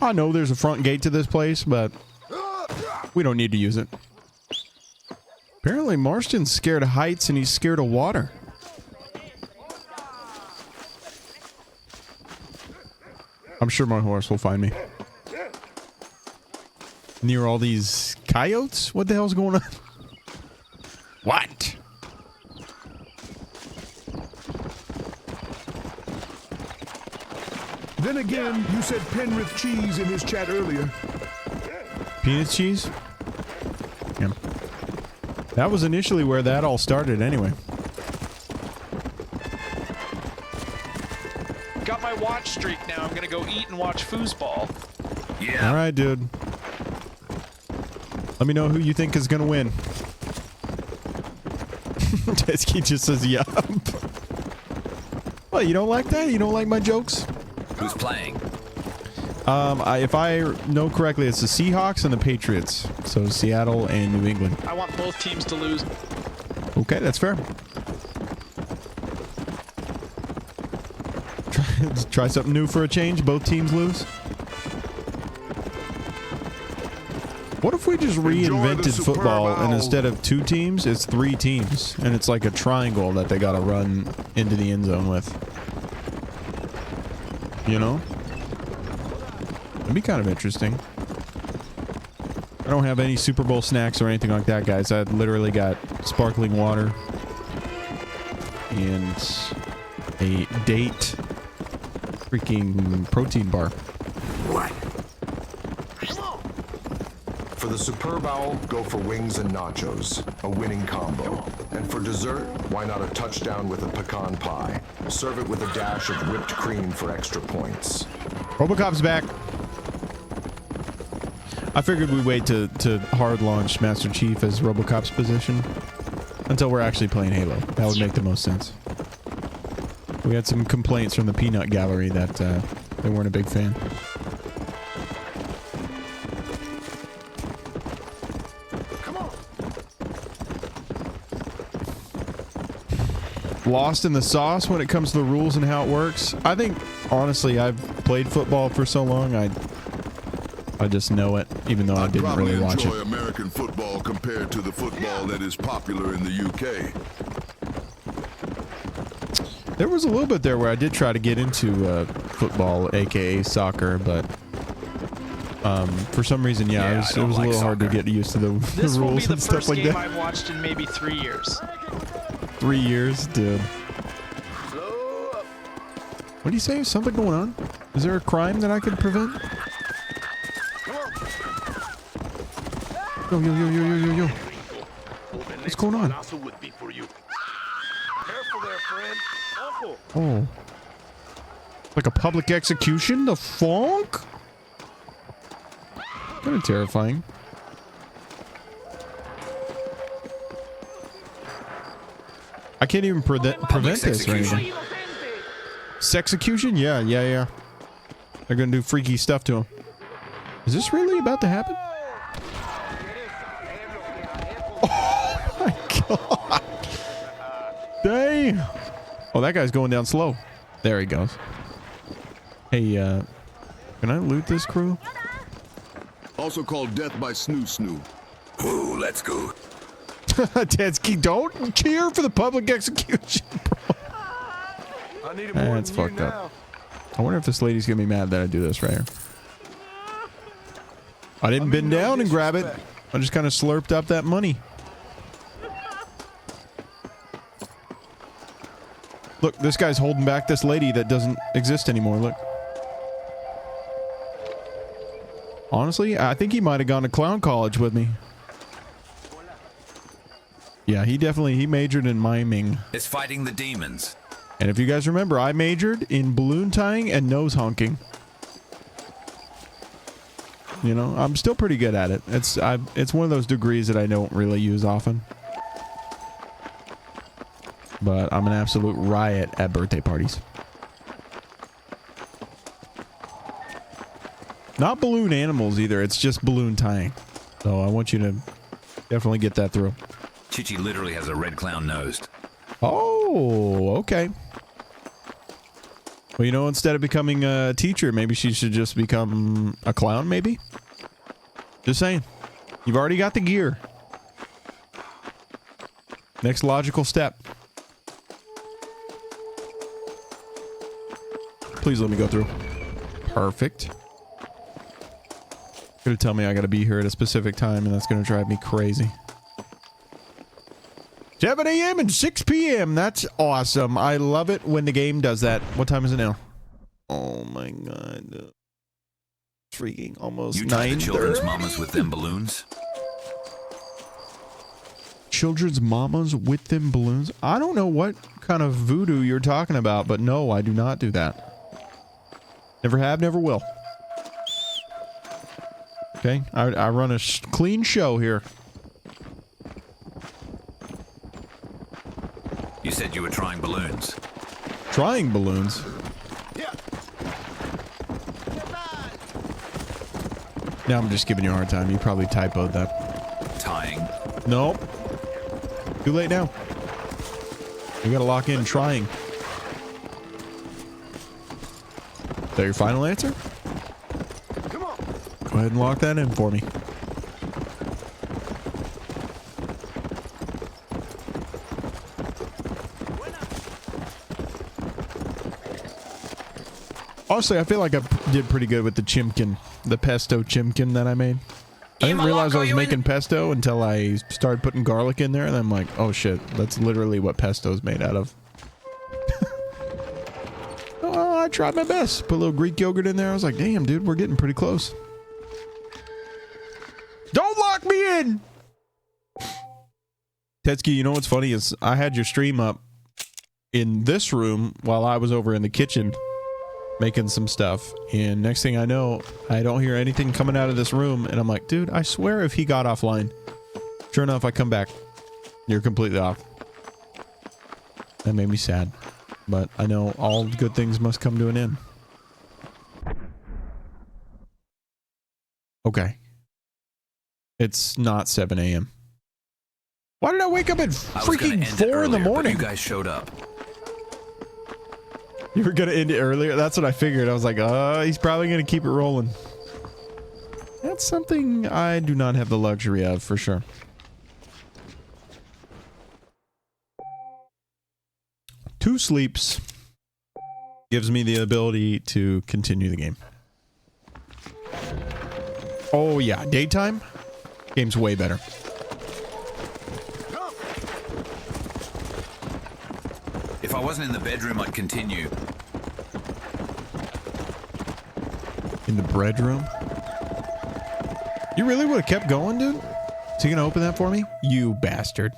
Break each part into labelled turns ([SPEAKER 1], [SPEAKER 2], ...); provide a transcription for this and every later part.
[SPEAKER 1] I know there's a front gate to this place, but we don't need to use it. Apparently Marston's scared of heights and he's scared of water. I'm sure my horse will find me. Near all these coyotes? What the hell's going on? What?
[SPEAKER 2] Then again, you said Penrith cheese in his chat earlier.
[SPEAKER 1] Peanut cheese? Yeah. That was initially where that all started anyway.
[SPEAKER 3] Got my watch streak now. I'm gonna go eat and watch foosball.
[SPEAKER 4] Yeah.
[SPEAKER 1] All right, dude. Let me know who you think is gonna win. Tetsky just says yup. Well, you don't like that? You don't like my jokes?
[SPEAKER 4] Who's playing?
[SPEAKER 1] If I know correctly, it's the Seahawks and the Patriots. So Seattle and New England.
[SPEAKER 3] I want both teams to lose.
[SPEAKER 1] Okay, that's fair. Try something new for a change. Both teams lose. What if we just reinvented football and instead of 2 teams, it's 3 teams, and it's like a triangle that they got to run into the end zone with? You know? It'd be kind of interesting. I don't have any Super Bowl snacks or anything like that, guys. I literally got sparkling water and a date freaking protein bar.
[SPEAKER 4] What?
[SPEAKER 5] For the superb owl, go for wings and nachos, a winning combo. And for dessert, why not a touchdown with a pecan pie? Serve it with a dash of whipped cream for extra points.
[SPEAKER 1] Robocop's back. I figured we'd wait to hard launch Master Chief as Robocop's position until we're actually playing Halo. That would make the most sense. We had some complaints from the Peanut Gallery that they weren't a big fan. Lost in the sauce when it comes to the rules and how it works. I think, honestly, I've played football for so long, I just know it, even though I didn't really watch it.
[SPEAKER 6] I probably enjoy American football compared to the football that is popular in the UK.
[SPEAKER 1] There was a little bit there where I did try to get into football, aka soccer, but for some reason, it was a little hard to get used to the rules and stuff like that. This will be the first
[SPEAKER 3] game I've watched in maybe 3 years.
[SPEAKER 1] 3 years, dude. What do you say? Is something going on? Is there a crime that I could prevent? Yo. What's going on? Oh. Like a public execution? The funk? Kind of terrifying. I can't even prevent this or anything. Sexecution? Yeah. They're gonna do freaky stuff to him. Is this really about to happen? Oh my god. Dang. Oh, that guy's going down slow. There he goes. Hey, can I loot this crew?
[SPEAKER 6] Also called death by snoo.
[SPEAKER 4] Ooh, let's go.
[SPEAKER 1] Tetsky, don't cheer for the public execution, bro. That's fucked up. I wonder if this lady's gonna be mad that I do this right here. I didn't bend down and grab it. I just kind of slurped up that money. Look, this guy's holding back this lady that doesn't exist anymore. Look. Honestly, I think he might have gone to clown college with me. Yeah, he majored in miming.
[SPEAKER 4] It's fighting the demons.
[SPEAKER 1] And if you guys remember, I majored in balloon tying and nose honking. You know, I'm still pretty good at it. It's one of those degrees that I don't really use often. But I'm an absolute riot at birthday parties. Not balloon animals either. It's just balloon tying. So I want you to definitely get that through.
[SPEAKER 4] Chichi literally has a red clown nosed.
[SPEAKER 1] Oh, okay. Well, you know, instead of becoming a teacher, maybe she should just become a clown, maybe? Just saying. You've already got the gear. Next logical step. Please let me go through. Perfect. Gonna tell me I gotta be here at a specific time, and that's gonna drive me crazy. 7 a.m. and 6 p.m. That's awesome. I love it when the game does that. What time is it now? Oh my god. Freaking almost
[SPEAKER 4] You tie the
[SPEAKER 1] 9:30.
[SPEAKER 4] children's mamas with them balloons?
[SPEAKER 1] Children's mamas with them balloons? I don't know what kind of voodoo you're talking about, but no, I do not do that. Never have, never will. Okay, I run a clean show here.
[SPEAKER 4] You said you were trying balloons.
[SPEAKER 1] Trying balloons? Now I'm just giving you a hard time. You probably typoed that.
[SPEAKER 4] Tying.
[SPEAKER 1] Nope. Too late now. You gotta lock in trying. Is that your final answer?
[SPEAKER 2] Come on.
[SPEAKER 1] Go ahead and lock that in for me. Honestly, I feel like I did pretty good with the chimkin, the pesto chimkin that I made. I didn't realize I was making pesto until I started putting garlic in there, and I'm like, oh shit, that's literally what pesto is made out of. Oh, I tried my best. Put a little Greek yogurt in there. I was like, damn, dude, we're getting pretty close. Don't lock me in! Tetsuki, you know what's funny is I had your stream up in this room while I was over in the kitchen making some stuff, and next thing I know, I don't hear anything coming out of this room, and I'm like, dude, I swear if he got offline. Sure enough, I come back. You're completely off. That made me sad, but I know all good things must come to an end. Okay. It's not 7 a.m. Why did I wake up at
[SPEAKER 4] I was gonna
[SPEAKER 1] freaking
[SPEAKER 4] end it
[SPEAKER 1] 4 in the
[SPEAKER 4] earlier, but
[SPEAKER 1] morning?
[SPEAKER 4] you guys showed up.
[SPEAKER 1] You were gonna end it earlier? That's what I figured. I was like, he's probably gonna keep it rolling. That's something I do not have the luxury of, for sure. Two sleeps gives me the ability to continue the game. Oh yeah, daytime? Game's way better.
[SPEAKER 4] If I wasn't in the bedroom, I'd continue.
[SPEAKER 1] In the bedroom? You really would have kept going, dude? Is he gonna open that for me? You bastard.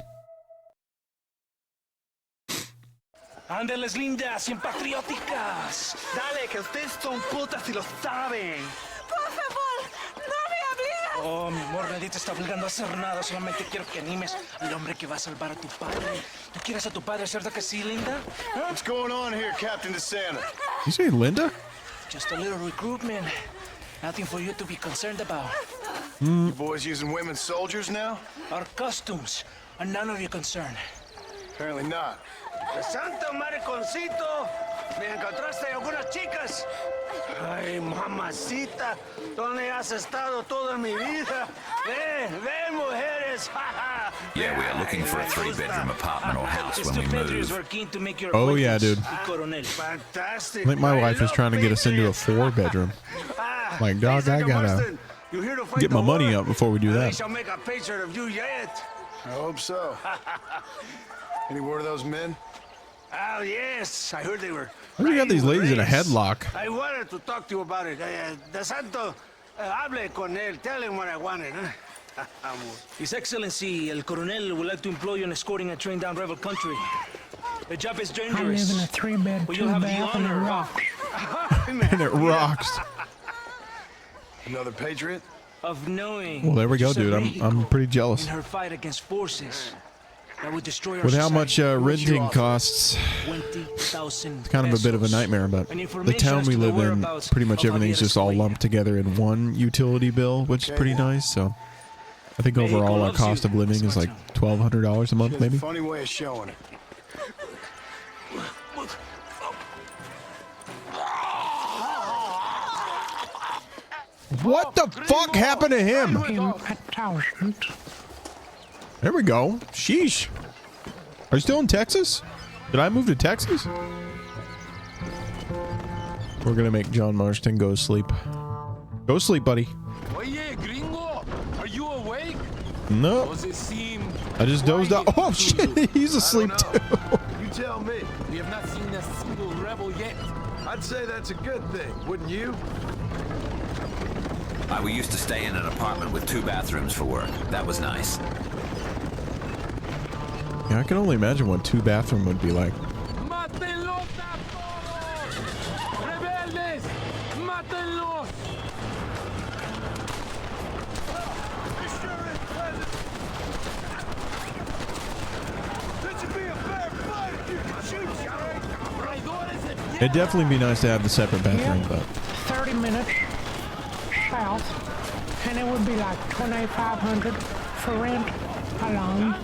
[SPEAKER 7] Ándeles lindas y patrióticas. Dale, que ustedes son putas y lo saben.
[SPEAKER 8] Por favor, no me obligas.
[SPEAKER 7] Oh, mi amor, nadie te está obligando a hacer nada. Solamente quiero que animes al hombre que va a salvar a tu padre. ¿Tú quieres a tu padre, cierto que sí, linda? Huh?
[SPEAKER 2] What's going on here, Captain DeSanta?
[SPEAKER 1] You say Linda?
[SPEAKER 7] Just a little recruitment. Nothing for you to be concerned about.
[SPEAKER 2] You boys using women soldiers now?
[SPEAKER 7] Our costumes are none of your concern.
[SPEAKER 2] Apparently not.
[SPEAKER 7] Santo mariconcito, me encontraste algunas chicas. Ay, mamacita, ¿dónde has estado toda mi vida? Ven, mujeres.
[SPEAKER 4] Yeah, we are looking for a 3-bedroom apartment or house when we move.
[SPEAKER 1] Oh yeah, dude.
[SPEAKER 7] Fantastic.
[SPEAKER 1] I think my wife is trying to get us into a 4-bedroom. Like, dog, I gotta get my money up before we do that.
[SPEAKER 7] I shall make a picture of you yet.
[SPEAKER 2] I hope so. Any word of those men?
[SPEAKER 7] Oh, yes. I heard they were.
[SPEAKER 1] Why do you got these ladies in a
[SPEAKER 7] race.
[SPEAKER 1] headlock?
[SPEAKER 7] I wanted to talk to you about it. De Santo, hable con él. Tell him what I wanted. His Excellency, El Coronel, would like to employ you in escorting a train down rebel country. The job is dangerous.
[SPEAKER 9] I live in a 3-bed,
[SPEAKER 7] but you'll have the
[SPEAKER 9] 2-bath, and a
[SPEAKER 7] honor
[SPEAKER 9] rock.
[SPEAKER 1] And it rocks.
[SPEAKER 2] Another patriot?
[SPEAKER 7] of knowing.
[SPEAKER 1] Well, there we go,
[SPEAKER 7] just a
[SPEAKER 1] dude. I'm
[SPEAKER 7] vehicle
[SPEAKER 1] pretty jealous.
[SPEAKER 7] in her fight against forces that would destroy our
[SPEAKER 1] With how much
[SPEAKER 7] society.
[SPEAKER 1] renting costs,
[SPEAKER 7] 20,000
[SPEAKER 1] it's kind of a bit of a
[SPEAKER 7] pesos.
[SPEAKER 1] nightmare, but
[SPEAKER 7] And
[SPEAKER 1] the
[SPEAKER 7] information
[SPEAKER 1] town
[SPEAKER 7] as
[SPEAKER 1] we
[SPEAKER 7] to the
[SPEAKER 1] live in,
[SPEAKER 7] whereabouts
[SPEAKER 1] pretty much
[SPEAKER 7] of
[SPEAKER 1] everything's
[SPEAKER 7] Javier
[SPEAKER 1] just all
[SPEAKER 7] Escuella.
[SPEAKER 1] lumped together in one utility bill, which is pretty nice. So I think
[SPEAKER 7] Mexico
[SPEAKER 1] overall our
[SPEAKER 7] loves
[SPEAKER 1] cost
[SPEAKER 7] you.
[SPEAKER 1] of living is like $1,200 a month, maybe.
[SPEAKER 2] Funny way of showing it.
[SPEAKER 1] What the fuck happened to him?
[SPEAKER 9] Him 1,000.
[SPEAKER 1] There we go. Sheesh. Are you still in Texas? Did I move to Texas? We're gonna make John Marston go sleep. Go sleep, buddy.
[SPEAKER 7] Oye, gringo, are you awake?
[SPEAKER 1] No.
[SPEAKER 7] Does it seem
[SPEAKER 1] I just dozed off. Oh shit, he's asleep too.
[SPEAKER 2] You tell me.
[SPEAKER 7] we have not seen a single rebel yet?
[SPEAKER 2] I'd say that's a good thing, wouldn't you?
[SPEAKER 4] We used to stay in an apartment with 2 bathrooms for work. That was nice.
[SPEAKER 1] Yeah, I can only imagine what 2 bathroom would be like.
[SPEAKER 7] ¡Mátenlos a todos! ¡Rebeldes! ¡Mátenlos!
[SPEAKER 2] This should be a fair fight if you can shoot, Johnny.
[SPEAKER 1] It'd definitely be nice to have the separate bathroom, but
[SPEAKER 9] 30 minutes south, and it would be like 2,500 for rent alone.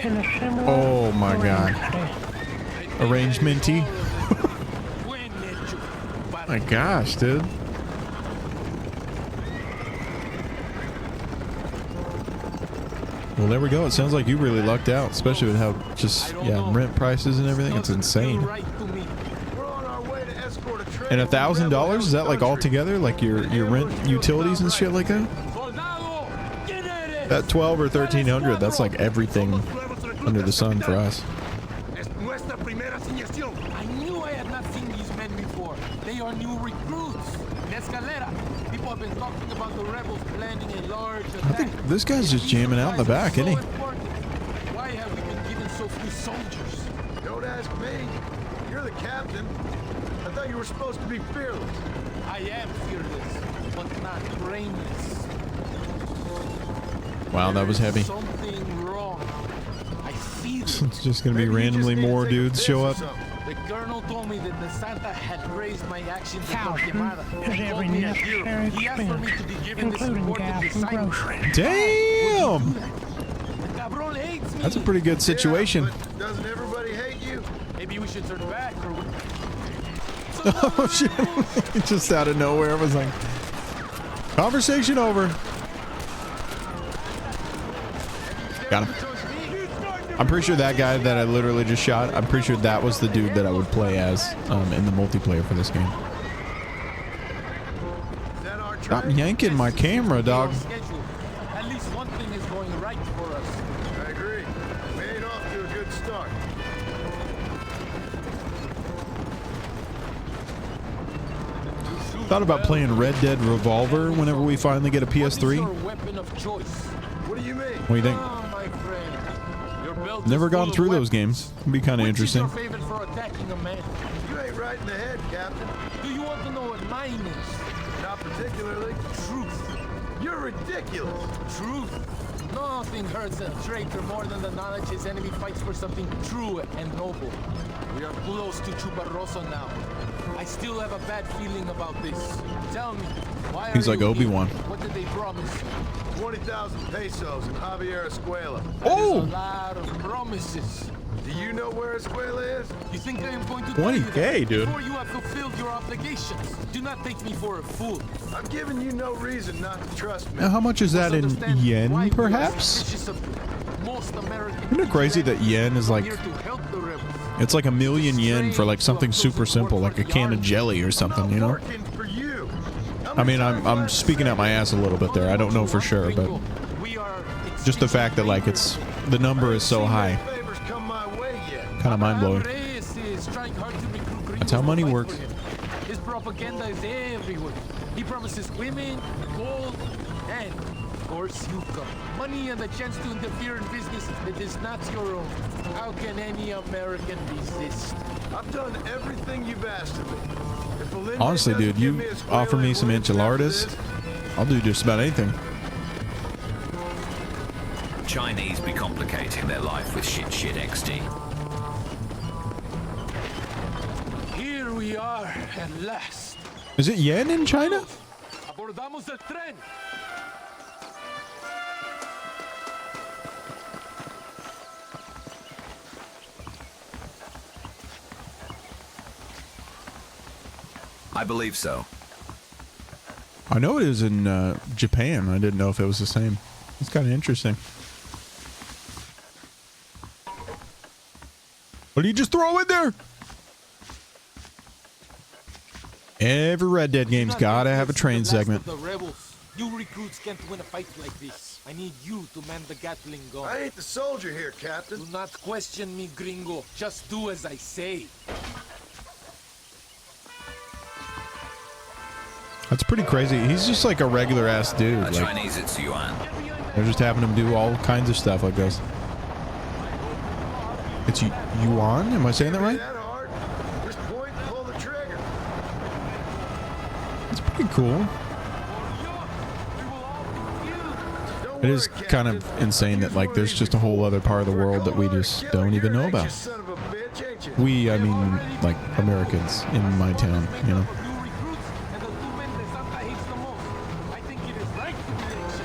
[SPEAKER 9] In a similar
[SPEAKER 1] oh my god. Arrangementy. My gosh, dude. Well, there we go. It sounds like you really lucked out, especially with how just, yeah, rent prices and everything. It's insane.
[SPEAKER 2] We're on our way to escort a train.
[SPEAKER 1] And $1,000, is that like all together? Like your rent, utilities and shit like that? That 12 or 1,300, that's like everything under the sun for us.
[SPEAKER 7] I knew I had not seen these men before. They are new recruits. In Escalera, people have been talking about the rebels planning a large attack.
[SPEAKER 1] This guy's just jamming out in the back, isn't he?
[SPEAKER 7] Why have we been given so few soldiers?
[SPEAKER 2] Don't ask me. You're the captain. I thought you were supposed to be fearless.
[SPEAKER 7] I am fearless, but not brainless.
[SPEAKER 1] Wow, that was heavy.
[SPEAKER 7] Something wrong. I feel it.
[SPEAKER 1] It's just gonna be
[SPEAKER 2] Maybe you just
[SPEAKER 1] randomly
[SPEAKER 2] need to
[SPEAKER 1] more
[SPEAKER 2] take a
[SPEAKER 1] dudes
[SPEAKER 2] piss
[SPEAKER 1] show
[SPEAKER 2] or
[SPEAKER 1] up.
[SPEAKER 2] something.
[SPEAKER 7] The colonel told me that the Santa had praised my actions in
[SPEAKER 9] 1,000
[SPEAKER 7] Torquemada.
[SPEAKER 9] is
[SPEAKER 7] He
[SPEAKER 9] every
[SPEAKER 7] told me a hero.
[SPEAKER 9] necessary
[SPEAKER 7] He asked for me to be
[SPEAKER 9] expense,
[SPEAKER 7] given this
[SPEAKER 9] including
[SPEAKER 7] important
[SPEAKER 9] gas and
[SPEAKER 7] assignment.
[SPEAKER 9] groceries.
[SPEAKER 1] Damn!
[SPEAKER 7] The cabron hates me.
[SPEAKER 1] That's a pretty good situation.
[SPEAKER 2] Yeah, but doesn't everybody hate you?
[SPEAKER 7] Maybe we should turn back or...
[SPEAKER 1] Oh shit. Just out of nowhere, I was like, conversation over. Got him. I'm pretty sure that guy that I literally just shot, I'm pretty sure that was the dude that I would play as in the multiplayer for this game.
[SPEAKER 2] Is that our
[SPEAKER 1] Stop
[SPEAKER 2] train?
[SPEAKER 1] yanking my camera, dog.
[SPEAKER 7] Schedule. At least one thing is going right for us.
[SPEAKER 2] I agree. We ain't off to a good start.
[SPEAKER 1] Thought about playing Red Dead Revolver whenever we finally get a
[SPEAKER 7] What is
[SPEAKER 1] PS3.
[SPEAKER 7] your weapon of choice?
[SPEAKER 2] What do you mean?
[SPEAKER 1] What do you think?
[SPEAKER 7] Oh, my friend. Your belt
[SPEAKER 1] Never
[SPEAKER 7] is full
[SPEAKER 1] gone
[SPEAKER 7] of
[SPEAKER 1] through those
[SPEAKER 7] weapons.
[SPEAKER 1] games. It'd be kind of
[SPEAKER 7] Which is
[SPEAKER 1] interesting.
[SPEAKER 7] your favorite for attacking a man?
[SPEAKER 2] You ain't right in the head, Captain.
[SPEAKER 7] Do you want to know what mine is?
[SPEAKER 2] Not particularly.
[SPEAKER 7] Truth.
[SPEAKER 2] You're ridiculous.
[SPEAKER 7] Truth. Nothing hurts a traitor more than the knowledge his enemy fights for something true and noble. We are close to Chubarrosa now. I still have a bad feeling about this. Tell me, why
[SPEAKER 1] He's
[SPEAKER 7] are
[SPEAKER 1] like
[SPEAKER 7] you
[SPEAKER 1] Obi-Wan.
[SPEAKER 7] here? What did they promise you?
[SPEAKER 2] 20,000 pesos in Javier Escuela.
[SPEAKER 7] That is
[SPEAKER 1] Oh!
[SPEAKER 7] a lot of promises.
[SPEAKER 2] Do you know where Escuela is?
[SPEAKER 7] You think I am going to tell you
[SPEAKER 1] 20K,
[SPEAKER 7] that
[SPEAKER 1] dude.
[SPEAKER 7] before you have fulfilled your obligations? Do not take me for a fool.
[SPEAKER 2] I'm giving you no reason not to trust me.
[SPEAKER 1] Now, how much is that in
[SPEAKER 7] Understand why
[SPEAKER 1] yen,
[SPEAKER 7] we are
[SPEAKER 1] perhaps?
[SPEAKER 7] suspicious of you. Most American
[SPEAKER 1] Isn't it crazy that yen is like,
[SPEAKER 7] here to help the rebels.
[SPEAKER 1] it's like 1,000,000 yen for like something super simple, like a can of jelly or something, you know?
[SPEAKER 2] Working for you. How
[SPEAKER 1] I
[SPEAKER 2] many
[SPEAKER 1] mean,
[SPEAKER 2] times
[SPEAKER 1] I'm
[SPEAKER 2] have I
[SPEAKER 1] speaking out my ass a little bit there. I don't know for sure, but just the fact that like it's, the number is so high,
[SPEAKER 2] favors come my way yet?
[SPEAKER 1] kind of mind blowing.
[SPEAKER 7] Reyes is trying hard to recruit gringos
[SPEAKER 1] That's how
[SPEAKER 7] to
[SPEAKER 1] money
[SPEAKER 7] fight
[SPEAKER 1] works.
[SPEAKER 7] for him. His propaganda is everywhere. He promises women, gold, and of course you come. Money and the chance to interfere in business that is not your own. How can any American resist?
[SPEAKER 2] I've done everything you've asked of me. If Belinda
[SPEAKER 1] Honestly,
[SPEAKER 2] doesn't
[SPEAKER 1] dude,
[SPEAKER 2] give
[SPEAKER 1] you
[SPEAKER 2] me Escuela
[SPEAKER 1] offer me
[SPEAKER 2] and
[SPEAKER 1] some
[SPEAKER 2] Williams after
[SPEAKER 1] enchiladas,
[SPEAKER 2] this,
[SPEAKER 1] I'll do just about anything.
[SPEAKER 4] Chinese be complicating their life with shit XD.
[SPEAKER 7] Here we are at last.
[SPEAKER 1] Is it yen in China?
[SPEAKER 7] Abordamos el tren.
[SPEAKER 4] I believe so.
[SPEAKER 1] I know it is in Japan. I didn't know if it was the same. It's kind of interesting. What do you just throw in there? Every Red Dead game's gotta have a train segment.
[SPEAKER 2] The rebels. You recruits can't win a fight like this. I need you to man the Gatling gun.
[SPEAKER 6] I ain't the soldier here, Captain.
[SPEAKER 2] Do not question me, gringo. Just do as I say.
[SPEAKER 1] That's pretty crazy. He's just like a regular ass dude. Like,
[SPEAKER 4] Chinese, it's yuan.
[SPEAKER 1] they're just having him do all kinds of stuff like this. It's yuan? Am I saying that right?
[SPEAKER 6] That hard? Just point and pull the trigger.
[SPEAKER 1] It's pretty cool.
[SPEAKER 6] Don't
[SPEAKER 1] It is
[SPEAKER 6] worry,
[SPEAKER 1] kind
[SPEAKER 6] Captain.
[SPEAKER 1] of insane that like there's just a whole other part of the world that we just don't even know about.
[SPEAKER 6] Son of a bitch, ain't you?
[SPEAKER 1] We, I mean, like Americans in my town, you know.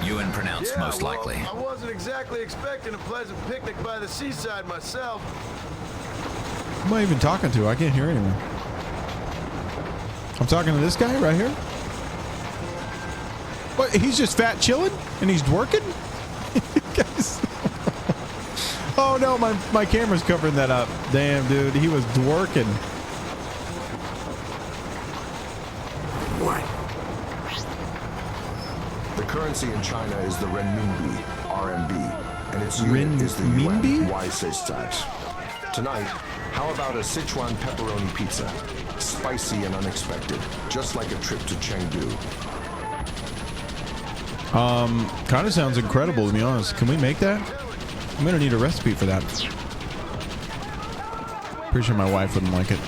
[SPEAKER 4] Yuan pronounced
[SPEAKER 6] Yeah,
[SPEAKER 4] most
[SPEAKER 6] well,
[SPEAKER 4] likely.
[SPEAKER 6] I wasn't exactly expecting a pleasant picnic by the seaside myself.
[SPEAKER 1] Who am I even talking to? I can't hear anyone. I'm talking to this guy right here. What? He's just fat chilling and he's working? Guys. Oh no, my camera's covering that up. Damn, dude, he was working.
[SPEAKER 5] The currency in China is the renminbi, RMB, and its unit is the yuan,
[SPEAKER 1] Renminbi?
[SPEAKER 5] Y6. Tonight, how about a Sichuan pepperoni pizza? Spicy and unexpected, just like a trip to Chengdu.
[SPEAKER 1] Kind of sounds incredible, to be honest. Can we make that? I'm gonna need a recipe for that. Pretty sure my wife wouldn't like it.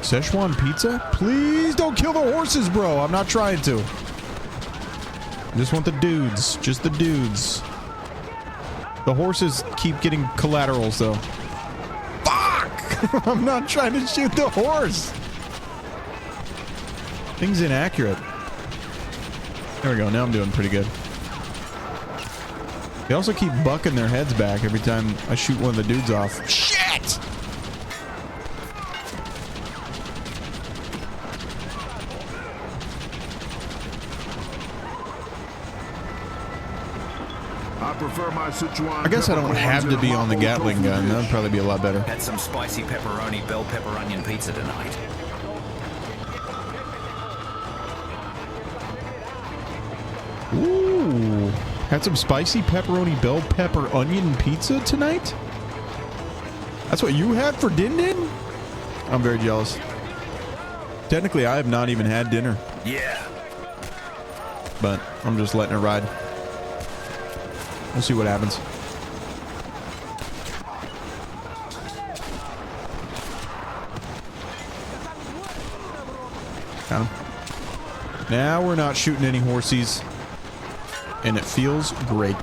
[SPEAKER 1] Szechuan pizza? Please don't kill the horses, bro. I'm not trying to. I just want the dudes. Just the dudes. The horses keep getting collaterals, though. Fuck! I'm not trying to shoot the horse. Thing's inaccurate. There we go. Now I'm doing pretty good. They also keep bucking their heads back every time I shoot one of the dudes off. Shit!
[SPEAKER 6] I prefer my Sichuan.
[SPEAKER 1] I guess I don't have to be on the Gatling gun. That would probably be a lot better.
[SPEAKER 4] Had some spicy pepperoni bell pepper onion pizza tonight.
[SPEAKER 1] Ooh. Had some spicy pepperoni bell pepper onion pizza tonight? That's what you had for Din Din? I'm very jealous. Technically, I have not even had dinner,
[SPEAKER 4] Yeah.
[SPEAKER 1] but I'm just letting it ride. We'll see what happens. Got him. Now we're not shooting any horsies, and it feels great.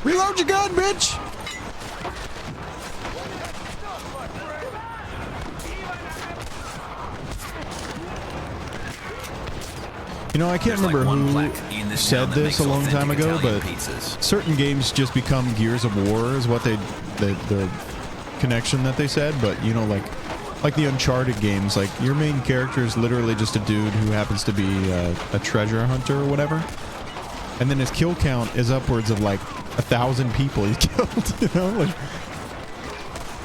[SPEAKER 1] Reload your gun, bitch! You know, I can't
[SPEAKER 4] There's
[SPEAKER 1] remember
[SPEAKER 4] like one
[SPEAKER 1] who
[SPEAKER 4] plaque in this
[SPEAKER 1] said
[SPEAKER 4] town that
[SPEAKER 1] this a
[SPEAKER 4] makes
[SPEAKER 1] long time
[SPEAKER 4] authentic
[SPEAKER 1] ago,
[SPEAKER 4] Italian
[SPEAKER 1] but
[SPEAKER 4] pizzas.
[SPEAKER 1] certain games just become Gears of War is what the connection that they said. But you know, like the Uncharted games, like your main character is literally just a dude who happens to be a treasure hunter or whatever, and then his kill count is upwards of like 1,000 people he's killed. You know, like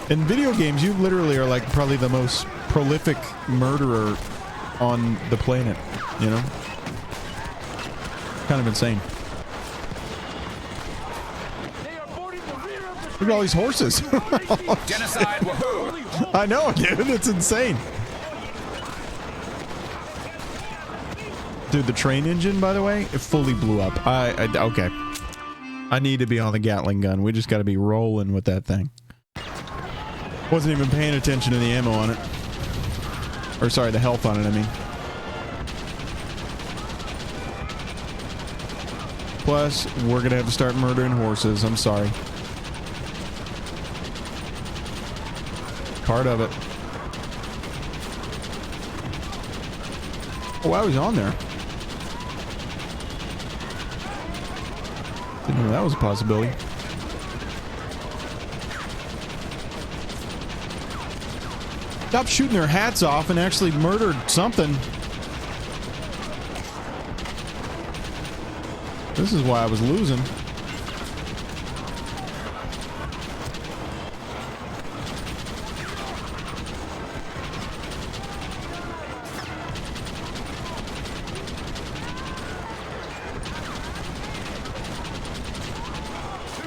[SPEAKER 1] in video games, you literally are like probably the most prolific murderer on the planet. You know. Kind of insane. Look at all these horses.
[SPEAKER 4] Genocide, woohoo!
[SPEAKER 1] I know, dude. It's insane. Dude, the train engine, by the way, it fully blew up. Okay. I need to be on the Gatling gun. We just got to be rolling with that thing. Wasn't even paying attention to the ammo on it. Or sorry, the health on it, I mean. Plus, we're going to have to start murdering horses. I'm sorry. part of it. Oh, wow, he's on there. Didn't know that was a possibility. Stop shooting their hats off and actually murdered something. This is why I was losing.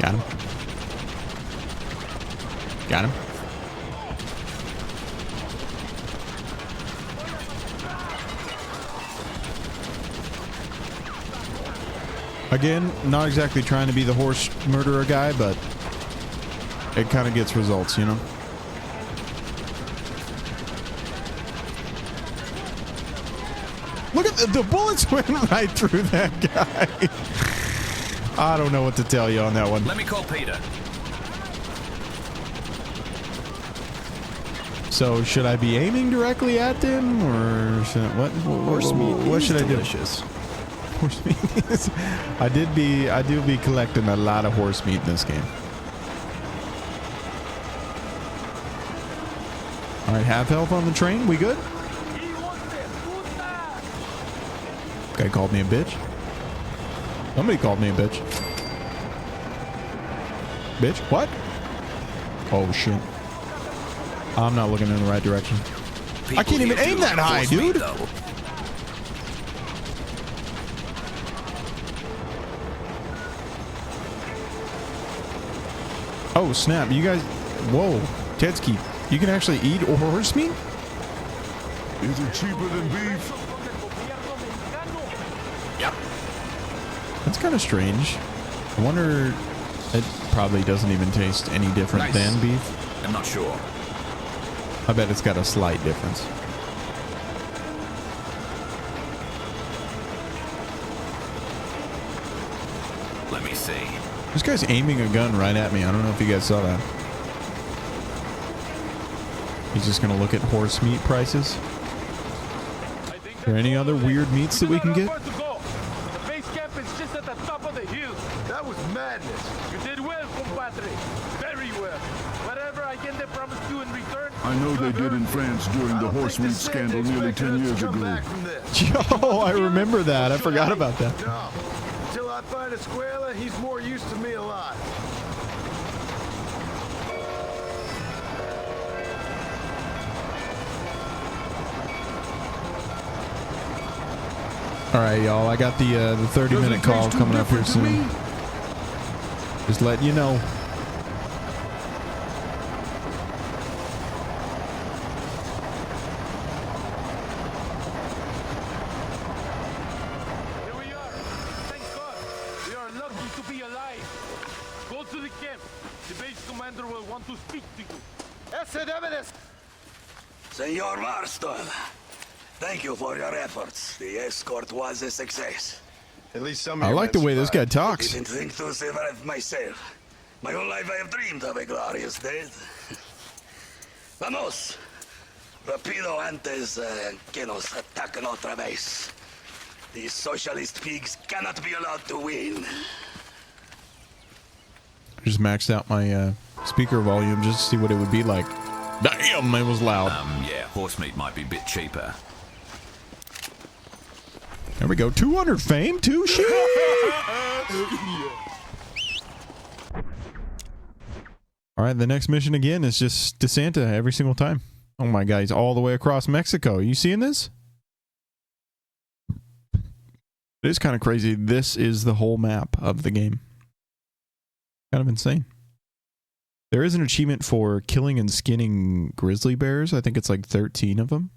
[SPEAKER 1] Got him. Got him. Again, not exactly trying to be the horse murderer guy, but it kind of gets results, you know? Look at the bullets went right through that guy. I don't know what to tell you on that one.
[SPEAKER 4] Let me call Peter.
[SPEAKER 1] So should I be aiming directly at them, or should I, what should I do? Horse meat is, I do be collecting a lot of horse meat in this game. All right, half health on the train. We good? Guy called me a bitch. Somebody called me a bitch. Bitch? What? Oh shit. I'm not looking in the right direction.
[SPEAKER 4] People
[SPEAKER 1] I can't even
[SPEAKER 4] here
[SPEAKER 1] aim
[SPEAKER 4] do
[SPEAKER 1] that high,
[SPEAKER 4] horse meat,
[SPEAKER 1] dude.
[SPEAKER 4] though.
[SPEAKER 1] Oh snap! You guys, whoa, Tetsky, you can actually eat horse meat?
[SPEAKER 6] Is it cheaper than beef?
[SPEAKER 4] Yep.
[SPEAKER 1] That's kind of strange. I wonder. It probably doesn't even taste any different
[SPEAKER 4] Nice.
[SPEAKER 1] than beef.
[SPEAKER 4] I'm not sure.
[SPEAKER 1] I bet it's got a slight difference.
[SPEAKER 4] Let me see.
[SPEAKER 1] This guy's aiming a gun right at me. I don't know if you guys saw that. He's just gonna look at horse meat prices. Are there any other weird meats that we can get?
[SPEAKER 2] The base camp is just at the top of the hill. That was madness. You did well, compadre. Very well. Whatever I can promise you in return.
[SPEAKER 6] I know they did in France during the horse meat scandal nearly 10 years ago.
[SPEAKER 1] Yo, I remember that. I forgot about that.
[SPEAKER 2] No. Until I find Escuela, he's more used to me alive.
[SPEAKER 1] All right, y'all. I got the 30-minute call coming up here soon. Just letting you know.
[SPEAKER 2] Here we are. Thank God. We are lucky to be alive. Go to the camp. The base commander will want to speak to you. Ese debe de...
[SPEAKER 10] Senor Marston, thank you for your efforts. The escort was a success.
[SPEAKER 2] At least some
[SPEAKER 1] I like the way this guy talks.
[SPEAKER 10] Didn't think to survive myself. My whole life I have dreamed of a glorious death. Vamos. Rapido antes que nos ataquen otra vez. These socialist pigs cannot be allowed to win.
[SPEAKER 1] Just maxed out my speaker volume just to see what it would be like. Damn, it was loud.
[SPEAKER 4] Yeah, horse meat might be a bit cheaper.
[SPEAKER 1] There we go. 200 fame too. Shit. All right, the next mission again is just DeSanta every single time. Oh my God, he's all the way across Mexico. You seeing this? It is kind of crazy. This is the whole map of the game. Kind of insane. There is an achievement for killing and skinning grizzly bears. I think it's like 13 of them.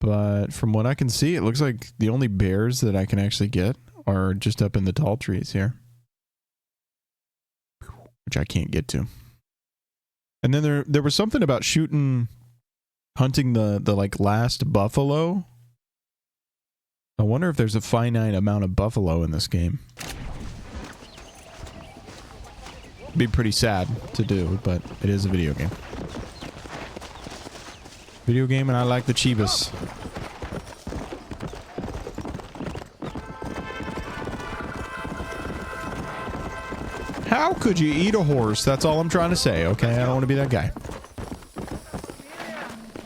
[SPEAKER 1] But from what I can see, it looks like the only bears that I can actually get are just up in the tall trees here, which I can't get to. And then there was something about hunting the like last buffalo. I wonder if there's a finite amount of buffalo in this game. Be pretty sad to do, but it is a video game. Video game, and I like the Chivas. How could you eat a horse? That's all I'm trying to say, okay? I don't want to be that guy.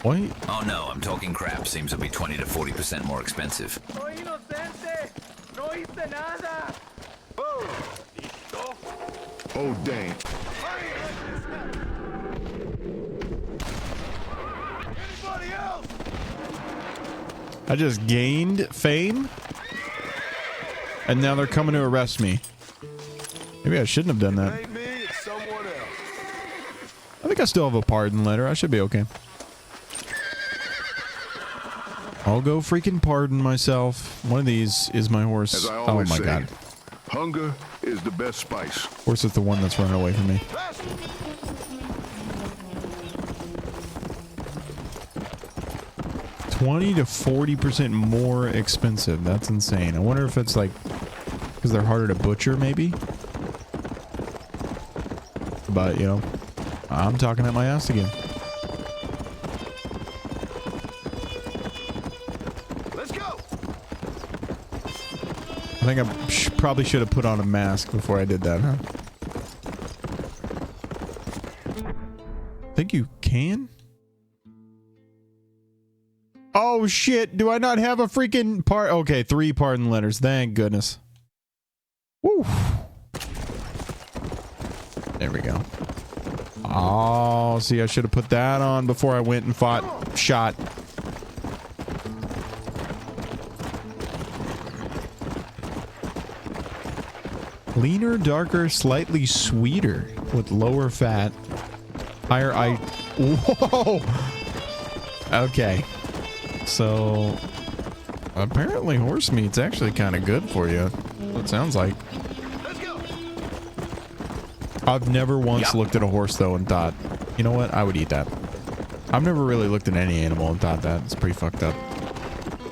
[SPEAKER 1] What?
[SPEAKER 4] Oh no, I'm talking crap. Seems to be 20 to 40% more expensive.
[SPEAKER 2] Soy inocente. No hice nada.
[SPEAKER 6] Oh, dang.
[SPEAKER 2] Anybody else?
[SPEAKER 1] I just gained fame, and now they're coming to arrest me. Maybe I shouldn't have done that.
[SPEAKER 2] Ain't me, it's someone else.
[SPEAKER 1] I think I still have a pardon letter. I should be okay. I'll go freaking pardon myself. One of these is my horse.
[SPEAKER 6] As I
[SPEAKER 1] Oh
[SPEAKER 6] always
[SPEAKER 1] my
[SPEAKER 6] say,
[SPEAKER 1] god.
[SPEAKER 6] hunger is the best spice.
[SPEAKER 1] Horse is the one that's running away from me. 20 to 40% more expensive. That's insane. I wonder if it's like because they're harder to butcher, maybe. But, you know, I'm talking at my ass again.
[SPEAKER 2] Let's go.
[SPEAKER 1] I think I probably should have put on a mask before I did that, huh? Think you can? Oh shit, do I not have a freaking part? Okay, 3 pardon letters. Thank goodness. Woo. There we go. Oh, see, I should have put that on before I went and shot. Leaner, darker, slightly sweeter with lower fat. Higher Whoa! Okay. So, apparently horse meat's actually kind of good for you. It sounds like.
[SPEAKER 2] Let's go.
[SPEAKER 1] I've never once looked at a horse, though, and thought, you know what? I would eat that. I've never really looked at any animal and thought that. It's pretty fucked up.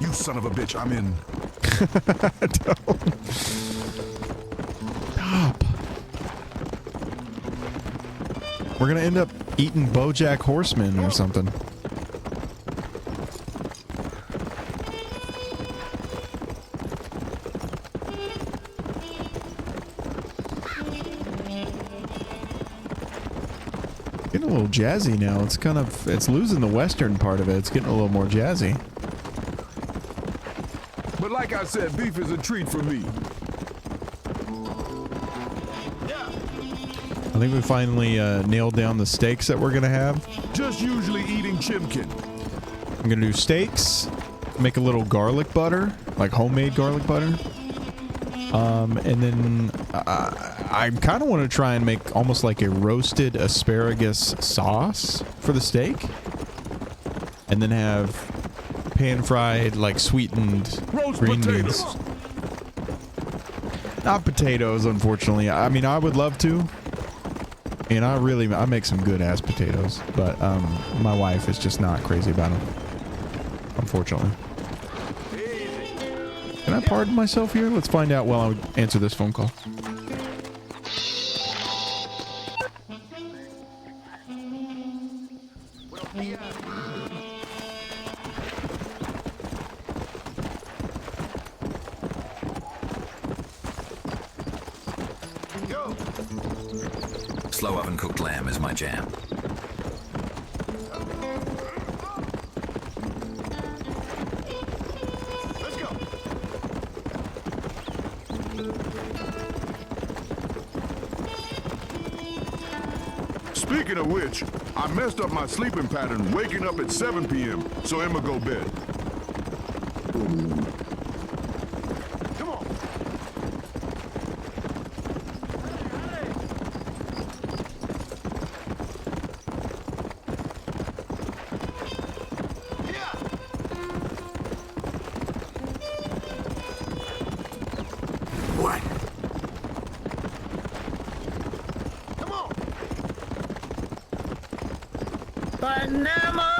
[SPEAKER 6] You son of a bitch, I'm in.
[SPEAKER 1] Stop. We're gonna end up eating BoJack Horseman or something. Getting a little jazzy now. It's kind of, it's losing the western part of it. It's getting a little more jazzy.
[SPEAKER 6] But like I said, beef is a treat for me.
[SPEAKER 1] I think we finally nailed down the steaks that we're gonna have.
[SPEAKER 6] Just usually eating chimkin.
[SPEAKER 1] I'm gonna do steaks, make a little garlic butter, like homemade garlic butter. And then I kind of want to try and make almost like a roasted asparagus sauce for the steak. And then have pan-fried, like sweetened
[SPEAKER 6] Roast
[SPEAKER 1] green
[SPEAKER 6] potatoes.
[SPEAKER 1] beans. Not potatoes, unfortunately. I mean, I would love to. And I make some good ass potatoes, but my wife is just not crazy about them, unfortunately. Can I pardon myself here? Let's find out while I answer this phone call.
[SPEAKER 4] Slow oven cooked lamb is my jam.
[SPEAKER 2] Let's go.
[SPEAKER 6] Speaking of which, I messed up my sleeping pattern waking up at 7 p.m. so Emma go bed.
[SPEAKER 2] Come on.
[SPEAKER 10] What?
[SPEAKER 2] Come on.
[SPEAKER 9] Banana!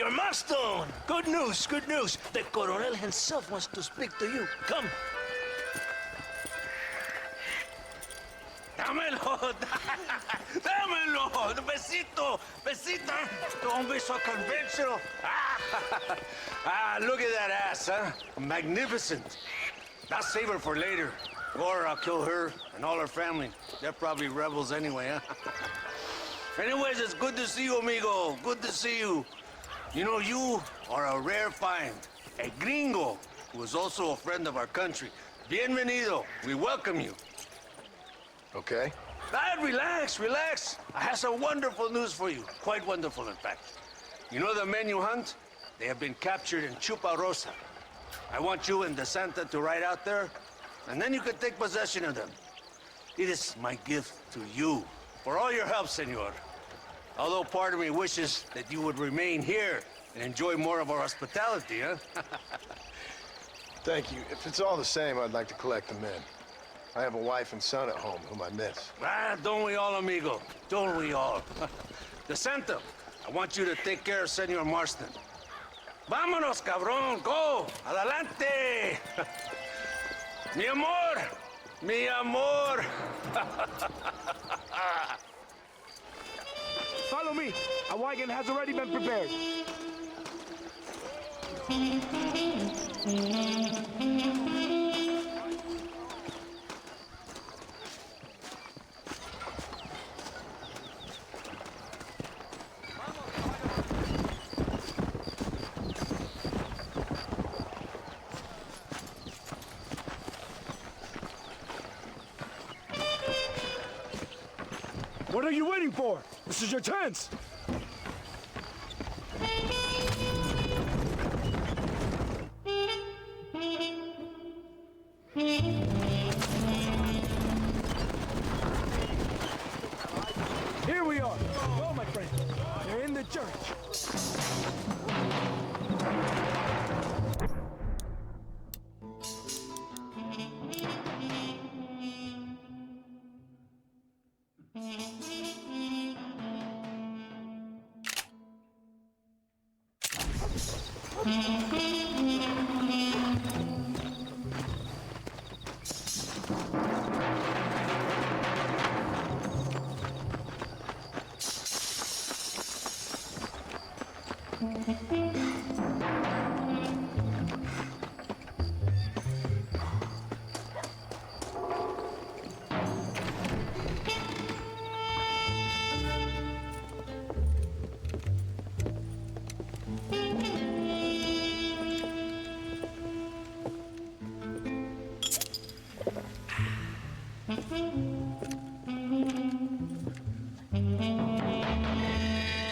[SPEAKER 7] Mr. Marston! Good news, good news. The Coronel himself wants to speak to you. Come. Dámelo! Dámelo! Besito! Besita! Un beso conventional. Look at that ass, huh? Magnificent. I'll save her for later. Or I'll kill her and all her family. They're probably rebels anyway, huh? Anyways, it's good to see you, amigo. Good to see you. You know, you are a rare find. A gringo who is also a friend of our country. Bienvenido. We welcome you.
[SPEAKER 5] Okay.
[SPEAKER 7] Relax, relax. I have some wonderful news for you. Quite wonderful, in fact. You know the men you hunt? They have been captured in Chuparosa. I want you and DeSanta to ride out there, and then you can take possession of them. It is my gift to you for all your help, senor. Although part of me wishes that you would remain here and enjoy more of our hospitality, huh?
[SPEAKER 11] Thank you. If it's all the same, I'd like to collect the men. I have a wife and son at home whom I miss.
[SPEAKER 7] Don't we all, amigo? Don't we all? DeSanta, I want you to take care of Senor Marston. Vámonos, cabrón, go! Adelante! Mi amor! Mi amor!
[SPEAKER 2] Follow me. A wagon has already been prepared. What are you waiting for? This is your chance. Here we are. Go, my friend. They're in the church.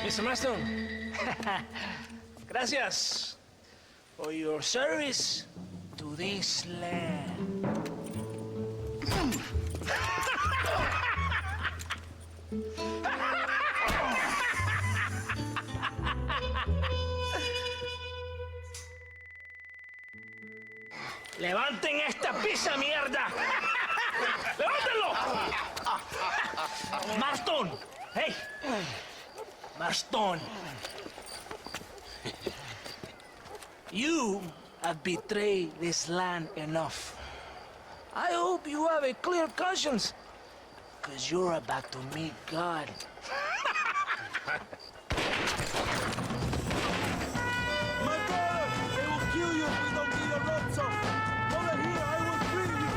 [SPEAKER 7] Mr. Marston, gracias for your service to this land. ¡Levanten esta pizza, mierda! ¡Levántenlo! Marston, hey! Marston, you have betrayed this land enough. I hope you have a clear conscience, because you're about to meet God. My brother, they will kill you if we don't get your ropes off. Over here, I will free you.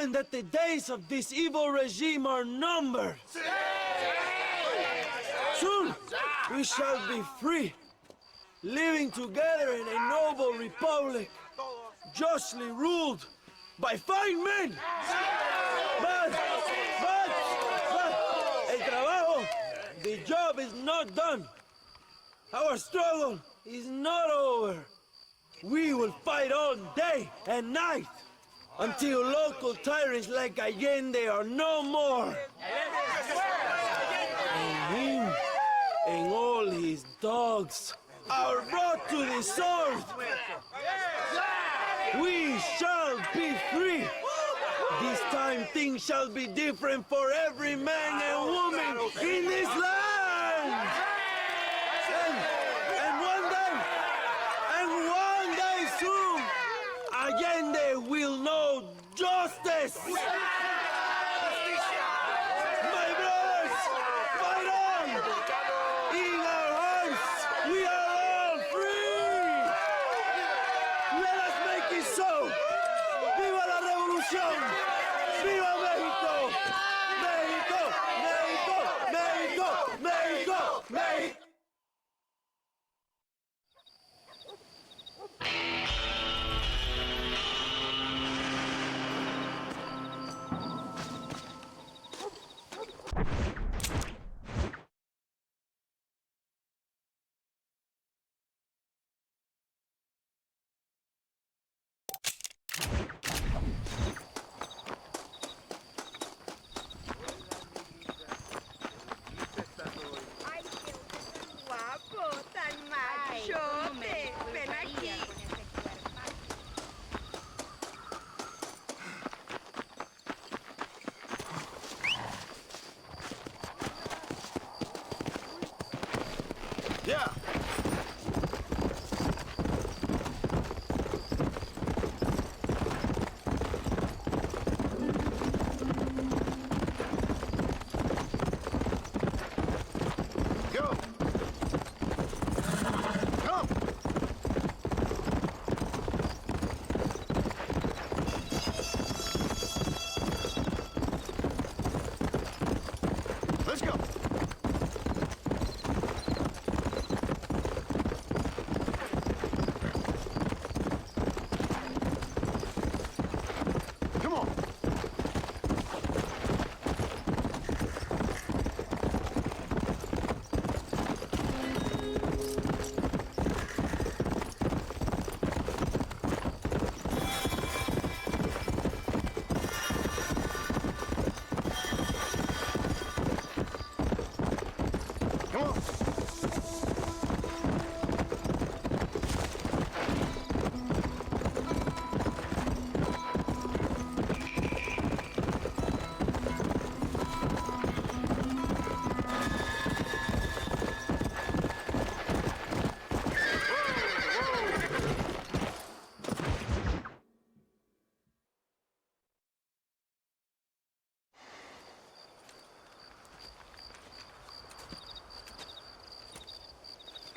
[SPEAKER 2] understand that the days of this evil regime are numbered. Soon, we shall be free, living together in a noble republic, justly ruled by fine men. But, el trabajo, the job is not done. Our struggle is not over. We will fight all day and night until local tyrants like Allende are no more. And him and all his dogs are brought to the sword. We shall be free. This time things shall be different for every man and woman in this land. And one day soon, Allende will know justice. My brothers, fight on! In our hearts, we are all free. Let us make it so. ¡Viva la revolución! ¡Viva México! ¡México! ¡México! ¡México! ¡México! ¡México!
[SPEAKER 8] Guapo, tan machote. Ven aquí.
[SPEAKER 11] Yeah. Go. Come. Let's go. Come on. Come on.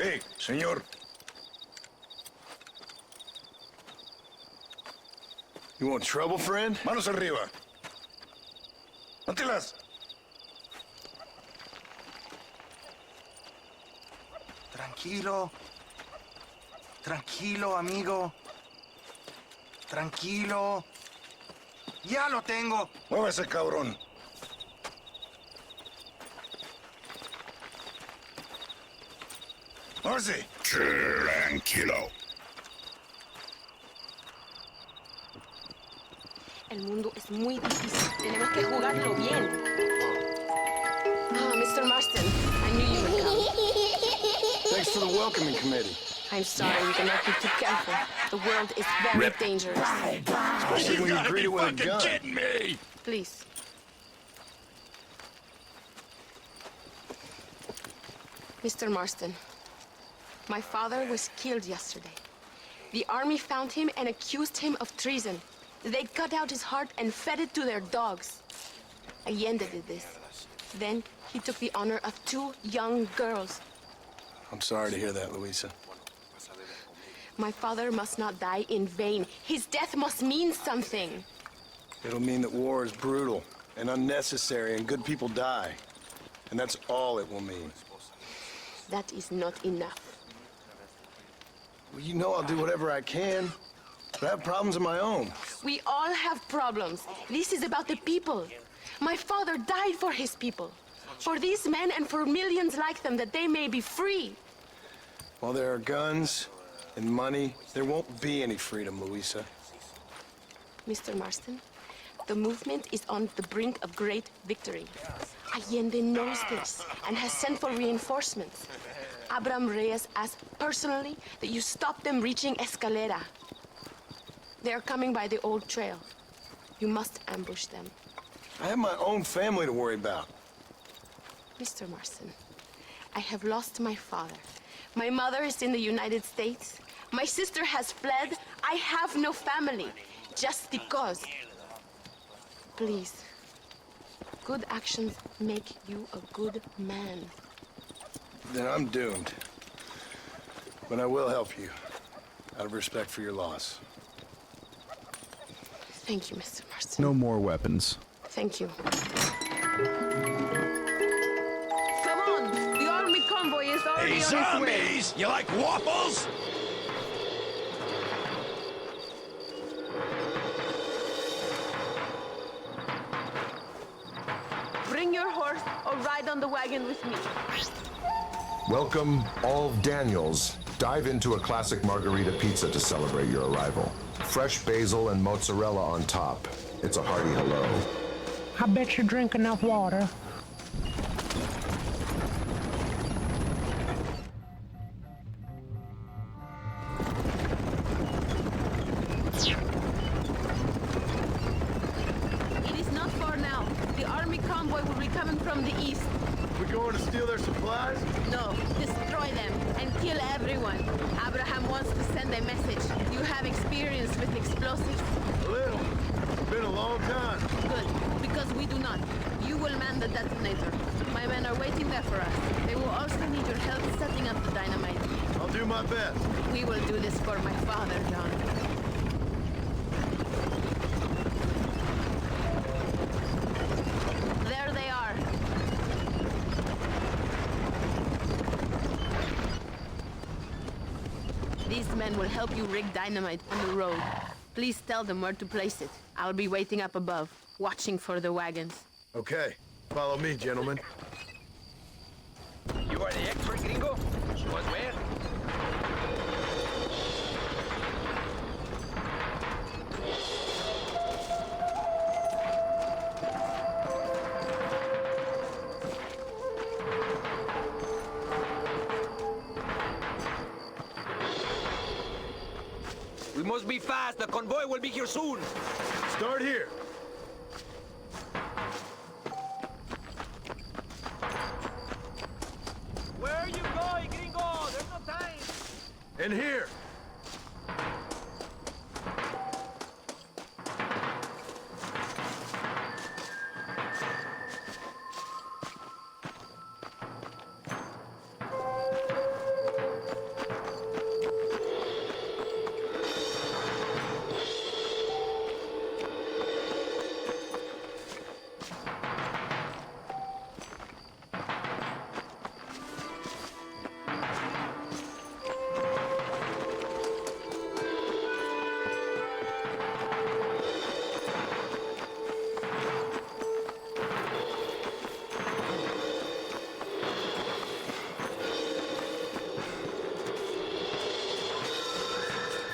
[SPEAKER 6] Hey, señor.
[SPEAKER 11] You want trouble, friend?
[SPEAKER 6] Manos arriba. Antelas.
[SPEAKER 12] Tranquilo. Tranquilo, amigo. Tranquilo. Ya lo tengo.
[SPEAKER 6] Muévese, cabrón. Muévese. Tranquilo.
[SPEAKER 13] El mundo es muy difícil. Tenemos que jugarlo bien. Ah, Mr. Marston, I knew you would come.
[SPEAKER 11] Thanks for the welcoming committee.
[SPEAKER 13] I'm sorry, you cannot be too careful. The world is very dangerous.
[SPEAKER 11] Especially when you greet it with a gun.
[SPEAKER 6] Kidding me?
[SPEAKER 13] Please. Mr. Marston, my father was killed yesterday. The army found him and accused him of treason. They cut out his heart and fed it to their dogs. Allende did this. Then he took the honor of 2 young girls.
[SPEAKER 11] I'm sorry to hear that, Luisa.
[SPEAKER 13] My father must not die in vain. His death must mean something.
[SPEAKER 11] It'll mean that war is brutal and unnecessary and good people die. And that's all it will mean.
[SPEAKER 13] That is not enough.
[SPEAKER 11] Well, you know I'll do whatever I can, but I have problems of my own.
[SPEAKER 13] We all have problems. This is about the people. My father died for his people. For these men and for millions like them, that they may be free.
[SPEAKER 11] While there are guns and money, there won't be any freedom, Luisa.
[SPEAKER 13] Mr. Marston, the movement is on the brink of great victory. Allende knows this and has sent for reinforcements. Abraham Reyes asked personally that you stop them reaching Escalera. They are coming by the old trail. You must ambush them.
[SPEAKER 11] I have my own family to worry about.
[SPEAKER 13] Mr. Marston, I have lost my father. My mother is in the United States. My sister has fled. I have no family. Just because. Please. Good actions make you a good man.
[SPEAKER 11] Then I'm doomed. But I will help you, out of respect for your loss.
[SPEAKER 13] Thank you, Mr. Marston.
[SPEAKER 1] No more weapons.
[SPEAKER 13] Thank you. Come on! The army convoy is already on its way.
[SPEAKER 10] Zombies! You like waffles?
[SPEAKER 13] Bring your horse or ride on the wagon with me.
[SPEAKER 5] Welcome, all Daniels. Dive into a classic margarita pizza to celebrate your arrival. Fresh basil and mozzarella on top. It's a hearty hello.
[SPEAKER 9] I bet you drink enough water.
[SPEAKER 13] It is not far now. The army convoy will be coming from the east.
[SPEAKER 11] We going to steal their supplies?
[SPEAKER 13] No, destroy them and kill everyone. Abraham wants to send a message. You have experience with explosives?
[SPEAKER 11] A little. It's been a long time.
[SPEAKER 13] Good, because we do not. You will man the detonator. My men are waiting there for us. They will also need your help setting up the dynamite.
[SPEAKER 11] I'll do my best.
[SPEAKER 13] We will do this for my father, John. There they are. These men will help you rig dynamite on the road. Please tell them where to place it. I'll be waiting up above, watching for the wagons.
[SPEAKER 11] Okay. Follow me, gentlemen.
[SPEAKER 10] You are the expert, gringo? Show us where. We must be fast. The convoy will be here soon.
[SPEAKER 11] Start here.
[SPEAKER 2] Where are you going, gringo? There's no time.
[SPEAKER 11] And here.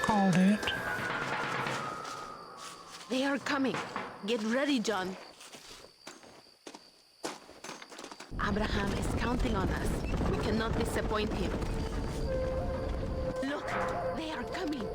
[SPEAKER 9] Called it.
[SPEAKER 13] They are coming. Get ready, John. Abraham is counting on us. We cannot disappoint him. Look, they are coming.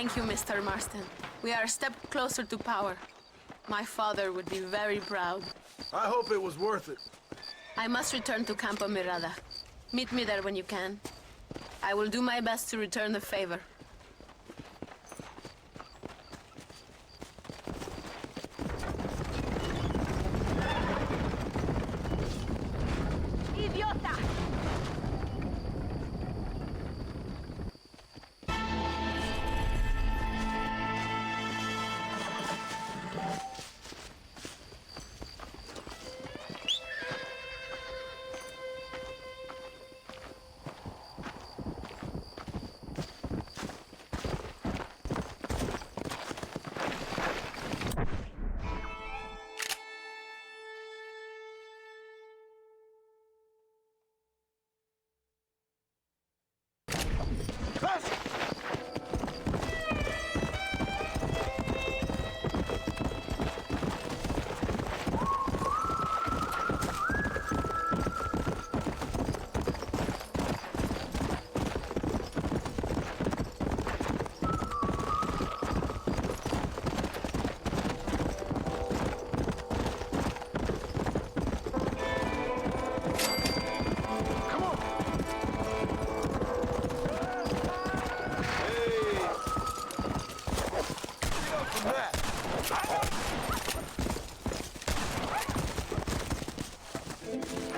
[SPEAKER 13] Thank you, Mr. Marston. We are a step closer to power. My father would be very proud.
[SPEAKER 11] I hope it was worth it.
[SPEAKER 13] I must return to Campo Mirada. Meet me there when you can. I will do my best to return the favor.
[SPEAKER 8] Idiota!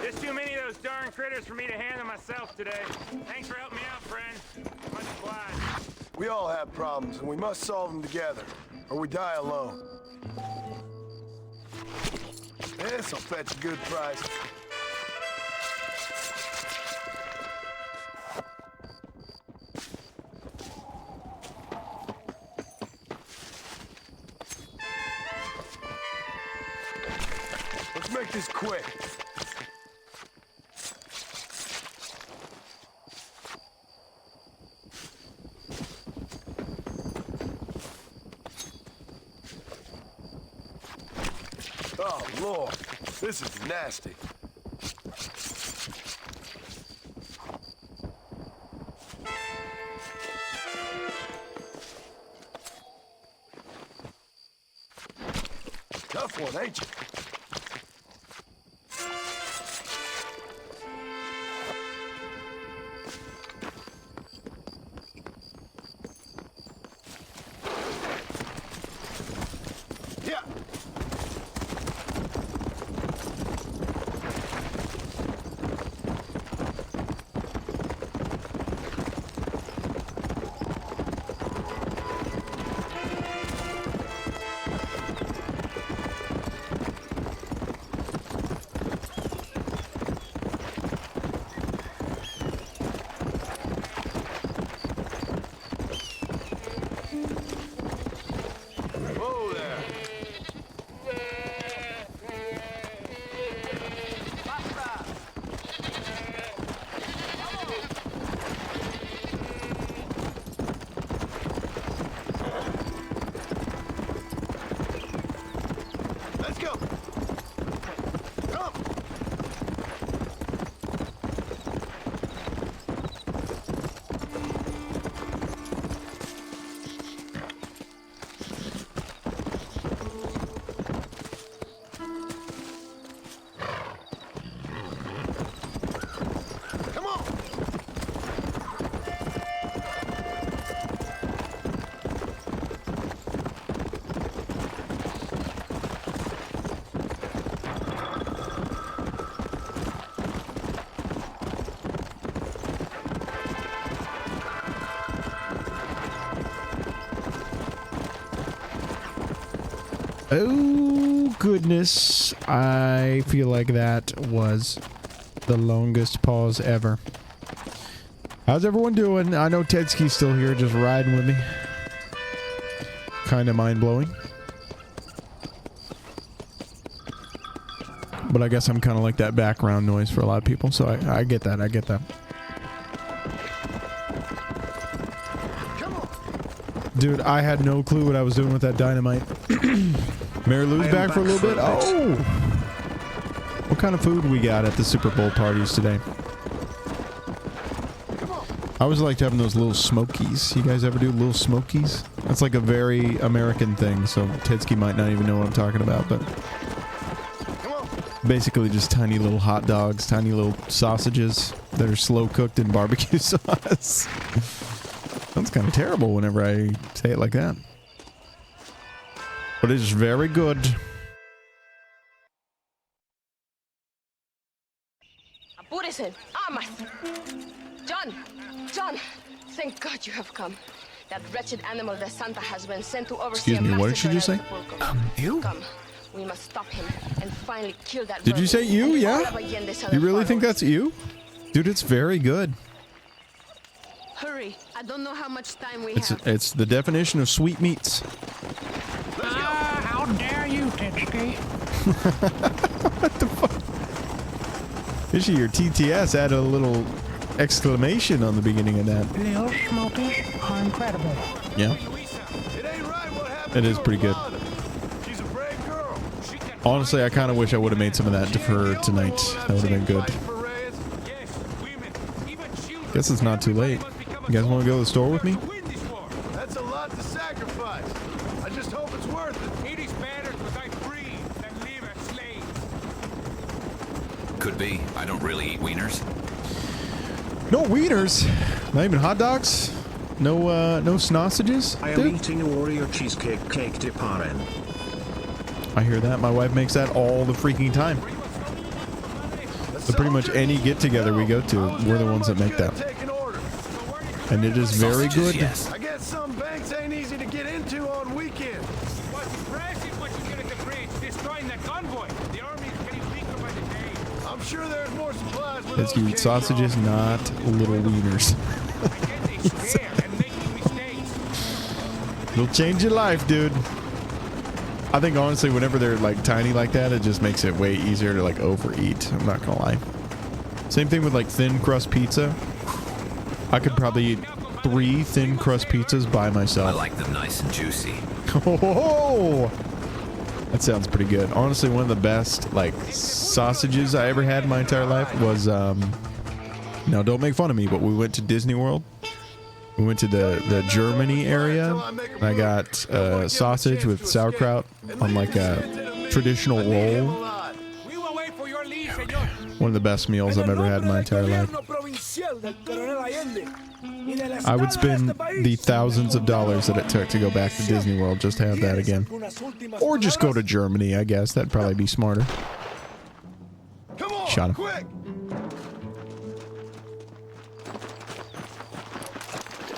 [SPEAKER 14] There's too many of those darn critters for me to handle myself today. Thanks for helping me out, friend. Much obliged.
[SPEAKER 11] We all have problems, and we must solve them together, or we die alone. This'll fetch a good price. Let's make this quick. Oh, Lord, this is nasty. Tough one, ain't you? Yeah. Whoa there. Let's go. Come. Come on.
[SPEAKER 1] Oh, goodness. I feel like that was the longest pause ever. How's everyone doing? I know Tedski's still here, just riding with me. Kind of mind-blowing. But I guess I'm kind of like that background noise for a lot of people, so I get that. I get that. Dude, I had no clue what I was doing with that dynamite. Mary Lou's back for a little bit. Oh! What kind of food we got at the Super Bowl parties today? I always liked having those little smokies. You guys ever do little smokies? That's like a very American thing, so Titsky might not even know what I'm talking about, but basically just tiny little hot dogs, tiny little sausages that are slow cooked in barbecue sauce. Sounds kind of terrible whenever I say it like that. But it is very good.
[SPEAKER 13] Apúrese. Amas. John, thank God you have come. That wretched animal de Santa has been sent to oversee.
[SPEAKER 1] Excuse me, what did she just say?
[SPEAKER 13] You? Come. We must stop him and finally kill that.
[SPEAKER 1] Did you say you? Yeah? You really think that's you? Dude, it's very good.
[SPEAKER 13] Hurry. I don't know how much time we have.
[SPEAKER 1] It's the definition of sweet meats.
[SPEAKER 9] How dare you, Titsky?
[SPEAKER 1] What the fuck? Fishy, your TTS added a little exclamation on the beginning of that.
[SPEAKER 9] Little smokies are incredible.
[SPEAKER 1] Yeah. It is pretty good. Honestly, I kind of wish I would have made some of that for tonight. That would have been good. Guess it's not too late. You guys want to go to the store with me?
[SPEAKER 11] That's a lot to sacrifice. I just hope it's worth it.
[SPEAKER 14] It is better to die free than live a slave.
[SPEAKER 4] Could be. I don't really eat wieners.
[SPEAKER 1] No wieners. Not even hot dogs. No sausages.
[SPEAKER 15] I am eating Oreo cheesecake cake de Paren.
[SPEAKER 1] I hear that. My wife makes that all the freaking time. So pretty much any get together we go to, we're the ones that make that. And it is very good.
[SPEAKER 11] I guess some banks ain't easy to get into on weekends.
[SPEAKER 14] What's impressive what you get at the bridge, destroying that convoy. The army is getting weaker by the day.
[SPEAKER 11] I'm sure there's more supplies with
[SPEAKER 1] Let's eat sausages, not little wieners. It'll change your life, dude. I think honestly, whenever they're like tiny like that, it just makes it way easier to like overeat. I'm not gonna lie. Same thing with like thin crust pizza. I could probably eat 3 thin crust pizzas by myself.
[SPEAKER 4] I like them nice and juicy.
[SPEAKER 1] Oh, that sounds pretty good. Honestly, one of the best like sausages I ever had in my entire life was now don't make fun of me, but we went to Disney World. We went to the Germany area. And I got sausage with sauerkraut on like a traditional roll. One of the best meals I've ever had in my entire life. I would spend the thousands of dollars that it took to go back to Disney World just to have that again. Or just go to Germany, I guess. That'd probably be smarter. Shot him.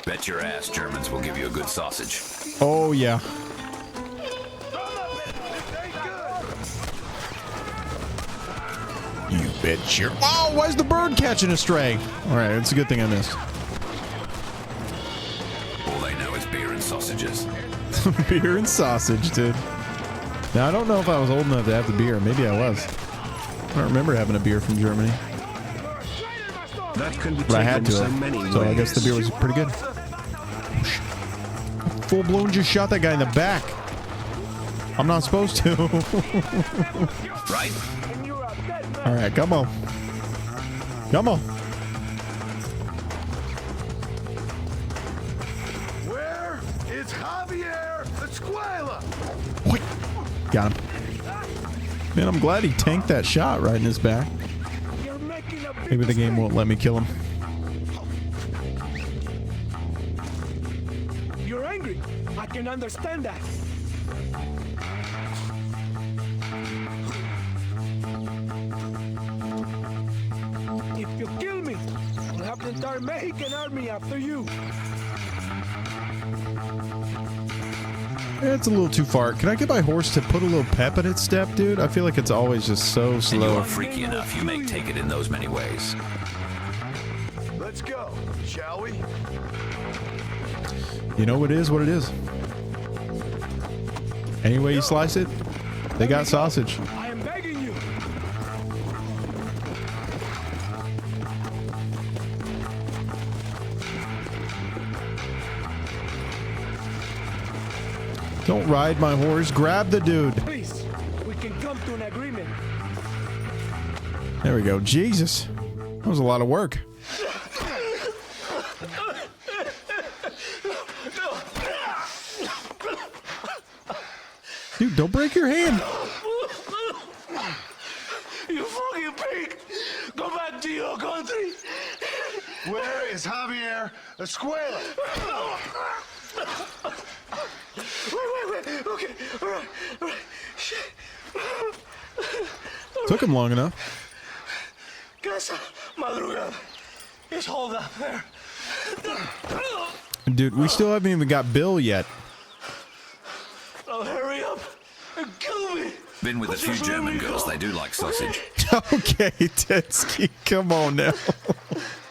[SPEAKER 4] Bet your ass Germans will give you a good sausage.
[SPEAKER 1] Oh, yeah. You bet your... Oh, why's the bird catching a stray? All right, it's a good thing I missed.
[SPEAKER 4] All they know is beer and sausages.
[SPEAKER 1] Beer and sausage, dude. Now, I don't know if I was old enough to have the beer. Maybe I was. I don't remember having a beer from Germany.
[SPEAKER 15] That can be
[SPEAKER 1] But I had to
[SPEAKER 15] so
[SPEAKER 1] have.
[SPEAKER 15] many
[SPEAKER 1] So I
[SPEAKER 15] ways.
[SPEAKER 1] guess the beer was pretty good. Full-blown just shot that guy in the back. I'm not supposed to.
[SPEAKER 4] Right?
[SPEAKER 1] All right, come on. Come on.
[SPEAKER 11] Where is Javier Escuela?
[SPEAKER 1] Got him. Man, I'm glad he tanked that shot right in his back. Maybe the game won't let me kill him.
[SPEAKER 2] You're angry. I can understand that. If you kill me, we'll have the entire Mexican army after you.
[SPEAKER 1] It's a little too far. Can I get my horse to put a little pep in its step, dude? I feel like it's always just so
[SPEAKER 4] And you
[SPEAKER 1] slow.
[SPEAKER 4] are freaky enough. You may take it in those many ways.
[SPEAKER 11] Let's go, shall we?
[SPEAKER 1] You know, it is what it is. Any way you slice it, they got sausage.
[SPEAKER 2] I am begging you.
[SPEAKER 1] Don't ride my horse. Grab the dude.
[SPEAKER 2] Please, we can come to an agreement.
[SPEAKER 1] There we go. Jesus. That was a lot of work. Dude, don't break your hand.
[SPEAKER 10] You fucking pig! Go back to your country!
[SPEAKER 11] Where is Javier Escuela?
[SPEAKER 10] Wait. Okay, all right. Shit.
[SPEAKER 1] Took him long enough.
[SPEAKER 10] Casa Madrugada. It's hold up there.
[SPEAKER 1] Dude, we still haven't even got Bill yet.
[SPEAKER 10] Oh, hurry up and kill me.
[SPEAKER 4] Been with a few German girls. They do like sausage.
[SPEAKER 1] Okay, Tetsky, come on now.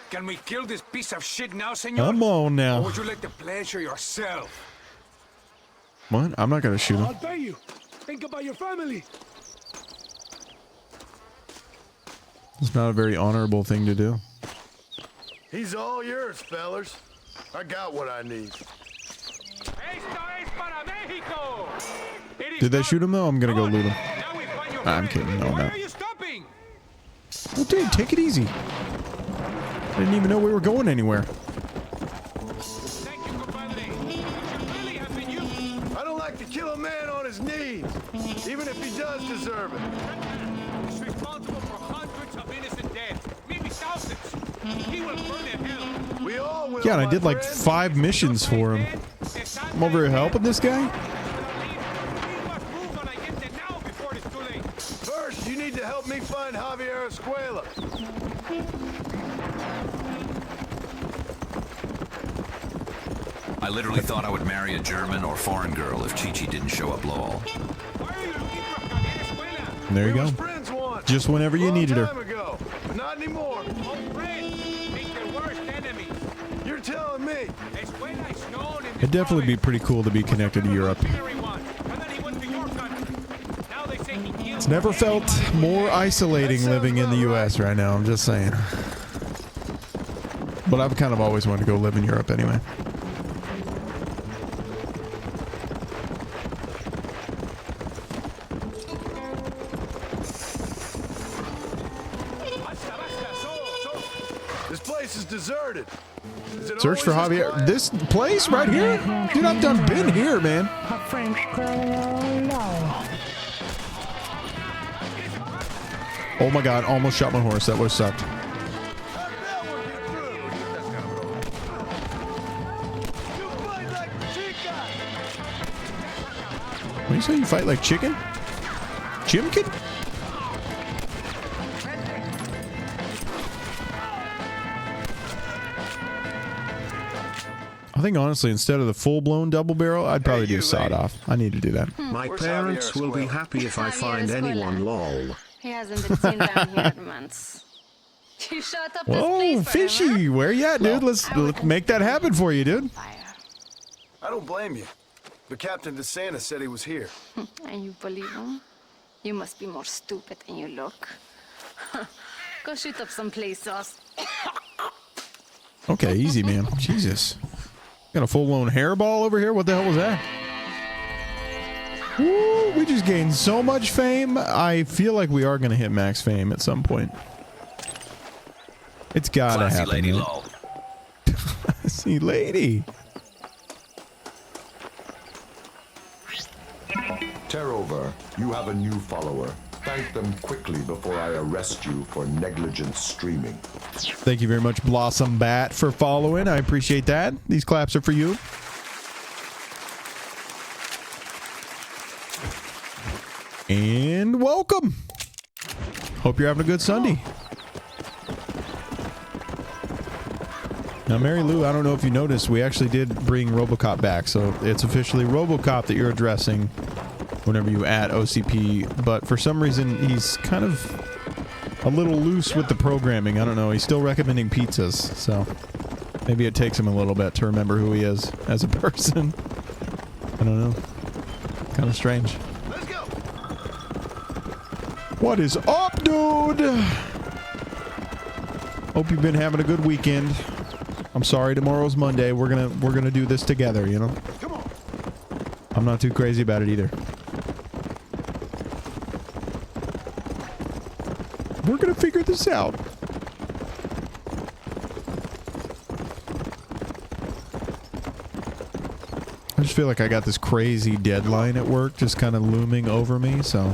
[SPEAKER 16] Can we kill this piece of shit now, senor?
[SPEAKER 1] Come on now.
[SPEAKER 16] Or would you like the pleasure yourself?
[SPEAKER 1] What? I'm not gonna shoot him.
[SPEAKER 2] I'll pay you. Think about your family.
[SPEAKER 1] It's not a very honorable thing to do.
[SPEAKER 11] He's all yours, fellas. I got what I need.
[SPEAKER 1] Did they shoot him though? I'm gonna go loot him. I'm kidding. No, I'm not. Oh, dude, take it easy. I didn't even know we were going anywhere.
[SPEAKER 11] I don't like to kill a man on his knees, even if he does deserve it.
[SPEAKER 16] He's responsible for hundreds of innocent dead, maybe thousands. He will burn in hell.
[SPEAKER 11] We all will.
[SPEAKER 1] Yeah, and I
[SPEAKER 11] my
[SPEAKER 1] did like
[SPEAKER 11] friend.
[SPEAKER 1] 5 missions for him. I'm over here helping this guy.
[SPEAKER 11] First, you need to help me find Javier Escuela.
[SPEAKER 4] I literally thought I would marry a German or foreign girl if Chi-Chi didn't show up Lowell.
[SPEAKER 1] And there you go.
[SPEAKER 11] Friends once.
[SPEAKER 1] Just whenever you needed her.
[SPEAKER 11] Time ago, but not anymore. You're telling me.
[SPEAKER 1] It'd definitely be pretty cool to be connected to Europe. It's never felt more isolating living in the U.S. right now, I'm just saying. But I've kind of always wanted to go live in Europe anyway.
[SPEAKER 11] This place is deserted. Is it
[SPEAKER 1] Search for
[SPEAKER 11] always this
[SPEAKER 1] Javier.
[SPEAKER 11] quiet?
[SPEAKER 1] This place right here? Dude, I've done been here, man.
[SPEAKER 9] A French girl, no.
[SPEAKER 1] Oh my god, almost shot my horse. That would have sucked. What do you say? You fight like chicken? Chimkin? I think honestly, instead of the full-blown double barrel, I'd probably do sawed off. I need to do that.
[SPEAKER 15] My parents will be happy if I find anyone, lol.
[SPEAKER 17] He hasn't been seen down here in months. You shut up this
[SPEAKER 1] Whoa,
[SPEAKER 17] place for him,
[SPEAKER 1] fishy! Where you at, dude? Let's make that happen for you, dude.
[SPEAKER 11] I don't blame you. But Captain DeSantis said he was here.
[SPEAKER 17] huh? And you believe him? You must be more stupid than you look. Go shoot up some play sauce.
[SPEAKER 1] Okay, easy, man. Jesus. Got a full-blown hairball over here? What the hell was that? Woo, we just gained so much fame. I feel like we are going to hit max fame at some point. It's got to
[SPEAKER 4] Classy
[SPEAKER 1] happen.
[SPEAKER 4] lady,
[SPEAKER 1] right?
[SPEAKER 4] lol.
[SPEAKER 1] Classy lady.
[SPEAKER 5] Terover, you have a new follower. Thank them quickly before I arrest you for negligent streaming.
[SPEAKER 1] Thank you very much, Blossom Bat, for following. I appreciate that. These claps are for you. And welcome. Hope you're having a good Sunday. Now, Mary Lou, I don't know if you noticed, we actually did bring RoboCop back. So it's officially RoboCop that you're addressing whenever you add OCP. But for some reason, he's kind of a little loose with the programming. I don't know. He's still recommending pizzas. So maybe it takes him a little bit to remember who he is as a person. I don't know. Kind of strange. What is up, dude? Hope you've been having a good weekend. I'm sorry tomorrow's Monday. We're gonna do this together, you know?
[SPEAKER 11] Come on.
[SPEAKER 1] I'm not too crazy about it either. We're gonna figure this out. just feel like I got this crazy deadline at work just kind of looming over me, so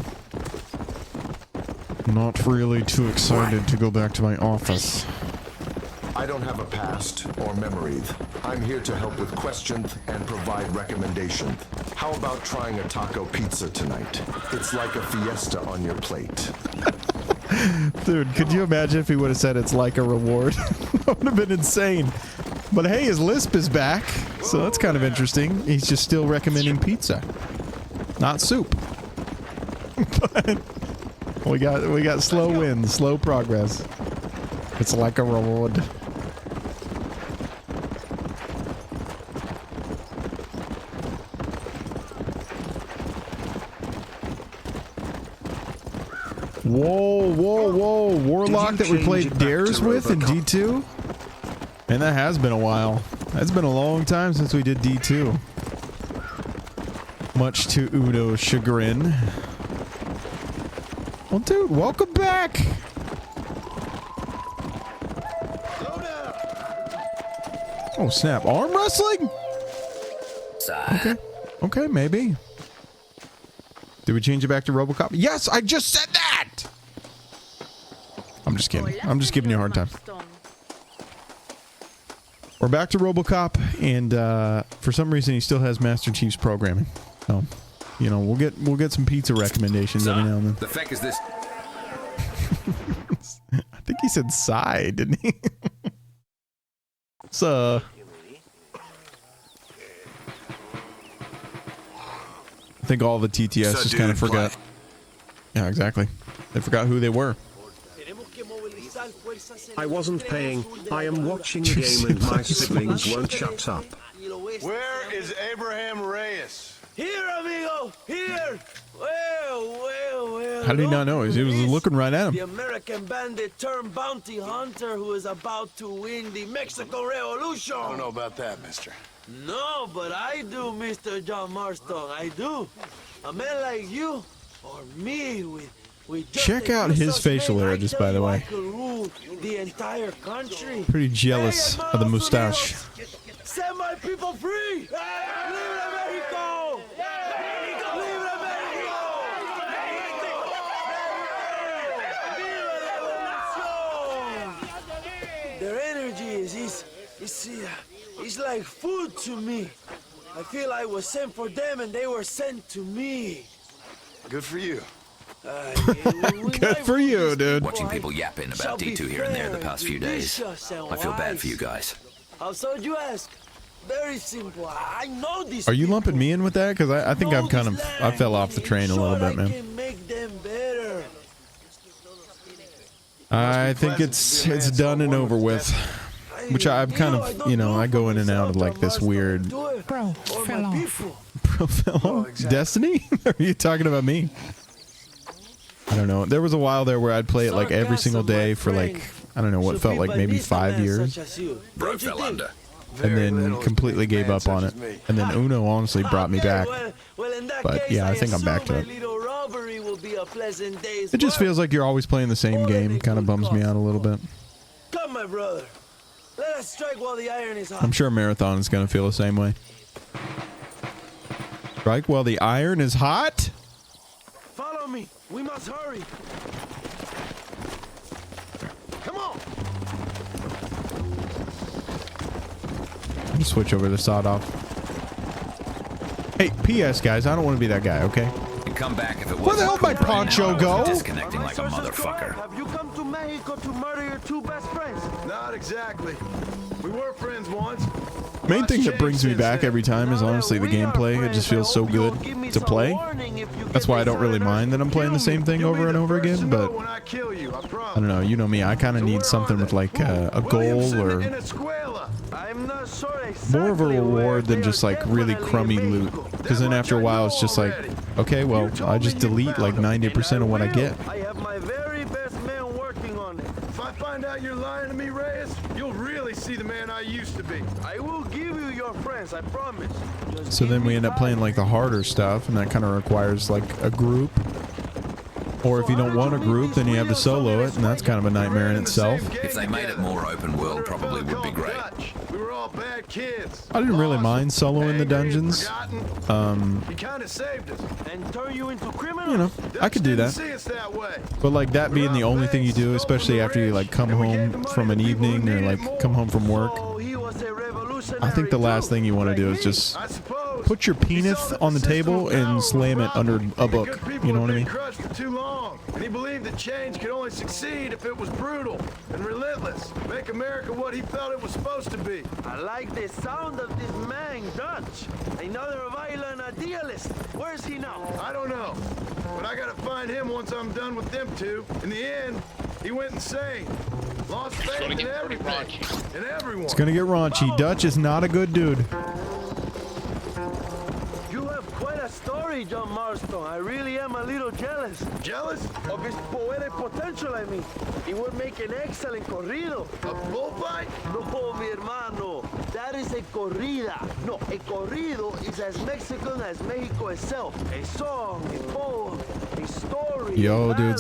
[SPEAKER 1] I'm not really too excited to go back to my office.
[SPEAKER 5] I don't have a past or memory. I'm here to help with questions and provide recommendations. How about trying a taco pizza tonight? It's like a fiesta on your plate.
[SPEAKER 1] Dude, could you imagine if he would have said it's like a reward? That would have been insane. But hey, his lisp is back, so that's kind of interesting. He's just still recommending pizza, not soup. But we got slow wins, slow progress. It's like a reward. Whoa, whoa, whoa. Warlock that we played Dares with in D2? And that has been a while. That's been a long time since we did D2. Much to Uno's chagrin. Well, dude, welcome back. Oh, snap. Arm wrestling? Okay. Okay, maybe. Did we change it back to RoboCop? Yes, I just said that! I'm just kidding. I'm just giving you a hard time. We're back to RoboCop, and for some reason he still has Master Chief's programming. So, you know, we'll get some pizza recommendations every now and then.
[SPEAKER 4] The feck is this?
[SPEAKER 1] I think he said sigh, didn't he? So, I think all the TTS just kind of forgot. Yeah, exactly. They forgot who they were.
[SPEAKER 15] I wasn't paying. I am watching the game and my siblings won't shut up.
[SPEAKER 11] Where is Abraham Reyes?
[SPEAKER 2] Here, amigo! Here! Well.
[SPEAKER 1] How did he not know? He was looking right at
[SPEAKER 2] The
[SPEAKER 1] him.
[SPEAKER 2] American bandit turned bounty hunter who is about to win the Mexican Revolution.
[SPEAKER 11] I don't know about that, mister.
[SPEAKER 2] No, but I do, Mr. John Marston. I do. A man like you or me with just
[SPEAKER 1] Check
[SPEAKER 2] a
[SPEAKER 1] out
[SPEAKER 2] few
[SPEAKER 1] his
[SPEAKER 2] such
[SPEAKER 1] facial
[SPEAKER 2] men,
[SPEAKER 1] hair,
[SPEAKER 2] I
[SPEAKER 1] just
[SPEAKER 2] tell
[SPEAKER 1] by the
[SPEAKER 2] you, I
[SPEAKER 1] way.
[SPEAKER 2] could rule the entire country.
[SPEAKER 1] Pretty jealous of the mustache.
[SPEAKER 2] Set my people free! Libre Mexico! Libre Mexico! Their energy is like food to me. I feel I was sent for them and they were sent to me.
[SPEAKER 11] Good for you.
[SPEAKER 1] Good for you, dude.
[SPEAKER 4] Watching people yapping about D2 here and there the past few days. I feel bad for you guys.
[SPEAKER 2] How so you ask? Very simple. I know this.
[SPEAKER 1] Are you lumping me in with that? Because I think I fell off the train a little bit, man.
[SPEAKER 2] Make them better.
[SPEAKER 1] I think it's done and over with. Which I've kind of, you know, I go in and out of like this weird.
[SPEAKER 9] Bro, fell off.
[SPEAKER 1] Bro, fell off? Destiny? Are you talking about me? I don't know. There was a while there where I'd play it like every single day for like, I don't know, what felt like maybe 5 years.
[SPEAKER 4] Bro fell under.
[SPEAKER 1] And then completely gave up on it. And then Uno honestly brought me back. But yeah, I think I'm back to it. It just feels like you're always playing the same game. Kind of bums me out a little bit.
[SPEAKER 2] Come, my brother. Let us strike while the iron is hot.
[SPEAKER 1] I'm sure Marathon is going to feel the same way. Strike while the iron is hot?
[SPEAKER 2] Follow me. We must hurry. Come on.
[SPEAKER 1] I'll just switch over to sawed off. Hey, P.S. guys, I don't want to be that guy, okay?
[SPEAKER 4] And come back if it was.
[SPEAKER 1] Where the hell did my poncho go?
[SPEAKER 4] Disconnecting like a motherfucker.
[SPEAKER 2] Have you come to Mexico to murder your two best friends?
[SPEAKER 11] Not exactly. We were friends once.
[SPEAKER 1] Main thing that brings me back every time is honestly the gameplay. It just feels so good to play. That's why I don't really mind that I'm playing the same thing over and over again, but I don't know, you know me, I kind of need something with like a goal or more of a reward than just like really crummy loot. Because then after a while it's just like, okay, well, I just delete like 90% of what I get.
[SPEAKER 2] I have my very best men working on it.
[SPEAKER 11] If I find out you're lying to me, Reyes, you'll really see the man I used to be.
[SPEAKER 2] I will give you your friends, I promise.
[SPEAKER 1] So then we end up playing like the harder stuff, and that kind of requires like a group. Or if you don't want a group, then you have to solo it, and that's kind of a nightmare in itself.
[SPEAKER 4] If they made it more open world, probably would be great.
[SPEAKER 11] all bad kids.
[SPEAKER 1] I didn't really mind soloing the dungeons.
[SPEAKER 11] He kind of saved us.
[SPEAKER 2] And turn you into criminals?
[SPEAKER 1] You know, I could do
[SPEAKER 11] Didn't
[SPEAKER 1] that.
[SPEAKER 11] see us that way.
[SPEAKER 1] But like that being the only thing you do, especially after you like come home from an evening or like come home from work, I think the last thing you want to do is just put your penis on the table and slam it under a book. You know what I mean?
[SPEAKER 11] Crushed for too long, and he believed that change could only succeed if it was brutal and relentless. Make America what he felt it was supposed to be.
[SPEAKER 2] I like the sound of this man, Dutch. Another violent idealist. Where's he now?
[SPEAKER 11] I don't know, but I gotta find him once I'm done with them two. In the end, he went insane. Lost faith in everything and everyone.
[SPEAKER 1] It's gonna get raunchy. Dutch is not a good dude.
[SPEAKER 2] You have quite a story, John Marston. I really am a little jealous.
[SPEAKER 11] Jealous?
[SPEAKER 2] Of his poetic potential, I mean. He would make an excellent corrido.
[SPEAKER 11] A bullfight?
[SPEAKER 2] No, mi hermano. That is a corrida. No, a corrido is as Mexican as Mexico itself. A song, a poem, a story.
[SPEAKER 1] Yo, dude,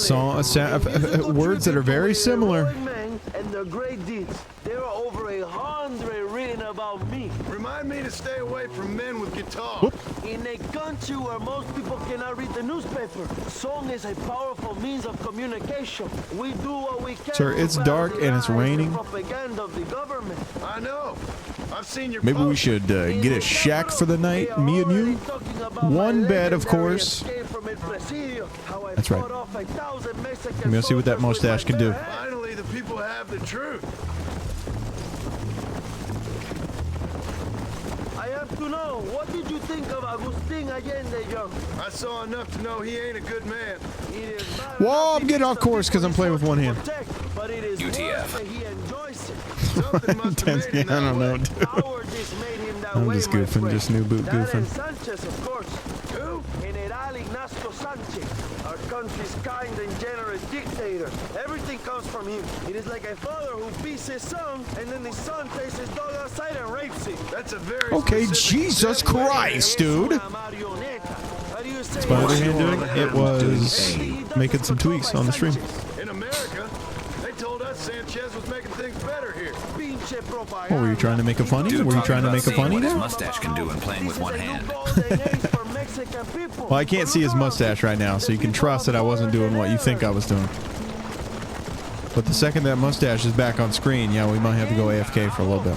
[SPEAKER 1] words that are very similar.
[SPEAKER 2] And their great deeds. There are over 100 written about me.
[SPEAKER 11] Remind me to stay away from men with guitars.
[SPEAKER 1] Whoop.
[SPEAKER 2] In a country where most people cannot read the newspaper, song is a powerful means of communication. We do what we can.
[SPEAKER 1] Sir, it's dark and it's raining.
[SPEAKER 2] Propaganda of the government.
[SPEAKER 11] I know. I've seen your
[SPEAKER 1] Maybe we should get a shack for the night, me and you. One bed, of course. That's right. I'm gonna see what that mustache can do.
[SPEAKER 11] Finally, the people have the truth.
[SPEAKER 2] I have to know, what did you think of Agustin Allende, young?
[SPEAKER 11] I saw enough to know he ain't a good man.
[SPEAKER 1] Whoa, I'm getting off course because I'm playing with one hand.
[SPEAKER 2] But it is
[SPEAKER 4] UTF.
[SPEAKER 2] he enjoys it.
[SPEAKER 1] I don't know, dude. I'm just goofing, just new boot goofing.
[SPEAKER 2] Sanchez, of course. Who? General Ignacio Sanchez, our country's kind and generous dictator. Everything comes from him. It is like a father who beats his son, and then the son takes his dog outside and rapes him.
[SPEAKER 11] That's a very
[SPEAKER 1] Okay, Jesus Christ, dude. What's my other hand doing? It was making some tweaks on the stream.
[SPEAKER 11] In America, they told us Sanchez was making things better here.
[SPEAKER 1] Oh, were you trying to make a funny? Were you trying to make a funny
[SPEAKER 4] what his
[SPEAKER 1] there?
[SPEAKER 4] mustache can do when playing with one hand.
[SPEAKER 1] Well, I can't see his mustache right now, so you can trust that I wasn't doing what you think I was doing. But the second that mustache is back on screen, yeah, we might have to go AFK for a little bit.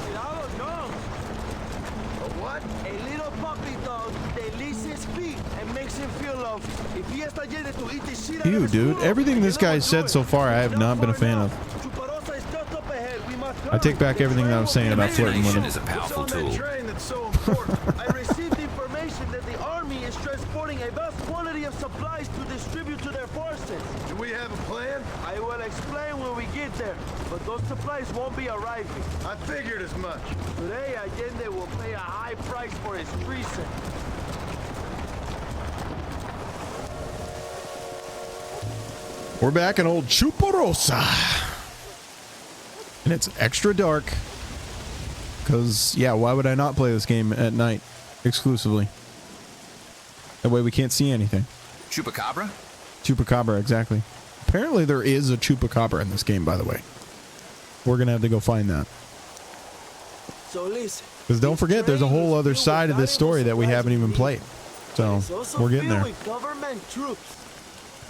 [SPEAKER 2] What? A little puppy dog that licks his feet and makes him feel loved. If he has to eat the shit out of
[SPEAKER 1] Ew, dude. Everything this guy's said so far, I have not been a fan of. I take back everything that I was saying about flirting with him.
[SPEAKER 4] Is a powerful tool.
[SPEAKER 2] I received information that the army is transporting a vast quantity of supplies to distribute to their forces.
[SPEAKER 11] Do we have a plan?
[SPEAKER 2] I will explain when we get there, but those supplies won't be arriving.
[SPEAKER 11] I figured as much.
[SPEAKER 2] Today, Allende will pay a high price for his treason.
[SPEAKER 1] We're back in old Chuparosa. And it's extra dark. Because, yeah, why would I not play this game at night exclusively? That way we can't see anything.
[SPEAKER 4] Chupacabra?
[SPEAKER 1] Chupacabra, exactly. Apparently there is a Chupacabra in this game, by the way. We're going to have to go find that.
[SPEAKER 2] So listen.
[SPEAKER 1] Because don't forget, there's a whole other side of this story that we haven't even played. So, we're getting there.
[SPEAKER 2] Government troops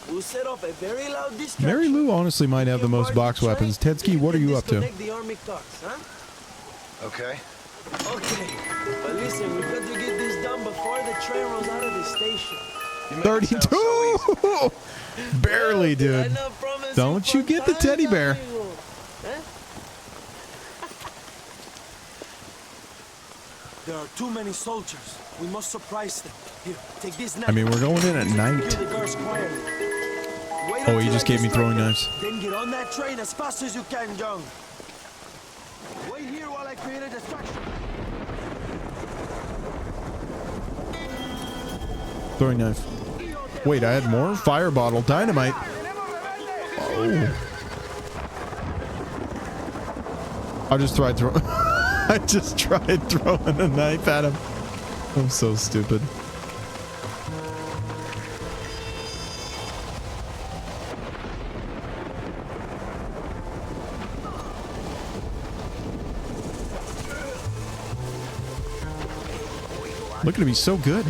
[SPEAKER 2] who set off a very loud distraction.
[SPEAKER 1] Mary Lou honestly might have the most box weapons. Tedski, what are you up to?
[SPEAKER 2] The army cars, huh?
[SPEAKER 11] Okay.
[SPEAKER 2] Okay. But listen, we got to get this done before the train runs out of the station.
[SPEAKER 1] 32! Barely, dude. Don't you get the teddy bear.
[SPEAKER 2] There are too many soldiers. We must surprise them. Here, take this knife.
[SPEAKER 1] I mean, we're going in at night. Oh, he just gave me throwing knives.
[SPEAKER 2] Then get on that train as fast as you can, Young. Wait here while I create a distraction.
[SPEAKER 1] Throwing knife. Wait, I had more? Fire bottle, dynamite. Oh. I just tried throwing. I just tried throwing a knife at him. I'm so stupid. Look at him, he's so good.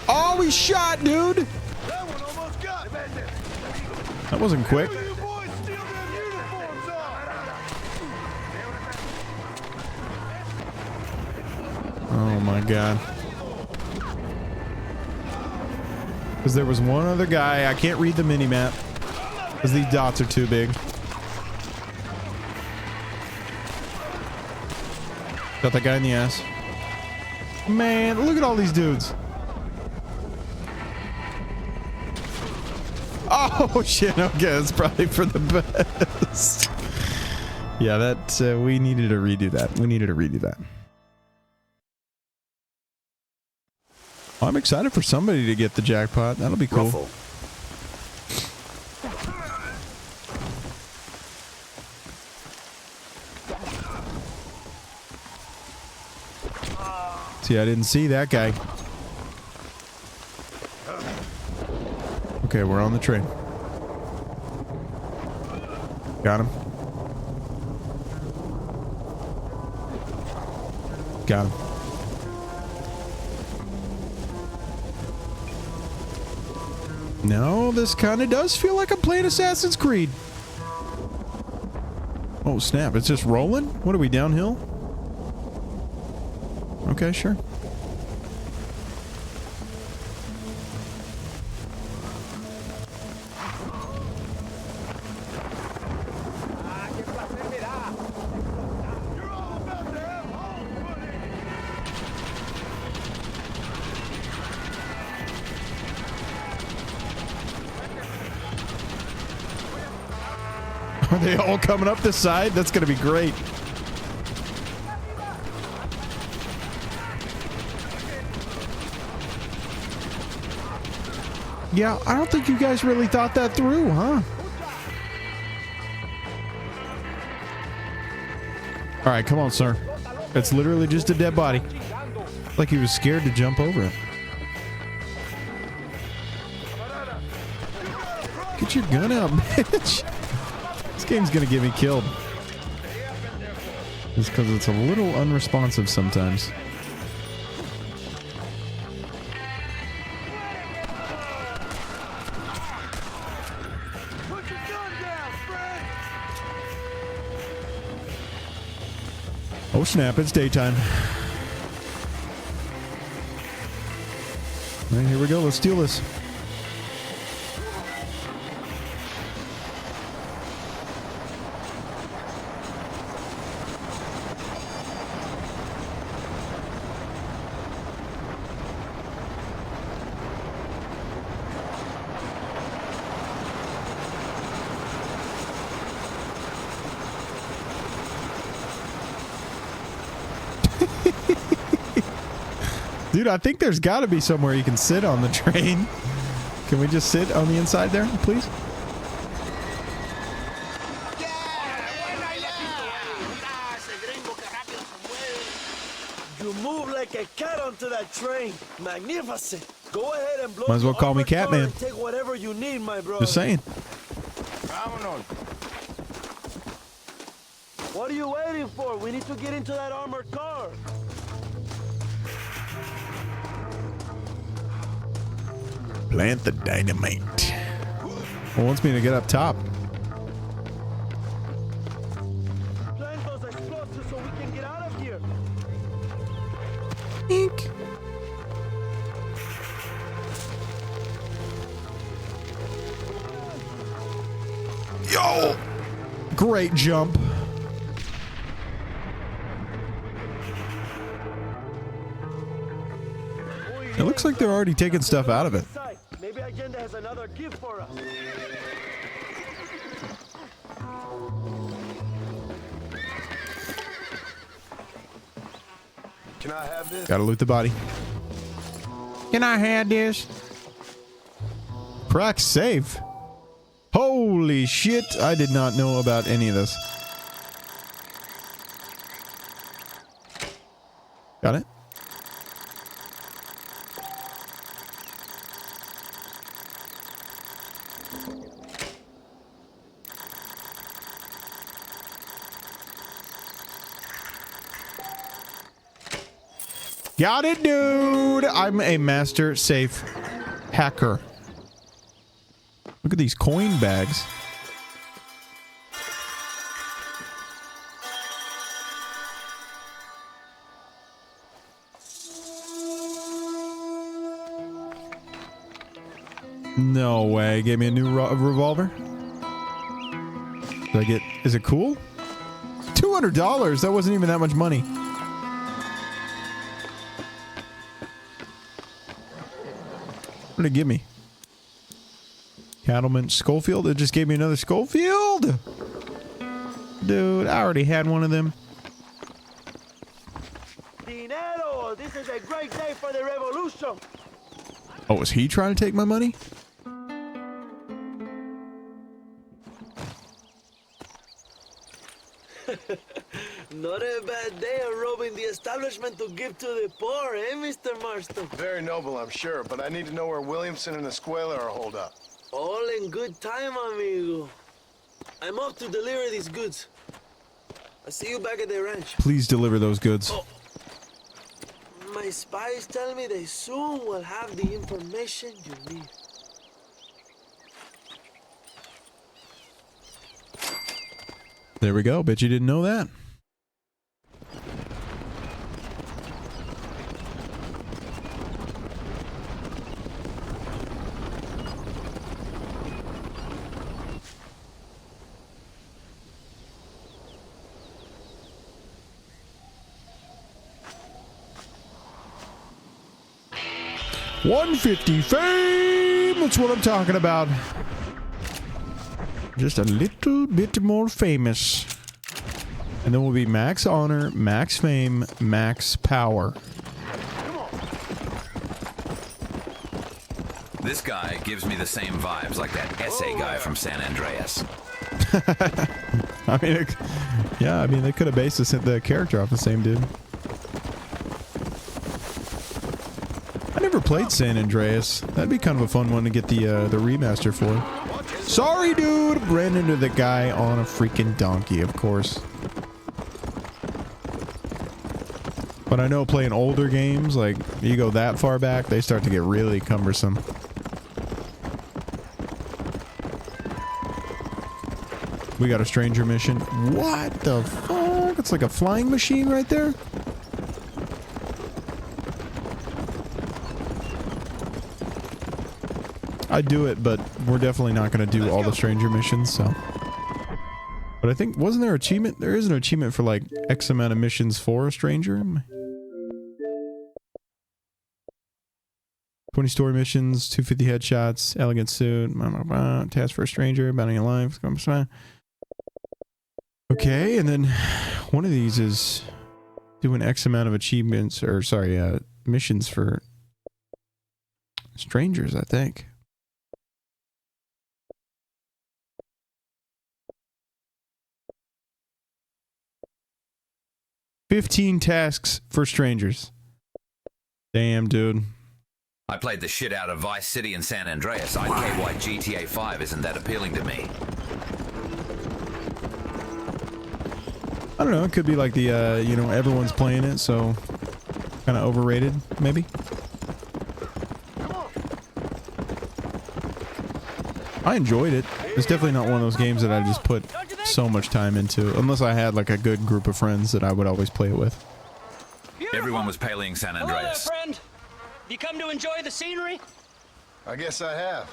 [SPEAKER 1] Oh, he shot, dude.
[SPEAKER 11] That one almost got it.
[SPEAKER 1] That wasn't quick.
[SPEAKER 11] You boys steal them uniforms off.
[SPEAKER 1] Oh my god. Because there was one other guy. I can't read the mini-map because these dots are too big. Got that guy in the ass. Man, look at all these dudes. Oh shit, okay, that's probably for the best. Yeah, that we needed to redo that. I'm excited for somebody to get the jackpot. That'll be cool.
[SPEAKER 5] Ruffle.
[SPEAKER 1] See, I didn't see that guy. Okay, we're on the train. Got him. Got him. No, this kind of does feel like I'm playing Assassin's Creed. Oh, snap. It's just rolling? What are we, downhill? Okay, sure. Are they all coming up this side? That's going to be great. Yeah, I don't think you guys really thought that through, huh? All right, come on, sir. It's literally just a dead body. Like he was scared to jump over it. Get your gun out, bitch. This game's gonna get me killed. Just because it's a little unresponsive sometimes. Oh snap, it's daytime. All right, here we go. Let's steal this. Dude, I think there's got to be somewhere you can sit on the train. Can we just sit on the inside there, please?
[SPEAKER 2] You move like a cat onto that train. Magnificent. Go ahead and blow.
[SPEAKER 1] Might as well
[SPEAKER 2] the
[SPEAKER 1] call me
[SPEAKER 2] armored car
[SPEAKER 1] Catman.
[SPEAKER 2] and take whatever you need, my bro.
[SPEAKER 1] Just saying.
[SPEAKER 2] What are you waiting for? We need to get into that armored car.
[SPEAKER 1] Plant the dynamite. Well, wants me to get up top.
[SPEAKER 2] Plant those explosives so we can get out of here.
[SPEAKER 1] Eek. Yo! Great jump. It looks like they're already taking stuff out of it.
[SPEAKER 2] Maybe Agenda has another gift for us.
[SPEAKER 11] Can I have this?
[SPEAKER 1] Gotta loot the body. Can I have this? Proc save. Holy shit, I did not know about any of this. Got it? Got it, dude. I'm a master safe hacker. Look at these coin bags. No way. Gave me a new revolver. Did I get... Is it cool? $200. That wasn't even that much money. What did it give me? Cattleman Schofield? It just gave me another Schofield? Dude, I already had one of them.
[SPEAKER 2] Dinero! This is a great day for the revolution!
[SPEAKER 1] Oh, was he trying to take my money?
[SPEAKER 2] Not a bad day of robbing the establishment to give to the poor, eh, Mr. Marston?
[SPEAKER 11] Very noble, I'm sure, but I need to know where Williamson and Escuela are holed up.
[SPEAKER 2] All in good time, amigo. I'm off to deliver these goods. I'll see you back at the ranch.
[SPEAKER 1] Please deliver those goods.
[SPEAKER 2] Oh. My spies tell me they soon will have the information you need.
[SPEAKER 1] There we go. Bet you didn't know that. $150 fame! That's what I'm talking about. Just a little bit more famous. And then we'll be max honor, max fame, max power.
[SPEAKER 4] This guy gives me the same vibes like that essay guy from San Andreas.
[SPEAKER 1] I mean, yeah, I mean, they could have based the character off the same dude. I never played San Andreas. That'd be kind of a fun one to get the remaster for. Sorry, dude! Ran into the guy on a freaking donkey, of course. But I know playing older games, like, you go that far back, they start to get really cumbersome. We got a stranger mission. What the fuck? It's like a flying machine right there? I'd do it, but we're definitely not going to do all the stranger missions, so. But I think, wasn't there an achievement? There is an achievement for like X amount of missions for a stranger. 20 story missions, 250 headshots, elegant suit, task for a stranger, bounding a life. Okay, and then one of these is doing X amount of achievements, or sorry, missions for strangers, I think. $15 tasks for strangers. Damn, dude.
[SPEAKER 4] I played the shit out of Vice City and San Andreas. I'd get why GTA 5 isn't that appealing to me.
[SPEAKER 1] I don't know. It could be like the, you know, everyone's playing it, so kind of overrated, maybe. I enjoyed it. It's definitely not one of those games that I just put so much time into, unless I had like a good group of friends that I would always play it with.
[SPEAKER 4] Everyone was paying San Andreas.
[SPEAKER 18] Hello there, friend. You come to enjoy the scenery?
[SPEAKER 11] I guess I have.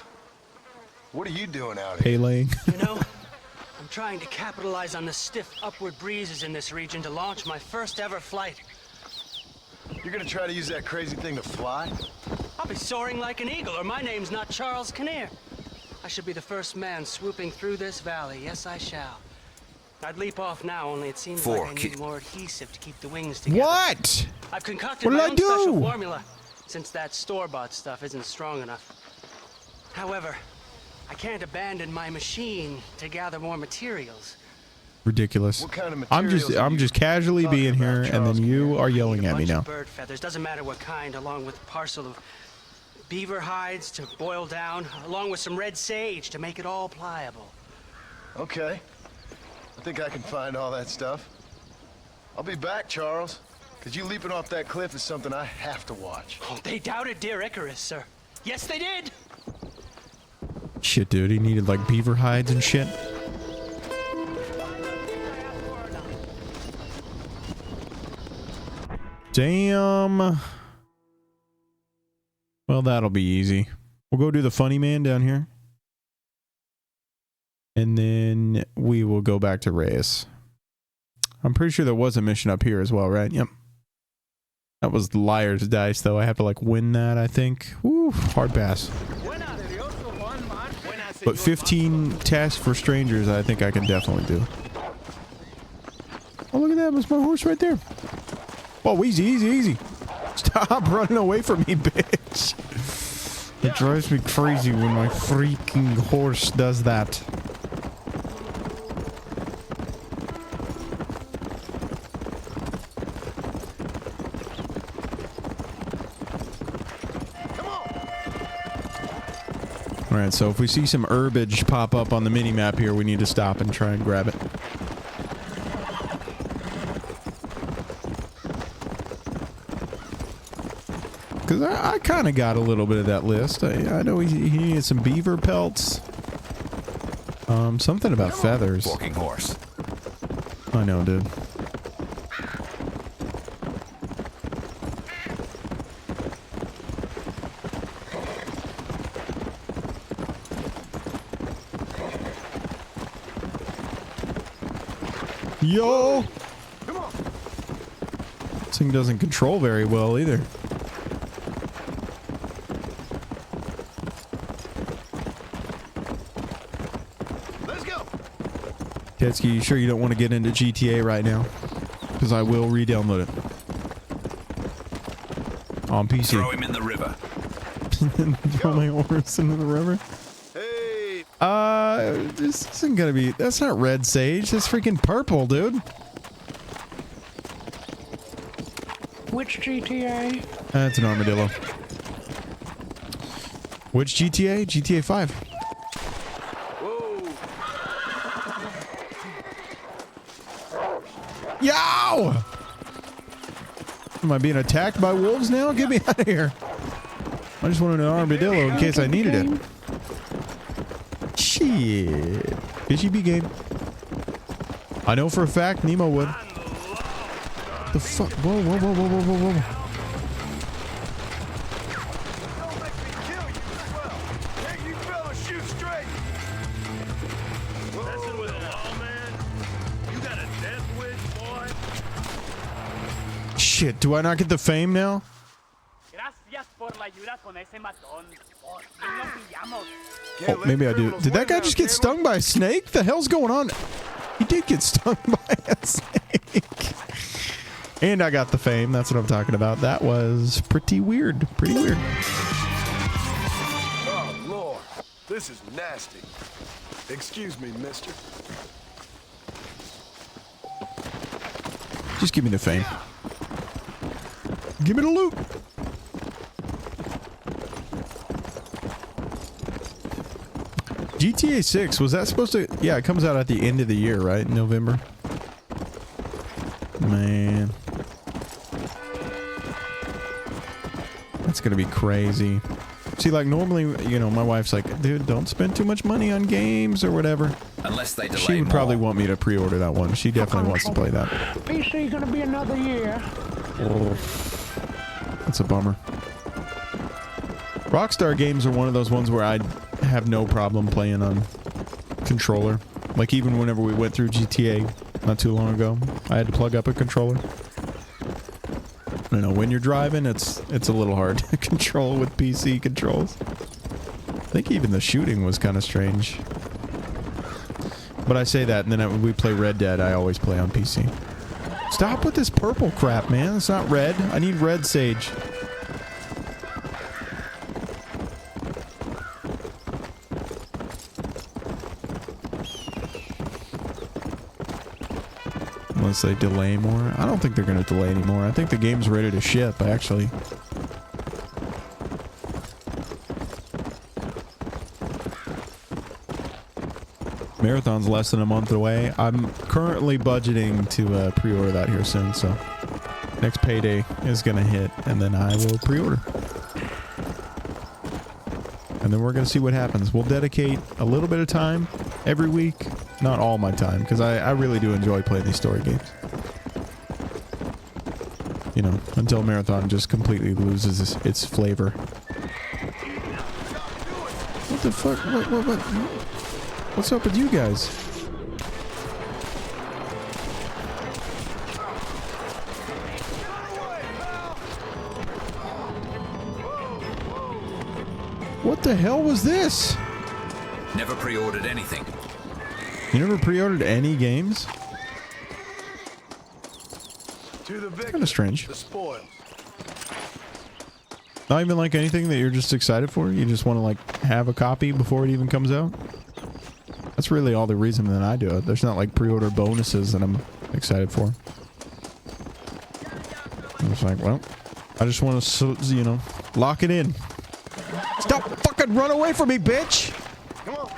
[SPEAKER 11] What are you doing out here?
[SPEAKER 1] Paylaying.
[SPEAKER 18] You know, I'm trying to capitalize on the stiff upward breezes in this region to launch my first ever flight.
[SPEAKER 11] You're gonna try to use that crazy thing to fly?
[SPEAKER 18] I'll be soaring like an eagle, or my name's not Charles Kinnear. I should be the first man swooping through this valley. Yes, I shall. I'd leap off now, only it seems like I need more adhesive to keep the wings together.
[SPEAKER 1] What?
[SPEAKER 18] I've concocted
[SPEAKER 1] What did
[SPEAKER 18] my
[SPEAKER 1] I
[SPEAKER 18] own
[SPEAKER 1] do?
[SPEAKER 18] special formula, since that store-bought stuff isn't strong enough. However, I can't abandon my machine to gather more materials.
[SPEAKER 1] Ridiculous.
[SPEAKER 11] What kind of
[SPEAKER 1] I'm just casually being here, and then you are yelling at me now.
[SPEAKER 18] Bird feathers, doesn't matter what kind, along with a parcel of beaver hides to boil down, along with some red sage to make it all pliable.
[SPEAKER 11] Okay. I think I can find all that stuff. I'll be back, Charles. that you leaping off that cliff is something I have to watch.
[SPEAKER 18] Oh, they doubted dear Icarus, sir. Yes, they did.
[SPEAKER 1] Shit, dude. He needed like beaver hides and shit. Damn. Well, that'll be easy. We'll go do the funny man down here. And then we will go back to Reyes. I'm pretty sure there was a mission up here as well, right? Yep. That was Liar's Dice, though. I have to, like, win that, I think. Woo, hard pass. But 15 tasks for strangers, I think I can definitely do. Oh, look at that. That's my horse right there. Oh, easy, easy, easy. Stop running away from me, bitch. It drives me crazy when my freaking horse does that. Alright, so if we see some herbage pop up on the mini-map here, we need to stop and try and grab it. Because I kind of got a little bit of that list. I know he needed some beaver pelts. Something about feathers.
[SPEAKER 4] Forking horse.
[SPEAKER 1] I know, dude. Yo! This thing doesn't control very well either.
[SPEAKER 11] Let's go.
[SPEAKER 1] Ketsky, you sure you don't want to get into GTA right now? Because I will re-download it. On PC.
[SPEAKER 4] Throw him in the river.
[SPEAKER 1] Throw my horse into the river?
[SPEAKER 11] Hey.
[SPEAKER 1] This isn't gonna be... That's not red sage. That's freaking purple, dude.
[SPEAKER 9] Which GTA?
[SPEAKER 1] That's an armadillo. Which GTA? GTA 5.
[SPEAKER 11] Whoa.
[SPEAKER 1] Yow! Am I being attacked by wolves now? Get me out of here. I just wanted an armadillo in case I needed it. Shit. Fishy be game. I know for a fact Nemo would. The fuck? Whoa, whoa, whoa, whoa, whoa, whoa, whoa.
[SPEAKER 11] Don't make me kill you as well. Hey, you fellas, shoot straight.
[SPEAKER 2] Messing with a lawman? You got a death wish, boy?
[SPEAKER 1] Shit, do I not get the fame now? Oh, maybe I do. Did that guy just get stung by a snake? The hell's going on? He did get stung by a snake. And I got the fame. That's what I'm talking about. That was pretty weird. Pretty weird.
[SPEAKER 11] Oh, Lord. This is nasty. Excuse me, mister.
[SPEAKER 1] Just give me the fame. Give me the loot. GTA 6, was that supposed to... Yeah, it comes out at the end of the year, right? November. Man. That's gonna be crazy. See, like, normally, you know, my wife's like, dude, don't spend too much money on games or whatever.
[SPEAKER 4] Unless they delay
[SPEAKER 1] She would probably want me to pre-order that one. She definitely wants to play that.
[SPEAKER 9] PC gonna be another year.
[SPEAKER 1] Oh, that's a bummer. Rockstar games are one of those ones where I have no problem playing on controller. Like even whenever we went through GTA not too long ago, I had to plug up a controller. I don't know, when you're driving, it's a little hard to control with PC controls. I think even the shooting was kind of strange. But I say that, and then when we play Red Dead, I always play on PC. Stop with this purple crap, man. It's not red. I need red sage. Unless they delay more. I don't think they're going to delay anymore. I think the game's ready to ship, actually. Marathon's less than a month away. I'm currently budgeting to pre-order that here soon, so Next payday is gonna hit, and then I will pre-order. And then we're gonna see what happens. We'll dedicate a little bit of time every week. Not all my time, because I really do enjoy playing these story games. You know, until Marathon just completely loses its flavor. What the fuck? What? What's up with you guys? What the hell was this?
[SPEAKER 4] Never pre-ordered anything.
[SPEAKER 1] You never pre-ordered any games? Kind of strange. Not even like anything that you're just excited for? You just want to like have a copy before it even comes out? That's really all the reason that I do it. There's not like pre-order bonuses that I'm excited for. I'm just like, well, I just want to, you know, lock it in. Stop fucking run away from me, bitch!
[SPEAKER 11] Come on.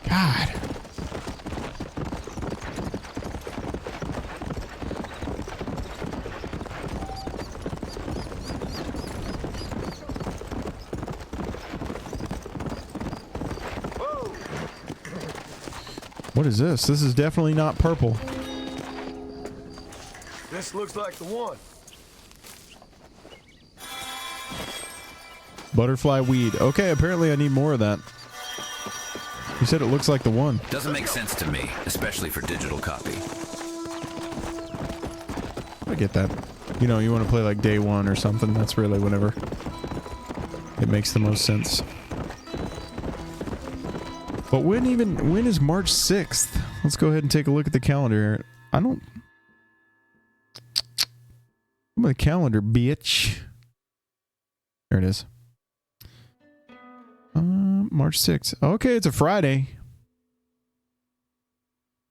[SPEAKER 1] God. What is this? This is definitely not purple.
[SPEAKER 11] This looks like the one.
[SPEAKER 1] Butterfly weed. Okay, apparently I need more of that. You said it looks like the one.
[SPEAKER 4] Doesn't make sense to me, especially for digital copy.
[SPEAKER 1] I get that. You know, you want to play like day one or something. That's really whenever it makes the most sense. But when is March 6th? Let's go ahead and take a look at the calendar here. I'm the calendar, bitch. There it is. March 6th. Okay, it's a Friday.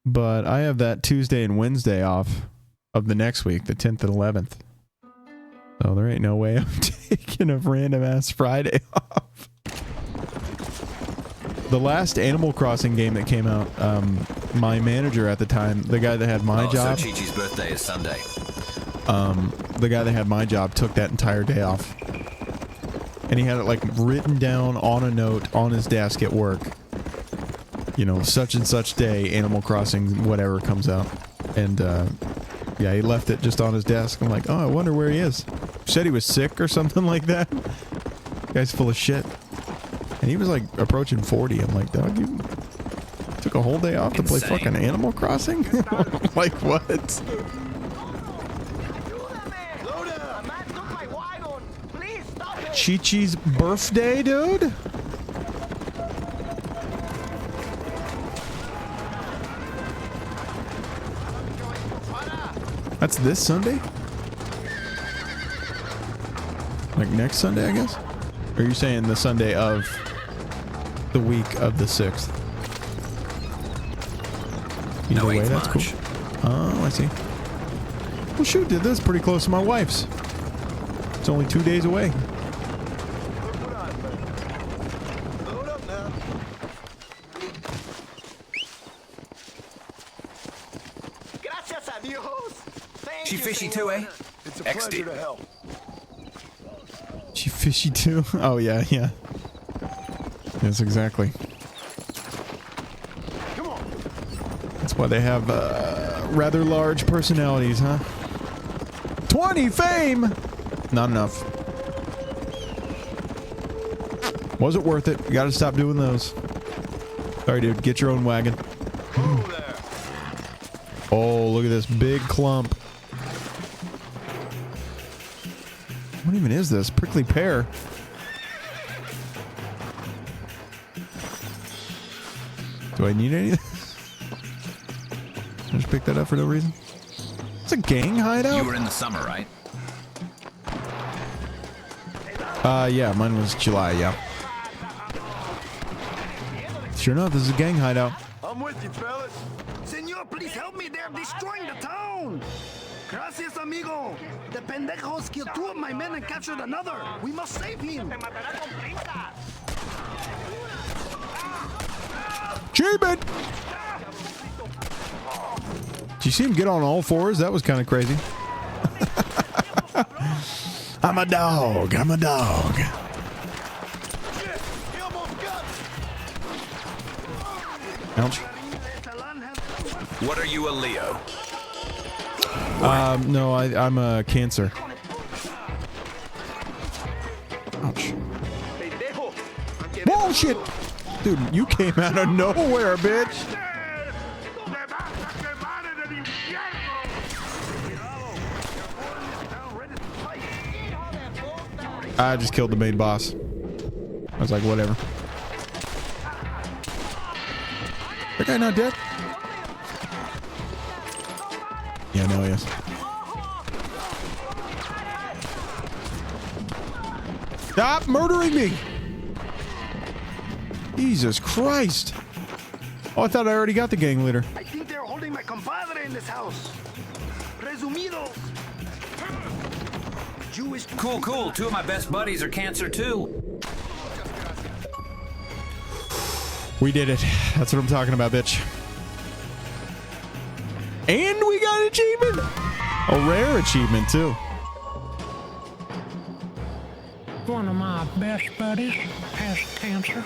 [SPEAKER 1] But I have that Tuesday and Wednesday off of the next week, the 10th and 11th. So there ain't no way I'm taking a random ass Friday off. The last Animal Crossing game that came out, my manager at the time, the guy that had my job.
[SPEAKER 4] So Chi-Chi's birthday is Sunday.
[SPEAKER 1] The guy that had my job took that entire day off. And he had it like written down on a note on his desk at work. You know, such and such day, Animal Crossing, whatever comes out. And, yeah, he left it just on his desk. I'm like, oh, I wonder where he is. Said he was sick or something like that. Guy's full of shit. And he was like approaching 40. I'm like, dog, you took a whole day off to play fucking Animal Crossing? Like, what? Chi-Chi's birthday, dude? That's this Sunday? Like next Sunday, I guess? Or are you saying the Sunday of the week of the 6th? Either way, that's cool. Oh, I see. Well, shoot, dude, this is pretty close to my wife's. It's only 2 days away.
[SPEAKER 4] She fishy too, eh?
[SPEAKER 11] It's a pleasure to help.
[SPEAKER 1] She fishy too? Oh, yeah, yeah. Yes, exactly.
[SPEAKER 11] Come on.
[SPEAKER 1] That's why they have rather large personalities, huh? 20 fame! Not enough. Was it worth it? You gotta stop doing those. Sorry, dude. Get your own wagon. Oh, look at this big clump. What even is this? Prickly pear. Do I need any of this? I just picked that up for no reason. It's a gang hideout?
[SPEAKER 4] You were in the summer, right?
[SPEAKER 1] Yeah, mine was July, yeah. Sure enough, this is a gang hideout.
[SPEAKER 11] I'm with you, fellas.
[SPEAKER 12] Senor, please help me. They're destroying the town. Gracias, amigo. The pendejos killed 2 of my men and captured another. We must save him.
[SPEAKER 1] Achievement! Did you see him get on all fours? That was kind of crazy. I'm a dog. I'm a dog. Ouch.
[SPEAKER 4] What are you, a Leo?
[SPEAKER 1] No, I'm a Cancer. Ouch. Whoa, shit. Dude, you came out of nowhere, bitch. I just killed the main boss. I was like, whatever. That guy not dead? Yeah, no, he is. Stop murdering me! Jesus Christ! Oh, I thought I already got the gang leader.
[SPEAKER 12] I think they're holding my compadre in this house. Resumidos. Jewish.
[SPEAKER 4] Cool. Two of my best buddies are Cancer too.
[SPEAKER 1] We did it. That's what I'm talking about, bitch. And we got an achievement. A rare achievement, too.
[SPEAKER 9] One of my best buddies has cancer.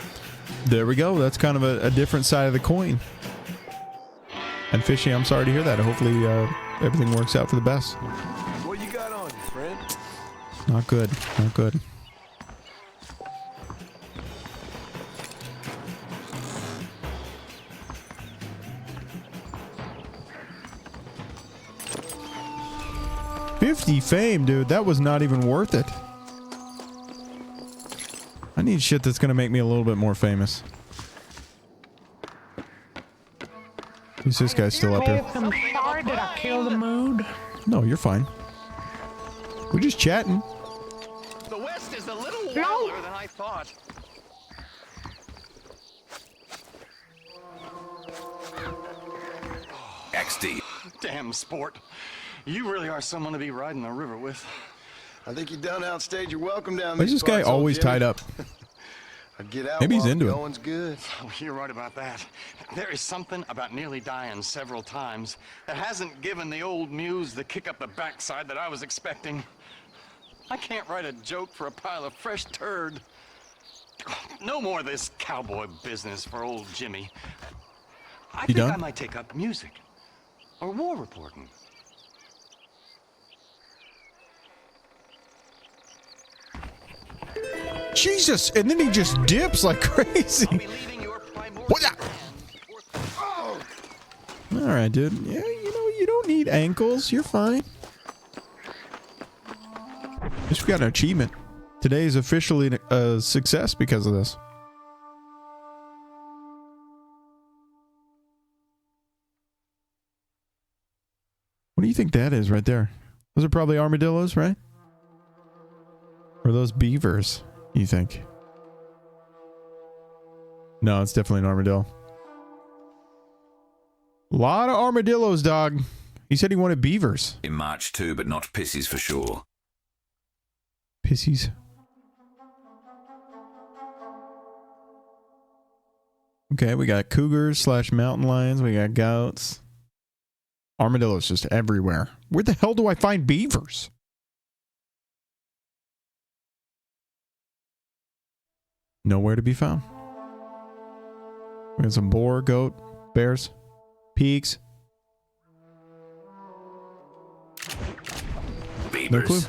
[SPEAKER 1] There we go. That's kind of a different side of the coin. And Fishy, I'm sorry to hear that. Hopefully everything works out for the best.
[SPEAKER 11] What you got on you, friend?
[SPEAKER 1] Not good. Not good. $50 fame, dude. That was not even worth it. I need shit that's gonna make me a little bit more famous. Who's this guy still up here?
[SPEAKER 9] I'm sorry, did I kill the mood?
[SPEAKER 1] No, you're fine. We're just chatting.
[SPEAKER 16] The West is a little wilder than I thought.
[SPEAKER 4] XD.
[SPEAKER 16] Damn sport. You really are someone to be riding the river with.
[SPEAKER 11] I think you done outstayed your welcome down
[SPEAKER 1] Why is this guy always tied up?
[SPEAKER 11] I'd get out.
[SPEAKER 1] Maybe he's
[SPEAKER 11] while
[SPEAKER 1] into
[SPEAKER 11] the
[SPEAKER 1] it.
[SPEAKER 11] going's good.
[SPEAKER 16] Oh, you're right about that. There is something about nearly dying several times that hasn't given the old muse the kick up the backside that I was expecting. I can't write a joke for a pile of fresh turd. No more of this cowboy business for old Jimmy. I think I might take up music or war reporting.
[SPEAKER 1] Jesus! And then he just dips like crazy. What? All right, dude. Yeah, you don't need ankles. You're fine. Just got an achievement. Today is officially a success because of this. What do you think that is right there? Those are probably armadillos, right? Or those beavers, you think? No, it's definitely an armadillo. A lot of armadillos, dog. He said he wanted beavers.
[SPEAKER 4] In March too, but not pissies for sure.
[SPEAKER 1] Pissies. Okay, we got cougars / mountain lions. We got goats. Armadillos just everywhere. Where the hell do I find beavers? Nowhere to be found. We got some boar, goat, bears, pigs.
[SPEAKER 4] Beavers.
[SPEAKER 1] No clue.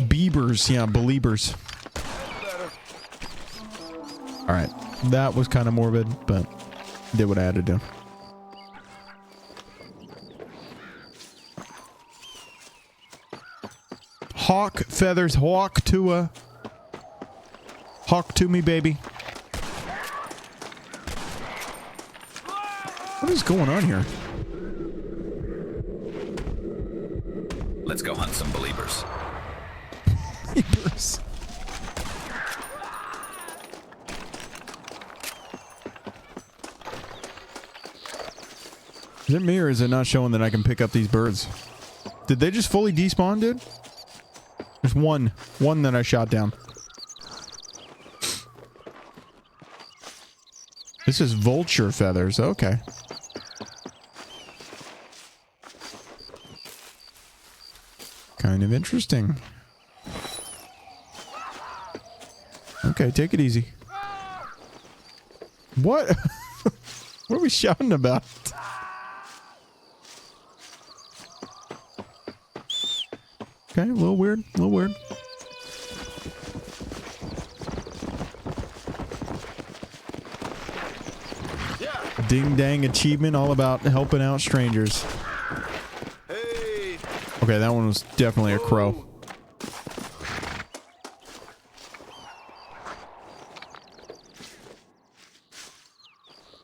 [SPEAKER 1] Beavers, yeah, believers. All right, that was kind of morbid, but did what I had to do. Hawk feathers, hawk to me, baby. What is going on here?
[SPEAKER 4] Let's go hunt some believers.
[SPEAKER 1] Beavers. Is it me or is it not showing that I can pick up these birds? Did they just fully despawn, dude? There's one that I shot down. This is vulture feathers. Okay. kind of interesting. Okay, take it easy. What? What are we shouting about? Okay, a little weird, a little weird. Ding dang achievement, all about helping out strangers. Okay, that one was definitely a crow.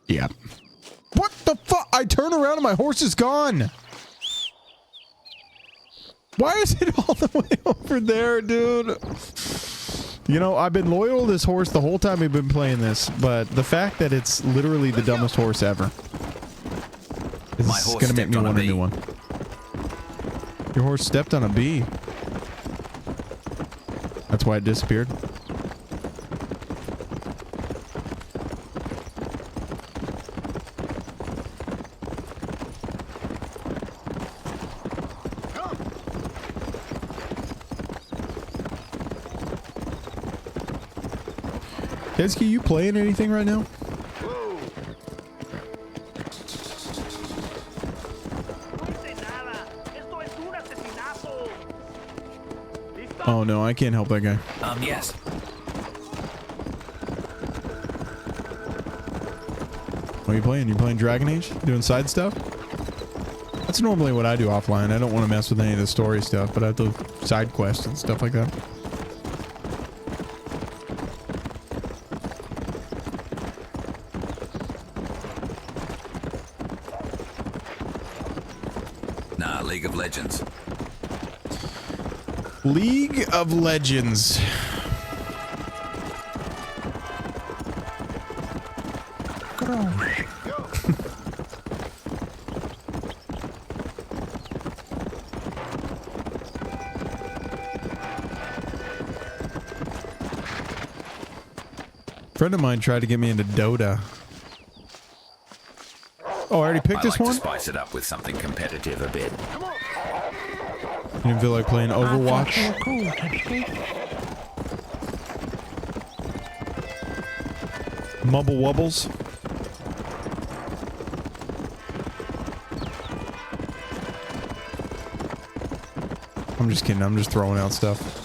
[SPEAKER 1] Yeah. What the fuck? I turn around and my horse is gone. Why is it all the way over there, dude? You know, I've been loyal to this horse the whole time we've been playing this, but the fact that it's literally the dumbest horse ever is gonna make me want a new one. Your horse stepped on a bee. That's why it disappeared. Keski, you playing anything right now? Oh no, I can't help that guy.
[SPEAKER 4] Yes.
[SPEAKER 1] What are you playing? You playing Dragon Age? Doing side stuff? That's normally what I do offline. I don't want to mess with any of the story stuff, but I have to side quests and stuff like that.
[SPEAKER 4] Nah, League of Legends.
[SPEAKER 1] League of Legends. A friend of mine tried to get me into Dota. Oh, I already picked this one?
[SPEAKER 4] I like to spice it up with something competitive a bit.
[SPEAKER 1] You didn't feel like playing Overwatch? Mubble Wubbles? I'm just kidding. I'm just throwing out stuff.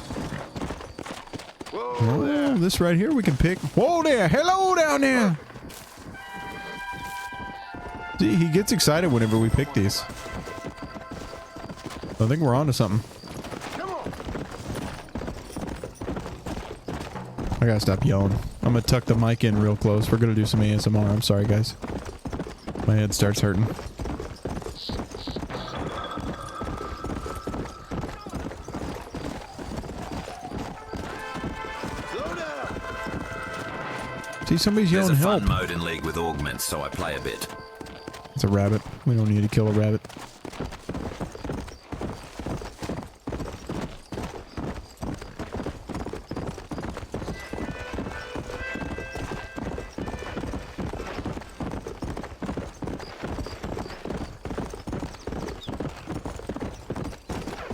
[SPEAKER 1] Oh, this right here we can pick. Whoa there. Hello down there. See, he gets excited whenever we pick these. I think we're on to something. I gotta stop yelling. I'm gonna tuck the mic in real close. We're gonna do some ASMR. I'm sorry, guys. My head starts hurting. See, somebody's yelling
[SPEAKER 4] There's a
[SPEAKER 1] help.
[SPEAKER 4] fun mode in League with augments, so I play a bit.
[SPEAKER 1] It's a rabbit. We don't need to kill a rabbit.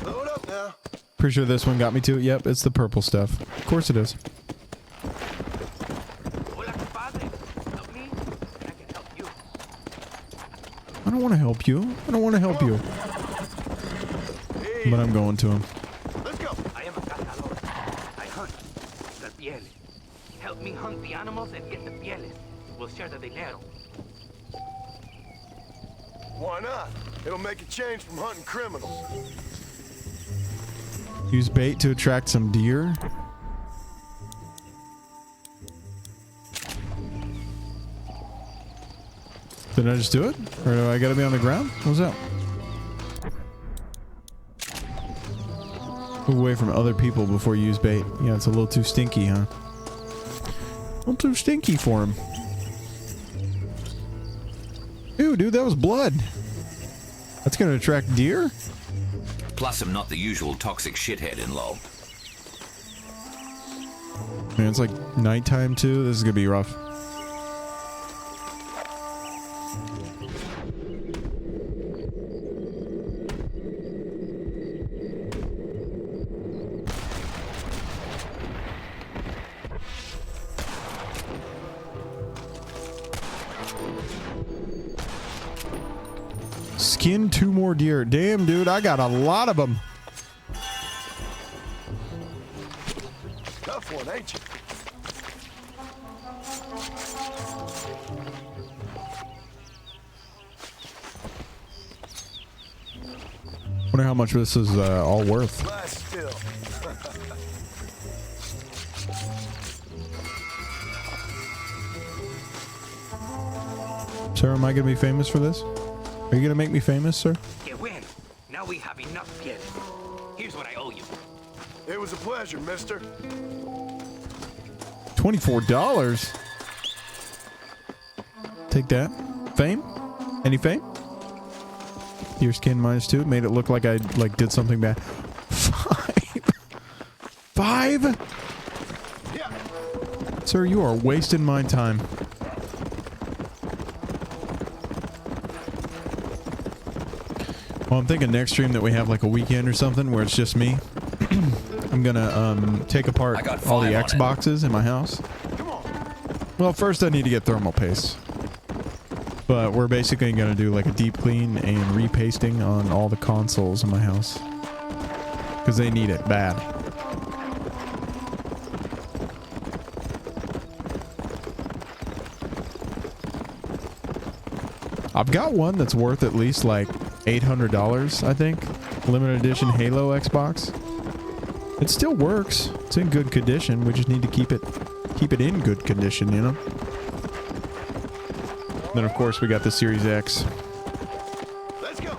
[SPEAKER 11] Load up now.
[SPEAKER 1] Pretty sure this one got me too. Yep, it's the purple stuff. Of course it is. I don't want to help you. I don't want to help you. But I'm going to him.
[SPEAKER 11] Let's go.
[SPEAKER 19] I am a cazador. I hunt the pieles. Help me hunt the animals and get the pieles. We'll share the dinero.
[SPEAKER 11] Why not? It'll make a change from hunting criminals.
[SPEAKER 1] Use bait to attract some deer. Did I just do it? Or do I gotta be on the ground? What's up? Move away from other people before you use bait. Yeah, it's a little too stinky, huh? A little too stinky for him. Ew, dude, that was blood. That's gonna attract deer?
[SPEAKER 4] Plus, I'm not the usual toxic shithead in LoL.
[SPEAKER 1] Man, it's like nighttime too. This is gonna be rough. skin 2 more deer. Damn, dude, I got a lot of them.
[SPEAKER 11] Tough one, ain't you?
[SPEAKER 1] Wonder how much this is all worth.
[SPEAKER 11] Last still.
[SPEAKER 1] Sir, am I gonna be famous for this? Are you gonna make me famous, sir?
[SPEAKER 19] Que bueno. Now we have enough pieles. Here's what I owe you.
[SPEAKER 11] It was a pleasure, mister.
[SPEAKER 1] $24. Take that. Fame? Any fame? Deer skin -2. Made it look like I did something bad. 5. 5?
[SPEAKER 11] Yeah.
[SPEAKER 1] Sir, you are wasting my time. Well, I'm thinking next stream that we have like a weekend or something where it's just me. I'm gonna take apart all the Xboxes in my house. Well, first I need to get thermal paste. But we're basically gonna do like a deep clean and repasting on all the consoles in my house. Because they need it bad. I've got one that's worth at least like $800, I think. Limited edition Halo Xbox. It still works. It's in good condition. We just need to keep it in good condition, you know? Then of course we got the Series X.
[SPEAKER 11] Let's go.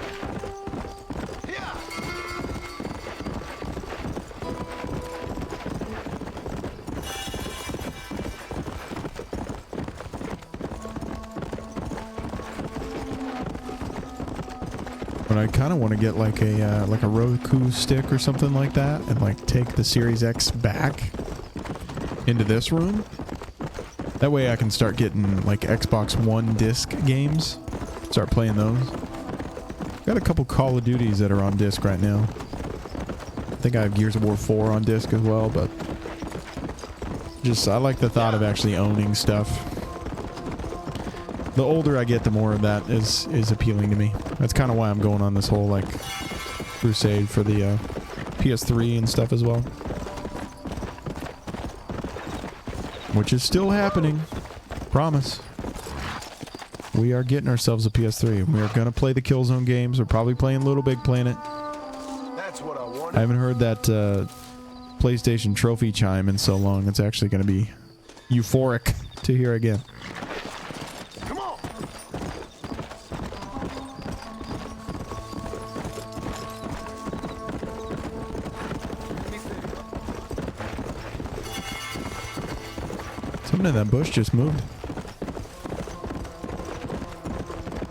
[SPEAKER 1] But I kind of want to get like a Roku stick or something like that, and like take the Series X back into this room. That way I can start getting like Xbox One disc games. Start playing those. Got a couple Call of Duties that are on disc right now. I think I have Gears of War 4 on disc as well, but just I like the thought of actually owning stuff. The older I get, the more of that is appealing to me. That's kind of why I'm going on this whole like crusade for the PS3 and stuff as well. Which is still happening. Promise. We are getting ourselves a PS3. And we are going to play the Killzone games. We're probably playing Little Big Planet.
[SPEAKER 11] That's what I wanted.
[SPEAKER 1] I haven't heard that PlayStation trophy chime in so long. It's actually going to be euphoric to hear again.
[SPEAKER 11] Come on.
[SPEAKER 1] Something in that bush just moved.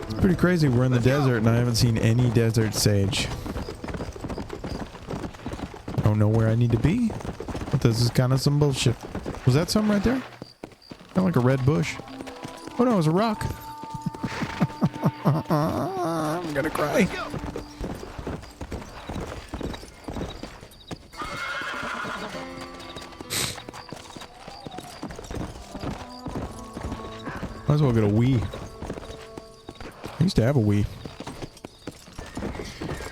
[SPEAKER 1] It's pretty crazy. We're in the desert and I haven't seen any desert sage. I don't know where I need to be, but this is kind of some bullshit. Was that something right there? Kind of like a red bush. Oh no, it was a rock. I'm gonna cry. Might as well get a Wii. I used to have a Wii.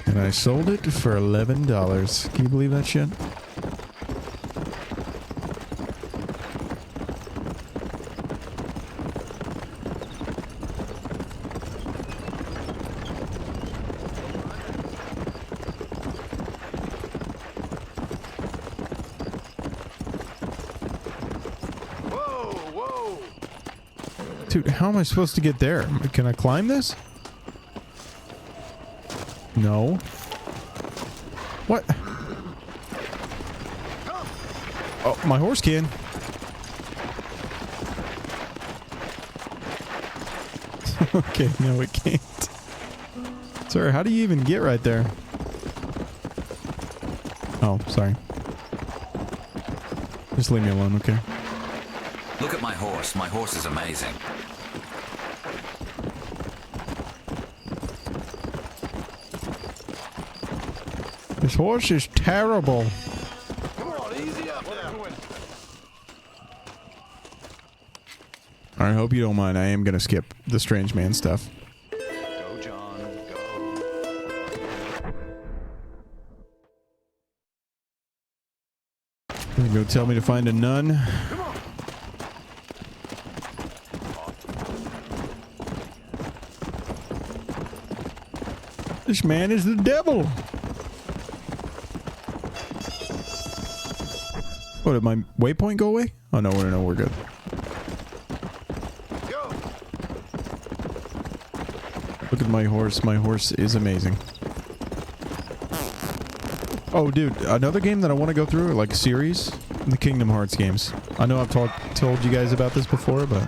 [SPEAKER 1] And I sold it for $11. Can you believe that shit? Dude, how am I supposed to get there? Can I climb this? No. What? Oh, my horse can. Okay, no it can't. Sir, how do you even get right there? Oh, sorry. Just leave me alone, okay?
[SPEAKER 4] Look at my horse. My horse is amazing.
[SPEAKER 1] This horse is terrible.
[SPEAKER 11] Come on, easy up now.
[SPEAKER 1] I hope you don't mind. I am going to skip the Strange Man stuff.
[SPEAKER 16] Go, John, go.
[SPEAKER 1] You go tell me to find a nun. This man is the devil. What, did my waypoint go away? Oh no, no, we're good. Look at my horse. My horse is amazing. Oh, dude, another game that I want to go through, like series, the Kingdom Hearts games. I know I've told you guys about this before, but...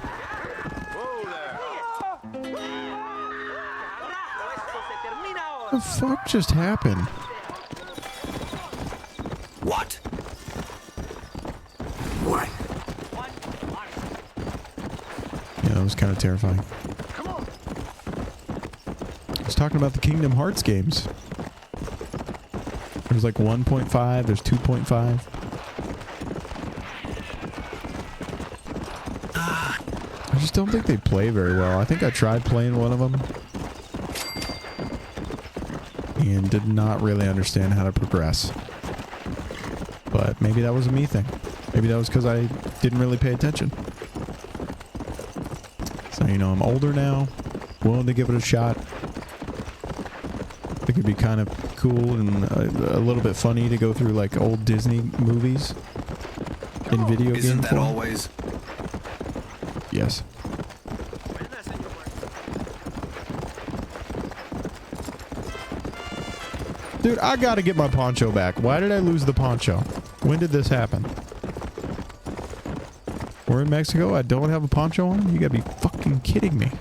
[SPEAKER 1] What the fuck just happened?
[SPEAKER 4] What?
[SPEAKER 12] What?
[SPEAKER 1] Yeah, that was kind of terrifying. I was talking about the Kingdom Hearts games. There's like 1.5, there's 2.5. I just don't think they play very well. I think I tried playing one of them and did not really understand how to progress. But maybe that was a me thing. Maybe that was because I didn't really pay attention. So, you know, I'm older now, willing to give it a shot. I think it'd be kind of cool and a little bit funny to go through like old Disney movies in video game
[SPEAKER 4] Isn't that
[SPEAKER 1] form.
[SPEAKER 4] always?
[SPEAKER 1] Yes. Dude, I gotta get my poncho back. Why did I lose the poncho? When did this happen? We're in Mexico. I don't have a poncho on? You gotta be fucking kidding me.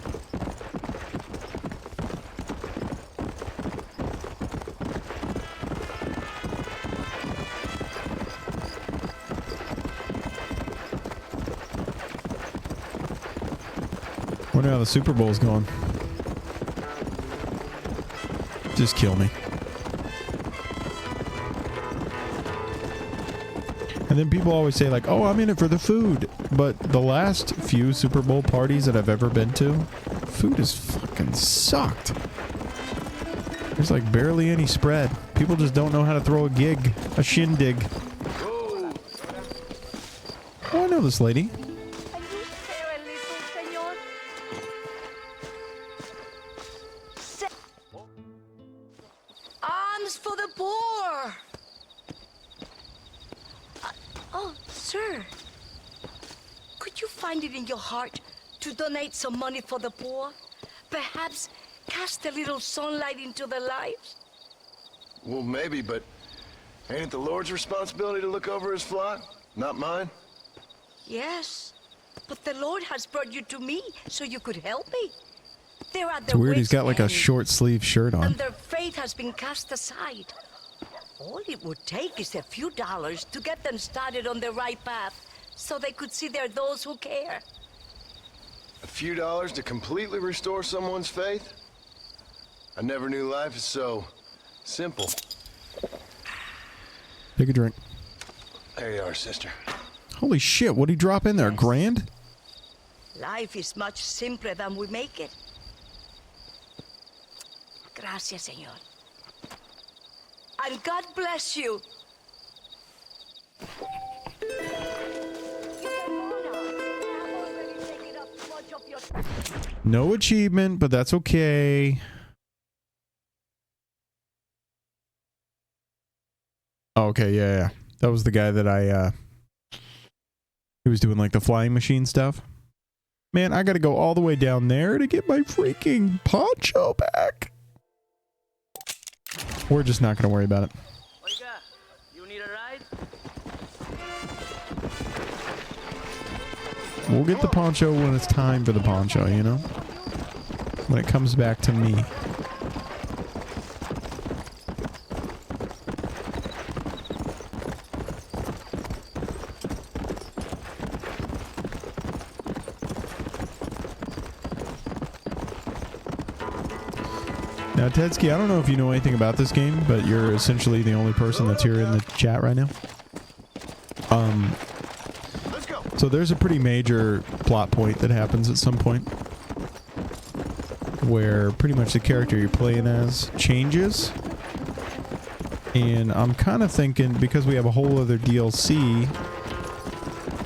[SPEAKER 1] Wonder how the Super Bowl's going. Just kill me. And then people always say like, oh, I'm in it for the food. But the last few Super Bowl parties that I've ever been to, food has fucking sucked. There's like barely any spread. People just don't know how to throw a gig, a shindig. Oh, I know this lady.
[SPEAKER 8] Arms for the poor! Oh, sir. Could you find it in your heart to donate some money for the poor? Perhaps cast a little sunlight into their lives?
[SPEAKER 11] Well, maybe, but ain't it the Lord's responsibility to look over his flock? Not mine?
[SPEAKER 8] Yes, but the Lord has brought you to me so you could help me. They're at
[SPEAKER 1] It's
[SPEAKER 8] the
[SPEAKER 1] weird. He's got like a
[SPEAKER 8] wit's end,
[SPEAKER 1] short sleeve shirt on.
[SPEAKER 8] and their faith has been cast aside. All it would take is a few dollars to get them started on the right path so they could see they're those who care.
[SPEAKER 11] A few dollars to completely restore someone's faith? I never knew life is so simple.
[SPEAKER 1] Take a drink.
[SPEAKER 11] There you are, sister.
[SPEAKER 1] Holy shit, what'd he drop in there? $1,000?
[SPEAKER 8] Life is much simpler than we make it. Gracias, señor. And God bless you.
[SPEAKER 1] No achievement, but that's okay. Oh, okay, yeah. That was the guy that he was doing like the flying machine stuff. Man, I gotta go all the way down there to get my freaking poncho back. We're just not gonna worry about it.
[SPEAKER 19] Oiga, you need a ride?
[SPEAKER 1] We'll get the poncho when it's time for the poncho, you know? When it comes back to me. Now, Tedsky, I don't know if you know anything about this game, but you're essentially the only person that's here in the chat right now. So there's a pretty major plot point that happens at some point where pretty much the character you're playing as changes, And I'm kind of thinking, because we have a whole other DLC,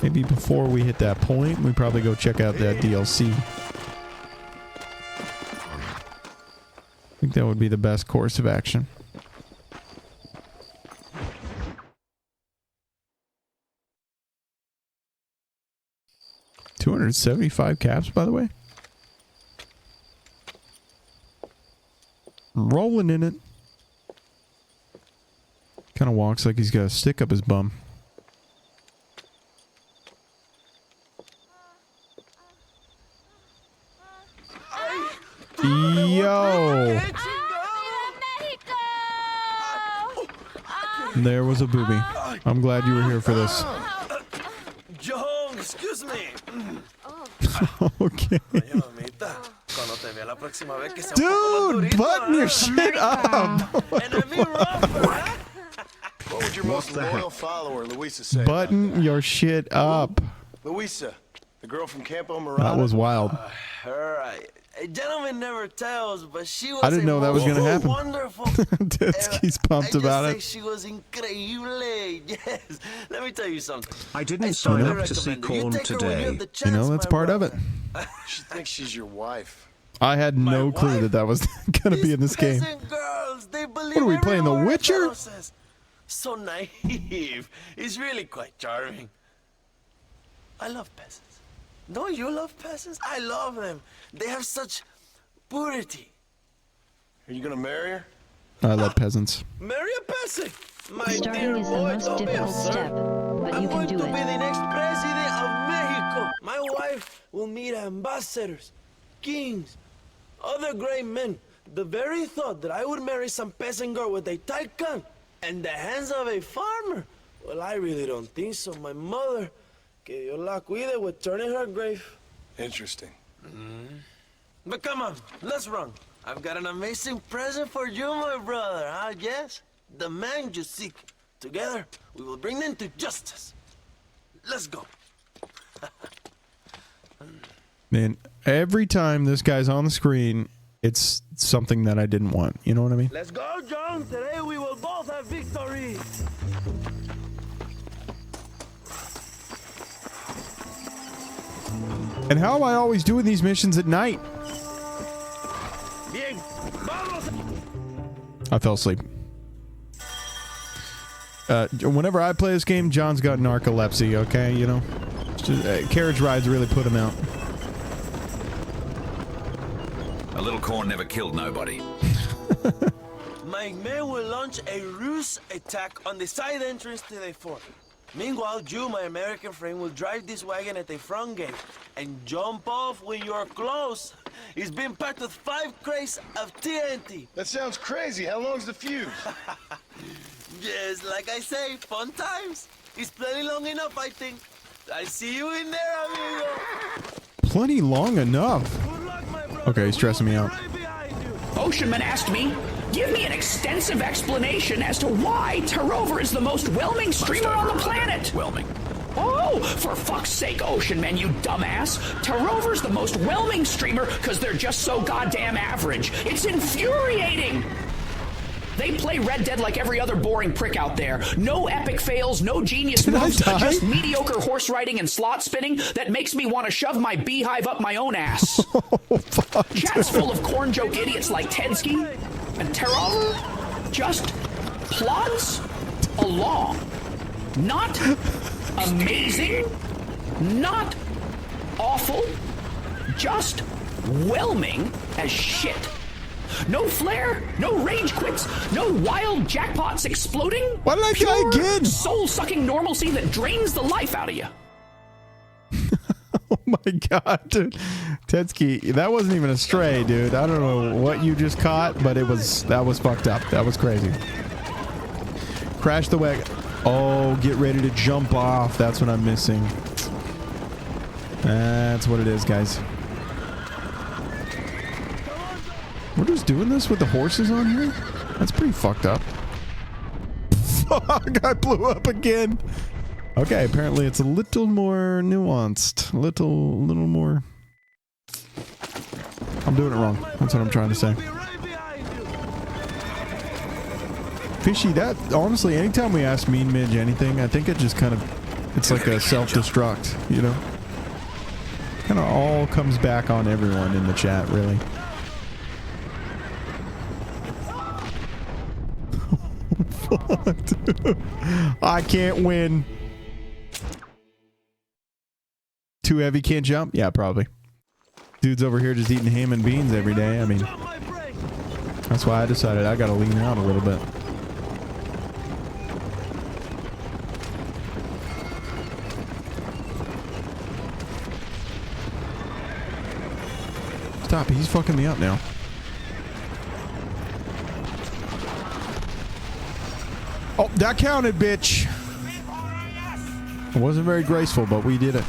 [SPEAKER 1] maybe before we hit that point, we probably go check out that DLC. I think that would be the best course of action. $275 caps, by the way. Rolling in it. Kind of walks like he's got a stick up his bum. Yo! There was a booby. I'm glad you were here for this.
[SPEAKER 2] John, excuse me.
[SPEAKER 1] Okay. Dude, button your shit up.
[SPEAKER 11] What would your most loyal follower, Luisa, say?
[SPEAKER 1] Button your shit up.
[SPEAKER 11] Luisa, the girl from Campo Miranda.
[SPEAKER 1] That was wild.
[SPEAKER 2] Her, a gentleman never tells, but she was
[SPEAKER 1] I didn't know that was gonna happen.
[SPEAKER 2] Wonderful.
[SPEAKER 1] He's pumped about
[SPEAKER 2] I
[SPEAKER 1] it.
[SPEAKER 2] just say she was increíble. Yes. Let me tell you something.
[SPEAKER 15] I didn't sign up to see Corn today.
[SPEAKER 1] You know, that's part of it.
[SPEAKER 11] She thinks she's your wife.
[SPEAKER 1] I had no clue that was gonna be in this game.
[SPEAKER 2] Girls, they believe
[SPEAKER 1] What are we playing, The Witcher?
[SPEAKER 2] So naive. It's really quite charming. I love peasants. Don't you love peasants? I love them. They have such purity.
[SPEAKER 11] Are you gonna marry her?
[SPEAKER 1] I love peasants.
[SPEAKER 2] Marry a peasant. My
[SPEAKER 20] Starting
[SPEAKER 2] dear
[SPEAKER 20] is the
[SPEAKER 2] boy,
[SPEAKER 20] most
[SPEAKER 2] don't be
[SPEAKER 20] difficult
[SPEAKER 2] absurd.
[SPEAKER 20] step, but
[SPEAKER 2] I'm
[SPEAKER 20] you can
[SPEAKER 2] going
[SPEAKER 20] do
[SPEAKER 2] to
[SPEAKER 20] it.
[SPEAKER 2] be the next president of Mexico. My wife will meet ambassadors, kings, other great men. The very thought that I would marry some peasant girl with a tight gun and the hands of a farmer, well, I really don't think so. My mother, que Dios la cuide, would turn in her grave.
[SPEAKER 11] Interesting.
[SPEAKER 2] But come on, let's run. I've got an amazing present for you, my brother, huh? Yes? The man you seek. Together, we will bring them to justice. Let's go.
[SPEAKER 1] Man, every time this guy's on the screen, it's something that I didn't want. You know what I mean?
[SPEAKER 2] Let's go, John. Today we will both have victory.
[SPEAKER 1] And how am I always doing these missions at night?
[SPEAKER 2] Bien. Vamos.
[SPEAKER 1] I fell asleep. Whenever I play this game, John's got narcolepsy, okay? You know? Carriage rides really put him out.
[SPEAKER 4] A little corn never killed nobody.
[SPEAKER 2] My men will launch a ruse attack on the side entrance to the fort. Meanwhile, you, my American friend, will drive this wagon at the front gate and jump off when you're close. It's been packed with 5 crates of TNT.
[SPEAKER 11] That sounds crazy. How long's the fuse?
[SPEAKER 2] Yes, like I say, fun times. It's plenty long enough, I think. I see you in there, amigo.
[SPEAKER 1] Plenty long enough. Okay, he's stressing me out.
[SPEAKER 21] Oceanman asked me, give me an extensive explanation as to why Tarover is the most whelming streamer on the planet.
[SPEAKER 4] Whelming.
[SPEAKER 21] Oh, for fuck's sake, Oceanman, you dumbass. Tarover's the most whelming streamer because they're just so goddamn average. It's infuriating. They play Red Dead like every other boring prick out there. No epic fails, no genius moves, just mediocre horse riding and slot spinning that makes me want to shove my beehive up my own ass. Chat's full of corn joke idiots like Tedsky, and Tarover just plods along. Not amazing, not awful, just whelming as shit. No flair, no rage quits, no wild jackpots exploding.
[SPEAKER 1] Why did I try again?
[SPEAKER 21] Soul-sucking normalcy that drains the life out of you.
[SPEAKER 1] Oh my god, dude. Tedsky, that wasn't even a stray, dude. I don't know what you just caught, but that was fucked up. That was crazy. Crash the wagon. Oh, get ready to jump off. That's what I'm missing. That's what it is, guys. We're just doing this with the horses on here? That's pretty fucked up. Fuck, I blew up again. Okay, apparently it's a little more nuanced. Little more. I'm doing it wrong. That's what I'm trying to say. Fishy, that honestly, anytime we ask Mean Midge anything, I think it just kind of, it's like a self-destruct, you know? Kind of all comes back on everyone in the chat, really. I can't win. Too heavy, can't jump? Yeah, probably. Dude's over here just eating ham and beans every day. I mean, that's why I decided I gotta lean out a little bit. Stop, he's fucking me up now. Oh, that counted, bitch. It wasn't very graceful, but we did it.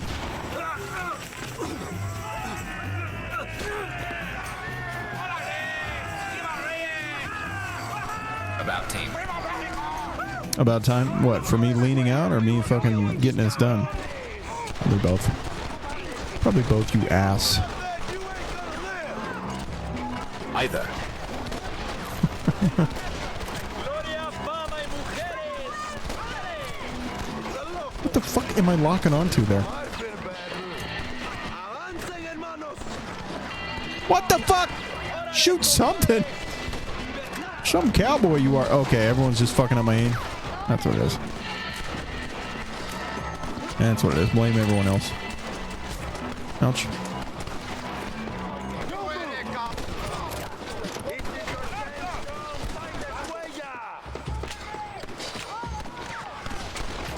[SPEAKER 4] About time.
[SPEAKER 1] About time? What, for me leaning out or me fucking getting this done? Probably both. Probably both, you ass.
[SPEAKER 4] Either.
[SPEAKER 1] What the fuck am I locking onto there? What the fuck? Shoot something. Some cowboy you are. Okay, everyone's just fucking up my aim. That's what it is. That's what it is. Blame everyone else. Ouch.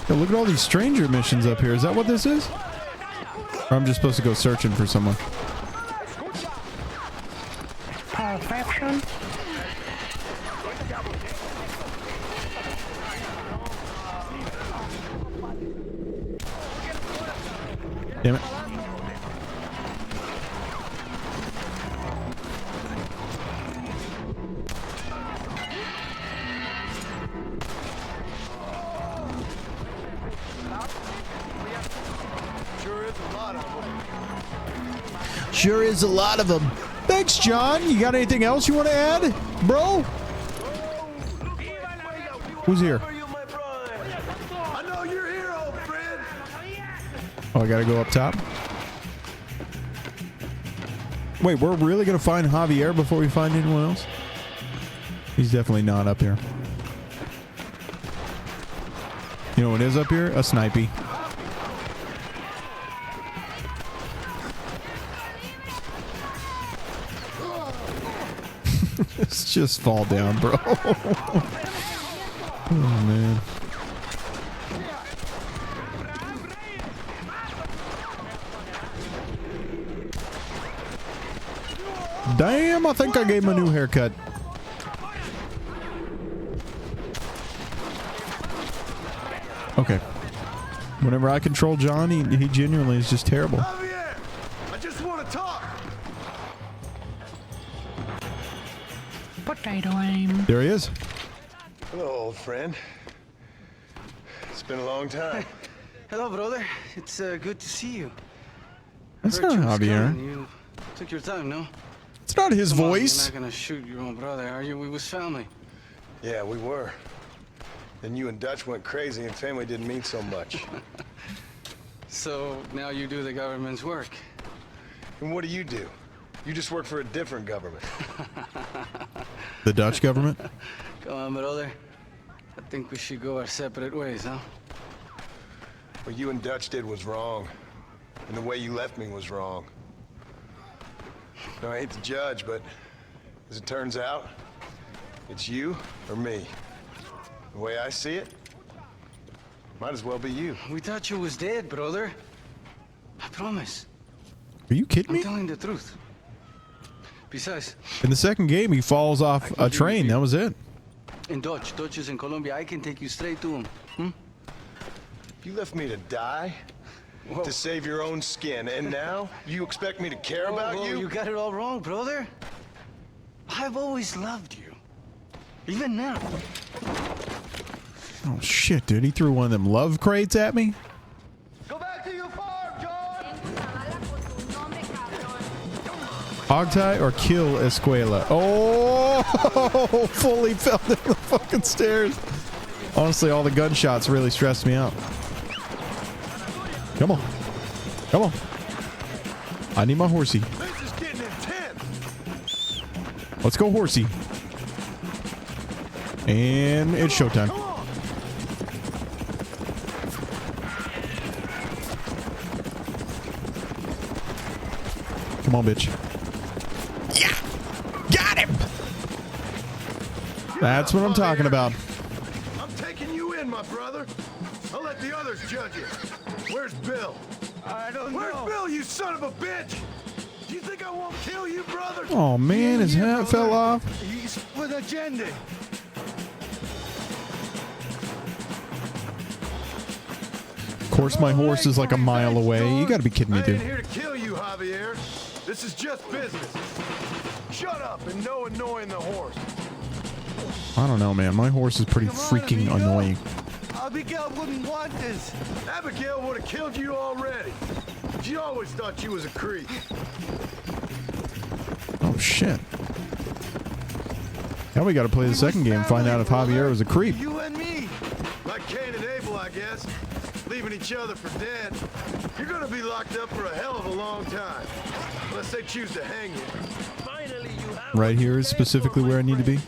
[SPEAKER 1] Yo, look at all these stranger missions up here. Is that what this is? Or I'm just supposed to go searching for someone?
[SPEAKER 9] Perfection.
[SPEAKER 1] Damn it. Sure is a lot of them. Thanks, John. You got anything else you want to add, bro? Who's here?
[SPEAKER 11] I know you're here, old friend.
[SPEAKER 1] Oh, I gotta go up top? Wait, we're really gonna find Javier before we find anyone else? He's definitely not up here. You know what is up here? A snipey. Let's just fall down, bro. Oh, man. Damn, I think I gave him a new haircut. Okay. Whenever I control John, he genuinely is just terrible.
[SPEAKER 11] Javier, I just want to talk.
[SPEAKER 9] Potato aim.
[SPEAKER 1] There he is.
[SPEAKER 11] Hello, old friend. It's been a long time.
[SPEAKER 18] Hello, brother. It's good to see you.
[SPEAKER 1] That's
[SPEAKER 18] Heard
[SPEAKER 1] not
[SPEAKER 18] you was
[SPEAKER 1] Javier.
[SPEAKER 18] coming. You took your time, no?
[SPEAKER 1] It's not his
[SPEAKER 18] Come on,
[SPEAKER 1] voice.
[SPEAKER 18] you're not gonna shoot your own brother, are you? We was family.
[SPEAKER 11] Yeah, we were. Then you and Dutch went crazy and family didn't mean so much.
[SPEAKER 18] So now you do the government's work.
[SPEAKER 11] And what do? You just work for a different government.
[SPEAKER 1] The Dutch government?
[SPEAKER 18] Come on, brother. I think we should go our separate ways, huh?
[SPEAKER 11] What you and Dutch did was wrong. And the way you left me was wrong. Now, I hate to judge, but as it turns out, it's you or me. The way I see it, might as well be you.
[SPEAKER 18] We thought you was dead, brother. I promise.
[SPEAKER 1] Are you kidding me?
[SPEAKER 18] I'm telling the truth. Besides,
[SPEAKER 1] In the second game, he falls off a train. That was it.
[SPEAKER 18] in Dutch is in Colombia. I can take you straight to him.
[SPEAKER 11] You left me to die to save your own skin, and now you expect me to care about
[SPEAKER 18] Whoa,
[SPEAKER 11] you?
[SPEAKER 18] You got it all wrong, brother. I've always loved you. Even now.
[SPEAKER 1] Oh, shit, dude. He threw one of them love crates at me?
[SPEAKER 11] Go back to your farm, John!
[SPEAKER 1] Hogtie or kill Escuela? Oh! Oh, fully fell down the fucking stairs. Honestly, all the gunshots really stressed me out. Come on. Come on. I need my horsey.
[SPEAKER 11] This is getting intense.
[SPEAKER 1] Let's go, horsey. And it's showtime. Come on, bitch. Yeah! Got him! That's what I'm talking about.
[SPEAKER 11] I'm taking you in, my brother. I'll let the others judge you. Where's Bill?
[SPEAKER 12] I don't know.
[SPEAKER 11] Where's Bill, you son of a bitch? Do you think I won't kill you, brother?
[SPEAKER 1] Oh man, his hat fell off.
[SPEAKER 12] He's with agenda.
[SPEAKER 1] Of course, my horse is like a mile away. You gotta be kidding me,
[SPEAKER 11] I ain't
[SPEAKER 1] dude.
[SPEAKER 11] here to kill you, Javier. This is just business. Shut up and no annoying the horse.
[SPEAKER 1] I don't know, man. My horse is pretty freaking annoying.
[SPEAKER 12] Abigail wouldn't want this.
[SPEAKER 11] Abigail would have killed you already. She always thought you was a creep.
[SPEAKER 1] Oh shit. Now we gotta play the second game, find out if Javier was a creep.
[SPEAKER 11] You and me. Like Cain and Abel, I guess. Leaving each other for dead. You're gonna be locked up for a hell of a long time. Unless they choose to hang you. Finally, you have
[SPEAKER 1] Right here is specifically where I need to be.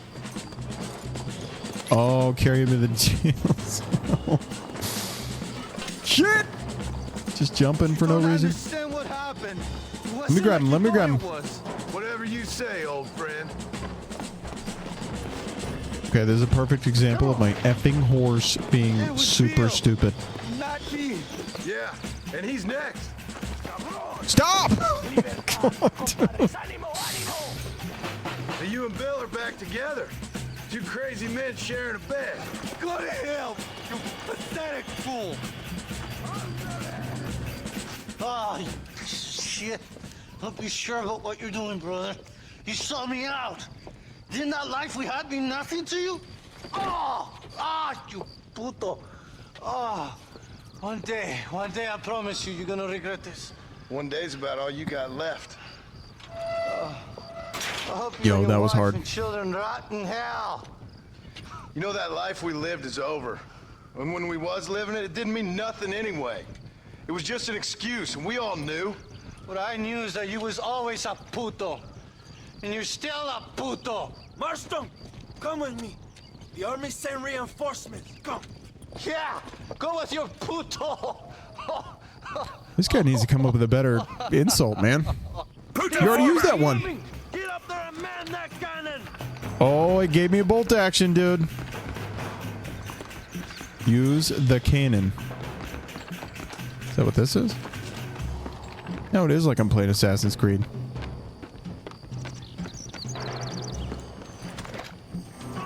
[SPEAKER 1] Oh, carry him to the jail cell. Shit! Just jumping for no reason.
[SPEAKER 12] Understand what happened.
[SPEAKER 1] Let me grab him. Let me grab him.
[SPEAKER 11] Whatever you say, old friend.
[SPEAKER 1] Okay, this is a perfect example of my effing horse being super stupid.
[SPEAKER 12] Not me.
[SPEAKER 11] Yeah, and he's next.
[SPEAKER 1] Stop!
[SPEAKER 11] Now you and Bill are back together. Two crazy men sharing a bed.
[SPEAKER 12] Go to hell, you pathetic fool.
[SPEAKER 20] Oh, shit. Don't be sure about what you're doing, brother. You saw me out. Didn't that life we had mean nothing to you? You puto. One day, I promise you, you're gonna regret this.
[SPEAKER 11] One day's about all you got left.
[SPEAKER 20] I hope you
[SPEAKER 1] Yo,
[SPEAKER 20] and
[SPEAKER 1] that
[SPEAKER 20] your
[SPEAKER 1] was
[SPEAKER 20] wife
[SPEAKER 1] hard.
[SPEAKER 20] and children rot in hell.
[SPEAKER 11] You know that life we lived is over. And when we was living it, it didn't mean nothing anyway. It was just an excuse, and we all knew.
[SPEAKER 20] What I knew is that you was always a puto. And you're still a puto.
[SPEAKER 2] Marston, come with me. The army sent reinforcements. Come.
[SPEAKER 20] Yeah, go with your puto.
[SPEAKER 1] This guy needs to come up with a better insult, man. You already used that one.
[SPEAKER 2] Get up there and man that cannon.
[SPEAKER 1] Oh, it gave me a bolt action, dude. Use the cannon. Is that what this is? No, it is like I'm playing Assassin's Creed.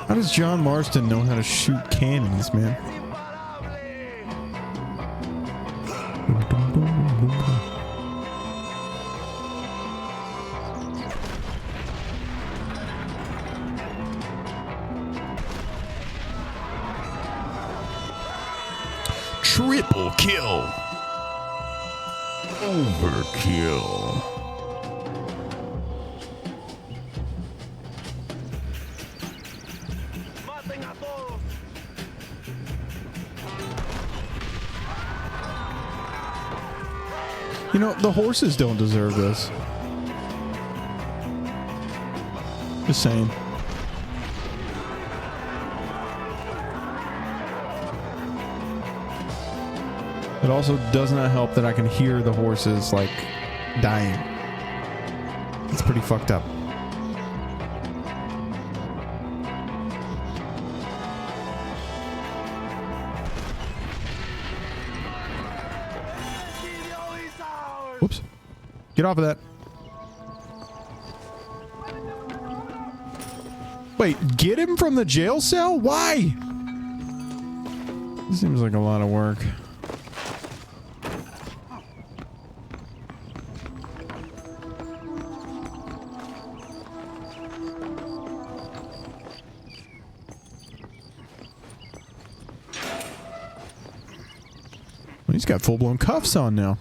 [SPEAKER 1] How does John Marston know how to shoot cannons, man? Triple kill. Overkill. You know, the horses don't deserve this. Just saying. It also does not help that I can hear the horses, like, dying. It's pretty fucked up. Whoops. Get off of that. Wait, get him from the jail cell? Why? This seems like a lot of work. Well, he's got full-blown cuffs on now.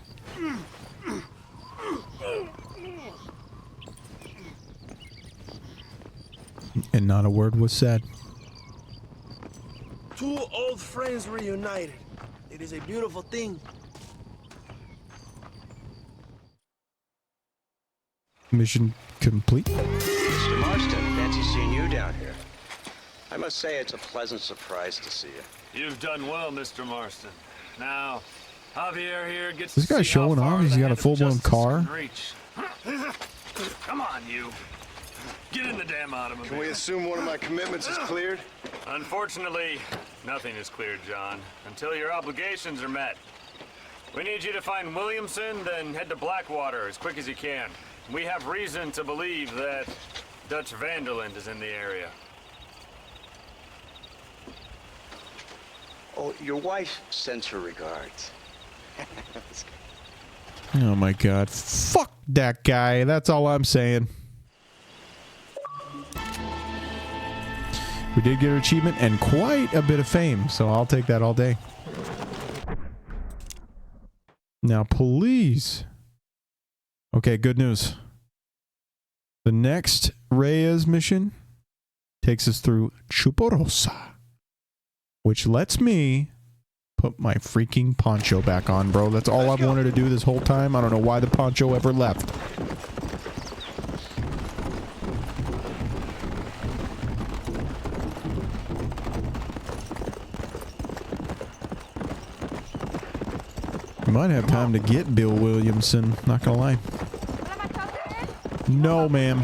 [SPEAKER 1] And not a word was said.
[SPEAKER 2] Two old friends reunited. It is a beautiful thing.
[SPEAKER 1] Mission complete.
[SPEAKER 3] Mr. Marston, fancy seeing you down here. I must say it's a pleasant surprise to see you.
[SPEAKER 14] You've done well, Mr. Marston. Now, Javier here gets
[SPEAKER 1] This
[SPEAKER 14] to
[SPEAKER 1] guy's
[SPEAKER 14] see how
[SPEAKER 1] showing
[SPEAKER 14] far
[SPEAKER 1] off. He's
[SPEAKER 14] the
[SPEAKER 1] got a
[SPEAKER 14] hand of
[SPEAKER 1] full-blown
[SPEAKER 14] justice
[SPEAKER 1] car.
[SPEAKER 14] can reach. Come on, you. Get in the damn automobile.
[SPEAKER 11] Can we assume one of my commitments is cleared?
[SPEAKER 14] Unfortunately, nothing is cleared, John, until your obligations are met. We need you to find Williamson, then head to Blackwater as quick as you can. We have reason to believe that Dutch Vanderland is in the area.
[SPEAKER 3] Oh, your wife sends her regards.
[SPEAKER 1] Oh my god. Fuck that guy. That's all I'm saying. We did get an achievement and quite a bit of fame, so I'll take that all day. Now, please. Okay, good news. The next Reyes mission takes us through Chuparosa, which lets me put my freaking poncho back on, bro. That's all I've wanted to do this whole time. I don't know why the poncho ever left. You might have time to get Bill Williamson, not gonna lie. No, ma'am.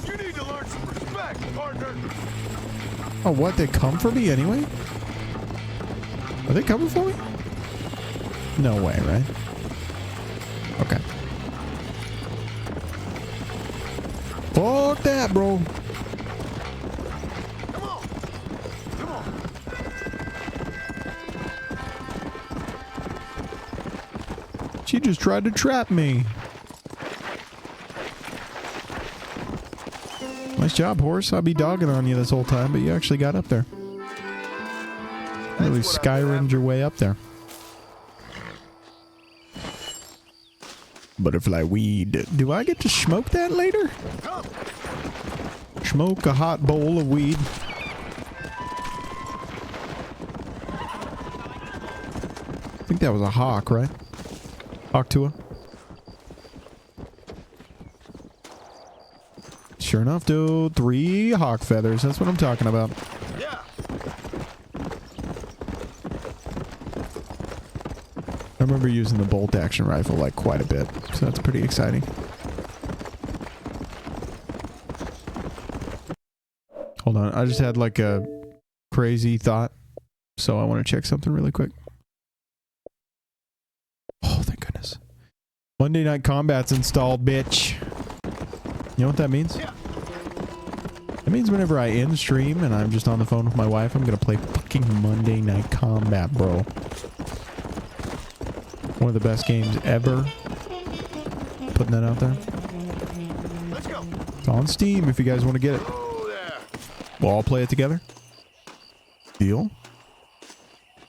[SPEAKER 6] You need to learn some respect, partner.
[SPEAKER 1] Oh, what? They come for me anyway? Are they coming for me? No way, right? Okay. Fuck that, bro. She just tried to trap me. Nice job, horse. I'll be dogging on you this whole time, but you actually got up there. Really Skyrim'd your way up there. Butterfly weed. Do I get to smoke that later? Smoke a hot bowl of weed. I think that was a hawk, right? Hawk Tua. Sure enough, dude. 3 hawk feathers. That's what I'm talking about.
[SPEAKER 6] Yeah.
[SPEAKER 1] I remember using the bolt action rifle like quite a bit, so that's pretty exciting. Hold on, I just had like a crazy thought, so I want to check something really quick. Oh, thank goodness. Monday Night Combat's installed, bitch. You know what that means? That means whenever I end stream and I'm just on the phone with my wife, I'm gonna play fucking Monday Night Combat, bro. One of the best games ever. Putting that out there.
[SPEAKER 6] Let's go.
[SPEAKER 1] It's on Steam if you guys want to get it. We'll all play it together. Deal?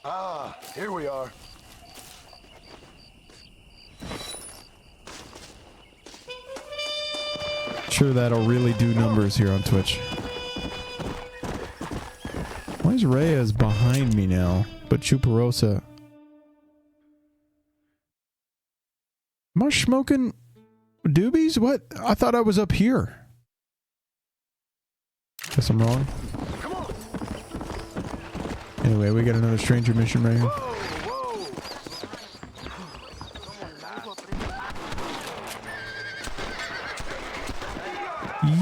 [SPEAKER 6] Ah, here we are.
[SPEAKER 1] Sure, that'll really do numbers here on Twitch. Why is Reyes behind me now? But Chuparosa. Am I smoking doobies? What? I thought I was up here. Guess I'm wrong. Anyway, we got another stranger mission right here.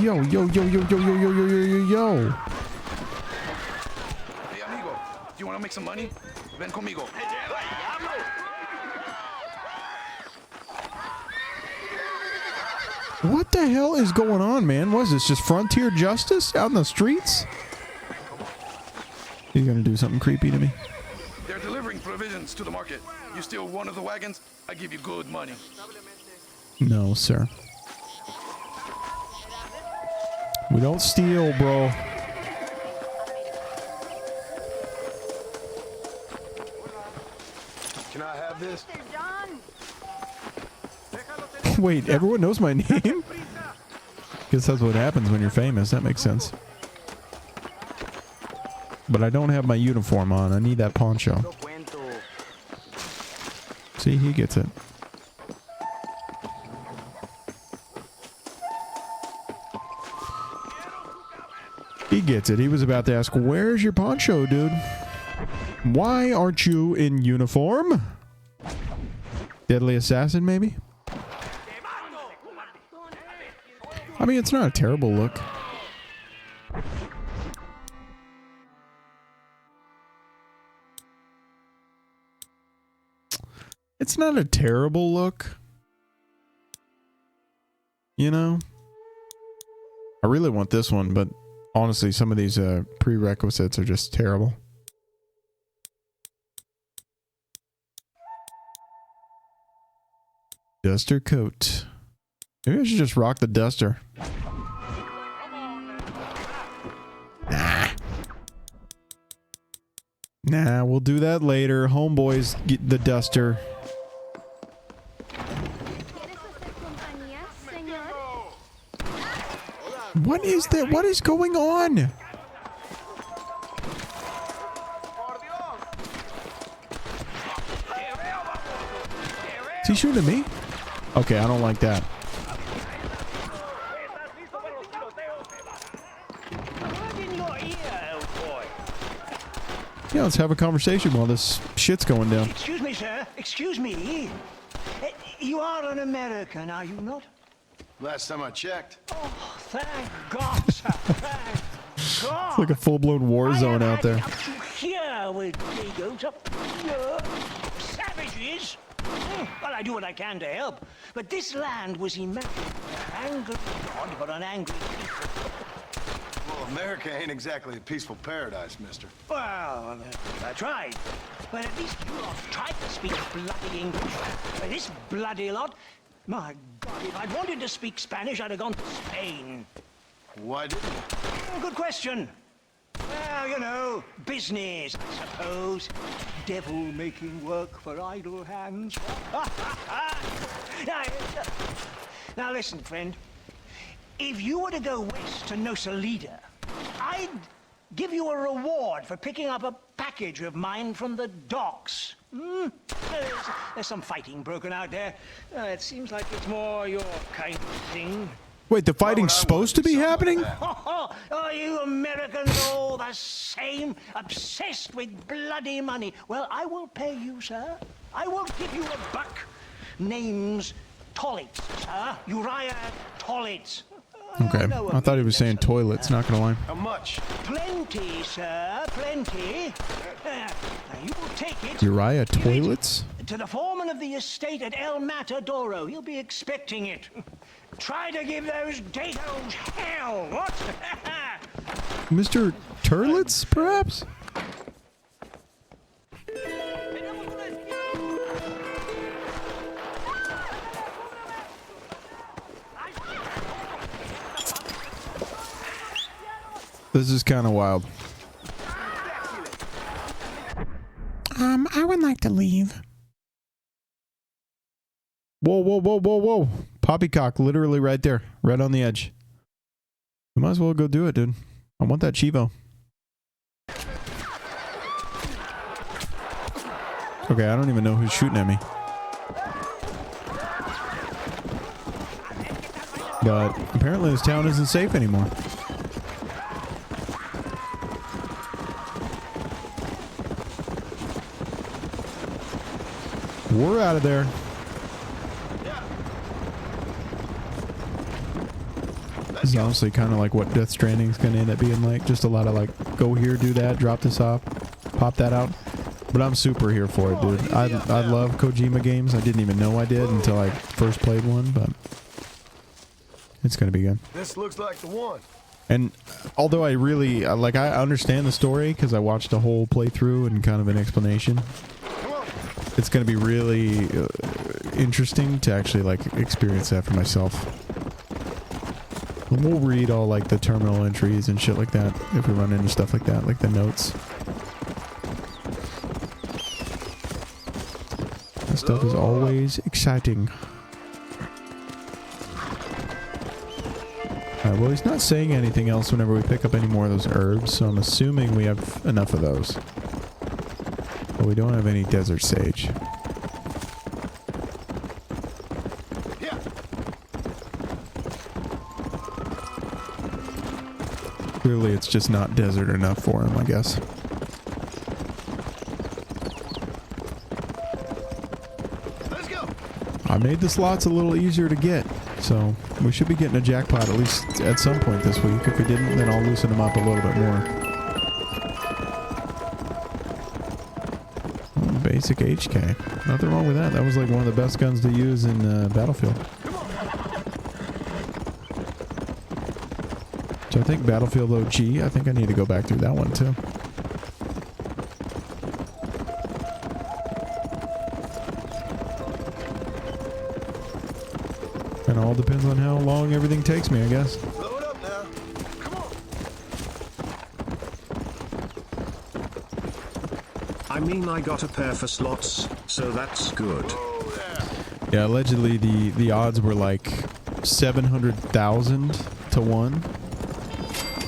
[SPEAKER 1] Yo, yo, yo, yo, yo, yo, yo, yo, yo, yo, yo.
[SPEAKER 22] Hey, amigo, do you want to make some money? Ven conmigo.
[SPEAKER 1] What the hell is going on, man? What is this? Just frontier justice out in the streets? You're gonna do something creepy to me?
[SPEAKER 22] They're delivering provisions to the market. You steal one of the wagons, I give you good money.
[SPEAKER 1] No, sir. We don't steal, bro.
[SPEAKER 11] Can I have this?
[SPEAKER 1] Wait, everyone knows my name? Guess that's what happens when you're famous. That makes sense. But I don't have my uniform on. I need that poncho. See, he gets it. He gets it. He was about to ask, where's your poncho, dude? Why aren't you in uniform? Deadly assassin, maybe? I mean, it's not a terrible look. It's not a terrible look. You know? I really want this one, but honestly, some of these prerequisites are just terrible. Duster coat. Maybe I should just rock the duster. Nah, we'll do that later. Homeboys get the duster. What is that? What is going on? Is he shooting at me? Okay, I don't like that. Yeah, let's have a conversation while this shit's going down.
[SPEAKER 7] Excuse me, sir. Excuse me. You are an American, are you not?
[SPEAKER 11] Last time I checked.
[SPEAKER 7] Oh, thank God, sir. Thank God.
[SPEAKER 1] It's like a full-blown war zone out there.
[SPEAKER 7] Up to here with Dagos, up here. Savages. Well, I do what I can to help. But this land was imagined by an angry God for an angry people.
[SPEAKER 11] Well, America ain't exactly a peaceful paradise, mister.
[SPEAKER 7] Well, I tried. But at least you lot tried to speak bloody English. This bloody lot, my God, if I'd wanted to speak Spanish, I'd have gone to Spain.
[SPEAKER 11] Why didn't you?
[SPEAKER 7] Good question. Well, you know, business, I suppose. Devil making work for idle hands. Now listen, friend. If you were to go west to Nosalida, I'd give you a reward for picking up a package of mine from the docks. There's some fighting broken out there. It seems like it's more your kind of thing.
[SPEAKER 1] Wait, the fighting's supposed to be happening?
[SPEAKER 7] Oh, you Americans all the same, obsessed with bloody money. Well, I will pay you, sir. I will give you a buck. Name's Tollitz, sir. Uriah Tollitz.
[SPEAKER 1] Okay, I thought he was saying toilets, not gonna lie.
[SPEAKER 11] How much?
[SPEAKER 7] Plenty, sir, plenty. Now, you will take it.
[SPEAKER 1] Uriah Toilets?
[SPEAKER 7] To the foreman of the estate at El Matadoro. He'll be expecting it. Try to give those Datos hell, what?
[SPEAKER 1] Mr. Turlets, perhaps? This is kind of wild.
[SPEAKER 9] I would like to leave.
[SPEAKER 1] Whoa, whoa, whoa, whoa, whoa. Poppycock literally right there. Right on the edge. We might as well go do it, dude. I want that Chivo. Okay, I don't even know who's shooting at me. But apparently this town isn't safe anymore. We're out of there. This is honestly kind of like what Death Stranding is going to end up being like. Just a lot of like, go here, do that, drop this off, pop that out. But I'm super here for it, dude. I love Kojima games. I didn't even know I did until I first played one, but it's going to be good.
[SPEAKER 11] This looks like the one.
[SPEAKER 1] And although I really, like, I understand the story because I watched a whole playthrough and kind of an explanation. It's going to be really interesting to actually, like, experience that for myself. And we'll read all, like, the terminal entries and shit like that if we run into stuff like that, like the notes. That stuff is always exciting. Alright, well, he's not saying anything else whenever we pick up any more of those herbs, so I'm assuming we have enough of those. But we don't have any desert sage. Clearly, it's just not desert enough for him, I guess. I made the slots a little easier to get, so we should be getting a jackpot at least at some point this week. If we didn't, then I'll loosen them up a little bit more. Oh, basic HK. Nothing wrong with that. That was like one of the best guns to use in Battlefield. So I think Battlefield OG, I think I need to go back through that one too. And it all depends on how long everything takes me, I guess.
[SPEAKER 11] Load up now. Come on.
[SPEAKER 15] I mean, I got a pair for slots, so that's good.
[SPEAKER 1] Yeah, allegedly the odds were like 700,000 to 1.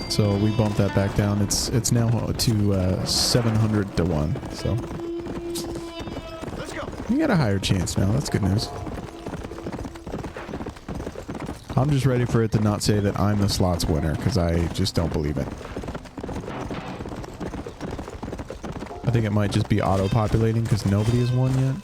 [SPEAKER 1] So we bumped that back down. It's now to 700 to 1. So you got a higher chance now. That's good news. I'm just ready for it to not say that I'm the slots winner, because I just don't believe it. I think it might just be auto-populating because nobody has won yet.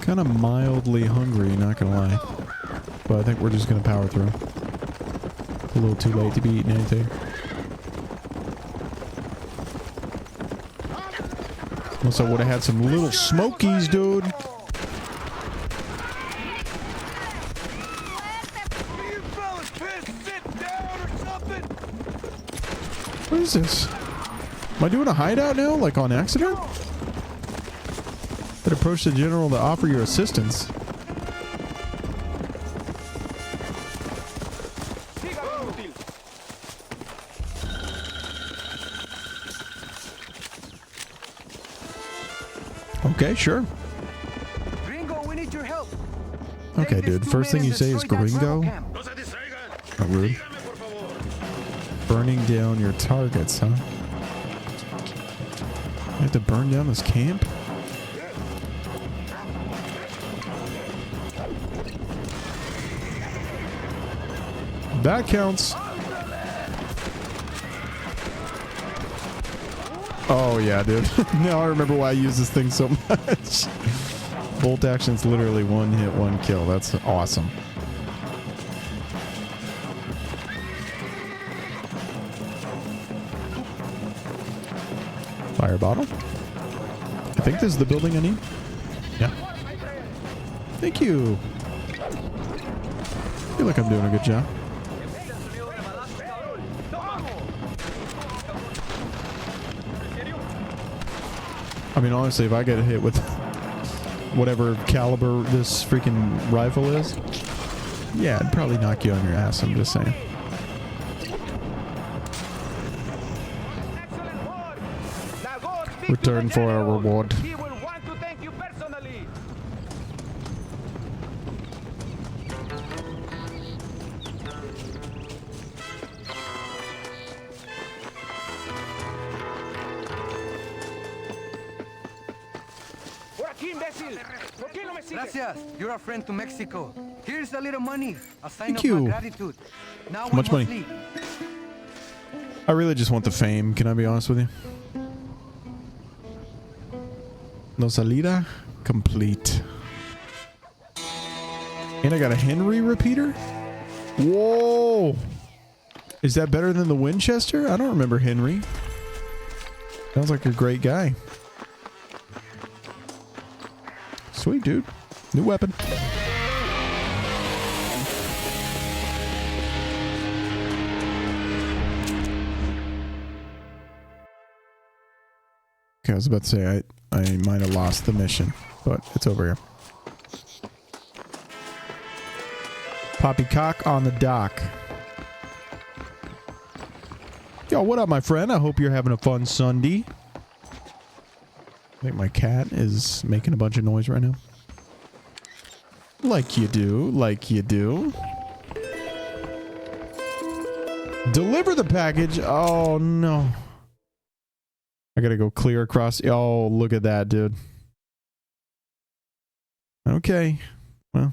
[SPEAKER 1] Kind of mildly hungry, not gonna lie. But I think we're just gonna power through. A little too late to be eating anything. Unless I would have had some little smokies, dude. What is this? Am I doing a hideout now, like on accident? But approach the general to offer your assistance. Okay, sure.
[SPEAKER 12] Gringo, we need your help.
[SPEAKER 1] Okay, dude. First thing you say is gringo? Oh, rude. Burning down your targets, huh? I have to burn down this camp? That counts. Oh yeah, dude. Now I remember why I use this thing so much. Bolt action's literally one hit, one kill. That's awesome. Fire bottle. I think this is the building I need. Yeah. Thank you. I feel like I'm doing a good job. I mean, honestly, if I get hit with whatever caliber this freaking rifle is, yeah, I'd probably knock you on your ass, I'm just saying. Return for our reward.
[SPEAKER 12] He will want to thank you personally.
[SPEAKER 10] Gracias. You're a friend to Mexico. Here's a little money. A sign
[SPEAKER 1] Thank
[SPEAKER 10] of
[SPEAKER 1] you.
[SPEAKER 10] my gratitude. Now
[SPEAKER 1] How much
[SPEAKER 10] we must
[SPEAKER 1] money?
[SPEAKER 10] leave.
[SPEAKER 1] I really just want the fame, can I be honest with you? No salida complete. And I got a Henry repeater? Whoa! Is that better than the Winchester? I don't remember Henry. Sounds like a great guy. Sweet, dude. New weapon. Okay, I was about to say I might have lost the mission, but it's over here. Poppycock on the dock. Yo, what up, my friend? I hope you're having a fun Sunday. I think my cat is making a bunch of noise right now. Like you do. Like you do. Deliver the package. Oh, no. I gotta go clear across. Oh, look at that, dude. Okay. Well,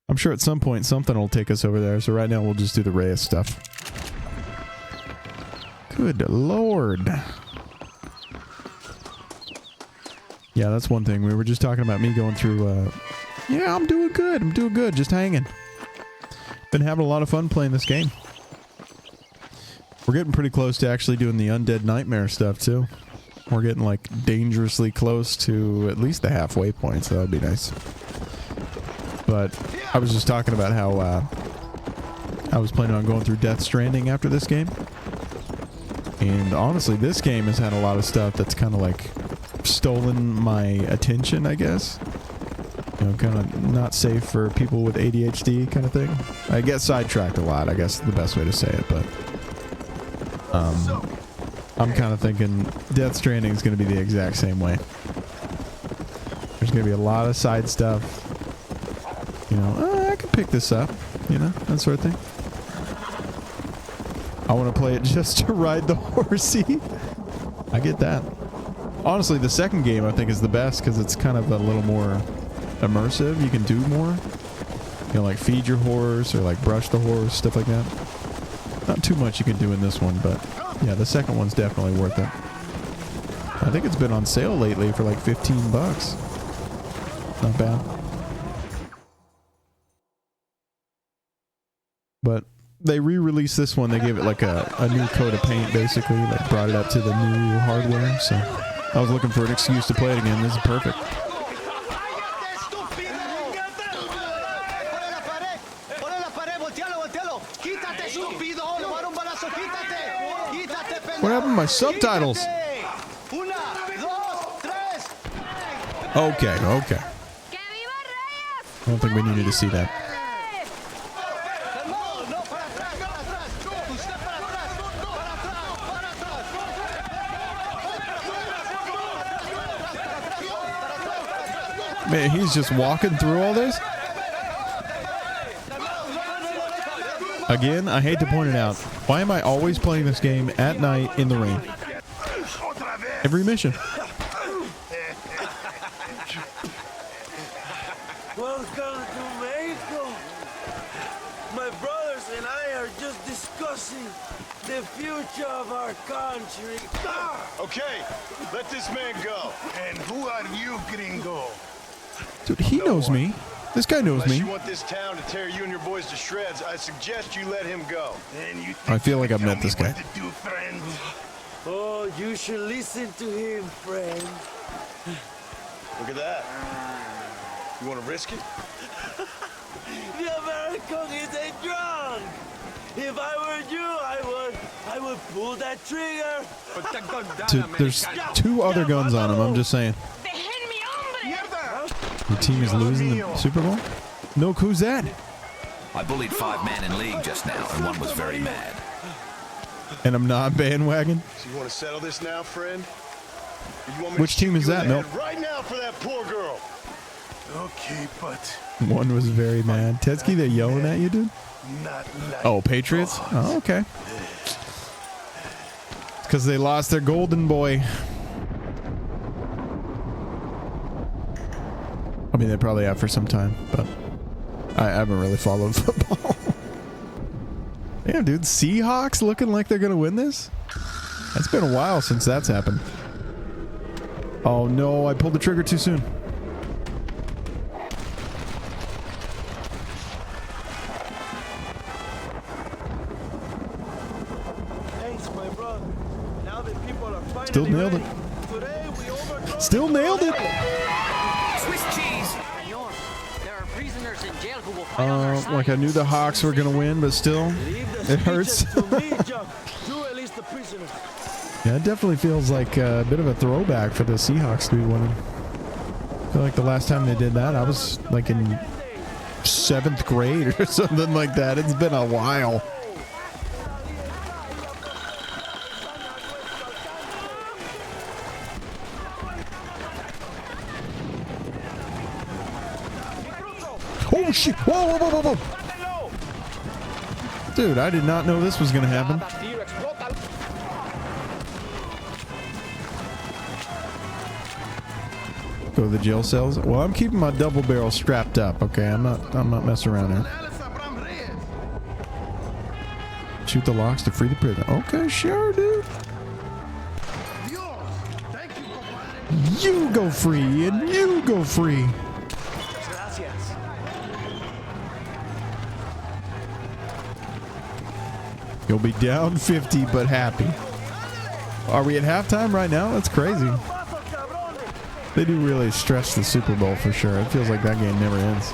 [SPEAKER 1] I'm sure at some point something will take us over there. So right now we'll just do the Reyes stuff. Good Lord. Yeah, that's one thing. We were just talking about me going through... yeah, I'm doing good. I'm doing good. Just hanging. Been having a lot of fun playing this game. We're getting pretty close to actually doing the Undead Nightmare stuff, too. We're getting, like, dangerously close to at least the halfway point, so that would be nice. But I was just talking about how I was planning on going through Death Stranding after this game. And honestly, this game has had a lot of stuff that's kind of, like, stolen my attention, I guess. You know, kind of not safe for people with ADHD kind of thing. I get sidetracked a lot, I guess is the best way to say it, but... I'm kind of thinking Death Stranding is going to be the exact same way. There's going to be a lot of side stuff. You know, I can pick this up. You know, that sort of thing. I want to play it just to ride the horsey. I get that. Honestly, the second game I think is the best because it's kind of a little more immersive. You can do more. You know, like feed your horse or like brush the horse, stuff like that. Not too much you can do in this one, but yeah, the second one's definitely worth it. I think it's been on sale lately for like $15. Not bad. But they re-released this one. They gave it like a new coat of paint, basically. Like brought it up to the new hardware. So I was looking for an excuse to play it again. This is perfect. What happened to my subtitles? Okay, okay. I don't think we needed to see that. Man, he's just walking through all this? Again, I hate to point it out. Why am I always playing this game at night in the rain? Every mission.
[SPEAKER 2] Welcome to Mexico. My brothers and I are just discussing the future of our country.
[SPEAKER 11] Okay, let this man go.
[SPEAKER 12] And who are you, gringo?
[SPEAKER 1] Dude, he knows me. This guy knows
[SPEAKER 11] Unless
[SPEAKER 1] me.
[SPEAKER 11] you want this town to tear you and your boys to shreds, I suggest you let him go.
[SPEAKER 1] I feel like I've met this guy.
[SPEAKER 2] Oh, you should listen to him, friend.
[SPEAKER 11] Look at that. You want to risk it?
[SPEAKER 2] The American is a drunk. If I were you, I would pull that trigger.
[SPEAKER 1] Dude, there's 2 other guns on him. I'm just saying. Your team is losing the Super Bowl? No, who's that?
[SPEAKER 4] I bullied 5 men in league just now, and one was very mad.
[SPEAKER 1] And I'm not bandwagon?
[SPEAKER 11] So you want to settle this now, friend? Or you want me
[SPEAKER 1] Which
[SPEAKER 11] to shoot
[SPEAKER 1] team is
[SPEAKER 11] you in
[SPEAKER 1] that,
[SPEAKER 11] the
[SPEAKER 1] Milk?
[SPEAKER 11] head right now for that poor girl.
[SPEAKER 12] Okay, but
[SPEAKER 1] One was very mad. Tetsky, they're yelling at you, dude?
[SPEAKER 12] not like
[SPEAKER 1] Oh, Patriots? Oh, okay. Because they lost their golden boy. I mean, they probably have for some time, but I haven't really followed football. Damn, dude. Seahawks looking like they're going to win this? It's been a while since that's happened. Oh, no. I pulled the trigger too soon.
[SPEAKER 2] Thanks, my brother. Now that people are finally
[SPEAKER 1] Still nailed it.
[SPEAKER 2] Today we overcome.
[SPEAKER 1] Still nailed it.
[SPEAKER 18] Swiss cheese. Senor, there are prisoners in jail who will fight on our side.
[SPEAKER 1] Like I knew the Hawks were going to win, but still, it hurts.
[SPEAKER 2] To me, John. You release the prisoners.
[SPEAKER 1] Yeah, it definitely feels like a bit of a throwback for the Seahawks to be winning. I feel like the last time they did that, I was like in 7th grade or something like that. It's been a while. Oh shit! Whoa, whoa, whoa, whoa, whoa! Dude, I did not know this was gonna happen. Go to the jail cells. Well, I'm keeping my double barrel strapped up. Okay, I'm not messing around here. Shoot the locks to free the prison. Okay, sure, dude. You go free, and you go free. You'll be down 50, but happy. Are we at halftime right now? That's crazy. They do really stress the Super Bowl for sure. It feels like that game never ends.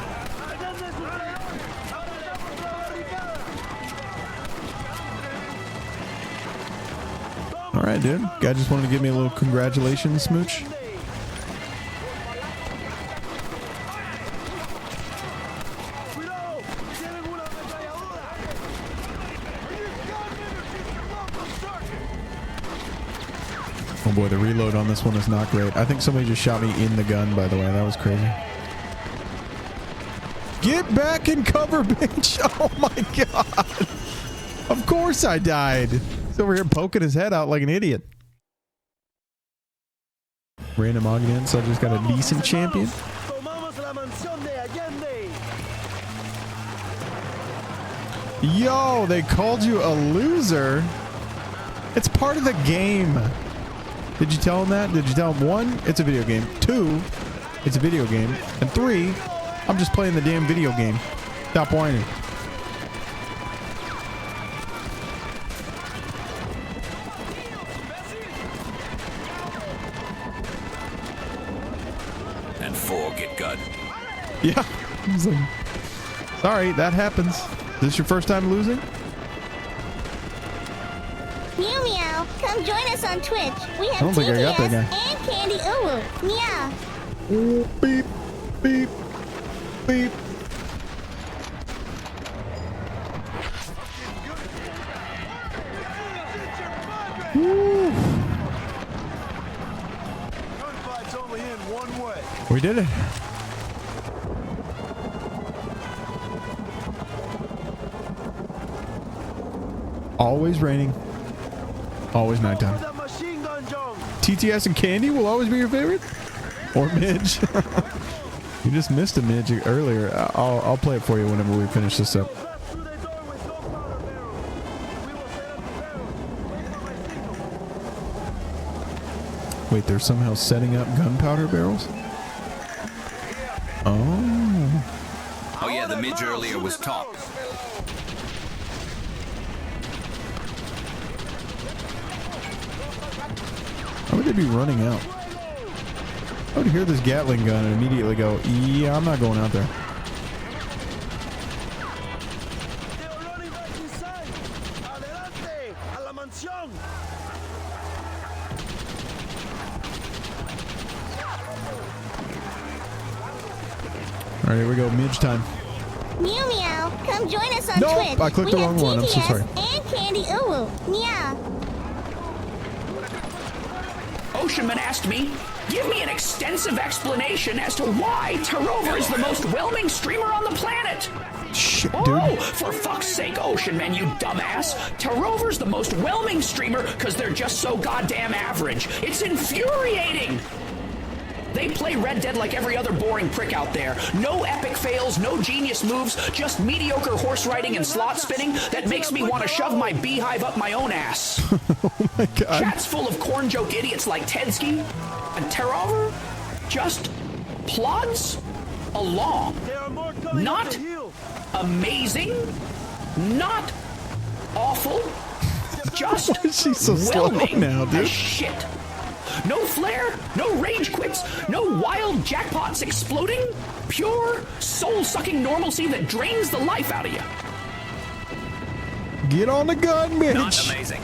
[SPEAKER 1] All right, dude. Guy just wanted to give me a little congratulations smooch. Oh boy, the reload on this one is not great. I think somebody just shot me in the gun, by the way. That was crazy. Get back and cover, bitch. Oh my god. Of course I died. He's over here poking his head out like an idiot. Random audience. I just got a decent champion. Yo, they called you a loser. It's part of the game. Did you tell him that? Did you tell him 1, it's a video game. 2, it's a video game. And 3, I'm just playing the damn video game. Stop whining.
[SPEAKER 4] And 4 get gut.
[SPEAKER 1] Yeah. He's like, sorry, that happens. Is this your first time losing?
[SPEAKER 13] Meow meow, come join us on Twitch. We
[SPEAKER 1] I
[SPEAKER 13] have
[SPEAKER 1] don't think I got that
[SPEAKER 13] TTS
[SPEAKER 1] guy.
[SPEAKER 13] and Candy Uwu. Meow.
[SPEAKER 1] Beep, beep, beep. Woo.
[SPEAKER 11] Gunfight's only in one way.
[SPEAKER 1] We did it. Always raining. Always nighttime. TTS and Candy will always be your favorite? Or Midge? You just missed a Midge earlier. I'll play it for you whenever we finish this up. Wait, they're somehow setting up gunpowder barrels? Oh.
[SPEAKER 4] Oh yeah, the Midge earlier was top.
[SPEAKER 1] How would they be running out? I would hear this Gatling gun and immediately go, yeah, I'm not going out there. All right, here we go. Midge time.
[SPEAKER 13] Meow meow, come join us on
[SPEAKER 1] Nope,
[SPEAKER 13] Twitch.
[SPEAKER 1] I clicked the
[SPEAKER 13] We
[SPEAKER 1] wrong
[SPEAKER 13] have
[SPEAKER 1] one. I'm so
[SPEAKER 13] TTS
[SPEAKER 1] sorry.
[SPEAKER 13] And Candy Uwu. Meow.
[SPEAKER 21] Oceanman asked me, give me an extensive explanation as to why Tarover is the most whelming streamer on the planet.
[SPEAKER 1] Shit,
[SPEAKER 21] dude.
[SPEAKER 1] dude.
[SPEAKER 21] For fuck's sake, Oceanman, you dumbass. Tarover's the most whelming streamer because they're just so goddamn average. It's infuriating. They play Red Dead like every other boring prick out there. No epic fails, no genius moves, just mediocre horse riding and slot spinning that makes me want to shove my beehive up my own ass.
[SPEAKER 1] Oh my god.
[SPEAKER 21] Chat's full of corn joke idiots like Tedsky and Tarover just plods along. Not amazing, not awful, just
[SPEAKER 1] She's so slow
[SPEAKER 21] whelming
[SPEAKER 1] now, dude.
[SPEAKER 21] as shit. No flair, no rage quits, no wild jackpots exploding. Pure, soul-sucking normalcy that drains the life out of you.
[SPEAKER 1] Get on the gun, bitch.
[SPEAKER 4] Not amazing.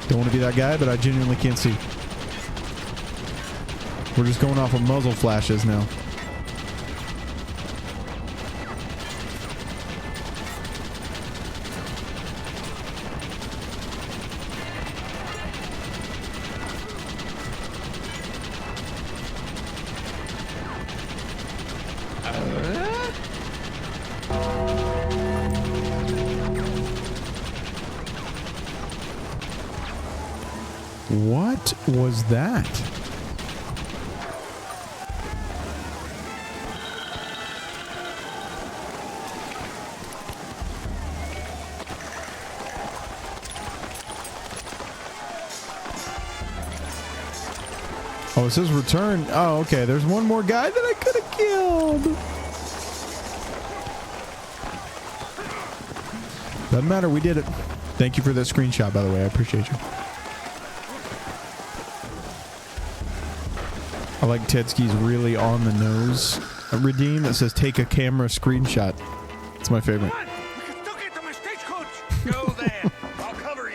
[SPEAKER 1] Don't want to be that guy, but I genuinely can't see. We're just going off of muzzle flashes now. What was that? Oh, it says return. Oh, okay. There's one more guy that I could have killed. Doesn't matter. We did it. Thank you for that screenshot, by the way. I appreciate you. I like Tetsuki's really on the nose redeem that says take a camera screenshot. It's my favorite.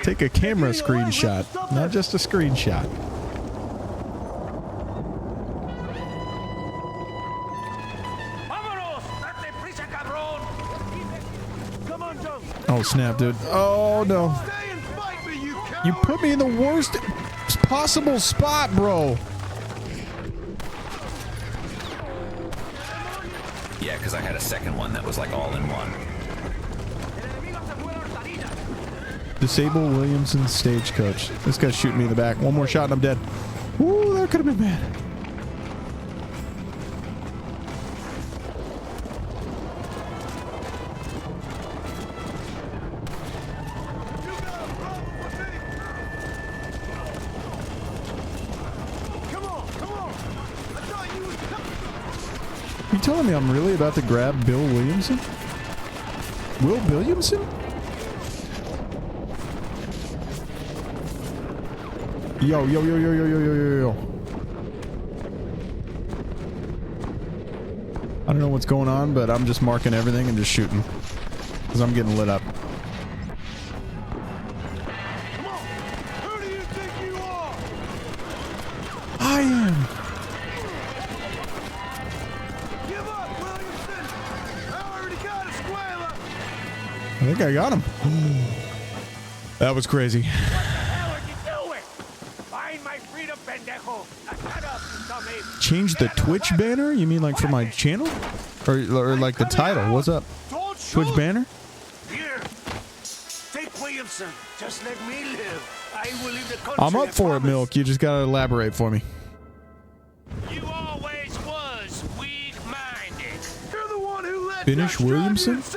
[SPEAKER 1] Take a camera screenshot, not just a screenshot. Oh snap, dude. Oh no. You put me in the worst possible spot, bro.
[SPEAKER 4] Yeah, because I had a second one that was like all in one.
[SPEAKER 1] Disable Williamson stagecoach. This guy's shooting me in the back. One more shot and I'm dead. Ooh, that could have been bad. You telling me I'm really about to grab Bill Williamson? Will Williamson? Yo, yo, yo, yo, yo, yo, yo, yo, yo. I don't know what's going on, but I'm just marking everything and just shooting. Because I'm getting lit up. I am. I think I got him. That was crazy. Change the Twitch banner? You mean like for my channel? Or like the title? What's up? Twitch banner?
[SPEAKER 20] Here, take Williamson. Just let me live. I will leave the country.
[SPEAKER 1] I'm up for it, Milk. You just gotta elaborate for me.
[SPEAKER 20] You always was weak-minded. You're the one who let
[SPEAKER 1] Finish
[SPEAKER 20] Dutch
[SPEAKER 1] Williamson?
[SPEAKER 20] Dutch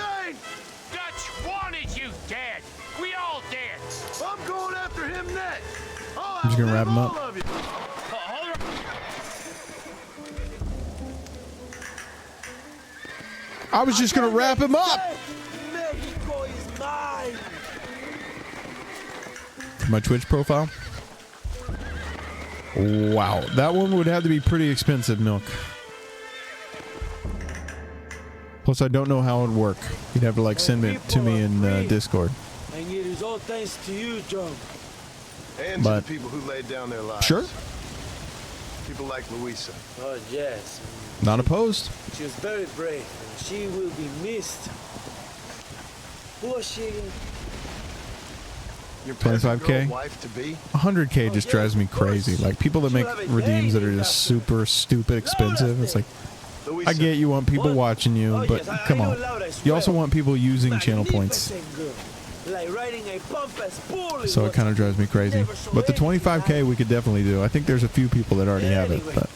[SPEAKER 20] wanted you dead. We all dead. I'm going after him next.
[SPEAKER 1] I'm just gonna wrap him up. I was just gonna wrap him up.
[SPEAKER 2] Mexico is mine.
[SPEAKER 1] My Twitch profile. Wow, that one would have to be pretty expensive, Milk. Plus, I don't know how it would work. You'd have to like send it to me in Discord.
[SPEAKER 2] And it is all thanks to you, John.
[SPEAKER 11] And to the people who laid down their lives.
[SPEAKER 1] Sure.
[SPEAKER 11] People like Luisa.
[SPEAKER 2] Oh, yes.
[SPEAKER 1] Not opposed.
[SPEAKER 2] She was very brave, and she will be missed. Who was she again?
[SPEAKER 11] Your
[SPEAKER 1] 25K?
[SPEAKER 11] wife to be?
[SPEAKER 1] 100K just drives me crazy. Like people that make redeems that are just super stupid expensive. It's like, I get you want people watching you, but come on. You also want people using channel points.
[SPEAKER 2] Like riding a pompous bull.
[SPEAKER 1] So it kind of drives me crazy. But the 25K we could definitely do. I think there's a few people that already have it, but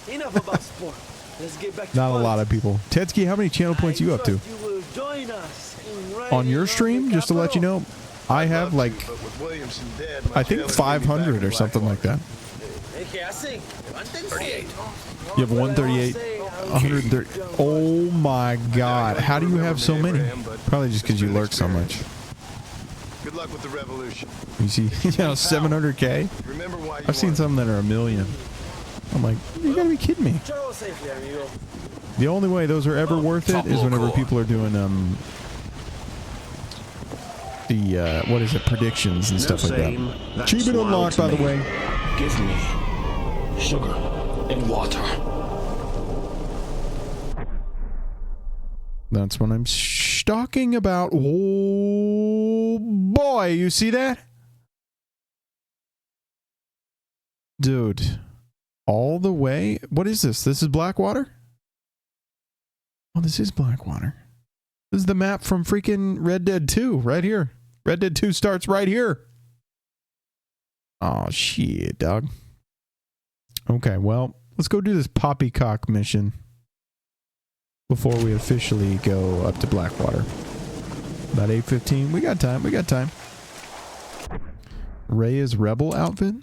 [SPEAKER 2] Enough about sport. Let's get back to
[SPEAKER 1] not a lot of people. Tetsuki, how many channel points you up to?
[SPEAKER 2] You will join us in
[SPEAKER 1] On your stream, just to let you know, I have like, I think 500 or something like that.
[SPEAKER 4] 38.
[SPEAKER 1] You have 138, 130. Oh my god. How do you have so many? Probably just because you lurk so much.
[SPEAKER 11] Good luck with the revolution.
[SPEAKER 1] You see, 700K? I've seen some that are a million. I'm like, you gotta be kidding me. The only way those are ever worth it is whenever people are doing the what is it, predictions and stuff like that. Achievement unlocked, by the way.
[SPEAKER 21] Give me sugar and water.
[SPEAKER 1] That's what I'm talking about. Oh boy, you see that? Dude. All the way? What is this? This is Blackwater? Oh, this is Blackwater. This is the map from freaking Red Dead 2 right here. Red Dead 2 starts right here. Oh, shit, dog. Okay, well, let's go do this poppycock mission before we officially go up to Blackwater. About 8:15. We got time. We got time. Reyes Rebel outfit?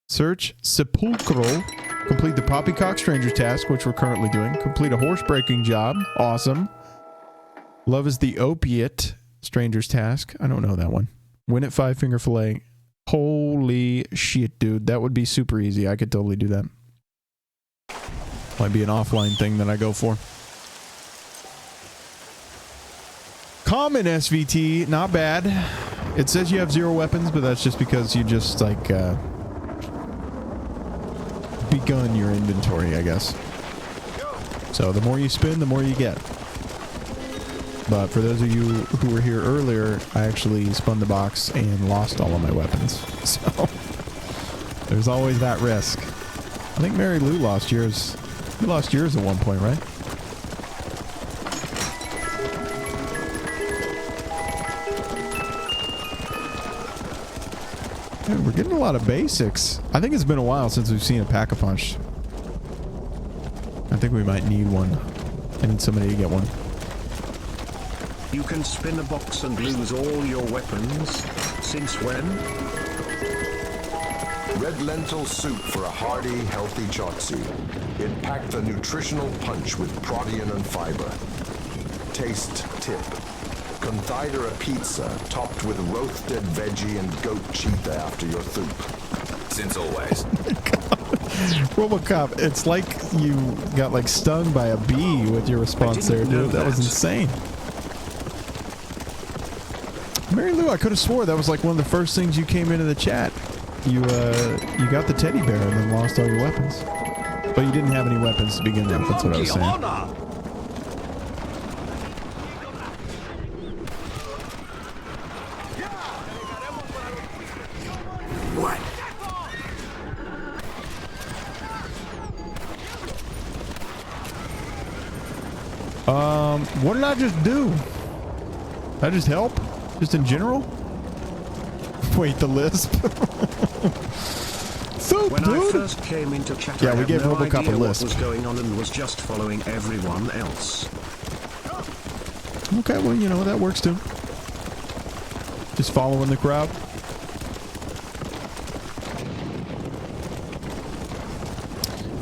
[SPEAKER 1] Search Sepulchral. Complete the Poppycock Stranger task, which we're currently doing. Complete a horse breaking job. Awesome. Love is the Opiate Stranger's task. I don't know that one. Win at 5 Finger Fillet. Holy shit, dude. That would be super easy. I could totally do that. Might be an offline thing that I go for. Common SVT. Not bad. It says you have 0 weapons, but that's just because you just, like, begun your inventory, I guess. So the more you spin, the more you get. But for those of you who were here earlier, I actually spun the box and lost all of my weapons. So there's always that risk. I think Mary Lou lost yours. You lost yours at one point, right? Yeah, we're getting a lot of basics. I think it's been a while since we've seen a Pack-a-Punch. I think we might need one. I need somebody to get one.
[SPEAKER 15] You can spin a box and lose all your weapons. Since when?
[SPEAKER 5] Red lentil soup for a hearty, healthy Chotzi. It packed a nutritional punch with protein and fiber. Taste tip. Confidera pizza topped with roasted veggie and goat cheetah after your soup.
[SPEAKER 4] Since always.
[SPEAKER 1] Robocop, it's like you got like stung by a bee with your response there, dude. That was insane. Mary Lou, I could have swore that was like one of the first things you came into the chat. You got the teddy bear and then lost all your weapons. But you didn't have any weapons to begin with, that's what I was saying. What did I just do? Did I just help? Just in general? Wait, the lisp. So,
[SPEAKER 15] when
[SPEAKER 1] dude.
[SPEAKER 15] I first came into chat,
[SPEAKER 1] yeah,
[SPEAKER 15] I
[SPEAKER 1] we
[SPEAKER 15] had
[SPEAKER 1] gave
[SPEAKER 15] no
[SPEAKER 1] Robocop
[SPEAKER 15] idea
[SPEAKER 1] a lisp.
[SPEAKER 15] what was going on and was just following everyone else.
[SPEAKER 1] Okay, well, you know, that works too. Just following the crowd.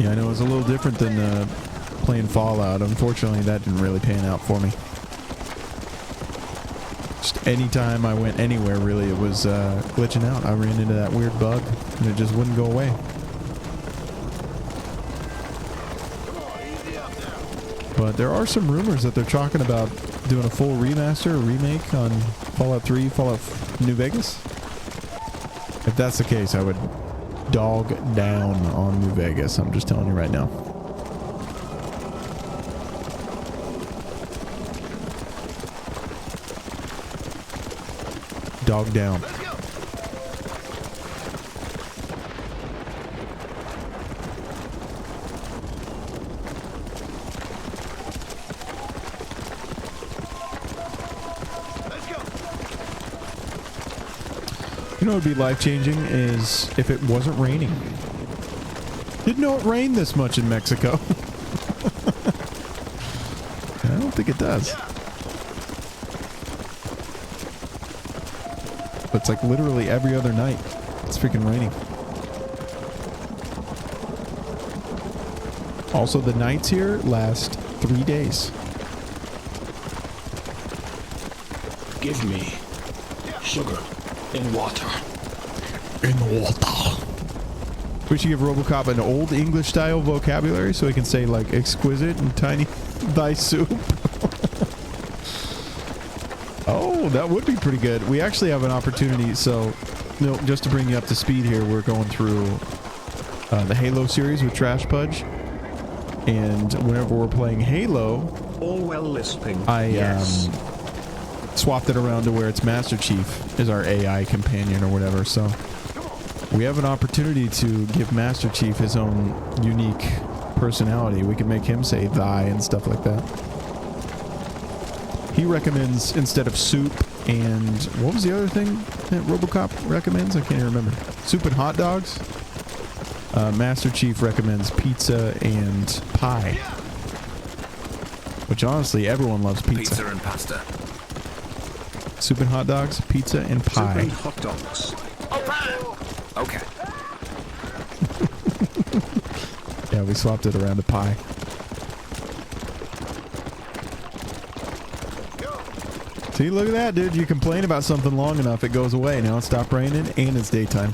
[SPEAKER 1] Yeah, I know it's a little different than playing Fallout. Unfortunately, that didn't really pan out for me. Just anytime I went anywhere, really, it was glitching out. I ran into that weird bug, and it just wouldn't go away. But there are some rumors that they're talking about doing a full remaster or remake on Fallout 3, Fallout New Vegas. If that's the case, I would dog down on New Vegas. I'm just telling you right now. Dog down. You know what would be life-changing is if it wasn't raining. Didn't know it rained this much in Mexico. I don't think it does. But it's like literally every other night. It's freaking raining. Also, the nights here last 3 days.
[SPEAKER 21] Give me sugar in water.
[SPEAKER 1] In water. We should give Robocop an old English style vocabulary so he can say like exquisite and tiny thy soup. Oh, that would be pretty good. We actually have an opportunity. So, no, just to bring you up to speed here, we're going through the Halo series with Trash Pudge. And whenever we're playing Halo,
[SPEAKER 15] all well lisping.
[SPEAKER 1] I swapped it around to where it's Master Chief is our AI companion or whatever. So we have an opportunity to give Master Chief his own unique personality. We can make him say thy and stuff like that. He recommends, instead of soup and what was the other thing that RoboCop recommends? I can't even remember. Soup and hot dogs. Master Chief recommends pizza and pie. Which honestly, everyone loves pizza.
[SPEAKER 4] Pizza and pasta.
[SPEAKER 1] Soup and hot dogs, pizza and pie.
[SPEAKER 15] Soup and hot dogs.
[SPEAKER 4] Okay.
[SPEAKER 1] Yeah, we swapped it around to pie. See, look at that, dude. You complain about something long enough, it goes away. Now it stopped raining, and it's daytime.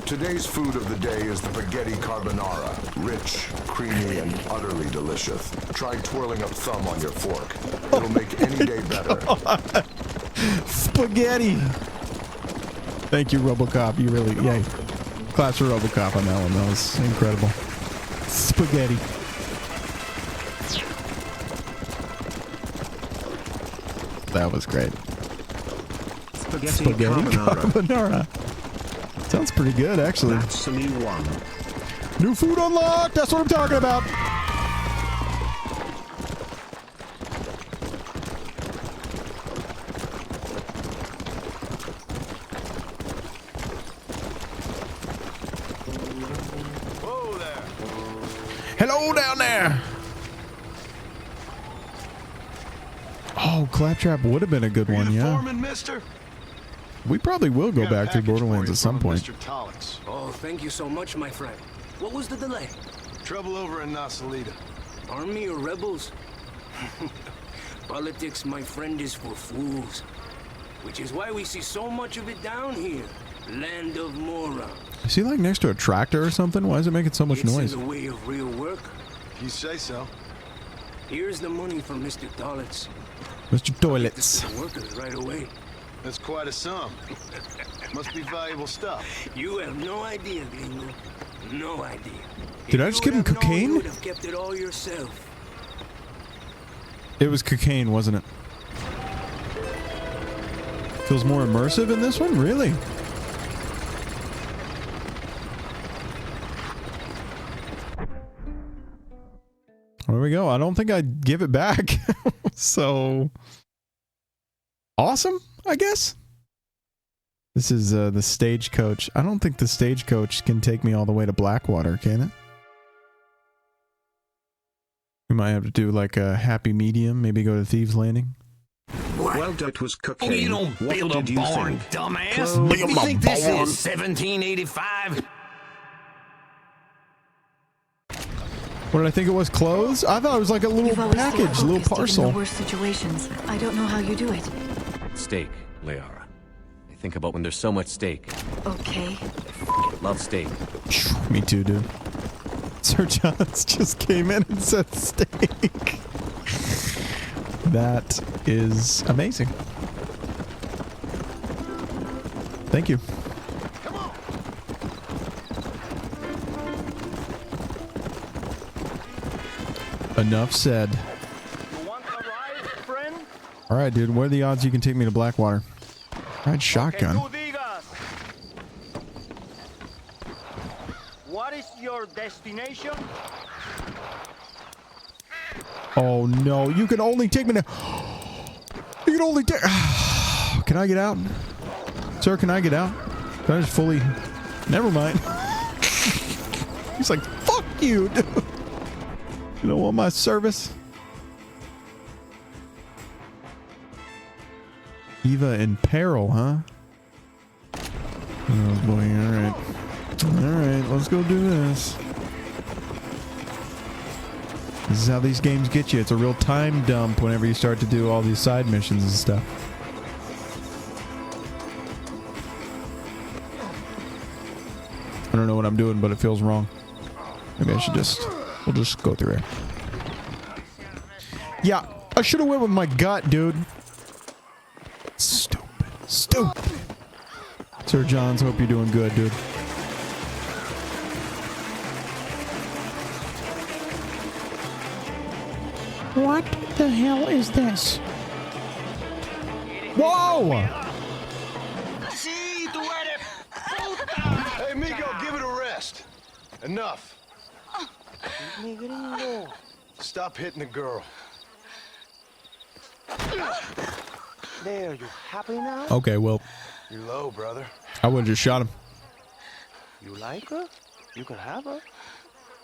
[SPEAKER 5] Today's food of the day is the spaghetti carbonara. Rich, creamy, and utterly delicious. Try twirling a thumb on your fork. It'll make any day better.
[SPEAKER 1] Spaghetti! Thank you, RoboCop. You really, yay. Claps for RoboCop on that one. That was incredible. Spaghetti. That was great.
[SPEAKER 15] Spaghetti
[SPEAKER 1] carbonara. Sounds pretty good, actually.
[SPEAKER 15] That's a new one.
[SPEAKER 1] New food unlocked! That's what I'm talking about!
[SPEAKER 11] Whoa there.
[SPEAKER 1] Hello down there! Oh, Claptrap would have been a good one, yeah.
[SPEAKER 11] Foreman, mister?
[SPEAKER 1] We probably will go back through Borderlands at some point.
[SPEAKER 11] Mr. Tollitz.
[SPEAKER 19] Oh, thank you so much, my friend. What was the delay?
[SPEAKER 11] Trouble over in Nasalita.
[SPEAKER 19] Army or rebels? Politics, my friend, is for fools. Which is why we see so much of it down here. Land of morons.
[SPEAKER 1] Is he like next to a tractor or something? Why is it making so much noise?
[SPEAKER 19] It's in the way of real work.
[SPEAKER 11] You say so.
[SPEAKER 19] Here's the money from Mr. Tollitz.
[SPEAKER 1] Mr. Toilets.
[SPEAKER 19] The workers right away.
[SPEAKER 11] That's quite a sum. Must be valuable stuff.
[SPEAKER 19] You have no idea, Gringo. No idea.
[SPEAKER 1] Did I just give him cocaine?
[SPEAKER 19] You would have kept it all yourself.
[SPEAKER 1] It was cocaine, wasn't it? Feels more immersive in this one? Really? There we go. I don't think I'd give it back. So awesome, I guess. This is the stagecoach. I don't think the stagecoach can take me all the way to Blackwater, can it? We might have to do like a happy medium, maybe go to Thieves Landing.
[SPEAKER 15] Well, that was cocaine.
[SPEAKER 16] You don't
[SPEAKER 15] What
[SPEAKER 16] build
[SPEAKER 15] did
[SPEAKER 16] a
[SPEAKER 15] you
[SPEAKER 16] barn,
[SPEAKER 15] think?
[SPEAKER 16] dumbass. You think this is 1785?
[SPEAKER 1] What did I think it was? Clothes? I thought it was like a little package, a little parcel.
[SPEAKER 17] In the worst situations. I don't know how you do it.
[SPEAKER 16] Steak, Liara. I think about when there's so much steak.
[SPEAKER 17] Okay.
[SPEAKER 16] Love steak.
[SPEAKER 1] Me too, dude. Sir Johns just came in and said steak. That is amazing. Thank you. Enough said. All right, dude. What are the odds you can take me to Blackwater? Ride shotgun.
[SPEAKER 7] What is your destination?
[SPEAKER 1] Oh no! You can only take me to. You can only take. Can I get out, sir? Can I get out? Can I just fully? Never mind. He's like, "Fuck you, dude." You don't want my service? Eva in peril, huh? Oh boy, alright. Alright, let's go do this. This is how these games get you. It's a real time dump whenever you start to do all these side missions and stuff. I don't know what I'm doing, but it feels wrong. Maybe I should just... We'll just go through it. Yeah, I should have went with my gut, dude. Stupid. Stupid. Sir Johns, hope you're doing good, dude.
[SPEAKER 9] What the hell is this?
[SPEAKER 1] Whoa!
[SPEAKER 11] Hey, Migo, give it a rest. Enough. Stop hitting the girl. There, you happy now?
[SPEAKER 1] Okay, well,
[SPEAKER 11] You're low, brother.
[SPEAKER 1] I would have just shot him.
[SPEAKER 11] You like her? You can have her.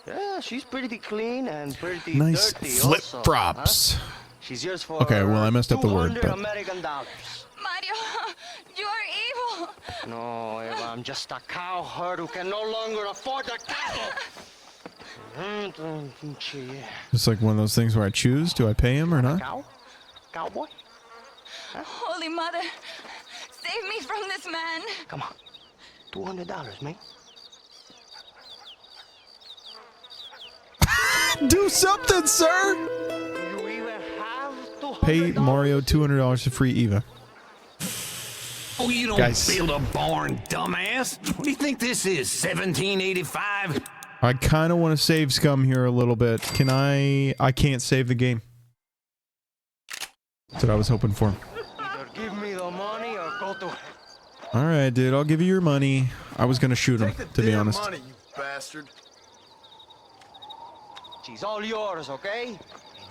[SPEAKER 11] Yeah, she's pretty clean and pretty
[SPEAKER 1] Nice
[SPEAKER 11] dirty
[SPEAKER 1] flip
[SPEAKER 11] also,
[SPEAKER 1] flops.
[SPEAKER 11] huh? She's yours for
[SPEAKER 1] Okay, well, I messed up the word,
[SPEAKER 11] 200
[SPEAKER 1] but
[SPEAKER 11] American dollars.
[SPEAKER 8] Mario, you are evil.
[SPEAKER 11] No, Eva, I'm just a cowherd who can no longer afford the cattle.
[SPEAKER 1] it's like one of those things where I choose, do I pay him or not?
[SPEAKER 11] Cow? Cowboy?
[SPEAKER 8] Holy Mother, save me from this man.
[SPEAKER 11] Come on. $200, mate.
[SPEAKER 1] Do something, sir!
[SPEAKER 11] You even have $200?
[SPEAKER 1] Pay Mario $200 to free Eva.
[SPEAKER 14] Oh, you don't
[SPEAKER 1] Guys.
[SPEAKER 14] build a barn, dumbass. What do you think this is, 1785?
[SPEAKER 1] I kind of want to save Scum here a little bit. Can I can't save the game. That's what I was hoping for.
[SPEAKER 11] Either give me the money or go to...
[SPEAKER 1] All right, dude, I'll give you your money. I was going to shoot him, to be honest.
[SPEAKER 11] money, you bastard. She's all yours, okay?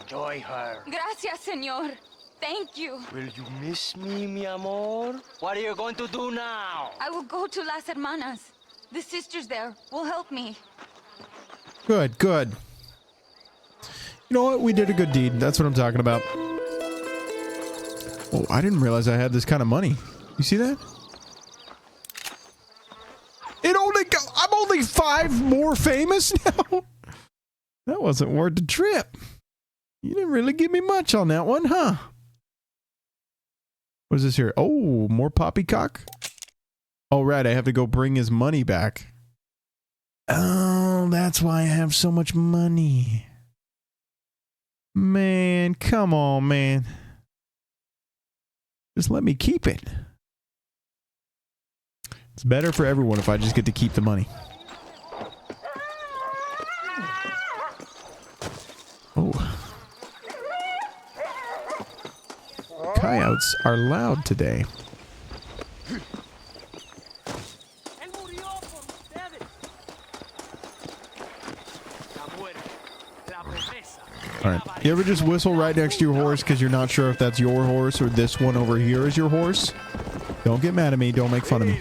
[SPEAKER 11] Enjoy her.
[SPEAKER 8] Gracias, señor. Thank you.
[SPEAKER 11] Will you miss me, mi amor? What are you going to do now?
[SPEAKER 8] I will go to Las Hermanas. The sisters there will help me.
[SPEAKER 1] Good, good. You know what? We did a good deed. That's what I'm talking about. Oh, I didn't realize I had this kind of money. You see that? I'm only 5 more famous now. That wasn't worth the trip. You didn't really give me much on that one, huh? What is this here? Oh, more poppycock? Oh, right. I have to go bring his money back. Oh, that's why I have so much money. Man, come on, man. Just let me keep it. It's better for everyone if I just get to keep the money. Oh. Coyotes are loud today. Alright. You ever just whistle right next to your horse because you're not sure if that's your horse or this one over here is your horse? Don't get mad at me. Don't make fun of me.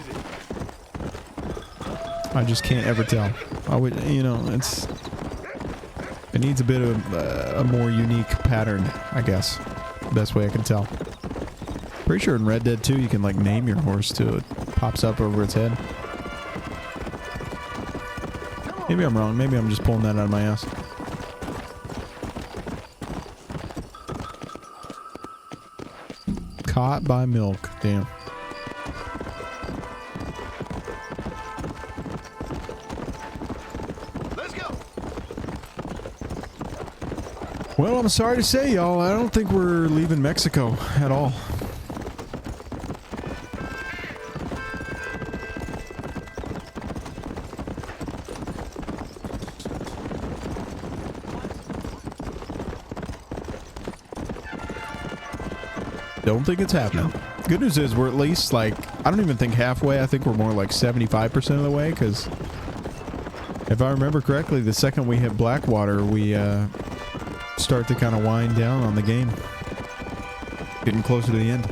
[SPEAKER 1] I just can't ever tell. I would, you know, it needs a bit of a more unique pattern, I guess. Best way I can tell. Pretty sure in Red Dead 2 you can like name your horse too. It pops up over its head. Maybe I'm wrong. Maybe I'm just pulling that out of my ass. Caught by milk. Damn.
[SPEAKER 11] Let's go.
[SPEAKER 1] Well, I'm sorry to say, y'all, I don't think we're leaving Mexico at all. Don't think it's happening. Good news is we're at least like, I don't even think halfway. I think we're more like 75% of the way, because if I remember correctly, the second we hit Blackwater, we start to kind of wind down on the game. Getting closer to the end.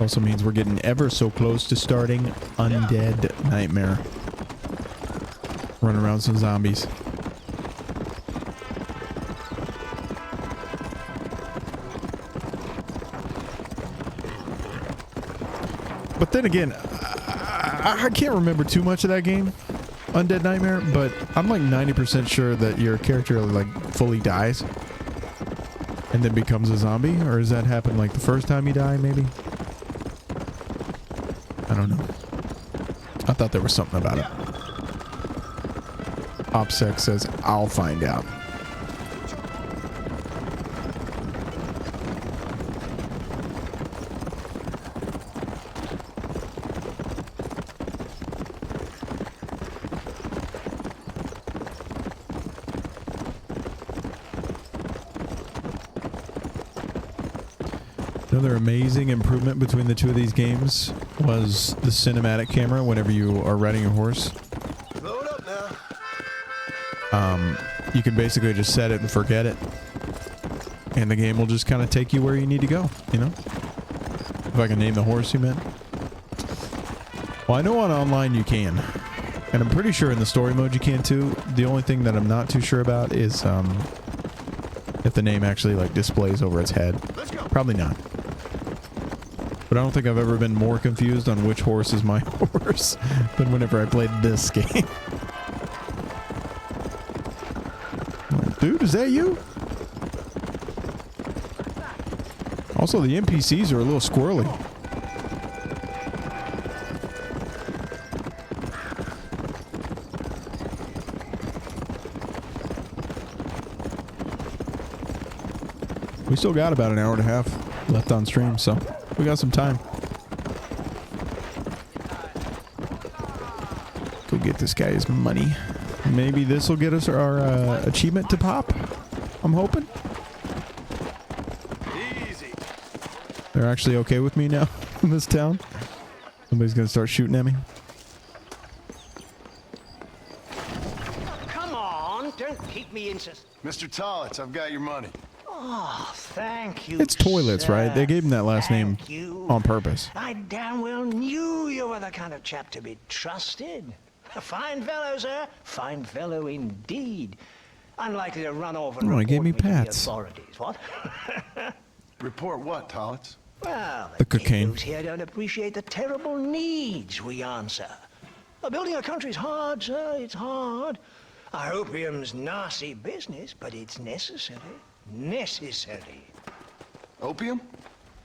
[SPEAKER 1] Also means we're getting ever so close to starting Undead Nightmare. Running around some zombies. But then again, I can't remember too much of that game, Undead Nightmare, but I'm like 90% sure that your character like fully dies and then becomes a zombie, or does that happen like the first time you die, maybe? I don't know. I thought there was something about it. OpSec says, I'll find out. Another amazing improvement between the two of these games was the cinematic camera whenever you are riding a horse.
[SPEAKER 11] Load up now.
[SPEAKER 1] You can basically just set it and forget it. And the game will just kind of take you where you need to go, you know? If I can name the horse you meant. Well, I know on online you can. And I'm pretty sure in the story mode you can too. The only thing that I'm not too sure about is if the name actually like displays over its head. Probably not. But I don't think I've ever been more confused on which horse is my horse than whenever I played this game. Dude, is that you? Also, the NPCs are a little squirrely. We still got about an hour and a half left on stream, so we got some time. Go get this guy's money. Maybe this will get us our achievement to pop. I'm hoping.
[SPEAKER 11] Easy.
[SPEAKER 1] They're actually okay with me now in this town. Somebody's gonna start shooting at me.
[SPEAKER 7] Come on, don't keep me in
[SPEAKER 11] Mr. Tollitz, I've got your money.
[SPEAKER 7] Oh, thank you.
[SPEAKER 1] It's Toilets,
[SPEAKER 7] sir.
[SPEAKER 1] right? They gave him that last name on purpose.
[SPEAKER 7] I damn well knew you were the kind of chap to be trusted. A fine fellow, sir. Fine fellow indeed. Unlikely to run off and
[SPEAKER 1] Oh, he
[SPEAKER 7] report
[SPEAKER 1] gave me
[SPEAKER 7] to the
[SPEAKER 1] pats.
[SPEAKER 7] authorities. What?
[SPEAKER 11] Report what, Tollitz?
[SPEAKER 7] Well,
[SPEAKER 1] The cocaine.
[SPEAKER 7] those here don't appreciate the terrible needs we answer. Building a country's hard, sir. It's hard. Opium's nasty business, but it's necessary. Necessary.
[SPEAKER 11] Opium?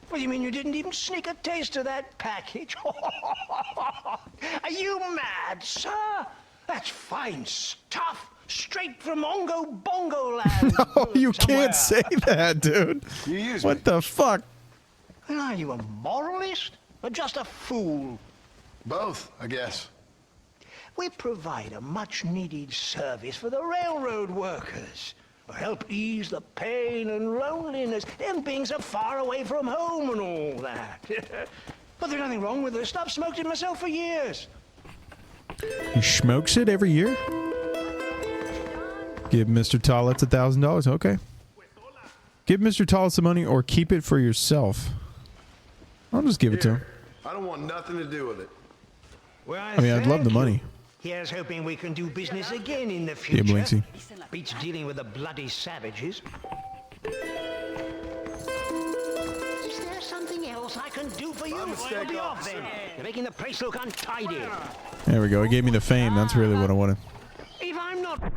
[SPEAKER 7] What do you mean you didn't even sneak a taste of that package? Are you mad, sir? That's fine stuff. Straight from Ongo Bongo land.
[SPEAKER 1] No, you can't say that, dude.
[SPEAKER 11] You use
[SPEAKER 1] What the fuck?
[SPEAKER 7] Well, are you a moralist or just a fool?
[SPEAKER 11] Both, I guess.
[SPEAKER 7] We provide a much-needed service for the railroad workers. Help ease the pain and loneliness. Them beings are far away from home and all that. But there's nothing wrong with the stuff. Smoked it myself for years.
[SPEAKER 1] He smokes it every year? Give Mr. Tollitz $1,000. Okay. Give Mr. Tollitz the money or keep it for yourself. I'll just give it to him.
[SPEAKER 11] I don't want nothing to do with it.
[SPEAKER 7] Well,
[SPEAKER 1] I mean, I'd love the money.
[SPEAKER 7] Here's hoping we can do business again in the
[SPEAKER 1] Yeah,
[SPEAKER 7] future.
[SPEAKER 1] Blinksy.
[SPEAKER 7] Beats dealing with the bloody savages. Is there something else I can do for you? I'll be off then. You're making the place look untidy.
[SPEAKER 1] There we go. He gave me the fame. That's really what I wanted.
[SPEAKER 7] If I'm not...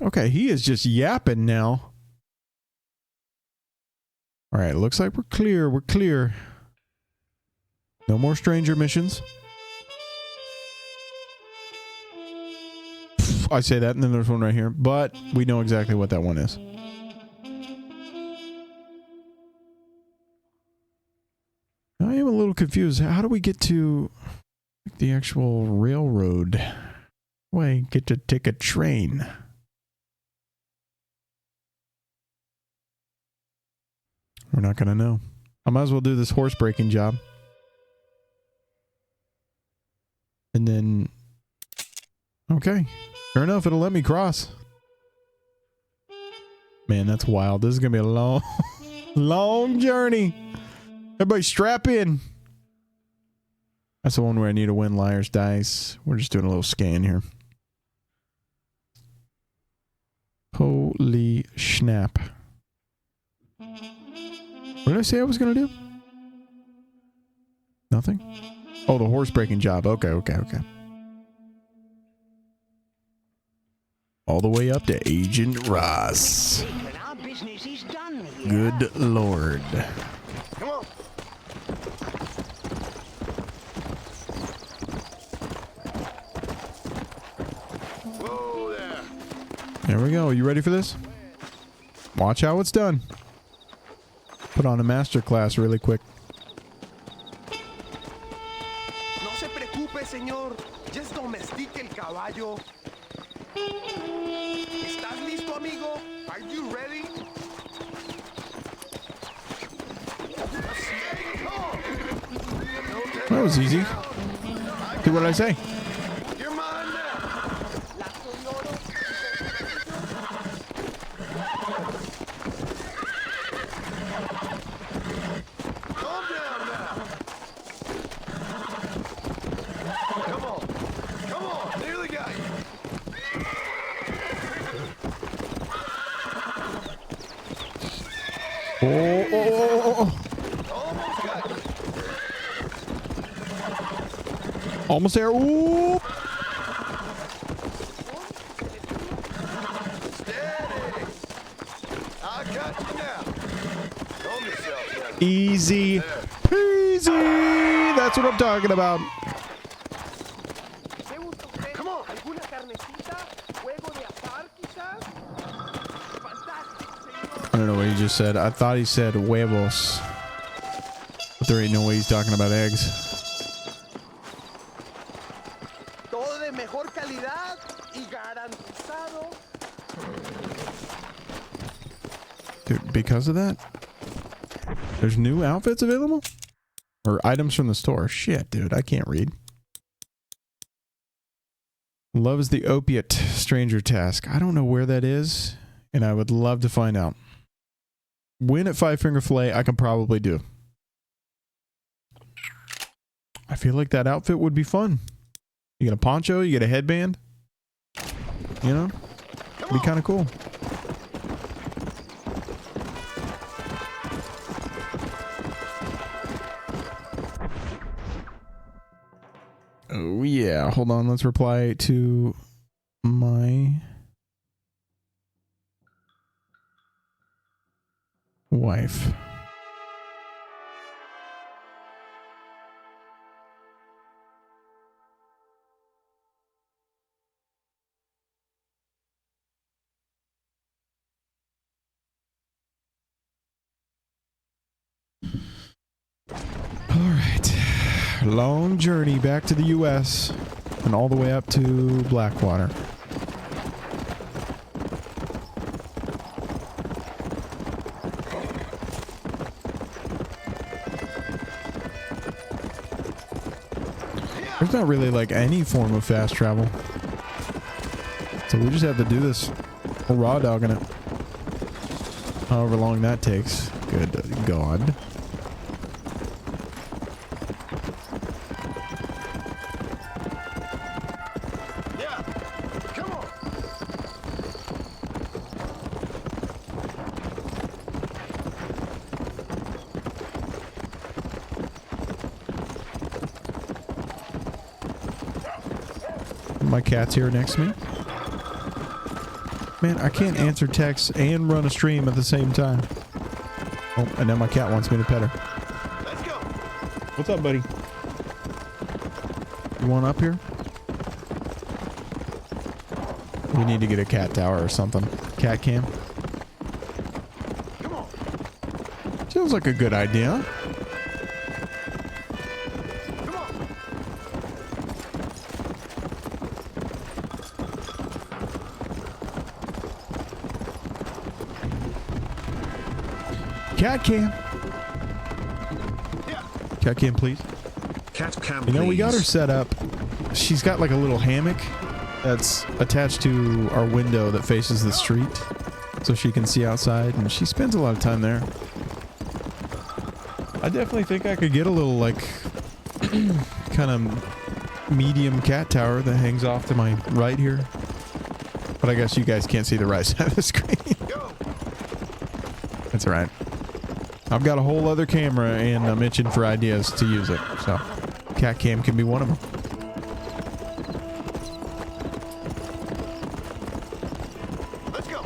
[SPEAKER 1] Okay, he is just yapping now. All right, looks like we're clear. We're clear. No more stranger missions. I say that, and then there's one right here. But we know exactly what that one is. I am a little confused. How do we get to the actual railroad? Wait, get to take a train. We're not going to know. I might as well do this horse breaking job. And then... Okay. Sure enough, it'll let me cross. Man, that's wild. This is going to be a long, long journey. Everybody strap in. That's the one where I need to win Liar's Dice. We're just doing a little scan here. Holy snap. What did I say I was going to do? Nothing? Oh, the horse breaking job. Okay. All the way up to Agent Ross.
[SPEAKER 7] Our business is done here.
[SPEAKER 1] Good Lord.
[SPEAKER 11] Come on. Whoa there.
[SPEAKER 1] There we go. You ready for this? Watch how it's done. Put on a master class really quick.
[SPEAKER 12] No se preocupe, señor. Just domestique el caballo. ¿Estás listo, amigo? Are you ready?
[SPEAKER 1] That was easy. See what did I say?
[SPEAKER 11] You're mine now.
[SPEAKER 1] Oh. Almost there. Ooh. Easy peasy. That's what I'm talking about. I don't know what he just said. I thought he said huevos. But there ain't no way he's talking about eggs.
[SPEAKER 12] Todo de mejor calidad y garantizado.
[SPEAKER 1] Dude, because of that? There's new outfits available? Or items from the store. Shit, dude. I can't read. Love is the opiate stranger task. I don't know where that is, and I would love to find out. Win at Five Finger Fillet, I can probably do. I feel like that outfit would be fun. You get a poncho, you get a headband. You know? It'd be kind of cool. Oh yeah, hold on, let's reply to my wife. All right. Long journey back to the US and all the way up to Blackwater. There's not really like any form of fast travel. So we just have to do this. We're raw dogging it. However long that takes. Good God. My cat's here next to me. Man, I can't answer texts and run a stream at the same time. Oh, and now my cat wants me to pet her. Let's go. What's up, buddy? You want up here? We need to get a cat tower or something. Cat cam. Come on. Sounds like a good idea. Cat cam. Cat cam, please.
[SPEAKER 15] Cat cam,
[SPEAKER 1] you know, we got her
[SPEAKER 15] please.
[SPEAKER 1] set up. She's got like a little hammock that's attached to our window that faces the street so she can see outside, and she spends a lot of time there. I definitely think I could get a little like kind of medium cat tower that hangs off to my right here. But I guess you guys can't see the right side of the screen. That's all right. I've got a whole other camera and I'm itching for ideas to use it. So cat cam can be one of them.
[SPEAKER 11] Let's go.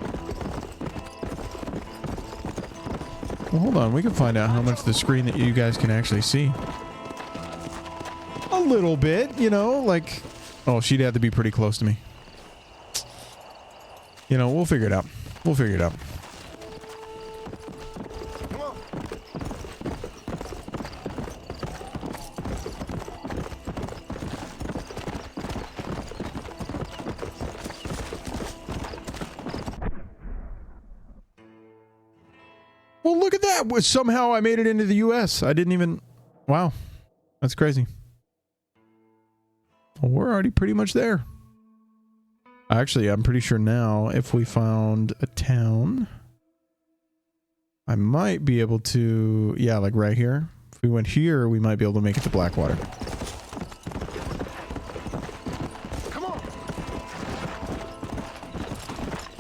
[SPEAKER 1] Well, hold on. We can find out how much the screen that you guys can actually see. A little bit, you know, like, oh, she'd have to be pretty close to me. You know, we'll figure it out. We'll figure it out. Well, look at that. Somehow I made it into the US. I didn't even... Wow. That's crazy. Well, we're already pretty much there. Actually, I'm pretty sure now if we found a town, I might be able to... Yeah, like right here. If we went here, we might be able to make it to Blackwater.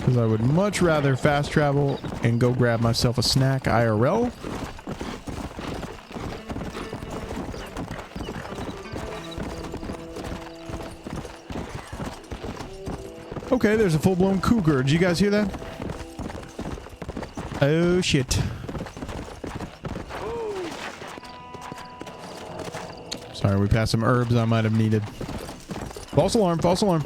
[SPEAKER 1] Because I would much rather fast travel and go grab myself a snack IRL. Okay, there's a full-blown cougar. Did you guys hear that? Oh, shit. Sorry, we passed some herbs I might have needed. False alarm, false alarm.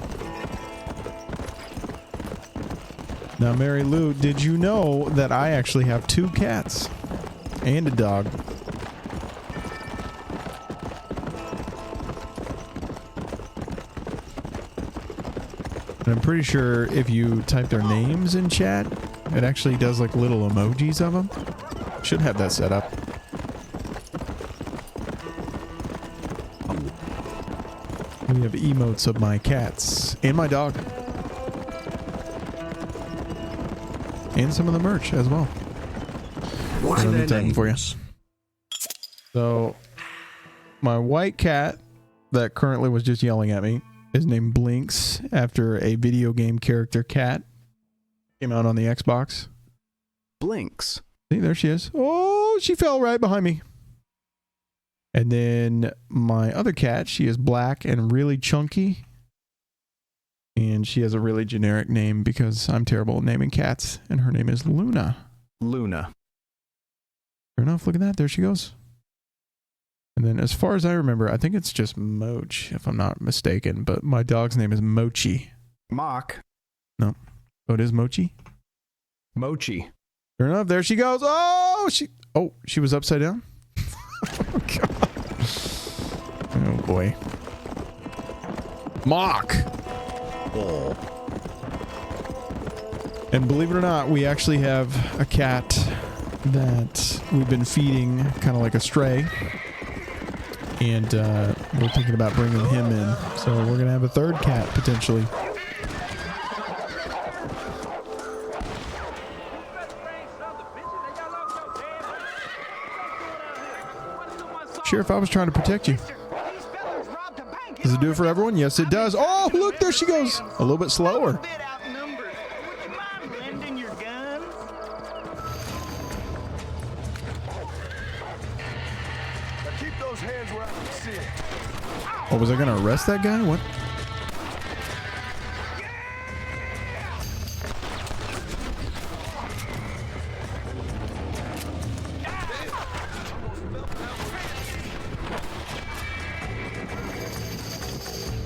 [SPEAKER 1] Now, Mary Lou, did you know that I actually have 2 cats and a dog? And I'm pretty sure if you type their names in chat, it actually does like little emojis of them. Should have that set up. We have emotes of my cats and my dog. And some of the merch as well.
[SPEAKER 15] What are
[SPEAKER 1] Let me
[SPEAKER 15] their
[SPEAKER 1] type them for you.
[SPEAKER 15] names?
[SPEAKER 1] So, my white cat that currently was just yelling at me is named Blinks after a video game character cat. Came out on the Xbox.
[SPEAKER 3] Blinks.
[SPEAKER 1] See, there she is. Oh, she fell right behind me. And then my other cat, she is black and really chunky. And she has a really generic name because I'm terrible at naming cats. And her name is Luna.
[SPEAKER 3] Luna.
[SPEAKER 1] Fair enough. Look at that. There she goes. And then as far as I remember, I think it's just Moch, if I'm not mistaken. But my dog's name is Mochi.
[SPEAKER 3] Mock.
[SPEAKER 1] No. Oh, it is Mochi?
[SPEAKER 3] Mochi.
[SPEAKER 1] Fair enough. There she goes. Oh, she was upside down? Oh, God. Oh, boy. Mock.
[SPEAKER 3] Oh.
[SPEAKER 1] And believe it or not, we actually have a cat that we've been feeding kind of like a stray. And we're thinking about bringing him in. So we're going to have a 3rd cat potentially. Sheriff, I was trying to protect you. Does it do it for everyone? Yes, it does. Oh, look, there she goes. A little bit slower.
[SPEAKER 11] Keep those hands where I can see it.
[SPEAKER 1] Oh, was I going to arrest that guy? What?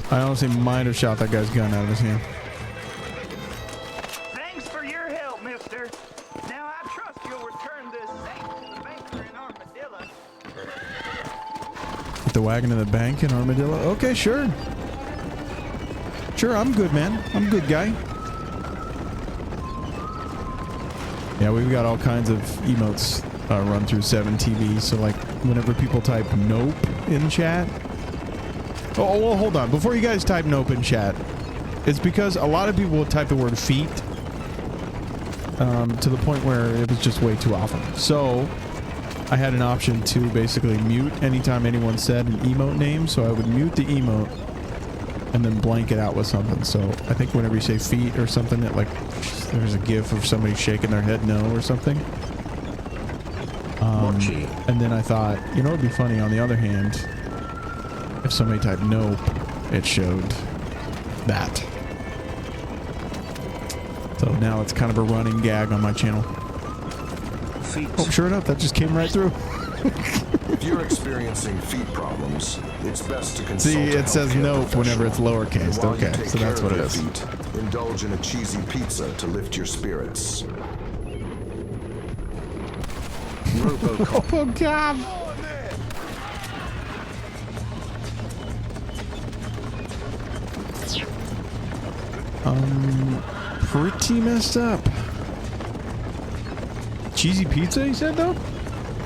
[SPEAKER 1] I honestly might have shot that guy's gun out of his hand.
[SPEAKER 7] Thanks for your help, mister. Now I trust you'll return this safe to the banker in Armadillo.
[SPEAKER 1] At the wagon in the bank in Armadillo? Okay, sure. Sure, I'm good, man. I'm a good guy. Yeah, we've got all kinds of emotes run through 7TV. So, like, whenever people type nope in chat. Oh, well, hold on. Before you guys type nope in chat, it's because a lot of people will type the word feet to the point where it was just way too often. So I had an option to basically mute anytime anyone said an emote name. So I would mute the emote and then blank it out with something. So I think whenever you say feet or something, that like there's a gif of somebody shaking their head no or something. And then I thought, you know, it'd be funny on the other hand, if somebody typed nope, it showed that. So now it's kind of a running gag on my channel. Oh, sure enough, that just came right through.
[SPEAKER 5] If you're experiencing feet problems, it's best to consult.
[SPEAKER 1] See, it says nope whenever it's lowercase. Okay, so that's what it is.
[SPEAKER 5] Indulge in a cheesy pizza to lift your spirits.
[SPEAKER 1] RoboCop. Oh, God. Pretty messed up. Cheesy pizza, he said, though?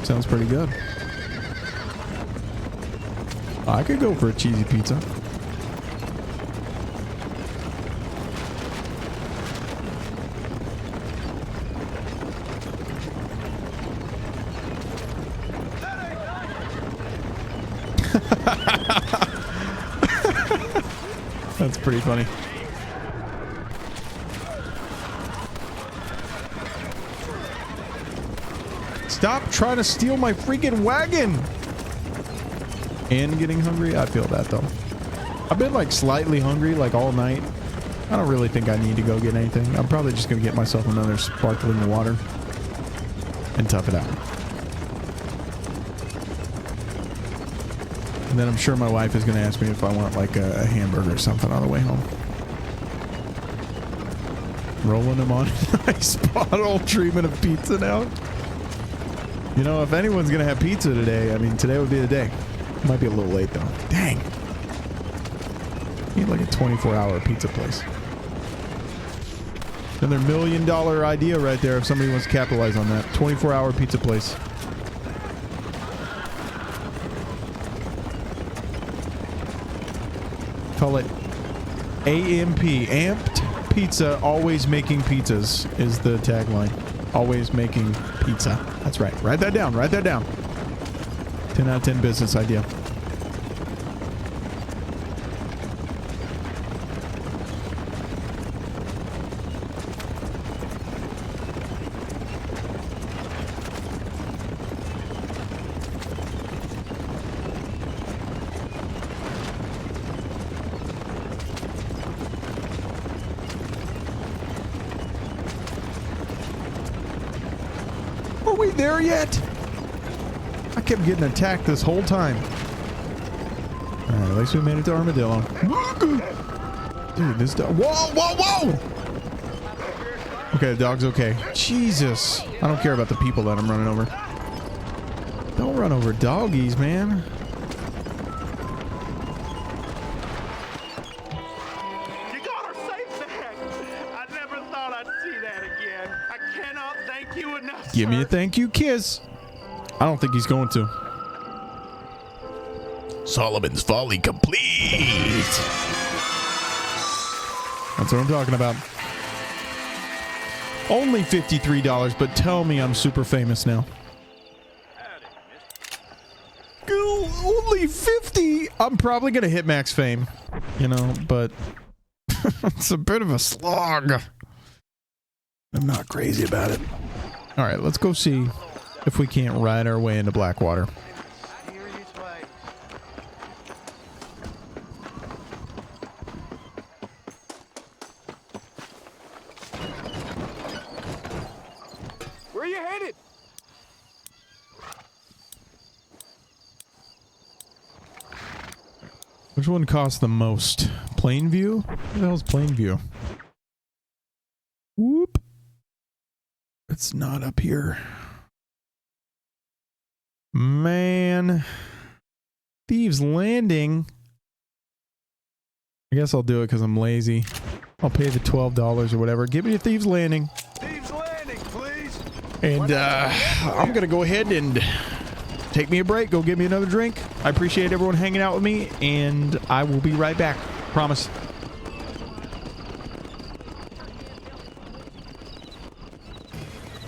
[SPEAKER 1] Sounds pretty good. I could go for a cheesy pizza. That's pretty funny. Stop trying to steal my freaking wagon. And getting hungry. I feel that though. I've been like slightly hungry like all night. I don't really think I need to go get anything. I'm probably just going to get myself another sparkling water and tough it out. And then I'm sure my wife is going to ask me if I want like a hamburger or something on the way home. Rolling them on a nice bottle treatment of pizza now. You know, if anyone's going to have pizza today, I mean, today would be the day. Might be a little late though. Dang. Need like a 24-hour pizza place. Another $1 million idea right there if somebody wants to capitalize on that. 24-hour pizza place. Call it AMP. Amped Pizza. Always making pizzas is the tagline. Always making pizza. That's right. Write that down. Write that down. 10 out of 10 business idea. Are we there yet? I kept getting attacked this whole time. Alright, at least we made it to Armadillo. Dude, this dog. Whoa, whoa, whoa! Okay, the dog's okay. Jesus. I don't care about the people that I'm running over. Don't run over doggies, man.
[SPEAKER 12] You got her safe back. I never thought I'd see that again. I cannot thank you enough.
[SPEAKER 1] Give me a thank you kiss. I don't think he's going to. Solomon's Folly complete. That's what I'm talking about. Only $53, but tell me I'm super famous now. Only 50. I'm probably going to hit max fame, you know, but it's a bit of a slog. I'm not crazy about it. All right, let's go see if we can't ride our way into Blackwater.
[SPEAKER 12] Where are you headed?
[SPEAKER 1] Which one costs the most? Plainview? What the hell's Plainview? Whoop. It's not up here. Man. Thieves Landing. I guess I'll do it because I'm lazy. I'll pay the $12 or whatever. Give me a Thieves Landing.
[SPEAKER 12] Thieves Landing, please.
[SPEAKER 1] And I'm going to go ahead and take me a break. Go get me another drink. I appreciate everyone hanging out with me. And I will be right back. Promise.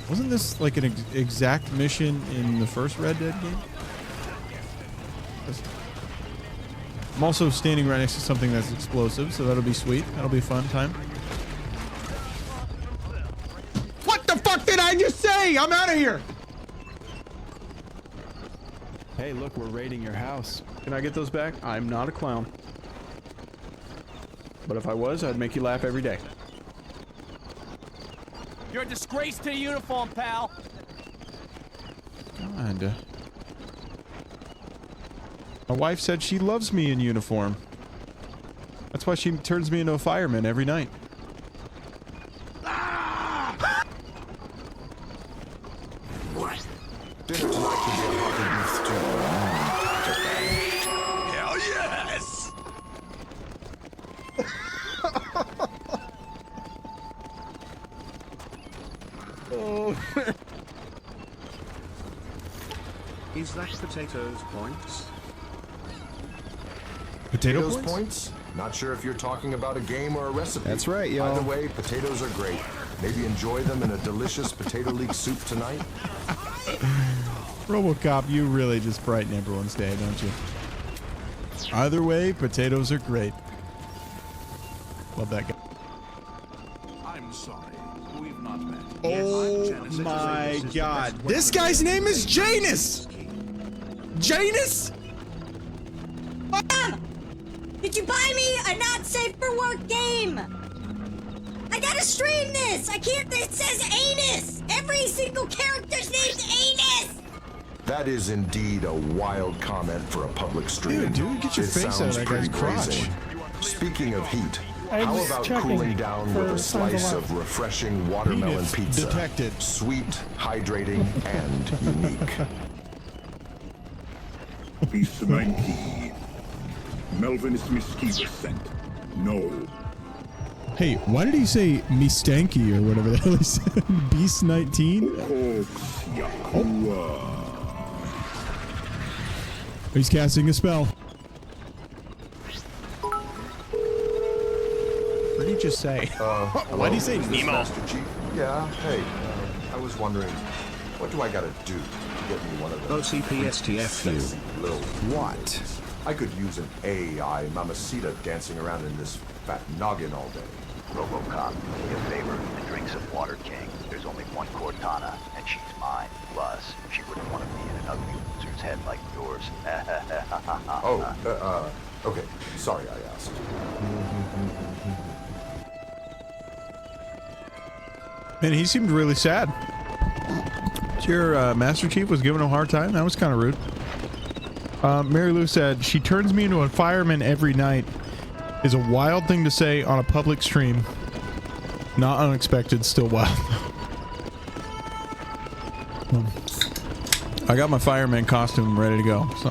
[SPEAKER 1] Wasn't this like an exact mission in the first Red Dead game? I'm also standing right next to something that's explosive, so that'll be sweet. That'll be a fun time. What the fuck did I just say? I'm out of here! Hey, look, we're raiding your house. Can I get those back? I'm not a clown. But if I was, I'd make you laugh every day.
[SPEAKER 6] You're a disgrace to the uniform, pal.
[SPEAKER 1] God. My wife said she loves me in uniform. That's why she turns me into a fireman every night.
[SPEAKER 12] Hell yes!
[SPEAKER 1] Oh.
[SPEAKER 15] Is that potatoes points?
[SPEAKER 5] Potatoes points? Not sure if you're talking about a game or a recipe.
[SPEAKER 3] That's right, y'all.
[SPEAKER 5] Either way, potatoes are great. Maybe enjoy them in a delicious potato leek soup tonight.
[SPEAKER 1] RoboCop, you really just brighten everyone's day, don't you? Either way, potatoes are great. Love that guy.
[SPEAKER 12] I'm sorry. We've not
[SPEAKER 1] Oh my god. This guy's name is Janus! Janus?
[SPEAKER 10] Mom! Did you buy me a not safe for work game? I gotta stream this! I can't, it says anus! Every single character's name's anus!
[SPEAKER 5] That is indeed a wild comment for a public stream.
[SPEAKER 1] Dude, get your face out of that guy's crotch.
[SPEAKER 5] Speaking of heat,
[SPEAKER 9] I'm
[SPEAKER 5] how
[SPEAKER 9] just
[SPEAKER 5] about
[SPEAKER 9] checking
[SPEAKER 5] cooling down with
[SPEAKER 9] for
[SPEAKER 5] a slice
[SPEAKER 9] signs of
[SPEAKER 5] of refreshing watermelon
[SPEAKER 1] Heat
[SPEAKER 5] pizza?
[SPEAKER 1] detected.
[SPEAKER 5] Sweet, hydrating, and unique.
[SPEAKER 22] Beast 19. Melvin is Miskiva sent. No.
[SPEAKER 1] Hey, why did he say me stanky or whatever the hell he said? Beast 19? Oh. He's casting a spell. What did he just say? Why did he say
[SPEAKER 5] Is this
[SPEAKER 1] Nemo?
[SPEAKER 5] Master Chief? Yeah, hey, I was wondering, what do I gotta do to get me one of those?
[SPEAKER 15] OCPSTFU.
[SPEAKER 5] Little what? I could use an AI mamacita dancing around in this fat noggin all day.
[SPEAKER 23] RoboCop, do me a favor and drink some Water King. There's only one Cortana, and she's mine. Plus, she wouldn't want to be in an ugly loser's head like yours.
[SPEAKER 5] Okay. Sorry I asked.
[SPEAKER 1] Man, he seemed really sad. Your Master Chief was giving him a hard time. That was kind of rude. Mary Lou said, she turns me into a fireman every night. Is a wild thing to say on a public stream. Not unexpected, still wild. I got my fireman costume ready to go, so.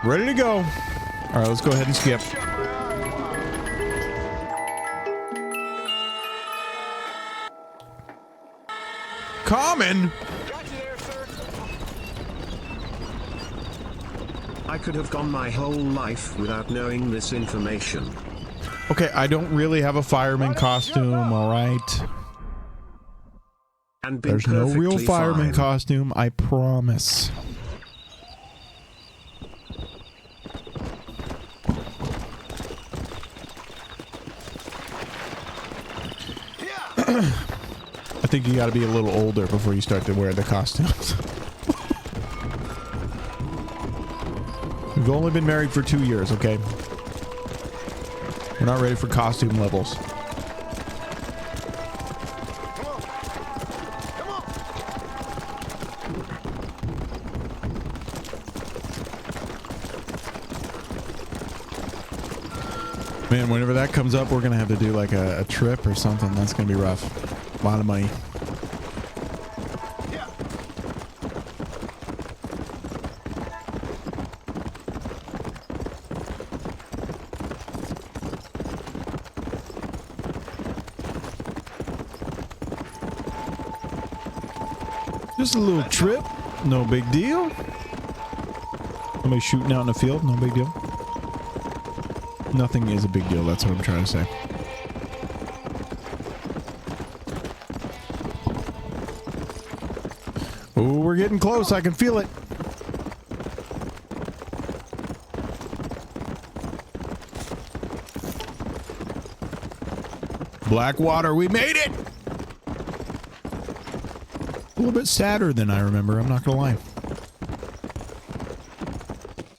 [SPEAKER 1] Ready to go. All right, let's go ahead and skip. Common?
[SPEAKER 15] I could have gone my whole life without knowing this information.
[SPEAKER 1] Okay, I don't really have a fireman costume, alright?
[SPEAKER 15] And been
[SPEAKER 1] There's no real
[SPEAKER 15] perfectly
[SPEAKER 1] fireman
[SPEAKER 15] fine.
[SPEAKER 1] costume, I promise. I think you gotta be a little older before you start to wear the costumes. We've only been married for 2 years, okay? We're not ready for costume levels. Man, whenever that comes up, we're gonna have to do like a trip or something. That's gonna be rough. A lot of money. Just a little trip, no big deal. Somebody shooting out in the field, no big deal. Nothing is a big deal, that's what I'm trying to say. Oh, we're getting close, I can feel it. Blackwater, we made it! A little bit sadder than I remember, I'm not gonna lie.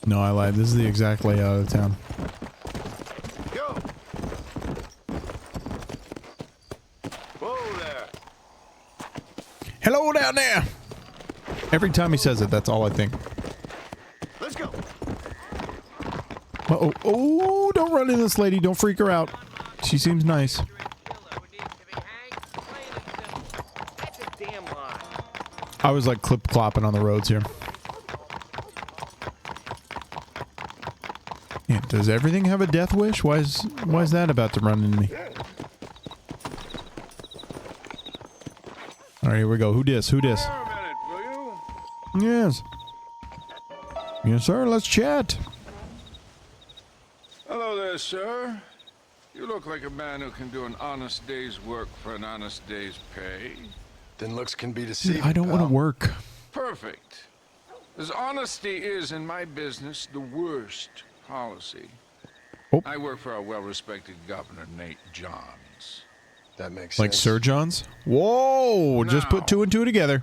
[SPEAKER 1] No, I lied. This is the exact layout of the town.
[SPEAKER 11] Go. Whoa there.
[SPEAKER 1] Hello down there! Every time he says it, that's all I think.
[SPEAKER 11] Let's go.
[SPEAKER 1] Uh-oh. Oh, don't run into this lady. Don't freak her out. She seems nice. I was like clip-clopping on the roads here. Yeah, does everything have a death wish? Why is that about to run into me? Alright, here we go. Who dis? Who dis? Yes. Yes, sir. Let's chat.
[SPEAKER 24] Hello there, sir. You look like a man who can do an honest day's work for an honest day's pay.
[SPEAKER 11] Then looks can be deceiving.
[SPEAKER 1] I don't want to work.
[SPEAKER 24] Perfect. As honesty is in my business the worst policy. I work for our well-respected governor, Nate Johns.
[SPEAKER 11] That makes
[SPEAKER 1] Like
[SPEAKER 11] sense.
[SPEAKER 1] Sir John's? Whoa! Just put two and two together.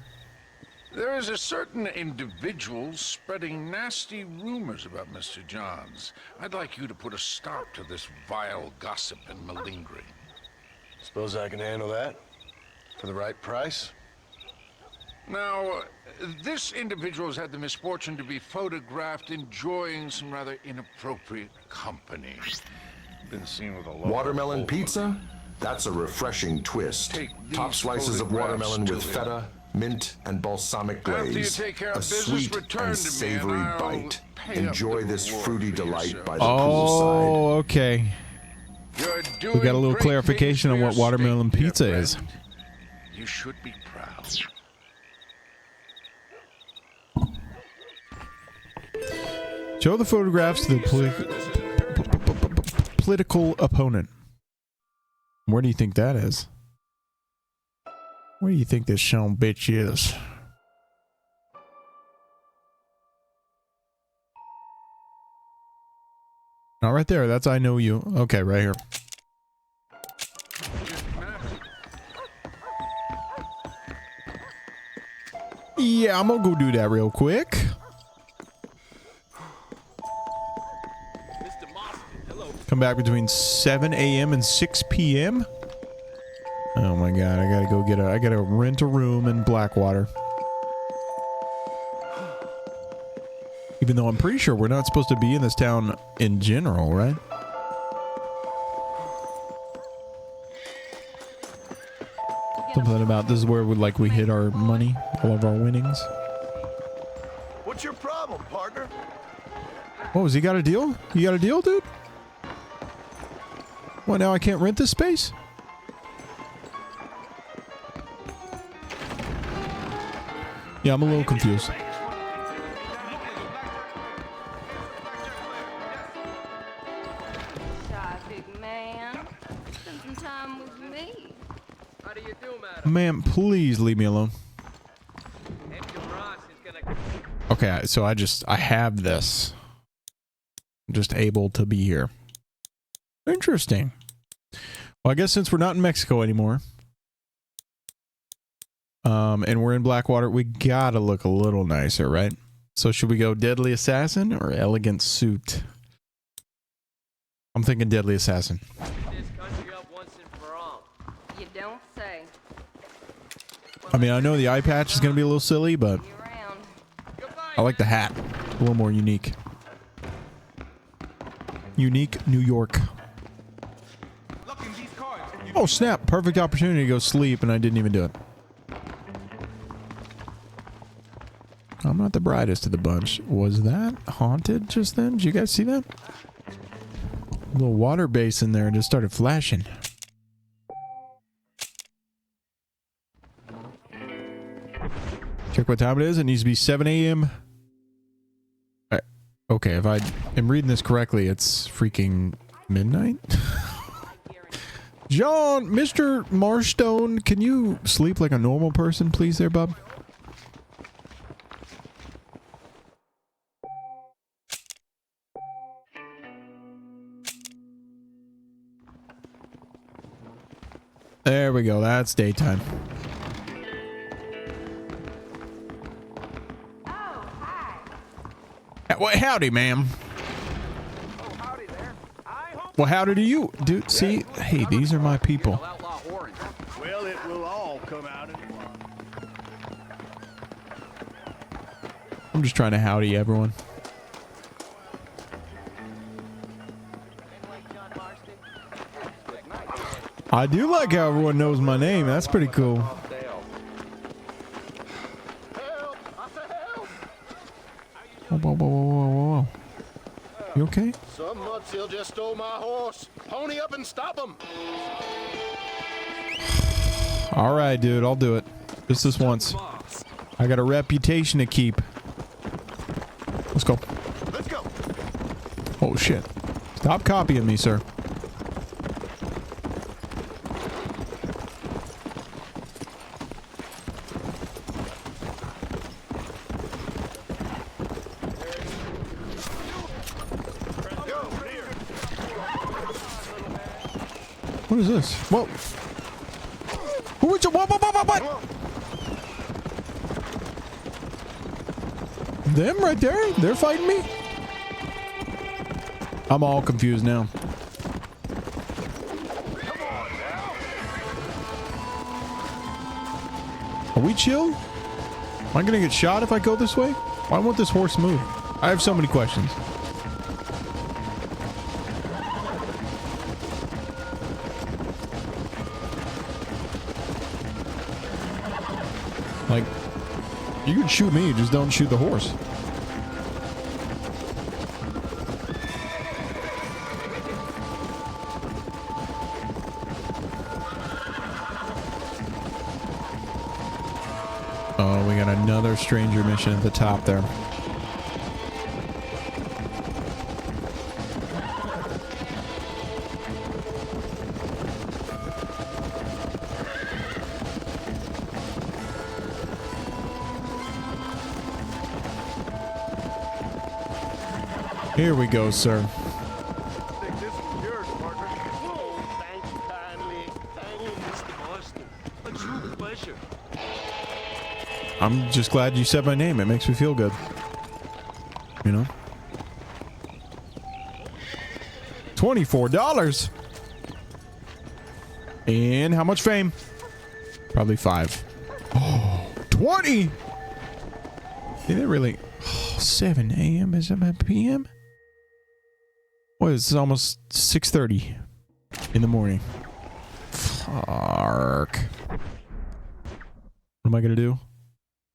[SPEAKER 24] There is a certain individual spreading nasty rumors about Mr. Johns. I'd like you to put a stop to this vile gossip and malingering.
[SPEAKER 11] Suppose I can handle that? For the right price?
[SPEAKER 24] Now, this individual has had the misfortune to be photographed enjoying some rather inappropriate company. Been seen with a lot
[SPEAKER 5] Watermelon
[SPEAKER 24] of
[SPEAKER 5] pizza? That's a refreshing twist.
[SPEAKER 24] Take
[SPEAKER 5] Top
[SPEAKER 24] these
[SPEAKER 5] slices of
[SPEAKER 24] photographs
[SPEAKER 5] watermelon
[SPEAKER 24] to
[SPEAKER 5] with
[SPEAKER 24] him.
[SPEAKER 5] feta, mint, and balsamic
[SPEAKER 24] After you
[SPEAKER 5] glaze.
[SPEAKER 24] take care of
[SPEAKER 5] A
[SPEAKER 24] business,
[SPEAKER 5] sweet
[SPEAKER 24] return
[SPEAKER 5] and
[SPEAKER 24] to me and
[SPEAKER 5] savory
[SPEAKER 24] I'll
[SPEAKER 5] bite.
[SPEAKER 24] pay up
[SPEAKER 5] Enjoy
[SPEAKER 24] the
[SPEAKER 5] this
[SPEAKER 24] reward
[SPEAKER 5] fruity
[SPEAKER 24] for
[SPEAKER 5] delight
[SPEAKER 24] yourself.
[SPEAKER 5] by the poolside.
[SPEAKER 1] Oh, okay.
[SPEAKER 24] You're doing
[SPEAKER 1] We got a little
[SPEAKER 24] great
[SPEAKER 1] clarification on
[SPEAKER 24] things
[SPEAKER 1] what
[SPEAKER 24] for your
[SPEAKER 1] watermelon
[SPEAKER 24] state, dear
[SPEAKER 1] pizza is.
[SPEAKER 24] friend. You should be proud.
[SPEAKER 1] Show the photographs to the political opponent. Where do you think that is? Where do you think this Sean bitch is? Not right there. That's I know you. Okay, right here. Yeah, I'm gonna go do that real quick. Come back between 7 a.m. and 6 p.m. Oh my god, I gotta rent a room in Blackwater. Even though I'm pretty sure we're not supposed to be in this town in general, right? Something about this is where we hit our money, all of our winnings.
[SPEAKER 11] What's your problem, partner?
[SPEAKER 1] Oh, has he got a deal? You got a deal, dude? What, now I can't rent this space? Yeah, I'm a little confused.
[SPEAKER 8] Shy big man. Spend some time with me. How do you do, madam?
[SPEAKER 1] Ma'am, please leave me alone. Okay, so I have this. I'm just able to be here. Interesting. Well, I guess since we're not in Mexico anymore, and we're in Blackwater, we gotta look a little nicer, right? So should we go Deadly Assassin or Elegant Suit? I'm thinking Deadly Assassin.
[SPEAKER 8] You don't say.
[SPEAKER 1] I mean, I know the eye patch is gonna be a little silly, but I like the hat. A little more unique. Unique New York. Oh snap, perfect opportunity to go sleep and I didn't even do it. I'm not the brightest of the bunch. Was that haunted just then? Did you guys see that? A little water basin there just started flashing. Check what time it is. It needs to be 7 a.m. Okay, if I am reading this correctly, it's freaking midnight. John, Mr. Marstone, can you sleep like a normal person, please there, bub? There we go. That's daytime. Well, howdy, ma'am. Well, howdy to you, dude. See, hey, these are my people.
[SPEAKER 12] Well, it will all come out.
[SPEAKER 1] I'm just trying to howdy everyone. I do like how everyone knows my name. That's pretty cool. Whoa, whoa, whoa, whoa, whoa, whoa. You okay?
[SPEAKER 11] Some mudsill just stole my horse. Pony up and stop him.
[SPEAKER 1] All right, dude. I'll do it. Just this once. I got a reputation to keep. Let's go.
[SPEAKER 11] Let's go.
[SPEAKER 1] Oh, shit. Stop copying me, sir. What is this? Whoa. Who is it? What? Them right there? They're fighting me? I'm all confused now. Are we chill? Am I gonna get shot if I go this way? Why won't this horse move? I have so many questions. Like, you can shoot me, just don't shoot the horse. Oh, we got another stranger mission at the top there. Here we go, sir. I'm just glad you said my name. It makes me feel good. You know? $24. And how much fame? Probably 5. Oh, 20. Did it really? Oh, 7 a.m. Is it p.m.? What is this? Almost 6:30 in the morning. Fuck. What am I gonna do?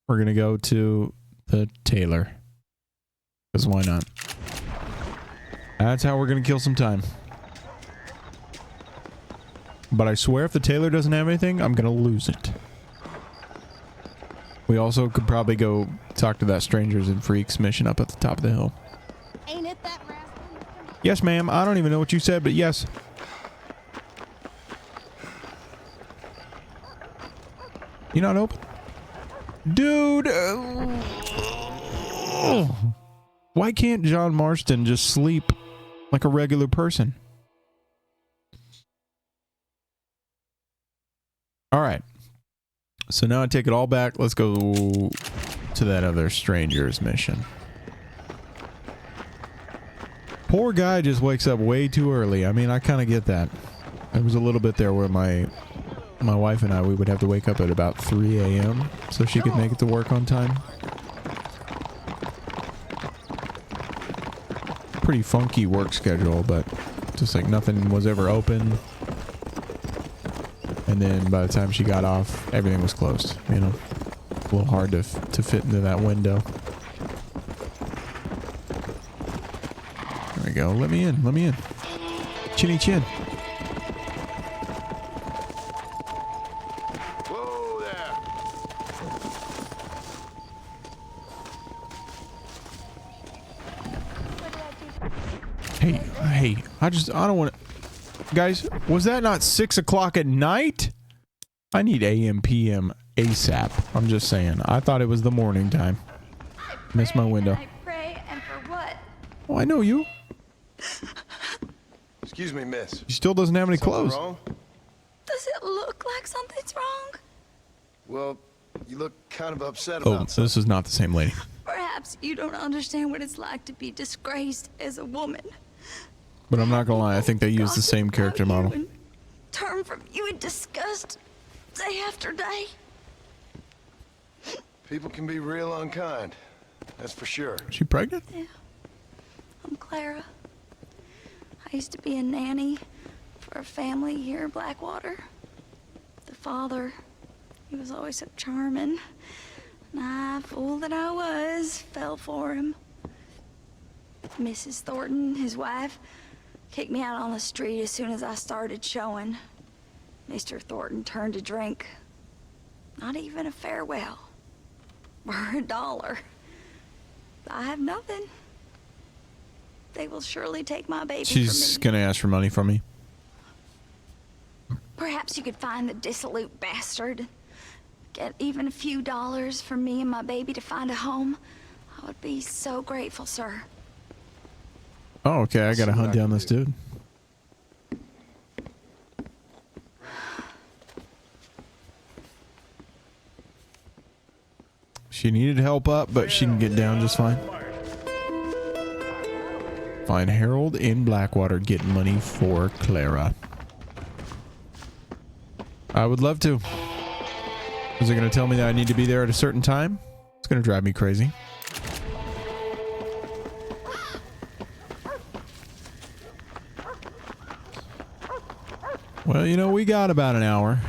[SPEAKER 1] We're gonna go to the tailor. Because why not? That's how we're gonna kill some time. But I swear if the tailor doesn't have anything, I'm gonna lose it. We also could probably go talk to that Strangers and Freaks mission up at the top of the hill.
[SPEAKER 10] Ain't it that rascal?
[SPEAKER 1] Yes, ma'am. I don't even know what you said, but yes. You not open? Dude. Why can't John Marston just sleep like a regular person? All right. So now I take it all back. Let's go to that other Strangers mission. Poor guy just wakes up way too early. I mean, I kind of get that. There was a little bit there where my wife and I, we would have to wake up at about 3 a.m. so she could make it to work on time. Pretty funky work schedule, but just like nothing was ever open. And then by the time she got off, everything was closed, you know. A little hard to fit into that window. There we go. Let me in. Let me in. Chinny chin.
[SPEAKER 11] Whoa there.
[SPEAKER 1] Hey, I don't want to... Guys, was that not 6 o'clock at night? I need AM, PM ASAP. I'm just saying. I thought it was the morning time. Missed my window.
[SPEAKER 8] I pray, and for what?
[SPEAKER 1] Oh, I know you.
[SPEAKER 11] Excuse me, miss.
[SPEAKER 1] She still doesn't have any clothes.
[SPEAKER 11] Wrong?
[SPEAKER 8] Does it look like something's wrong?
[SPEAKER 11] Well, you look kind of upset
[SPEAKER 1] Oh,
[SPEAKER 11] about
[SPEAKER 1] so this is not the same lady.
[SPEAKER 8] Perhaps you don't understand what it's like to be disgraced as a woman.
[SPEAKER 1] But I'm not gonna lie, I think they use the same character model.
[SPEAKER 8] Turn from you in disgust day after day.
[SPEAKER 11] People can be real unkind. That's for sure.
[SPEAKER 1] Is she pregnant?
[SPEAKER 8] Yeah. I'm Clara. I used to be a nanny for a family here in Blackwater. The father, he was always so charming. And I, fool that I was, fell for him. Mrs. Thornton, his wife, kicked me out on the street as soon as I started showing. Mr. Thornton turned to drink. Not even a farewell. Or $1. I have nothing. They will surely take my baby
[SPEAKER 1] She's
[SPEAKER 8] from me.
[SPEAKER 1] gonna ask for money from me.
[SPEAKER 8] Perhaps you could find the dissolute bastard. Get even a few dollars for me and my baby to find a home. I would be so grateful, sir.
[SPEAKER 1] Oh, okay. I gotta hunt down this dude. She needed help up, but she can get down just fine. Find Harold in Blackwater. Get money for Clara. I would love to. Is it going to tell me that I need to be there at a certain time? It's going to drive me crazy. Well, you know, we got about an hour.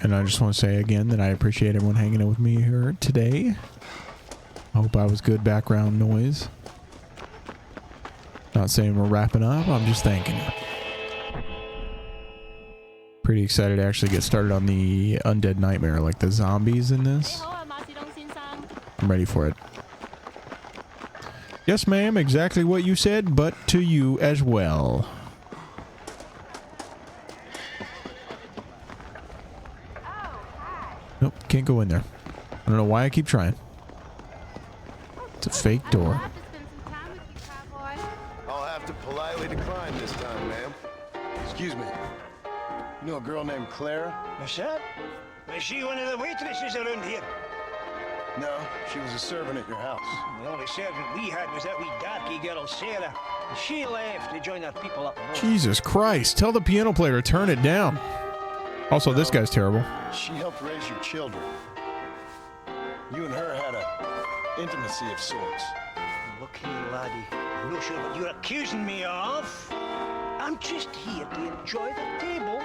[SPEAKER 1] And I just want to say again that I appreciate everyone hanging out with me here today. I hope I was good background noise. Not saying we're wrapping up, I'm just thanking you. Pretty excited to actually get started on the Undead Nightmare, like the zombies in this. I'm ready for it. Yes, ma'am, exactly what you said, but to you as well. Nope, can't go in there. I don't know why I keep trying. It's a fake door.
[SPEAKER 11] I'll have to politely decline this time, ma'am. Excuse me. You know a girl named Clara?
[SPEAKER 7] What's that? Is she one of the waitresses around here?
[SPEAKER 11] No, she was a servant at your house.
[SPEAKER 7] The only servant we had was that wee darky girl, Sarah. She left to join our people up north.
[SPEAKER 1] Jesus Christ, tell the piano player to turn it down. Also, this guy's terrible.
[SPEAKER 11] She helped raise your children. You and her had a intimacy of sorts.
[SPEAKER 7] Look here, laddie. I'm not sure what you're accusing me of. I'm just here to enjoy the tables.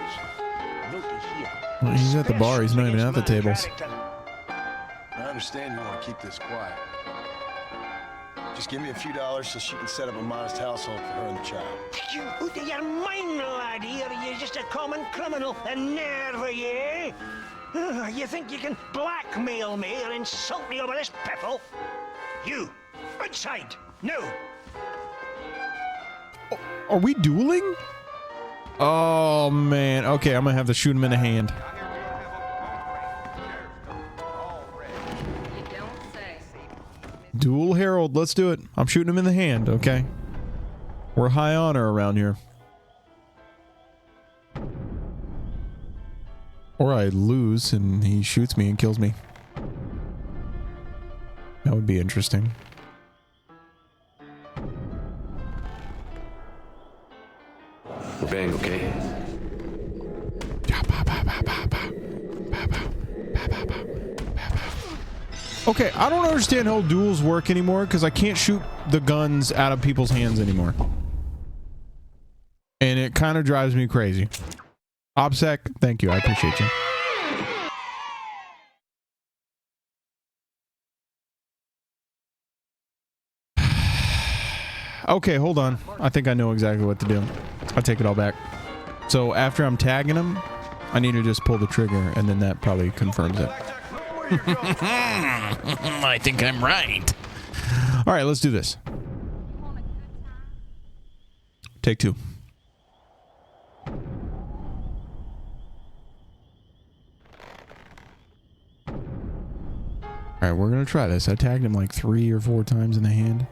[SPEAKER 7] Not to hear.
[SPEAKER 1] Well, he's at the bar. He's not even at the tables.
[SPEAKER 11] I understand you want to keep this quiet. Just give me a few dollars so she can set up a modest household for her and the child.
[SPEAKER 7] You out of your mind, laddie, or are you just a common criminal? A nerve, are you? You think you can blackmail me or insult me over this piffle? You, outside, no.
[SPEAKER 1] Are we dueling? Oh, man. Okay, I'm going to have to shoot him in the hand. Duel Harold. Let's do it. I'm shooting him in the hand, okay? We're high honor around here. Or I lose and he shoots me and kills me. That would be interesting.
[SPEAKER 16] We're bang, okay?
[SPEAKER 1] Okay, I don't understand how duels work anymore because I can't shoot the guns out of people's hands anymore. And it kind of drives me crazy. OBSEC, thank you. I appreciate you. Okay, hold on. I think I know exactly what to do. I'll take it all back. So after I'm tagging him, I need to just pull the trigger and then that probably confirms it. I think I'm right. All right, let's do this. Take two. All right, we're going to try this. I tagged him like 3 or 4 times in the hand.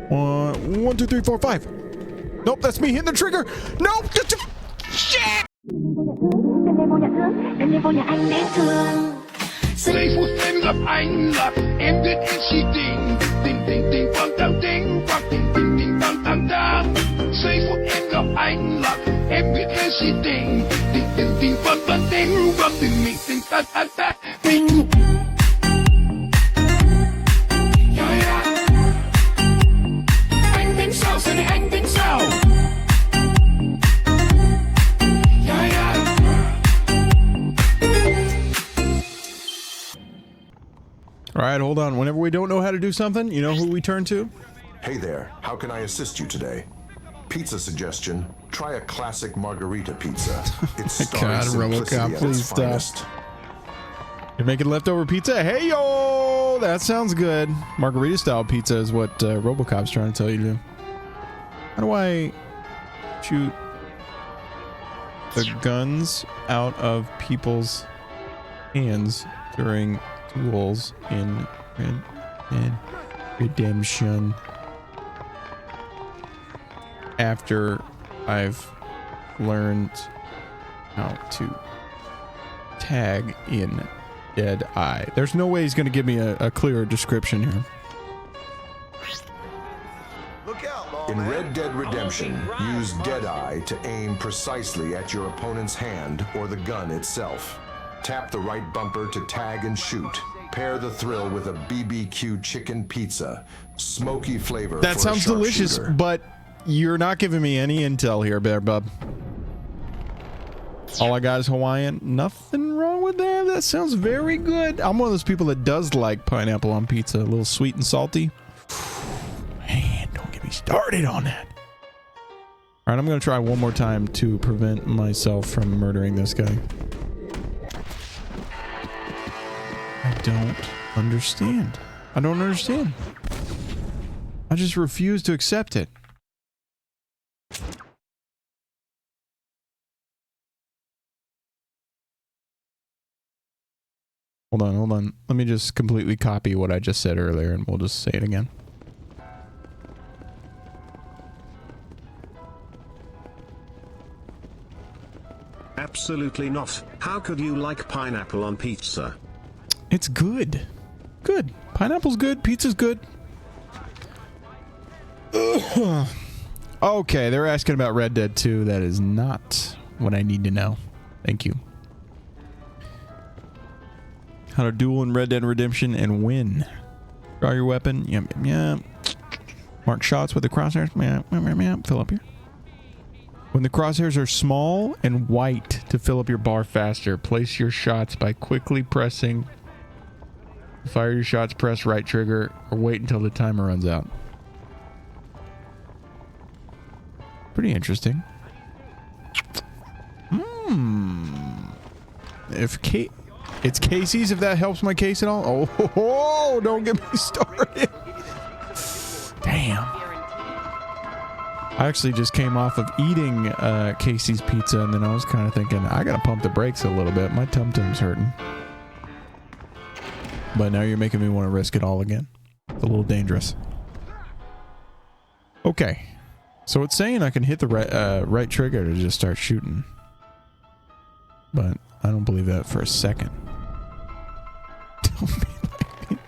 [SPEAKER 1] One, 2, 3, 4, 5. Nope, that's me hitting the trigger. Nope. Shit.
[SPEAKER 2] Giây phút em gặp anh là em biết em chỉ tình tình tình tình quăng tăng tình quăng tình tình tình tăng tăng tăng. Giây phút em gặp anh là em biết em chỉ tình tình tình tình quăng tăng tình quăng tình mình tình tăng tăng tăng tình. Anh tính sao giờ này anh tính sao?
[SPEAKER 1] All right, hold on. Whenever we don't know how to do something, you know who we turn to?
[SPEAKER 5] Hey there, how can I assist you today? Pizza suggestion, try a classic margarita pizza. It's starry simplicity at its finest.
[SPEAKER 1] You're making leftover pizza? Hey, yo! That sounds good. Margarita style pizza is what RoboCop's trying to tell you to do. How do I shoot the guns out of people's hands during duels in Red Dead Redemption after I've learned how to tag in Deadeye. There's no way he's going to give me a clearer description here.
[SPEAKER 5] In Red Dead Redemption, use Deadeye to aim precisely at your opponent's hand or the gun itself. Tap the right bumper to tag and shoot. Pair the thrill with a BBQ chicken pizza. Smoky flavor.
[SPEAKER 1] That sounds delicious, but you're not giving me any intel here, Bear Bub. All I got is Hawaiian. Nothing wrong with that. That sounds very good. I'm one of those people that does like pineapple on pizza. A little sweet and salty. Man, don't get me started on that. All right, I'm going to try one more time to prevent myself from murdering this guy. I don't understand. I don't understand. I just refuse to accept it. Hold on. Let me just completely copy what I just said earlier and we'll just say it again.
[SPEAKER 15] Absolutely not. How could you like pineapple on pizza?
[SPEAKER 1] It's good. Good. Pineapple's good. Pizza's good. Okay, they're asking about Red Dead 2. That is not what I need to know. Thank you. How to duel in Red Dead Redemption and win. Draw your weapon. Yep. Mark shots with the crosshairs. Fill up here. When the crosshairs are small and white to fill up your bar faster, place your shots by quickly pressing. Fire your shots, press right trigger, or wait until the timer runs out. Pretty interesting. It's Casey's, if that helps my case at all. Oh, don't get me started. Damn. I actually just came off of eating Casey's pizza, and then I was kind of thinking, I gotta pump the brakes a little bit. My tum-tum's hurting. But now you're making me want to risk it all again. It's a little dangerous. Okay. So it's saying I can hit the right trigger to just start shooting. But I don't believe that for a second. Don't be like me.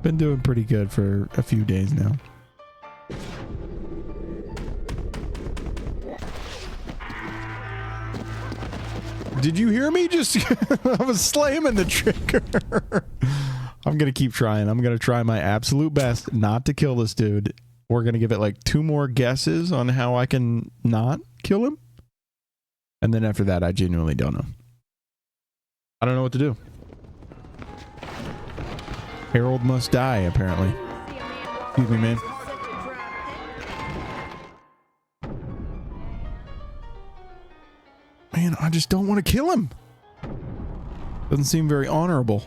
[SPEAKER 1] Been doing pretty good for a few days now. Did you hear me? Just I was slamming the trigger. I'm gonna keep trying. I'm gonna try my absolute best not to kill this dude. We're gonna give it like 2 more guesses on how I can not kill him. And then after that, I genuinely don't know. I don't know what to do. Harold must die, apparently. Excuse me, man. Man, I just don't want to kill him. Doesn't seem very honorable.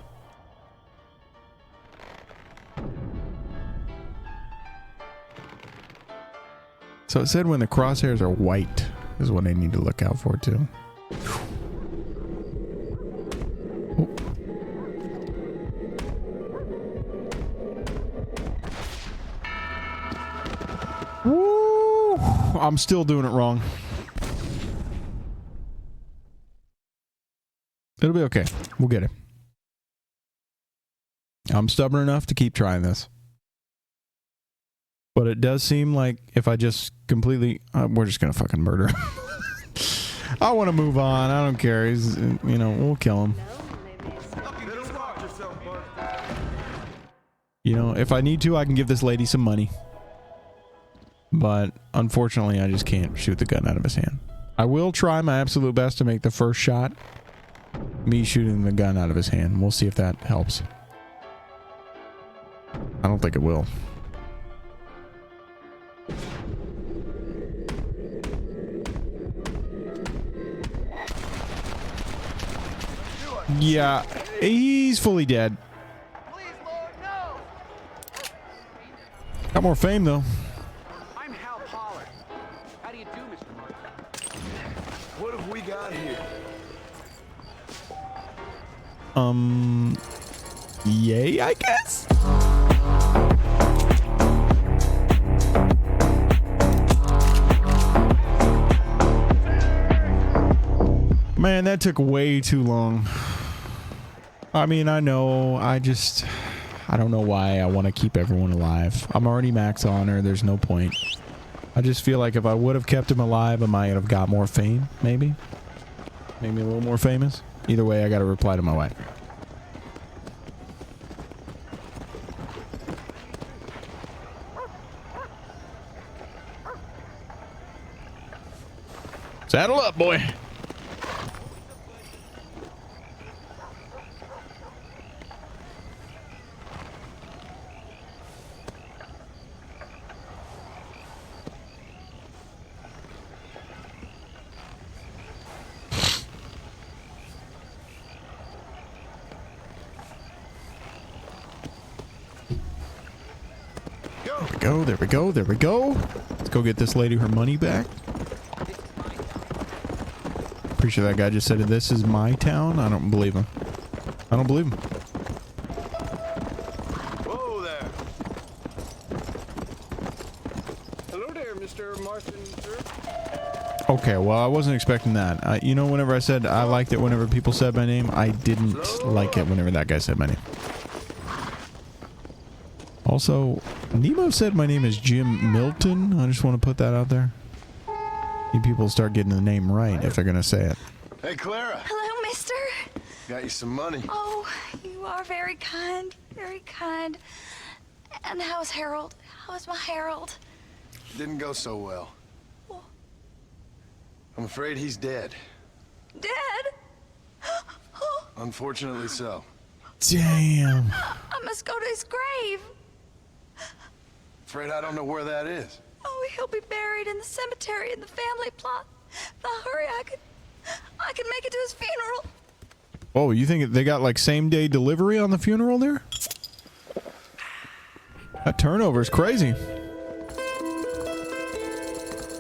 [SPEAKER 1] So it said when the crosshairs are white is what I need to look out for too. Woo! I'm still doing it wrong. It'll be okay. We'll get it. I'm stubborn enough to keep trying this. But it does seem like if I just completely... we're just going to fucking murder him. I want to move on. I don't care. He's, you know, we'll kill him. You know, if I need to, I can give this lady some money. But unfortunately, I just can't shoot the gun out of his hand. I will try my absolute best to make the first shot me shooting the gun out of his hand. We'll see if that helps. I don't think it will. Yeah, he's fully dead. Got more fame though.
[SPEAKER 19] I'm Hal Pollard. How do you do, Mr. Martin?
[SPEAKER 11] What have we got here?
[SPEAKER 1] Yay, I guess. Man, that took way too long. I mean, I know. I don't know why I want to keep everyone alive. I'm already max honor. There's no point. I just feel like if I would have kept him alive, I might have got more fame, maybe. Maybe a little more famous. Either way, I got to reply to my wife. Saddle up, boy. There we go. There we go. Let's go get this lady her money back. Pretty sure that guy just said, "This is my town." I don't believe him. I don't believe him.
[SPEAKER 11] Whoa there. Hello there, Mr. Marston, sir.
[SPEAKER 1] Okay, well, I wasn't expecting that. You know, whenever I said I liked it whenever people said my name, I didn't like it whenever that guy said my name. Also, Nemo said my name is Jim Milton. I just want to put that out there. You people start getting the name right if they're going to say it.
[SPEAKER 11] Hey, Clara.
[SPEAKER 8] Hello, mister.
[SPEAKER 11] Got you some money.
[SPEAKER 8] Oh, you are very kind. Very kind. And how's Harold? How's my Harold?
[SPEAKER 11] Didn't go so well. I'm afraid he's dead.
[SPEAKER 8] Dead?
[SPEAKER 11] Unfortunately so.
[SPEAKER 1] Damn.
[SPEAKER 8] I must go to his grave.
[SPEAKER 11] Afraid I don't know where that is.
[SPEAKER 8] Oh, he'll be buried in the cemetery in the family plot. Now hurry, I can make it to his funeral.
[SPEAKER 1] Oh, you think they got like same day delivery on the funeral there? That turnover is crazy.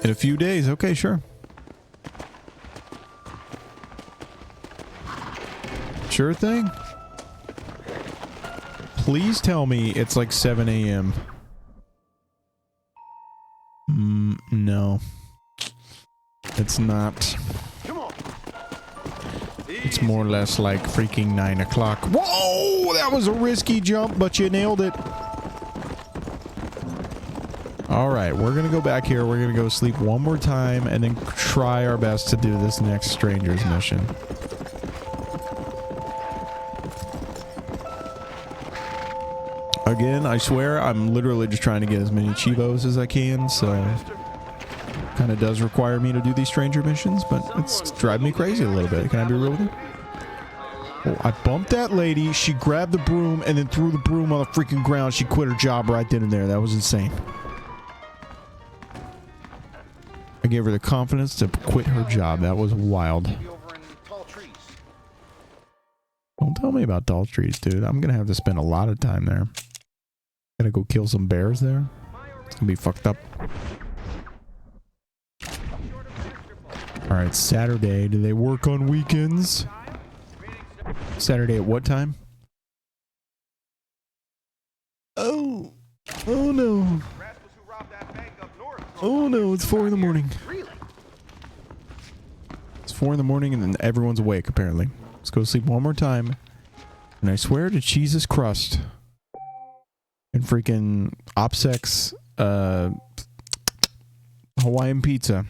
[SPEAKER 1] In a few days, okay, sure. Sure thing. Please tell me it's like 7 a.m. No. It's not. It's more or less like freaking 9 o'clock. Whoa! That was a risky jump, but you nailed it. Alright, we're gonna go back here. We're gonna go sleep one more time and then try our best to do this next Stranger's mission. Again, I swear, I'm literally just trying to get as many Chivos as I can, so kind of does require me to do these stranger missions, but it's driving me crazy a little bit. Can I be real with you? Oh, I bumped that lady. She grabbed the broom and then threw the broom on the freaking ground. She quit her job right then and there. That was insane. I gave her the confidence to quit her job. That was wild. Don't tell me about Tall Trees, dude. I'm gonna have to spend a lot of time there. Gotta go kill some bears there. It's gonna be fucked up. Alright, Saturday. Do they work on weekends? Saturday at what time? Oh. Oh no. Oh no, it's 4 in the morning. It's 4 in the morning and then everyone's awake apparently. Let's go sleep one more time. And I swear to Jesus crust and freaking OPSEC Hawaiian pizza.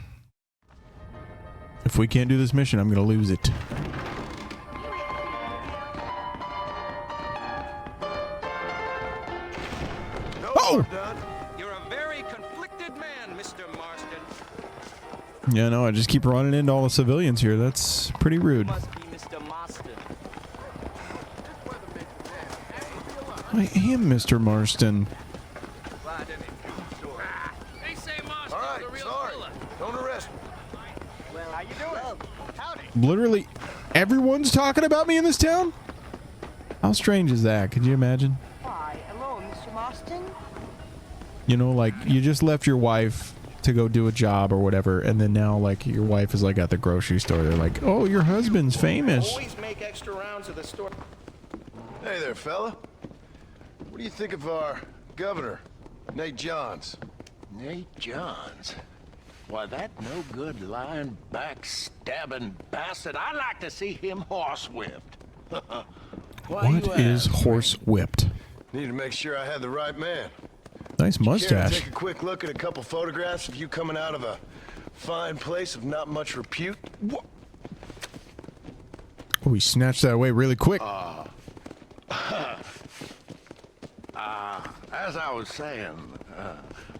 [SPEAKER 1] If we can't do this mission, I'm going to lose it. Oh!
[SPEAKER 6] You're a very conflicted man, Mr. Marston.
[SPEAKER 1] Yeah, no, I just keep running into all the civilians here. That's pretty rude. I am Mr. Marston.
[SPEAKER 6] They say Marston's
[SPEAKER 11] All right,
[SPEAKER 6] the real
[SPEAKER 11] sorry.
[SPEAKER 6] fella.
[SPEAKER 11] Don't arrest me.
[SPEAKER 7] Well, how you doing? Howdy.
[SPEAKER 1] Literally, everyone's talking about me in this town? How strange is that? Could you imagine?
[SPEAKER 7] Why, hello, Mr. Marston.
[SPEAKER 1] You know, like, you just left your wife to go do a job or whatever, and then now, like, your wife is, like, at the grocery store. They're like, oh, your husband's famous.
[SPEAKER 11] Always make extra rounds of the store. Hey there, fella. What do you think of our governor, Nate Johns? Nate Johns?
[SPEAKER 13] Why, that no-good, lying, backstabbing bastard, I'd like to see him horsewhipped.
[SPEAKER 1] What is horse whipped?
[SPEAKER 11] Need to make sure I had the right man.
[SPEAKER 1] Nice
[SPEAKER 11] Care to
[SPEAKER 1] mustache.
[SPEAKER 11] take a quick look at a couple photographs of you coming out of a fine place of not much repute?
[SPEAKER 1] Oh, we snatched that away really quick.
[SPEAKER 13] As I was saying,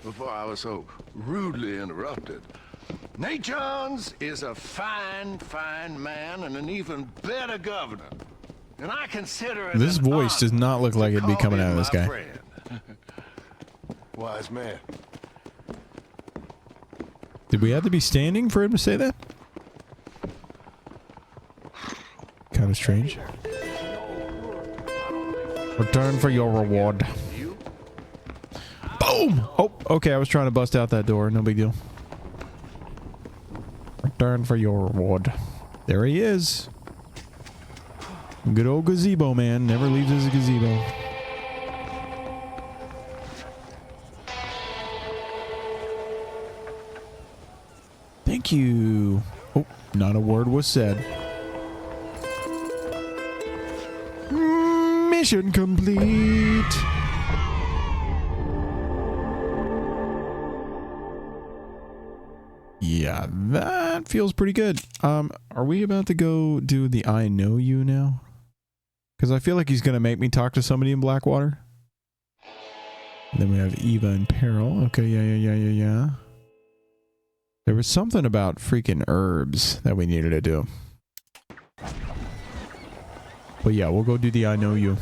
[SPEAKER 13] before I was so rudely interrupted, Nate Johns is a fine, fine man and an even better governor. And I consider it
[SPEAKER 1] This
[SPEAKER 13] an
[SPEAKER 1] voice does not look like it'd be coming out of this guy.
[SPEAKER 13] friend.
[SPEAKER 11] Wise man.
[SPEAKER 1] Did we have to be standing for him to say that? Kind of strange. Return for your reward. Boom! Oh, okay, I was trying to bust out that door. No big deal. Return for your reward. There he is. Good old gazebo man. Never leaves his gazebo. Thank you. Oh, not a word was said. Mission complete. Yeah, that feels pretty good. Are we about to go do the I know you now? Because I feel like he's going to make me talk to somebody in Blackwater. And then we have Eva in peril. Okay, yeah. There was something about freaking herbs that we needed to do. But yeah, we'll go do the I know you.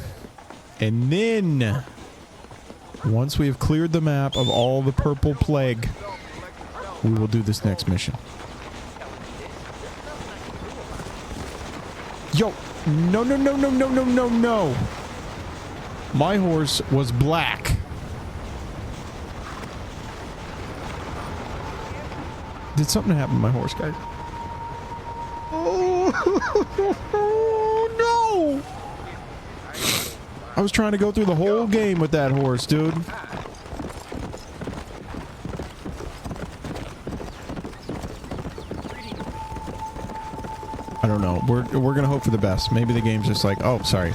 [SPEAKER 1] And then, once we have cleared the map of all the purple plague, we will do this next mission. Yo, no. My horse was black. Did something happen to my horse, guys? Oh, no! I was trying to go through the whole game with that horse, dude. I don't know. We're gonna hope for the best. Maybe the game's just like, oh, sorry,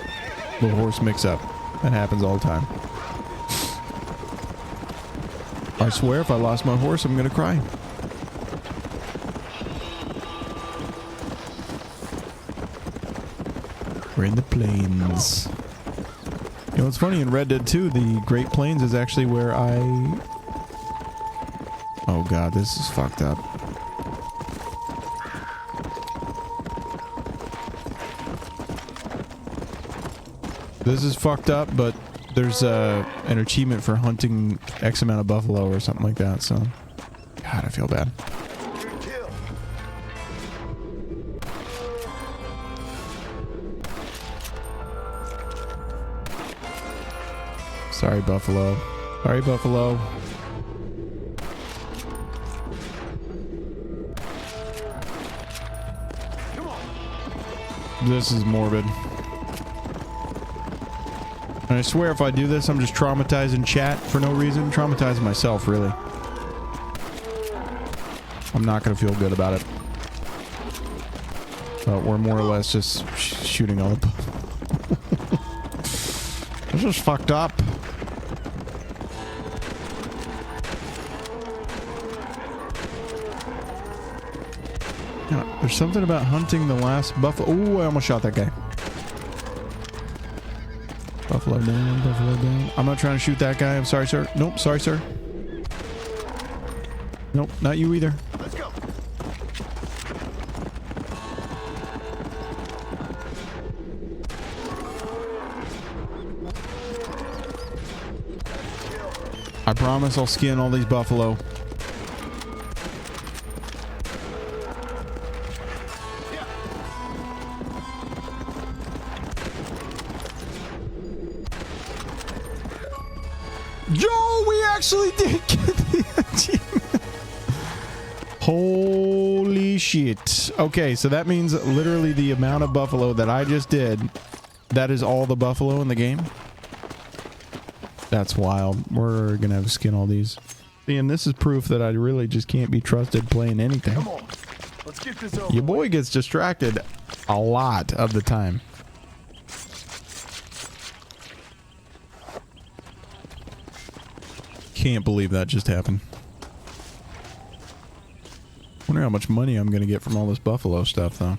[SPEAKER 1] little horse mix up. That happens all the time. I swear, if I lost my horse, I'm gonna cry. We're in the plains. You know, it's funny, in Red Dead 2, the Great Plains is actually where I... Oh god, this is fucked up. This is fucked up, but there's an achievement for hunting X amount of buffalo or something like that, so... God, I feel bad. Sorry, Buffalo. Sorry, Buffalo. This is morbid. And I swear if I do this, I'm just traumatizing chat for no reason. Traumatizing myself, really. I'm not going to feel good about it. But we're more or less just shooting all the... This is fucked up. Yeah, there's something about hunting the last buffalo. Ooh, I almost shot that guy. Buffalo down, buffalo down. I'm not trying to shoot that guy. I'm sorry, sir. Nope, sorry, sir. Nope, not you either.
[SPEAKER 11] Let's go.
[SPEAKER 1] I promise I'll skin all these buffalo. Yo, we actually did get the achievement. Holy shit. Okay, so that means literally the amount of buffalo that I just did, that is all the buffalo in the game. That's wild. We're gonna have to skin all these. See, and this is proof that I really just can't be trusted playing anything.
[SPEAKER 11] Come on. Let's get this over.
[SPEAKER 1] Your boy gets distracted a lot of the time. Can't believe that just happened. Wonder how much money I'm gonna get from all this buffalo stuff, though.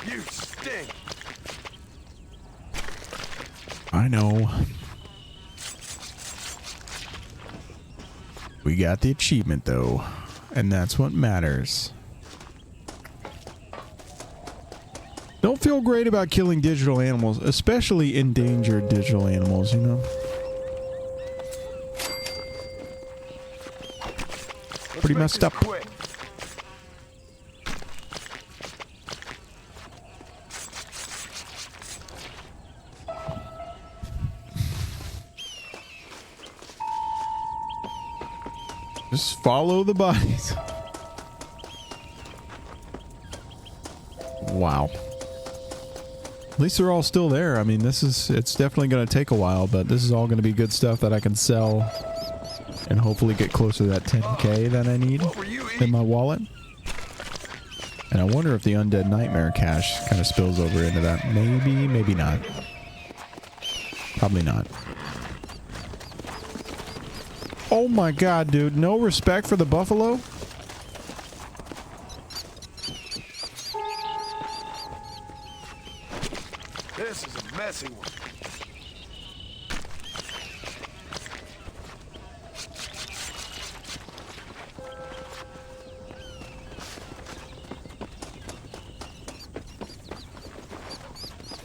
[SPEAKER 11] You stink.
[SPEAKER 1] I know. We got the achievement, though, and that's what matters. Don't feel great about killing digital animals, especially endangered digital animals, you know? Pretty messed up.
[SPEAKER 11] Quick.
[SPEAKER 1] Just follow the bodies. Wow. At least they're all still there. I mean, it's definitely going to take a while, but this is all going to be good stuff that I can sell and hopefully get closer to that 10K that I need in my wallet. And I wonder if the Undead Nightmare cache kind of spills over into that. Maybe, maybe not. Probably not. Oh my god, dude. No respect for the buffalo?
[SPEAKER 11] This is a messy one.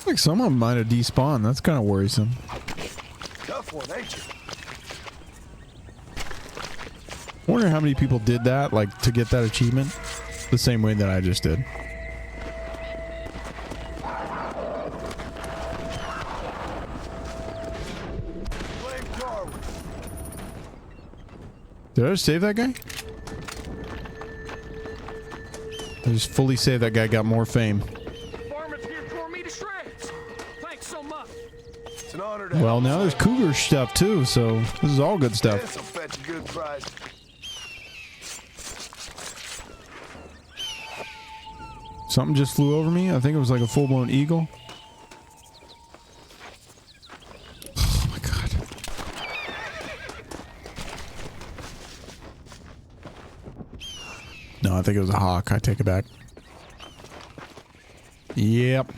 [SPEAKER 1] Like some of them might have despawned. That's kind of worrisome.
[SPEAKER 11] Tough one, ain't you?
[SPEAKER 1] I wonder how many people did that, like, to get that achievement the same way that I just did. Did I just save that guy? I just fully saved that guy, got more fame.
[SPEAKER 11] It's an honor to
[SPEAKER 1] Well, now there's cougar stuff too, so this is all good stuff.
[SPEAKER 11] This'll fetch a good price.
[SPEAKER 1] Something just flew over me. I think it was like a full-blown eagle. Oh my god. No, I think it was a hawk. I take it back. Yep.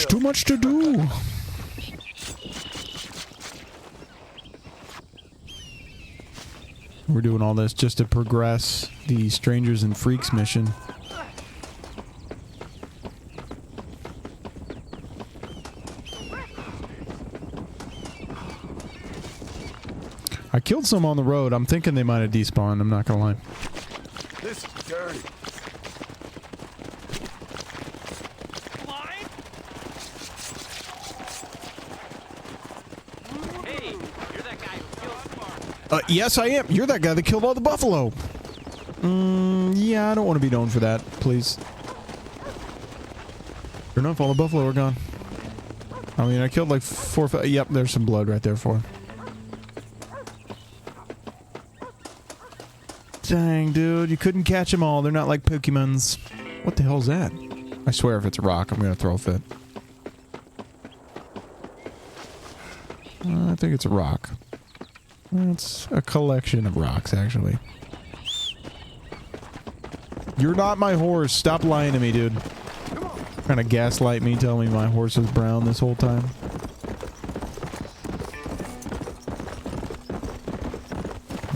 [SPEAKER 1] Too much to do. We're doing all this just to progress the Strangers and Freaks mission. I killed some on the road. I'm thinking they might have despawned. I'm not gonna lie.
[SPEAKER 11] This is dirty.
[SPEAKER 1] Yes, I am. You're that guy that killed all the buffalo. Yeah, I don't want to be known for that, please. Sure enough, all the buffalo are gone. I mean, I killed like 4 or 5. Yep, there's some blood right there for him. Dang, dude, you couldn't catch them all. They're not like Pokemons. What the hell's that? I swear if it's a rock, I'm gonna throw a fit. I think it's a rock. It's a collection of rocks, actually. You're not my horse. Stop lying to me, dude. Trying to gaslight me, tell me my horse is brown this whole time.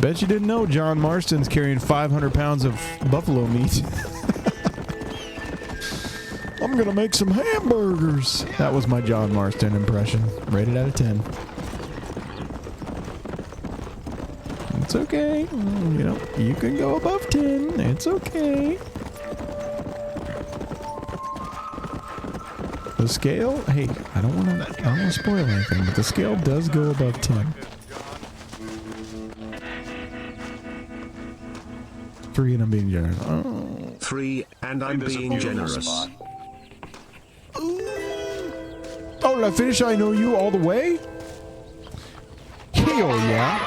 [SPEAKER 1] Bet you didn't know John Marston's carrying 500 pounds of buffalo meat. I'm gonna make some hamburgers. That was my John Marston impression. Rated out of 10. It's okay. You know, you can go above 10. It's okay. The scale, hey, I don't want to spoil anything, but the scale does go above 10. 3 and I'm being generous. Oh.
[SPEAKER 15] 3 and I'm being generous.
[SPEAKER 1] Ooh. did I finish I Know You all the way? Hell yeah.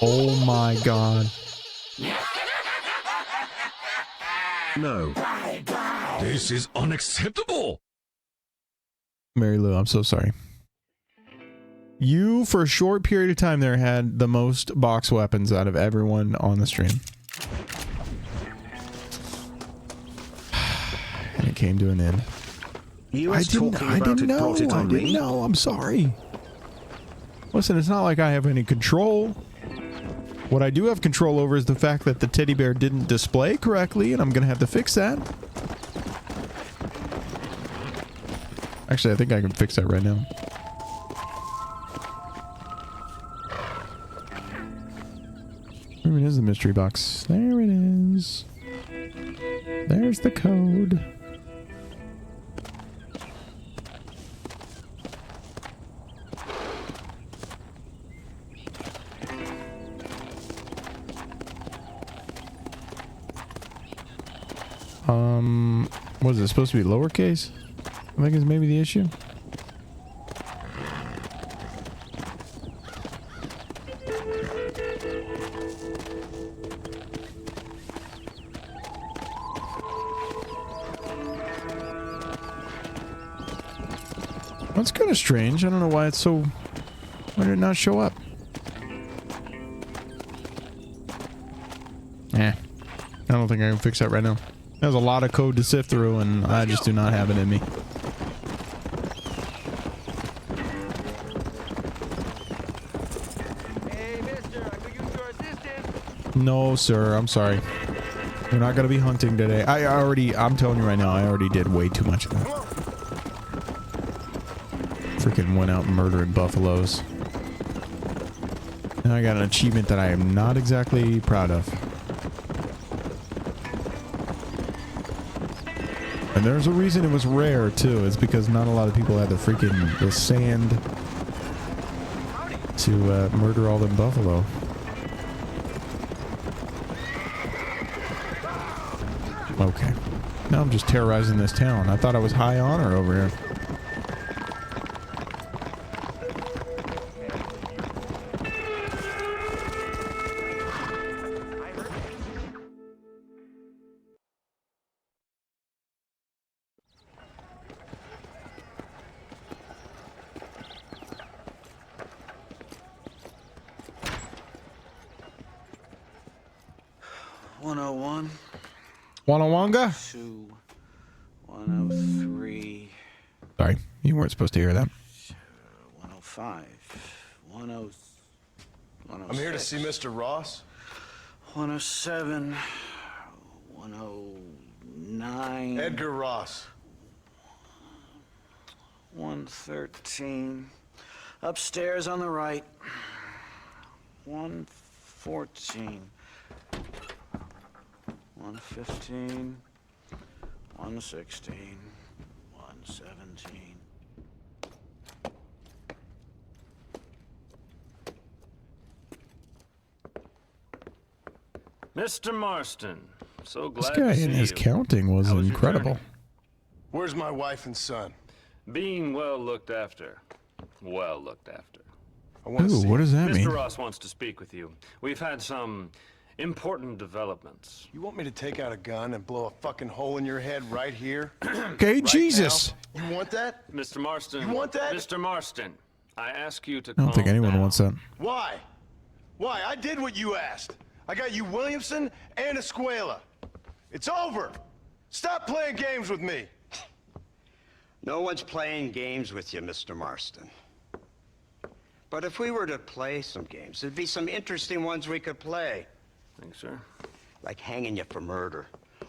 [SPEAKER 1] Oh my god.
[SPEAKER 15] No.
[SPEAKER 16] This is unacceptable.
[SPEAKER 1] Mary Lou, I'm so sorry. You, for a short period of time there, had the most box weapons out of everyone on the stream. And it came to an end. I didn't know. I'm sorry. Listen, it's not like I have any control. What I do have control over is the fact that the teddy bear didn't display correctly, and I'm going to have to fix that. Actually, I think I can fix that right now. Where is the mystery box? There it is. There's the code. What is it supposed to be lowercase? I think is maybe the issue. That's kind of strange. I don't know why it's so... Why did it not show up? I don't think I can fix that right now. There's a lot of code to sift through, and I just do not have it in me.
[SPEAKER 6] Hey, mister, I could use your assistance.
[SPEAKER 1] No, sir. I'm sorry. We're not going to be hunting today. I'm telling you right now, I already did way too much of that. Freaking went out murdering buffaloes. And I got an achievement that I am not exactly proud of. And there's a reason it was rare, too. It's because not a lot of people had the sand to murder all them buffalo. Okay. Now I'm just terrorizing this town. I thought I was high honor over here. Wanawanga?
[SPEAKER 4] 2, 103.
[SPEAKER 1] Sorry, you weren't supposed to hear that.
[SPEAKER 4] 105. 106.
[SPEAKER 11] I'm here to see Mr. Ross.
[SPEAKER 4] 107. 109.
[SPEAKER 11] Edgar Ross.
[SPEAKER 4] 113. Upstairs on the right. 114. 115, 116, 117.
[SPEAKER 18] Mr. Marston, so glad
[SPEAKER 1] This guy
[SPEAKER 18] to see
[SPEAKER 1] in his
[SPEAKER 18] you.
[SPEAKER 1] counting was incredible.
[SPEAKER 11] Where's my wife and son?
[SPEAKER 18] Being well looked after. Well looked after.
[SPEAKER 1] Ooh, what does that mean?
[SPEAKER 18] Mr. Ross wants to speak with you. We've had some important developments.
[SPEAKER 11] You want me to take out a gun and blow a fucking hole in your head right here?
[SPEAKER 1] Okay,
[SPEAKER 11] Right
[SPEAKER 1] Jesus.
[SPEAKER 11] now? You want that?
[SPEAKER 18] Mr. Marston.
[SPEAKER 11] You want that?
[SPEAKER 18] Mr. Marston, I ask you to
[SPEAKER 1] I don't think anyone wants that.
[SPEAKER 11] Why? Why? I did what you asked. I got you Williamson and Escuela. It's over. Stop playing games with me.
[SPEAKER 20] No one's playing games with you, Mr. Marston. But if we were to play some games, there'd be some interesting ones we could play.
[SPEAKER 18] Thanks, sir.
[SPEAKER 20] Like hanging you for murder.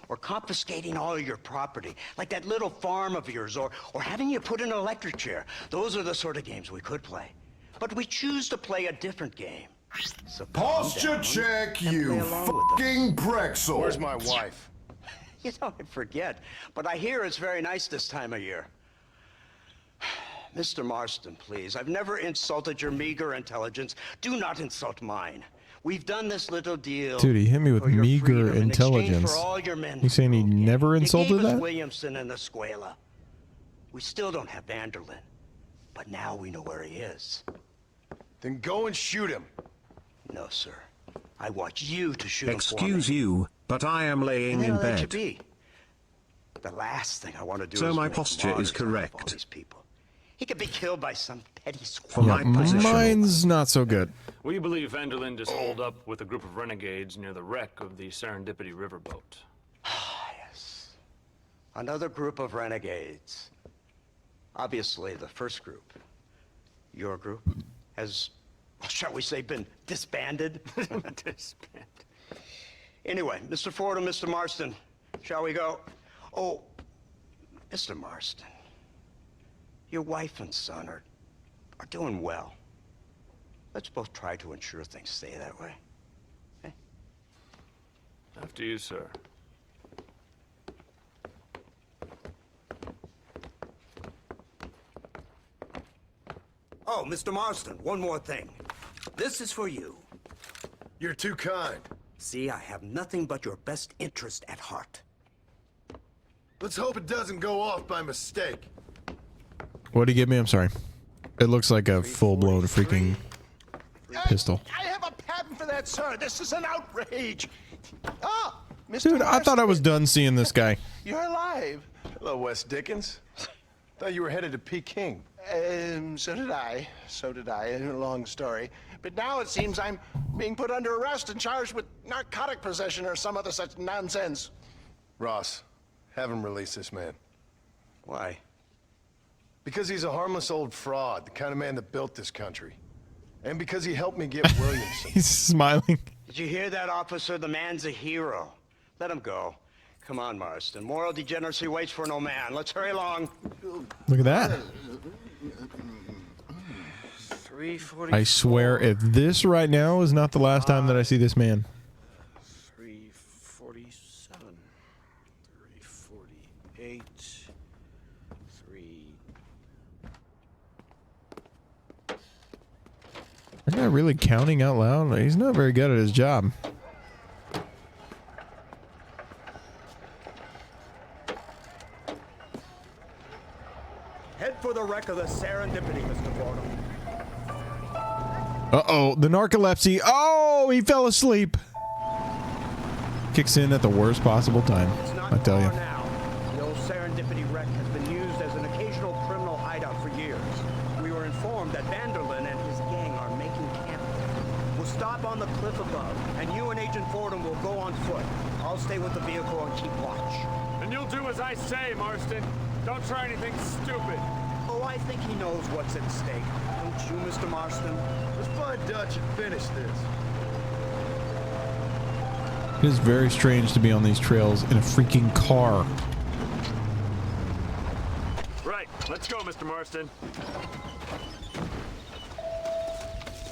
[SPEAKER 20] Or confiscating all your property, like that little farm of yours, or having you put in an electric chair. Those are the sort of games we could play. But we choose to play a different game. So
[SPEAKER 5] Posture check, you fucking Brexel.
[SPEAKER 11] Where's my wife?
[SPEAKER 20] You know, I forget, but I hear it's very nice this time of year. Mr. Marston, please. I've never insulted your meager intelligence. Do not insult mine. We've done this little deal.
[SPEAKER 1] Dude, he hit me with
[SPEAKER 20] for your
[SPEAKER 1] meager
[SPEAKER 20] freedom in exchange
[SPEAKER 1] intelligence.
[SPEAKER 20] for all your men.
[SPEAKER 1] He's saying he never
[SPEAKER 20] They
[SPEAKER 1] insulted
[SPEAKER 20] gave us
[SPEAKER 1] that?
[SPEAKER 20] Williamson and Escuela. We still don't have Vanderlyn, but now we know where he is.
[SPEAKER 11] Then go and shoot him.
[SPEAKER 20] No, sir. I want you to shoot him
[SPEAKER 15] Excuse
[SPEAKER 20] for me.
[SPEAKER 15] you, but I am laying
[SPEAKER 20] And then
[SPEAKER 15] in
[SPEAKER 20] I'll let you
[SPEAKER 15] bed.
[SPEAKER 20] be. The last thing I want to do
[SPEAKER 15] So
[SPEAKER 20] is
[SPEAKER 15] my
[SPEAKER 20] make
[SPEAKER 15] posture is
[SPEAKER 20] martyrs out of all
[SPEAKER 15] correct.
[SPEAKER 20] these people. He could be killed by some petty
[SPEAKER 15] For
[SPEAKER 20] squad.
[SPEAKER 15] my position.
[SPEAKER 1] Mine's not so good.
[SPEAKER 18] We believe Vanderlyn just holed up with a group of renegades near the wreck of the Serendipity riverboat.
[SPEAKER 20] Yes. Another group of renegades. Obviously, the first group, your group, has, shall we say, been disbanded?
[SPEAKER 18] Disbanded.
[SPEAKER 20] Anyway, Mr. Ford and Mr. Marston, shall we go? Oh, Mr. Marston, your wife and son are doing well. Let's both try to ensure things stay that way. Okay?
[SPEAKER 18] After you, sir.
[SPEAKER 20] Oh, Mr. Marston, one more thing. This is for you.
[SPEAKER 11] You're too kind.
[SPEAKER 20] See, I have nothing but your best interest at heart.
[SPEAKER 11] Let's hope it doesn't go off by mistake.
[SPEAKER 1] What'd he give me? I'm sorry. It looks like a full-blown freaking pistol.
[SPEAKER 12] I have a patent for that, sir. This is an outrage. Ah, Mr.
[SPEAKER 1] Dude, I thought I was done seeing this guy.
[SPEAKER 12] You're alive.
[SPEAKER 11] Hello, Wes Dickens. Thought you were headed to Peking.
[SPEAKER 12] So did I. So did I. A long story. But now it seems I'm being put under arrest and charged with narcotic possession or some other such nonsense.
[SPEAKER 11] Ross, have him release this man.
[SPEAKER 20] Why?
[SPEAKER 11] Because he's a harmless old fraud, the kind of man that built this country. And because he helped me get Williamson.
[SPEAKER 1] He's smiling.
[SPEAKER 20] Did you hear that, officer? The man's a hero. Let him go. Come on, Marston. Moral degeneracy waits for no man. Let's hurry along.
[SPEAKER 1] Look at that.
[SPEAKER 4] 340.
[SPEAKER 1] I swear, if this right now is not the last time that I see this man.
[SPEAKER 4] 347. 348. 3.
[SPEAKER 1] That guy really counting out loud? He's not very good at his job.
[SPEAKER 20] Head for the wreck of the Serendipity, Mr. Fordham.
[SPEAKER 1] Uh-oh, the narcolepsy. Oh, he fell asleep. Kicks in at the worst possible time, I tell you.
[SPEAKER 20] The old Serendipity wreck has been used as an occasional criminal hideout for years. We were informed that Vanderlyn and his gang are making camp there. We'll stop on the cliff above, and you and Agent Fordham will go on foot. I'll stay with the vehicle and keep watch.
[SPEAKER 18] And you'll do as I say, Marston. Don't try anything stupid.
[SPEAKER 20] Oh, I think he knows what's at stake. Don't you, Mr. Marston?
[SPEAKER 11] Let's find Dutch and finish this.
[SPEAKER 1] It is very strange to be on these trails in a freaking car.
[SPEAKER 18] Right, let's go, Mr. Marston.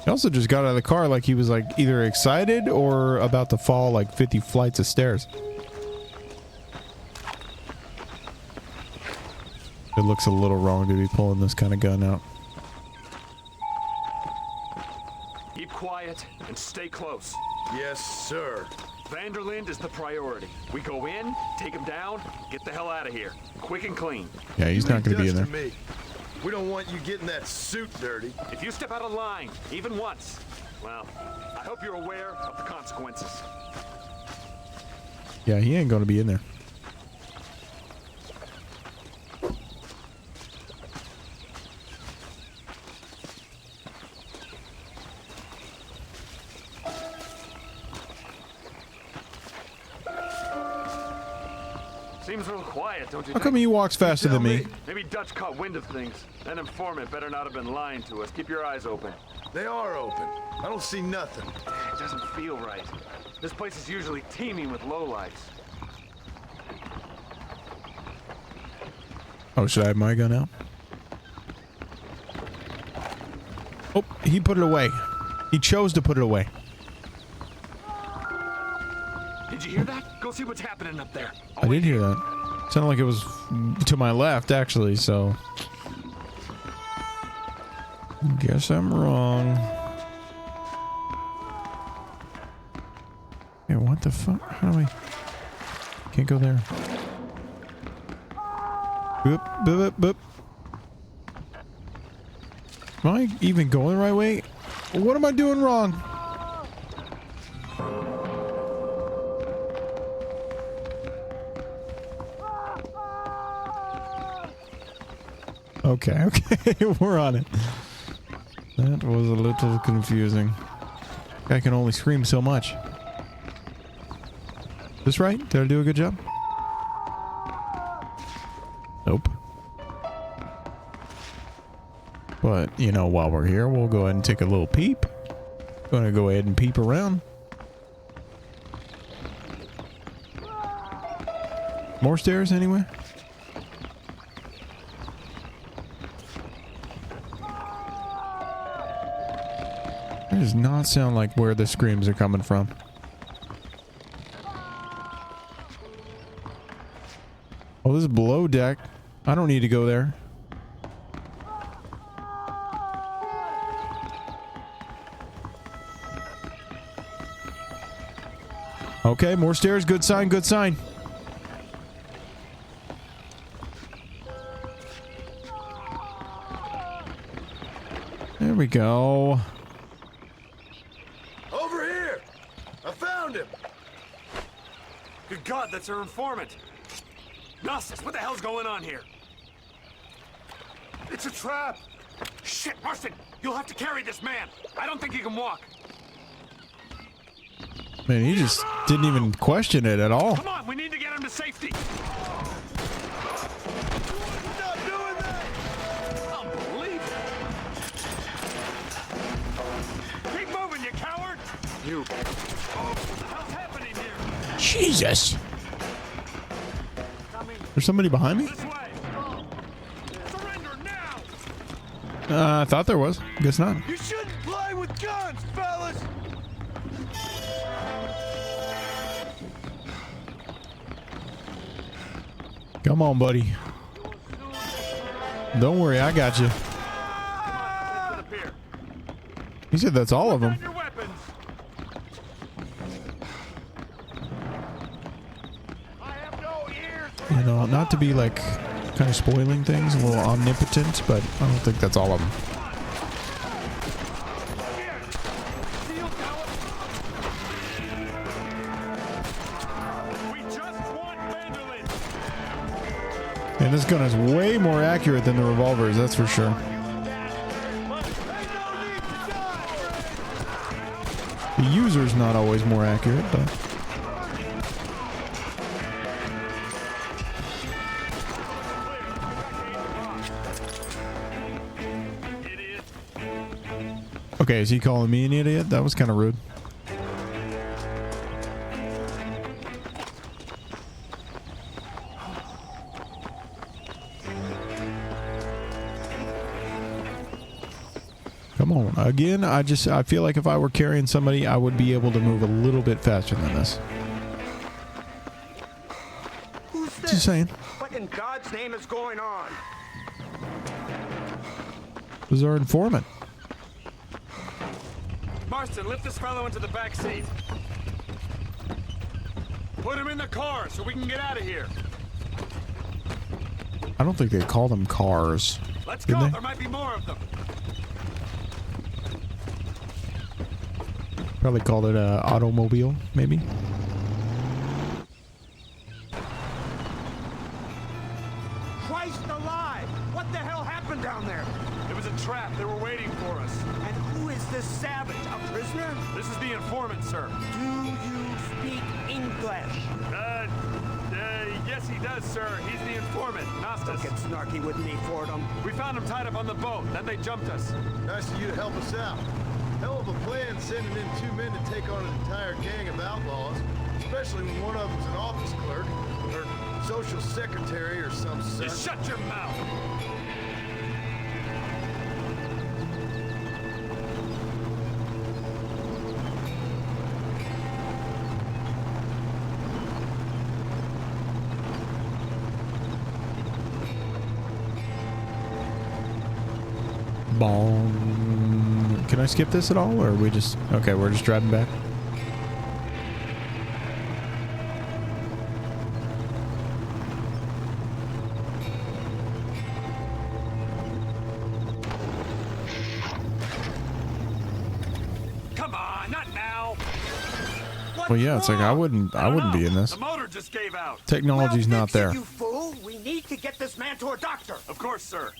[SPEAKER 1] He also just got out of the car like he was like either excited or about to fall like 50 flights of stairs. It looks a little wrong to be pulling this kind of gun out.
[SPEAKER 18] Keep quiet and stay close.
[SPEAKER 11] Yes, sir.
[SPEAKER 18] Vanderlyn is the priority. We go in, take him down, get the hell out of here. Quick and clean.
[SPEAKER 1] Yeah, he's not going to be in there.
[SPEAKER 11] Me. We don't want you getting that suit dirty.
[SPEAKER 18] If you step out of line, even once, well, I hope you're aware of the consequences.
[SPEAKER 1] Yeah, he ain't going to be in there.
[SPEAKER 18] Seems a little quiet, don't you
[SPEAKER 1] How
[SPEAKER 18] think?
[SPEAKER 1] come he walks faster than me?
[SPEAKER 18] Maybe Dutch caught wind of things. That informant better not have been lying to us. Keep your eyes open.
[SPEAKER 11] They are open. I don't see nothing.
[SPEAKER 18] It doesn't feel right. This place is usually teeming with lowlifes.
[SPEAKER 1] Oh, should I have my gun out? Oh, he put it away. He chose to put it away.
[SPEAKER 18] Did you hear that? Go see what's happening up there.
[SPEAKER 1] I did hear that. Sounded like it was to my left, actually, so... Guess I'm wrong. Hey, what the fuck? How do I... Can't go there. Boop, boop, boop, boop. Am I even going the right way? What am I doing wrong? Okay, okay, we're on it. That was a little confusing. I can only scream so much. This right? Did I do a good job? Nope. But, you know, while we're here, we'll go ahead and take a little peep. Gonna go ahead and peep around. More stairs anyway? That does not sound like where the screams are coming from. Oh, this is below deck. I don't need to go there. Okay, more stairs. Good sign, good sign. There we go.
[SPEAKER 18] Over here! I found him! Good God, that's our informant! Gnostics, what the hell's going on here? It's a trap! Shit, Marston! You'll have to carry this man! I don't think he can walk!
[SPEAKER 1] Man, he just didn't even question it at all.
[SPEAKER 18] Come on, we need to get him to safety! Stop doing that! Unbelievable! Keep moving, you coward! You... Oh, what the hell's happening here?
[SPEAKER 1] Jesus! There's somebody behind me? I thought there was. Guess not.
[SPEAKER 18] You shouldn't play with guns, fellas!
[SPEAKER 1] Come on, buddy. Don't worry, I got you. He said that's all of them. You know, not to be like kind of spoiling things, a little omnipotent, but I don't think that's all of them. And this gun is way more accurate than the revolvers, that's for sure. The user's not always more accurate, but... Okay, is he calling me an idiot? That was kind of rude. Come on. Again, I feel like if I were carrying somebody, I would be able to move a little bit faster than this.
[SPEAKER 18] Who's
[SPEAKER 1] What's he saying?
[SPEAKER 18] What in God's name is going on?
[SPEAKER 1] This is our informant.
[SPEAKER 18] Marston, lift this fellow into the back seat. Put him in the car so we can get out of here.
[SPEAKER 1] I don't think they call them cars.
[SPEAKER 18] Let's
[SPEAKER 1] Did
[SPEAKER 18] go.
[SPEAKER 1] they?
[SPEAKER 18] There might be more of them.
[SPEAKER 1] Probably called it an automobile, maybe.
[SPEAKER 18] Christ alive! What the hell happened down there? It was a trap. They were waiting for us. And who is this savage? A prisoner? This is the informant, sir. Do you speak English? Yes, he does, sir. He's the informant, Gnostus. Don't get snarky with me, Fordham. We found him tied up on the boat. Then they jumped us.
[SPEAKER 11] Nice of you to help us out. Hell of a plan sending in 2 men to take on an entire gang of outlaws, especially when one of them's an office clerk, or social secretary, or some such.
[SPEAKER 18] Just shut your mouth!
[SPEAKER 1] Bong. Can I skip this at all, or are we just... Okay, we're just driving back. Well, yeah, it's like I wouldn't be in this.
[SPEAKER 18] The motor just gave out.
[SPEAKER 1] Technology's not there.
[SPEAKER 18] You fool! We need to get this man to a doctor. Of course, sir.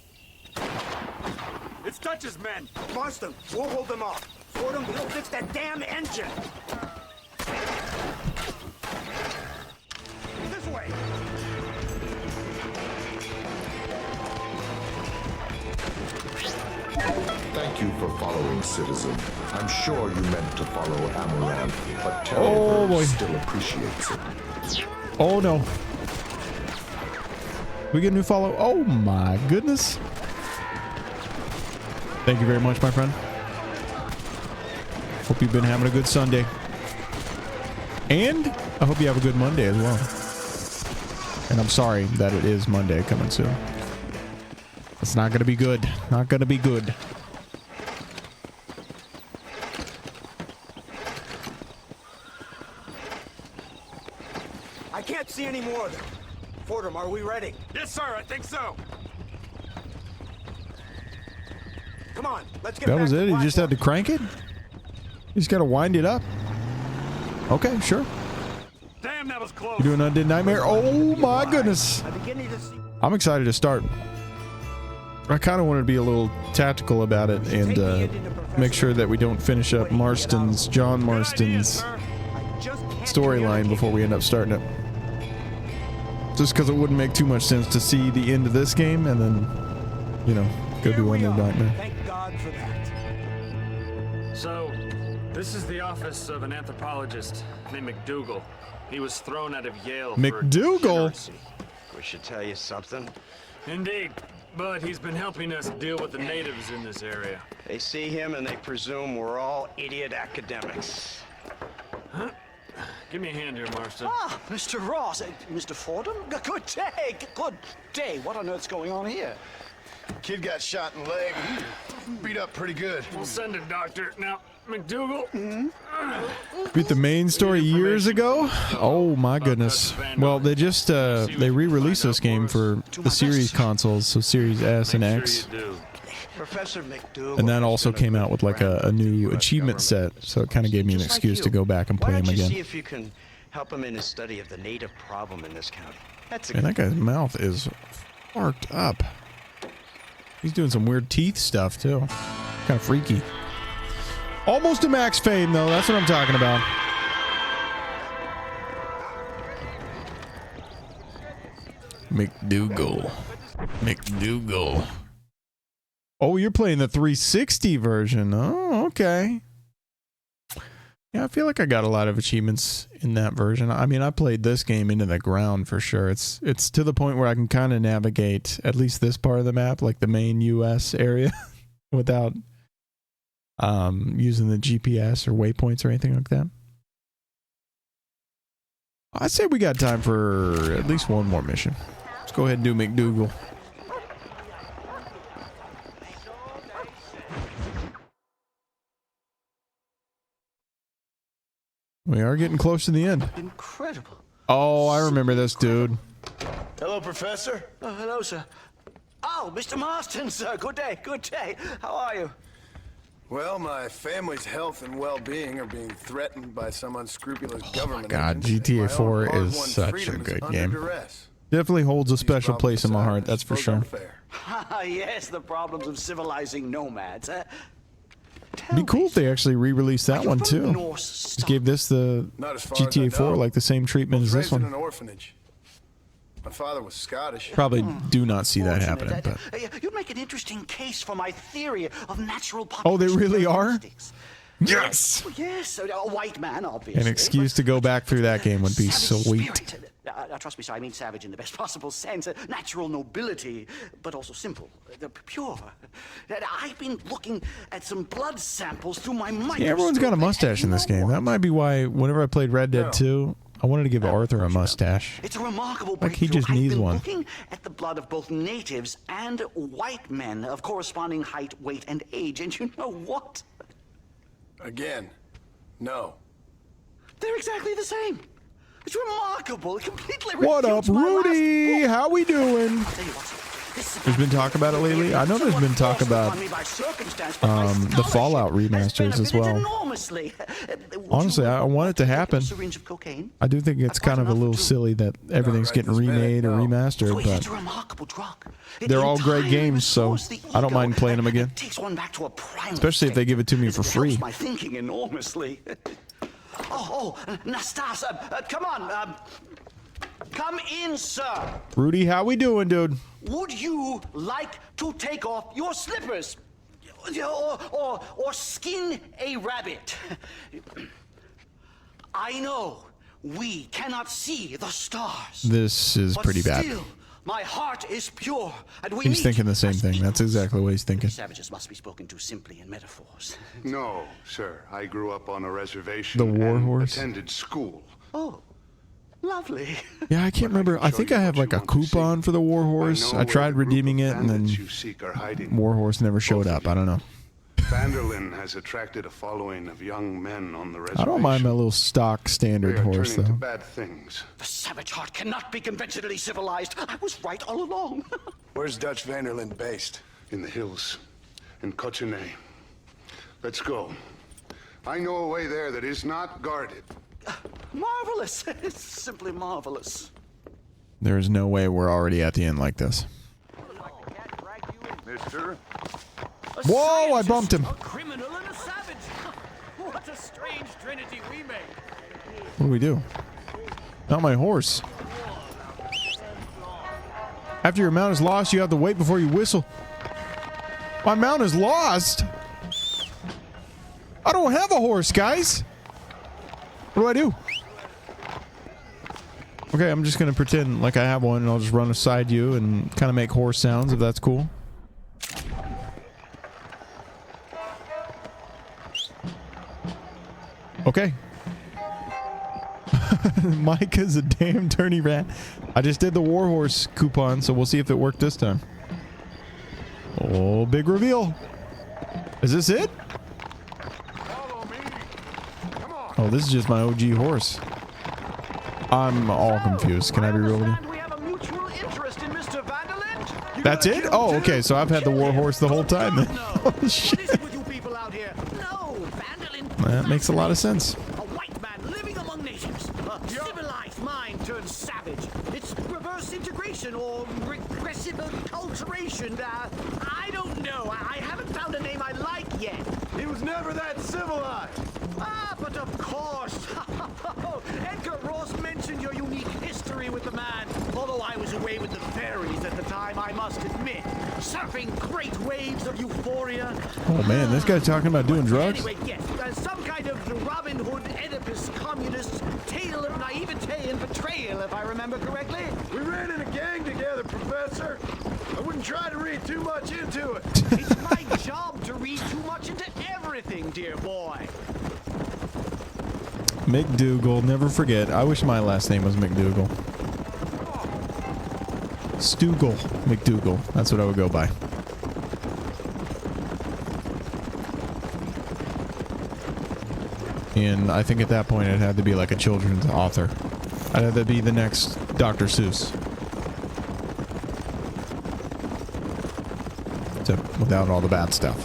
[SPEAKER 18] It's Dutch's men. Marston, we'll hold them off. Fordham, we'll fix that damn engine. This way.
[SPEAKER 5] Thank you for following, citizen. I'm sure you meant to follow Amaranth, but Terry still appreciates it.
[SPEAKER 1] Oh no. We get a new follow. Oh my goodness. Thank you very much, my friend. Hope you've been having a good Sunday. And I hope you have a good Monday as well. And I'm sorry that it is Monday coming soon. It's not going to be good. Not going to be good.
[SPEAKER 18] I can't see any more of them. Fordham, are we ready? Yes, sir. I think so. Come on, let's get
[SPEAKER 1] That
[SPEAKER 18] back
[SPEAKER 1] was
[SPEAKER 18] to
[SPEAKER 1] it? You just had to crank it? You just got to wind it up? Okay, sure.
[SPEAKER 18] Damn, that was close.
[SPEAKER 1] You're doing Undead Nightmare? Oh my goodness. I'm excited to start. I kind of want to be a little tactical about it and make sure that we don't finish up John Marston's storyline before we end up starting it. Just because it wouldn't make too much sense to see the end of this game and then, you know, go do Undead Nightmare.
[SPEAKER 18] Thank God for that.
[SPEAKER 3] So, this is the office of an anthropologist named McDougal. He was thrown out of Yale for
[SPEAKER 1] McDougal?
[SPEAKER 20] We should tell you something.
[SPEAKER 3] Indeed, but he's been helping us deal with the natives in this area.
[SPEAKER 20] They see him and they presume we're all idiot academics.
[SPEAKER 3] Huh? Give me a hand here, Marston.
[SPEAKER 7] Ah, Mr. Ross, Mr. Fordham. Good day, good day. What on earth's going on here?
[SPEAKER 11] Kid got shot in the leg. Beat up pretty good.
[SPEAKER 3] We'll send a doctor. Now, McDougal.
[SPEAKER 1] Beat the main story years ago? Oh my goodness. Well, they just they re-released this game for the series consoles, so Series S and X.
[SPEAKER 20] Professor McDougal.
[SPEAKER 1] And that also came out with like a new achievement set, so it kind of gave me an excuse to go back and play him
[SPEAKER 20] See
[SPEAKER 1] again.
[SPEAKER 20] if you can help him in his study of the native problem in this county. That's a
[SPEAKER 1] Man, that guy's mouth is farked up. He's doing some weird teeth stuff too. Kind of freaky. Almost a max fame though, that's what I'm talking about. McDougal. Oh, you're playing the 360 version. Oh, okay. Yeah, I feel like I got a lot of achievements in that version. I mean, I played this game into the ground for sure. It's to the point where I can kind of navigate at least this part of the map, like the main US area, without using the GPS or waypoints or anything like that. I'd say we got time for at least one more mission. Let's go ahead and do McDougal. We are getting close to the end.
[SPEAKER 7] Incredible.
[SPEAKER 1] Oh, I remember this dude.
[SPEAKER 12] Hello, Professor.
[SPEAKER 7] Oh, hello, sir. Oh, Mr. Marston, sir. Good day, good day. How are you?
[SPEAKER 11] Well, my family's health and well-being are being threatened by some unscrupulous government.
[SPEAKER 1] God,
[SPEAKER 11] agents.
[SPEAKER 1] GTA
[SPEAKER 11] My
[SPEAKER 1] 4
[SPEAKER 11] own
[SPEAKER 1] is
[SPEAKER 11] hard-won
[SPEAKER 1] such a
[SPEAKER 11] freedom is
[SPEAKER 1] good
[SPEAKER 11] under
[SPEAKER 1] game.
[SPEAKER 11] duress.
[SPEAKER 1] Definitely holds a special place in my heart, that's for sure.
[SPEAKER 7] Ah, yes, the problems of civilizing nomads.
[SPEAKER 1] It'd be cool if they actually re-released that one too. Just gave this the
[SPEAKER 11] Not as far as I
[SPEAKER 1] GTA 4
[SPEAKER 11] know.
[SPEAKER 1] like the same treatment as this
[SPEAKER 11] Raised in
[SPEAKER 1] one.
[SPEAKER 11] an orphanage. My father was Scottish.
[SPEAKER 1] Probably do not see that happening, but
[SPEAKER 7] You'd make an interesting case for my theory of natural population.
[SPEAKER 1] oh, they really are. Yes.
[SPEAKER 7] Well, yes, a white man, obviously.
[SPEAKER 1] An excuse to go back through that game would be sweet.
[SPEAKER 7] Trust me, sir, I mean savage in the best possible sense. Natural nobility, but also simple, pure. I've been looking at some blood samples through my microscope.
[SPEAKER 1] Yeah, everyone's got a mustache in this game. That might be why whenever I played Red Dead 2, I wanted to give Arthur a mustache.
[SPEAKER 7] It's a remarkable
[SPEAKER 1] Like he
[SPEAKER 7] breakthrough.
[SPEAKER 1] just needs
[SPEAKER 7] I've been
[SPEAKER 1] one.
[SPEAKER 7] looking at the blood of both natives and white men of corresponding height, weight, and age, and you know what?
[SPEAKER 11] Again, no.
[SPEAKER 7] They're exactly the same. It's remarkable. It completely
[SPEAKER 1] What up,
[SPEAKER 7] refutes my
[SPEAKER 1] Rudy?
[SPEAKER 7] last book.
[SPEAKER 1] How we doing?
[SPEAKER 7] Tell you what, this
[SPEAKER 1] There's been talk about it lately. I know there's been talk about the Fallout remasters as well. Honestly, I want it to happen. I do think it's kind of a little silly that everything's getting remade or remastered, but they're all great games, so I don't mind playing them again. Especially if they give it to me for free.
[SPEAKER 20] My thinking enormously. Nastas, come on. Come in, sir.
[SPEAKER 1] Rudy, how we doing, dude?
[SPEAKER 20] Would you like to take off your slippers? Or skin a rabbit? I know we cannot see the stars.
[SPEAKER 1] This is pretty bad.
[SPEAKER 20] Still, my heart is pure, and we
[SPEAKER 1] He's thinking the same thing. That's exactly what he's thinking.
[SPEAKER 20] Savages must be spoken to simply in metaphors.
[SPEAKER 9] No, sir. I grew up on a reservation.
[SPEAKER 1] The war horse?
[SPEAKER 9] Attended school.
[SPEAKER 20] Oh, lovely.
[SPEAKER 1] Yeah, I can't remember. I think I have like a coupon for the Warhorse. I tried redeeming it, and then Warhorse never showed up. I don't know.
[SPEAKER 9] Vanderlyn has attracted a following of young men on the reservation.
[SPEAKER 1] I don't mind my little stock standard horse,
[SPEAKER 9] turning to
[SPEAKER 1] though.
[SPEAKER 9] bad things.
[SPEAKER 20] The savage heart cannot be conventionally civilized. I was right all along.
[SPEAKER 9] Where's Dutch Vanderlyn based? In the hills, in Cochene. Let's go. I know a way there that is not guarded.
[SPEAKER 20] Marvelous. It's simply marvelous.
[SPEAKER 1] There is no way we're already at the end like this.
[SPEAKER 9] Mister?
[SPEAKER 1] Whoa, I bumped him.
[SPEAKER 19] A criminal and a savage. What a strange trinity we make.
[SPEAKER 1] What do we do? Not my horse. After your mount is lost, you have to wait before you whistle. My mount is lost? I don't have a horse, guys. What do? Okay, I'm just going to pretend like I have one, and I'll just run beside you and kind of make horse sounds, if that's cool. Okay. Micah's a damn dirty rat. I just did the Warhorse coupon, so we'll see if it worked this time. Oh, big reveal. Is this it? Oh, this is just my OG horse. I'm all confused. Can I be real with you?
[SPEAKER 19] We have a mutual interest in Mr. Vanderlyn.
[SPEAKER 1] That's it? Oh, okay. So I've had the Warhorse the whole time then. Oh, shit. That makes a lot of sense.
[SPEAKER 19] A white man living among natives. A civilized mind turned savage. It's reverse integration or regressive acculturation. I don't know. I haven't found a name I like yet.
[SPEAKER 18] He was never that civilized.
[SPEAKER 19] Ah, but of course. Edgar Ross mentioned your unique history with the man. Although I was away with the fairies at the time, I must admit. Surfing great waves of euphoria.
[SPEAKER 1] Oh, man. This guy's talking about doing drugs?
[SPEAKER 19] Anyway, yes. Some kind of Robin Hood, Oedipus, communist tale of naivete and betrayal, if I remember correctly.
[SPEAKER 18] We ran in a gang together, Professor. I wouldn't try to read too much into it.
[SPEAKER 19] It's my job to read too much into everything, dear boy.
[SPEAKER 1] McDougal, never forget. I wish my last name was McDougal. Stoogle McDougal. That's what I would go by. And I think at that point it had to be like a children's author. I'd have to be the next Dr. Seuss. Except without all the bad stuff.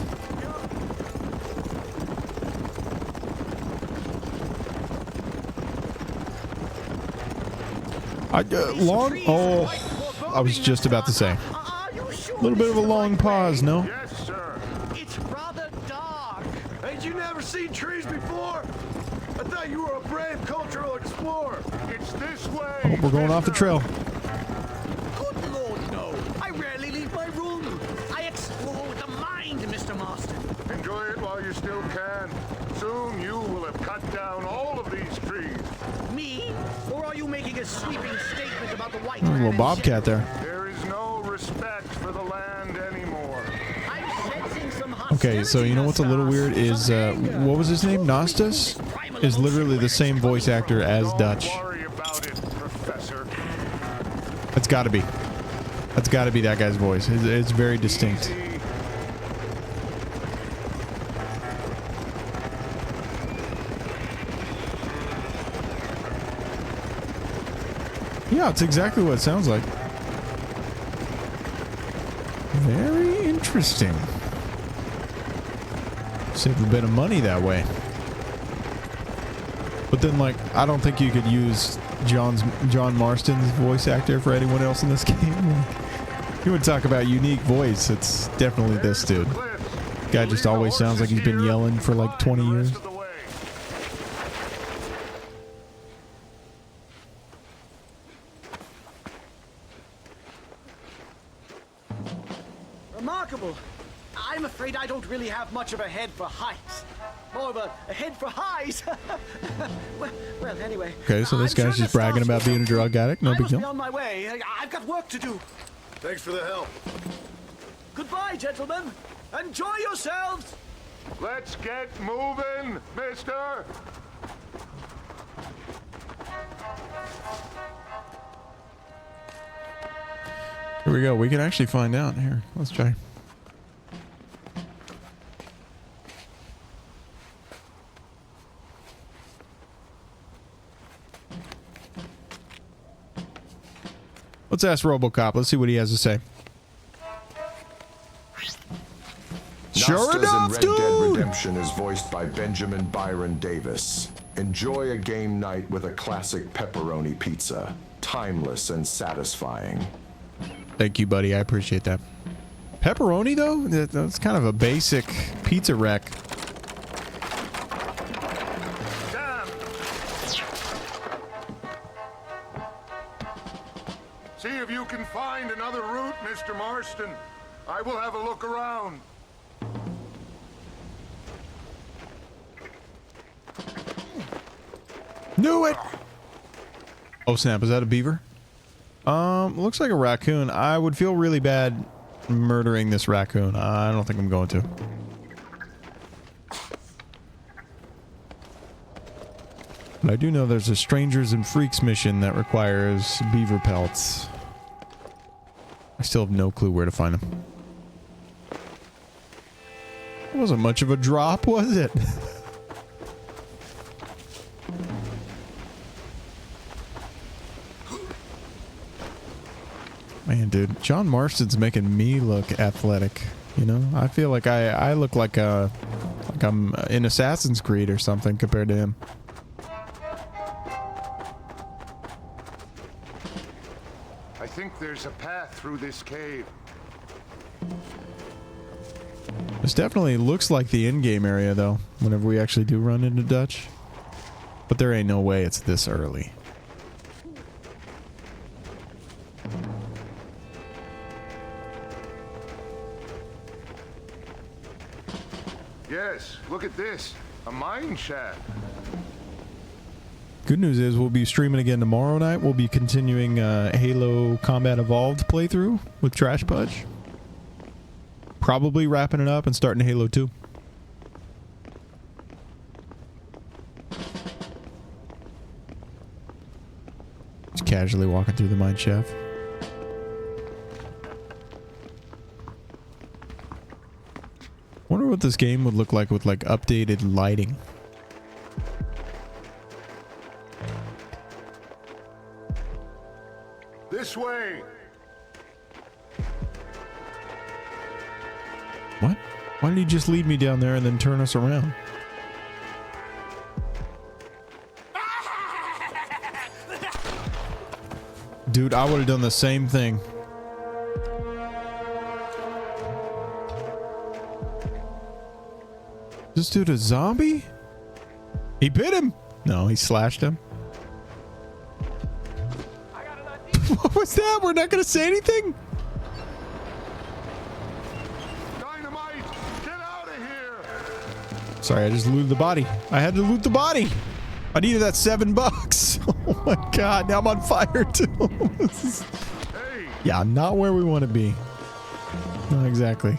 [SPEAKER 1] I was just about to say. A little bit of a long pause, no?
[SPEAKER 18] Yes, sir. It's rather dark. Ain't you never seen trees before? I thought you were a brave cultural explorer. It's this way.
[SPEAKER 1] Oh, we're going off the trail.
[SPEAKER 19] Good Lord, no. I rarely leave my room. I explore with the mind, Mr. Marston.
[SPEAKER 9] Enjoy it while you still can. Soon you will have cut down all of these trees.
[SPEAKER 19] Me? Or are you making a sweeping statement about the white
[SPEAKER 1] There's a
[SPEAKER 19] man?
[SPEAKER 1] little bobcat there.
[SPEAKER 9] There is no respect for the land anymore.
[SPEAKER 19] I'm sensing some
[SPEAKER 1] Okay, so you know what's a little weird is, what was his name? Nostos? Is literally the same voice actor as Dutch. That's gotta be. That's gotta be that guy's voice. It's very distinct. Yeah, it's exactly what it sounds like. Very interesting. Save a bit of money that way. But then, like, I don't think you could use John Marston's voice actor for anyone else in this game. You would talk about unique voice. It's definitely this dude. Guy just always sounds like he's been yelling for like 20 years.
[SPEAKER 19] Remarkable. I'm afraid I don't really have much of a head for heights. More of a head for highs. well, anyway.
[SPEAKER 1] Okay, so this guy's just bragging about being a drug addict. No big
[SPEAKER 19] Be
[SPEAKER 1] deal.
[SPEAKER 19] on my way. I've got work to do.
[SPEAKER 11] Thanks for the help.
[SPEAKER 19] Goodbye, gentlemen. Enjoy yourselves.
[SPEAKER 9] Let's get moving, mister.
[SPEAKER 1] Here we go. We can actually find out. Here, let's try. Let's ask RoboCop. Let's see what he has to say. Sure enough,
[SPEAKER 5] in Red Dead Redemption is voiced by Benjamin Byron Davis. Enjoy a game night with a classic pepperoni pizza. Timeless and satisfying.
[SPEAKER 1] Thank you, buddy. I appreciate that. Pepperoni, though? That's kind of a basic pizza wreck.
[SPEAKER 9] See if you can find another route, Mr. Marston. I will have a look around.
[SPEAKER 1] Knew it! Oh snap, is that a beaver? Looks like a raccoon. I would feel really bad murdering this raccoon. I don't think I'm going to. But I do know there's a Strangers and Freaks mission that requires beaver pelts. I still have no clue where to find them. It wasn't much of a drop, was it? Man, dude, John Marston's making me look athletic. You know, I feel like I look like I'm in Assassin's Creed or something compared to him.
[SPEAKER 9] I think there's a path through this cave.
[SPEAKER 1] This definitely looks like the in-game area, though, whenever we actually do run into Dutch. But there ain't no way it's this early.
[SPEAKER 9] Yes, look at this. A mine shaft.
[SPEAKER 1] Good news is we'll be streaming again tomorrow night. We'll be continuing Halo Combat Evolved playthrough with Trash Pudge. Probably wrapping it up and starting Halo 2. Just casually walking through the mine shaft. Wonder what this game would look like with like updated lighting.
[SPEAKER 9] This way.
[SPEAKER 1] What? Why did he just lead me down there and then turn us around? Dude, I would have done the same thing. This dude a zombie? He bit him. No, he slashed him. What was that? We're not gonna say anything?
[SPEAKER 9] Dynamite! Get out of here!
[SPEAKER 1] Sorry, I just looted the body. I had to loot the body. I needed that $7. Oh my god, now I'm on fire too. Yeah, not where we want to be. Not exactly.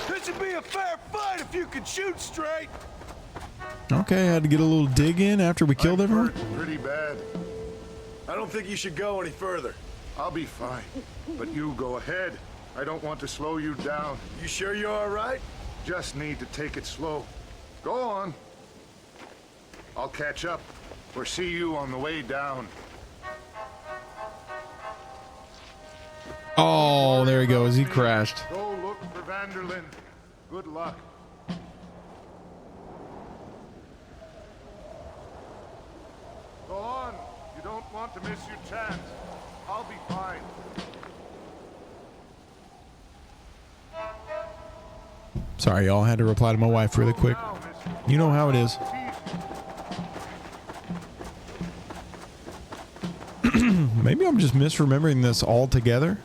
[SPEAKER 18] This would be a fair fight if you could shoot straight.
[SPEAKER 1] Okay, I had to get a little dig in after we killed everyone.
[SPEAKER 9] Pretty bad.
[SPEAKER 11] I don't think you should go any further.
[SPEAKER 9] I'll be fine. But you go ahead. I don't want to slow you down.
[SPEAKER 11] You sure you're all right?
[SPEAKER 9] Just need to take it slow. Go on. I'll catch up or see you on the way down.
[SPEAKER 1] Oh, there he goes. He crashed.
[SPEAKER 9] Go look for Vanderlyn. Good luck. Go on. You don't want to miss your chance. I'll be fine.
[SPEAKER 1] Sorry, y'all. Had to reply to my wife really quick. You know how it is. Maybe I'm just misremembering this altogether.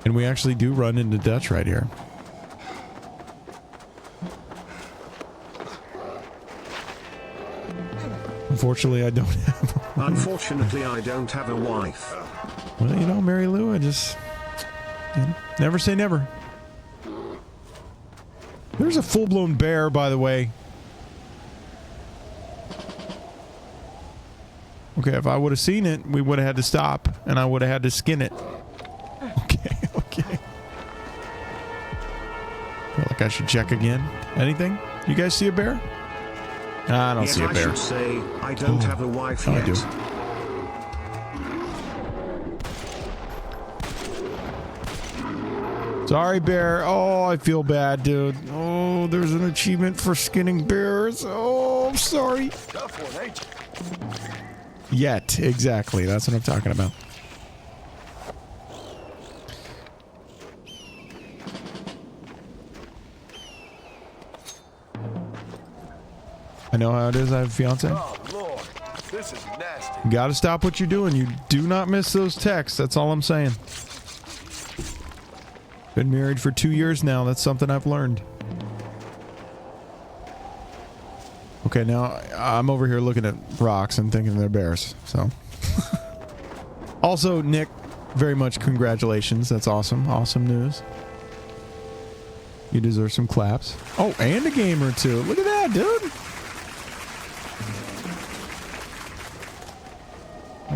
[SPEAKER 1] And we actually do run into Dutch right here. Unfortunately, I don't have a
[SPEAKER 15] Unfortunately, I don't have a wife.
[SPEAKER 1] Well, you know, Mary Lou, I just... You know, never say never. There's a full-blown bear, by the way. Okay, if I would have seen it, we would have had to stop, and I would have had to skin it. Okay. Feel like I should check again. Anything? You guys see a bear? I don't see a bear.
[SPEAKER 15] I should say, I don't have a wife yet.
[SPEAKER 1] I do. Sorry, bear. Oh, I feel bad, dude. Oh, there's an achievement for skinning bears. Oh, I'm sorry.
[SPEAKER 11] Tough one, ain't you?
[SPEAKER 1] Yet, exactly. That's what I'm talking about. I know how it is. I have a fiance.
[SPEAKER 11] Oh, Lord. This is nasty.
[SPEAKER 1] You gotta stop what you're doing. You do not miss those texts. That's all I'm saying. Been married for 2 years now. That's something I've learned. Okay, now I'm over here looking at rocks and thinking they're bears. So, also, Nick, very much congratulations. That's awesome. Awesome news. You deserve some claps. Oh, and a game or two. Look at that, dude.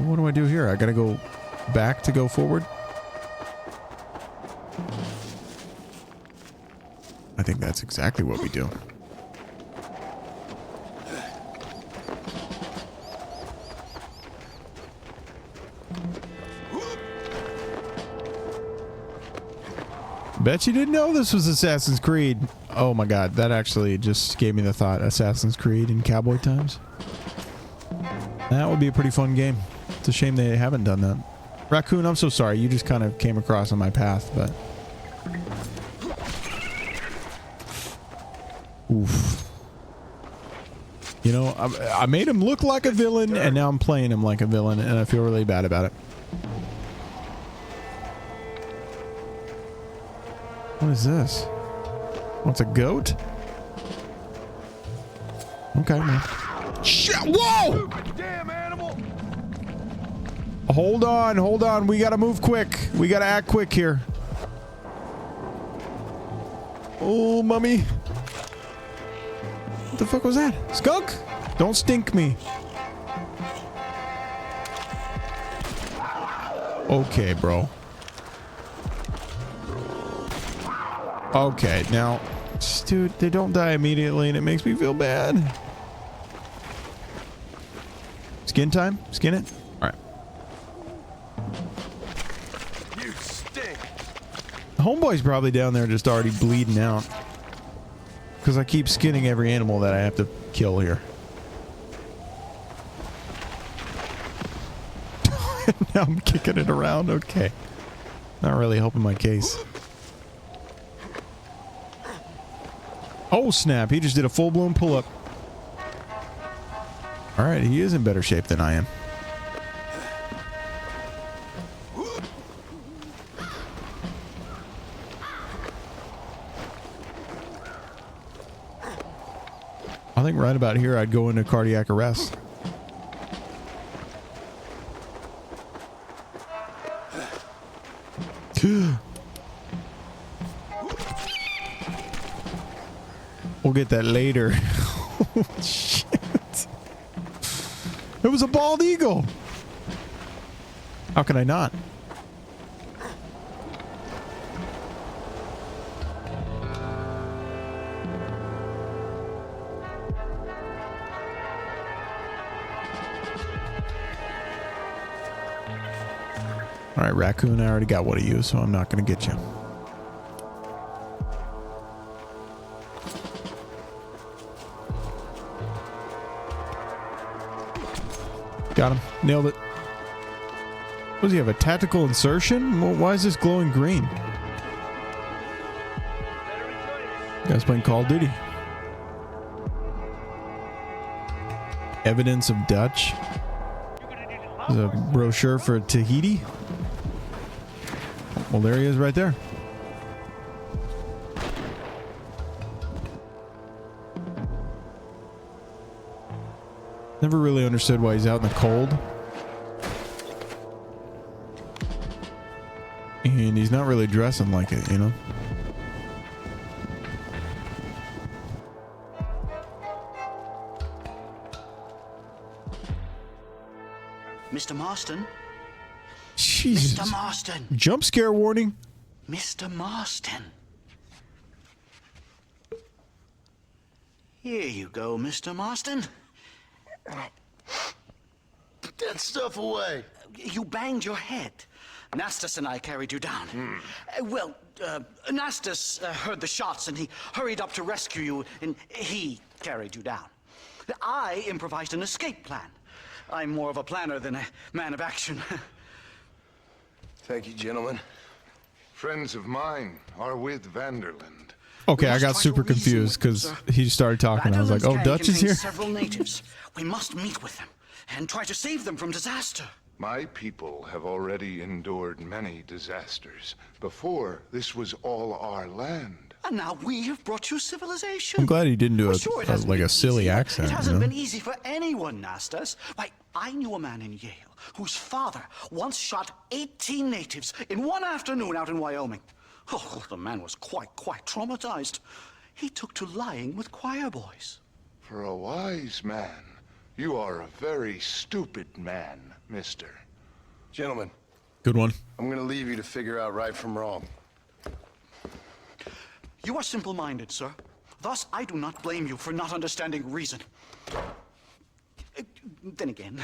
[SPEAKER 1] What do I do here? I gotta go back to go forward? I think that's exactly what we do. Bet you didn't know this was Assassin's Creed. Oh my god, that actually just gave me the thought. Assassin's Creed in cowboy times. That would be a pretty fun game. It's a shame they haven't done that. Raccoon, I'm so sorry. You just kind of came across on my path, but... Oof. You know, I made him look like a villain, and now I'm playing him like a villain, and I feel really bad about it. What is this? Oh, it's a goat? Okay, man. Shit! Whoa!
[SPEAKER 11] Damn animal!
[SPEAKER 1] Hold on. We gotta move quick. We gotta act quick here. Oh, mummy. What the fuck was that? Skunk? Don't stink me. Okay, bro. Okay, now, dude, they don't die immediately, and it makes me feel bad. Skin time? Skin it? All right.
[SPEAKER 11] You stink.
[SPEAKER 1] Homeboy's probably down there just already bleeding out. Because I keep skinning every animal that I have to kill here. Now I'm kicking it around. Okay. Not really helping my case. Oh, snap. He just did a full-blown pull-up. All right, he is in better shape than I am. I think right about here I'd go into cardiac arrest. We'll get that later. Oh, shit. It was a bald eagle. How can I not? All right, raccoon, I already got one of you, so I'm not going to get you. Got him. Nailed it. What does he have, a tactical insertion? Well, why is this glowing green? Guys playing Call of Duty. Evidence of Dutch. There's a brochure for Tahiti. Well, there he is right there. Never really understood why he's out in the cold. And he's not really dressing like it, you know?
[SPEAKER 20] Mr. Marston?
[SPEAKER 1] Jesus.
[SPEAKER 20] Mr. Marston!
[SPEAKER 1] Jump scare warning.
[SPEAKER 20] Mr. Marston. Here you go, Mr. Marston.
[SPEAKER 11] Put that stuff away.
[SPEAKER 20] You banged your head. Nastas and I carried you down. Nastas heard the shots and he hurried up to rescue you, and he carried you down. I improvised an escape plan. I'm more of a planner than a man of action.
[SPEAKER 11] Thank you, gentlemen.
[SPEAKER 9] Friends of mine are with Vanderland.
[SPEAKER 1] Okay, I got super confused because he started talking. I was like, oh, Dutch is here?
[SPEAKER 20] Several natives. We must meet with them and try to save them from disaster.
[SPEAKER 9] My people have already endured many disasters. Before, this was all our land.
[SPEAKER 20] And now we have brought you civilization.
[SPEAKER 1] I'm glad he didn't do
[SPEAKER 20] Sure, it
[SPEAKER 1] a
[SPEAKER 20] hasn't
[SPEAKER 1] like
[SPEAKER 20] been
[SPEAKER 1] a silly
[SPEAKER 20] easy.
[SPEAKER 1] accent.
[SPEAKER 20] It
[SPEAKER 1] You
[SPEAKER 20] hasn't
[SPEAKER 1] know?
[SPEAKER 20] been easy for anyone, Nastas. Why, I knew a man in Yale whose father once shot 18 natives in one afternoon out in Wyoming. Oh, the man was quite traumatized. He took to lying with choir boys.
[SPEAKER 9] For a wise man, you are a very stupid man, mister.
[SPEAKER 11] Gentlemen.
[SPEAKER 1] Good one.
[SPEAKER 11] I'm gonna leave you to figure out right from wrong.
[SPEAKER 20] You are simple-minded, sir. Thus, I do not blame you for not understanding reason. Then again,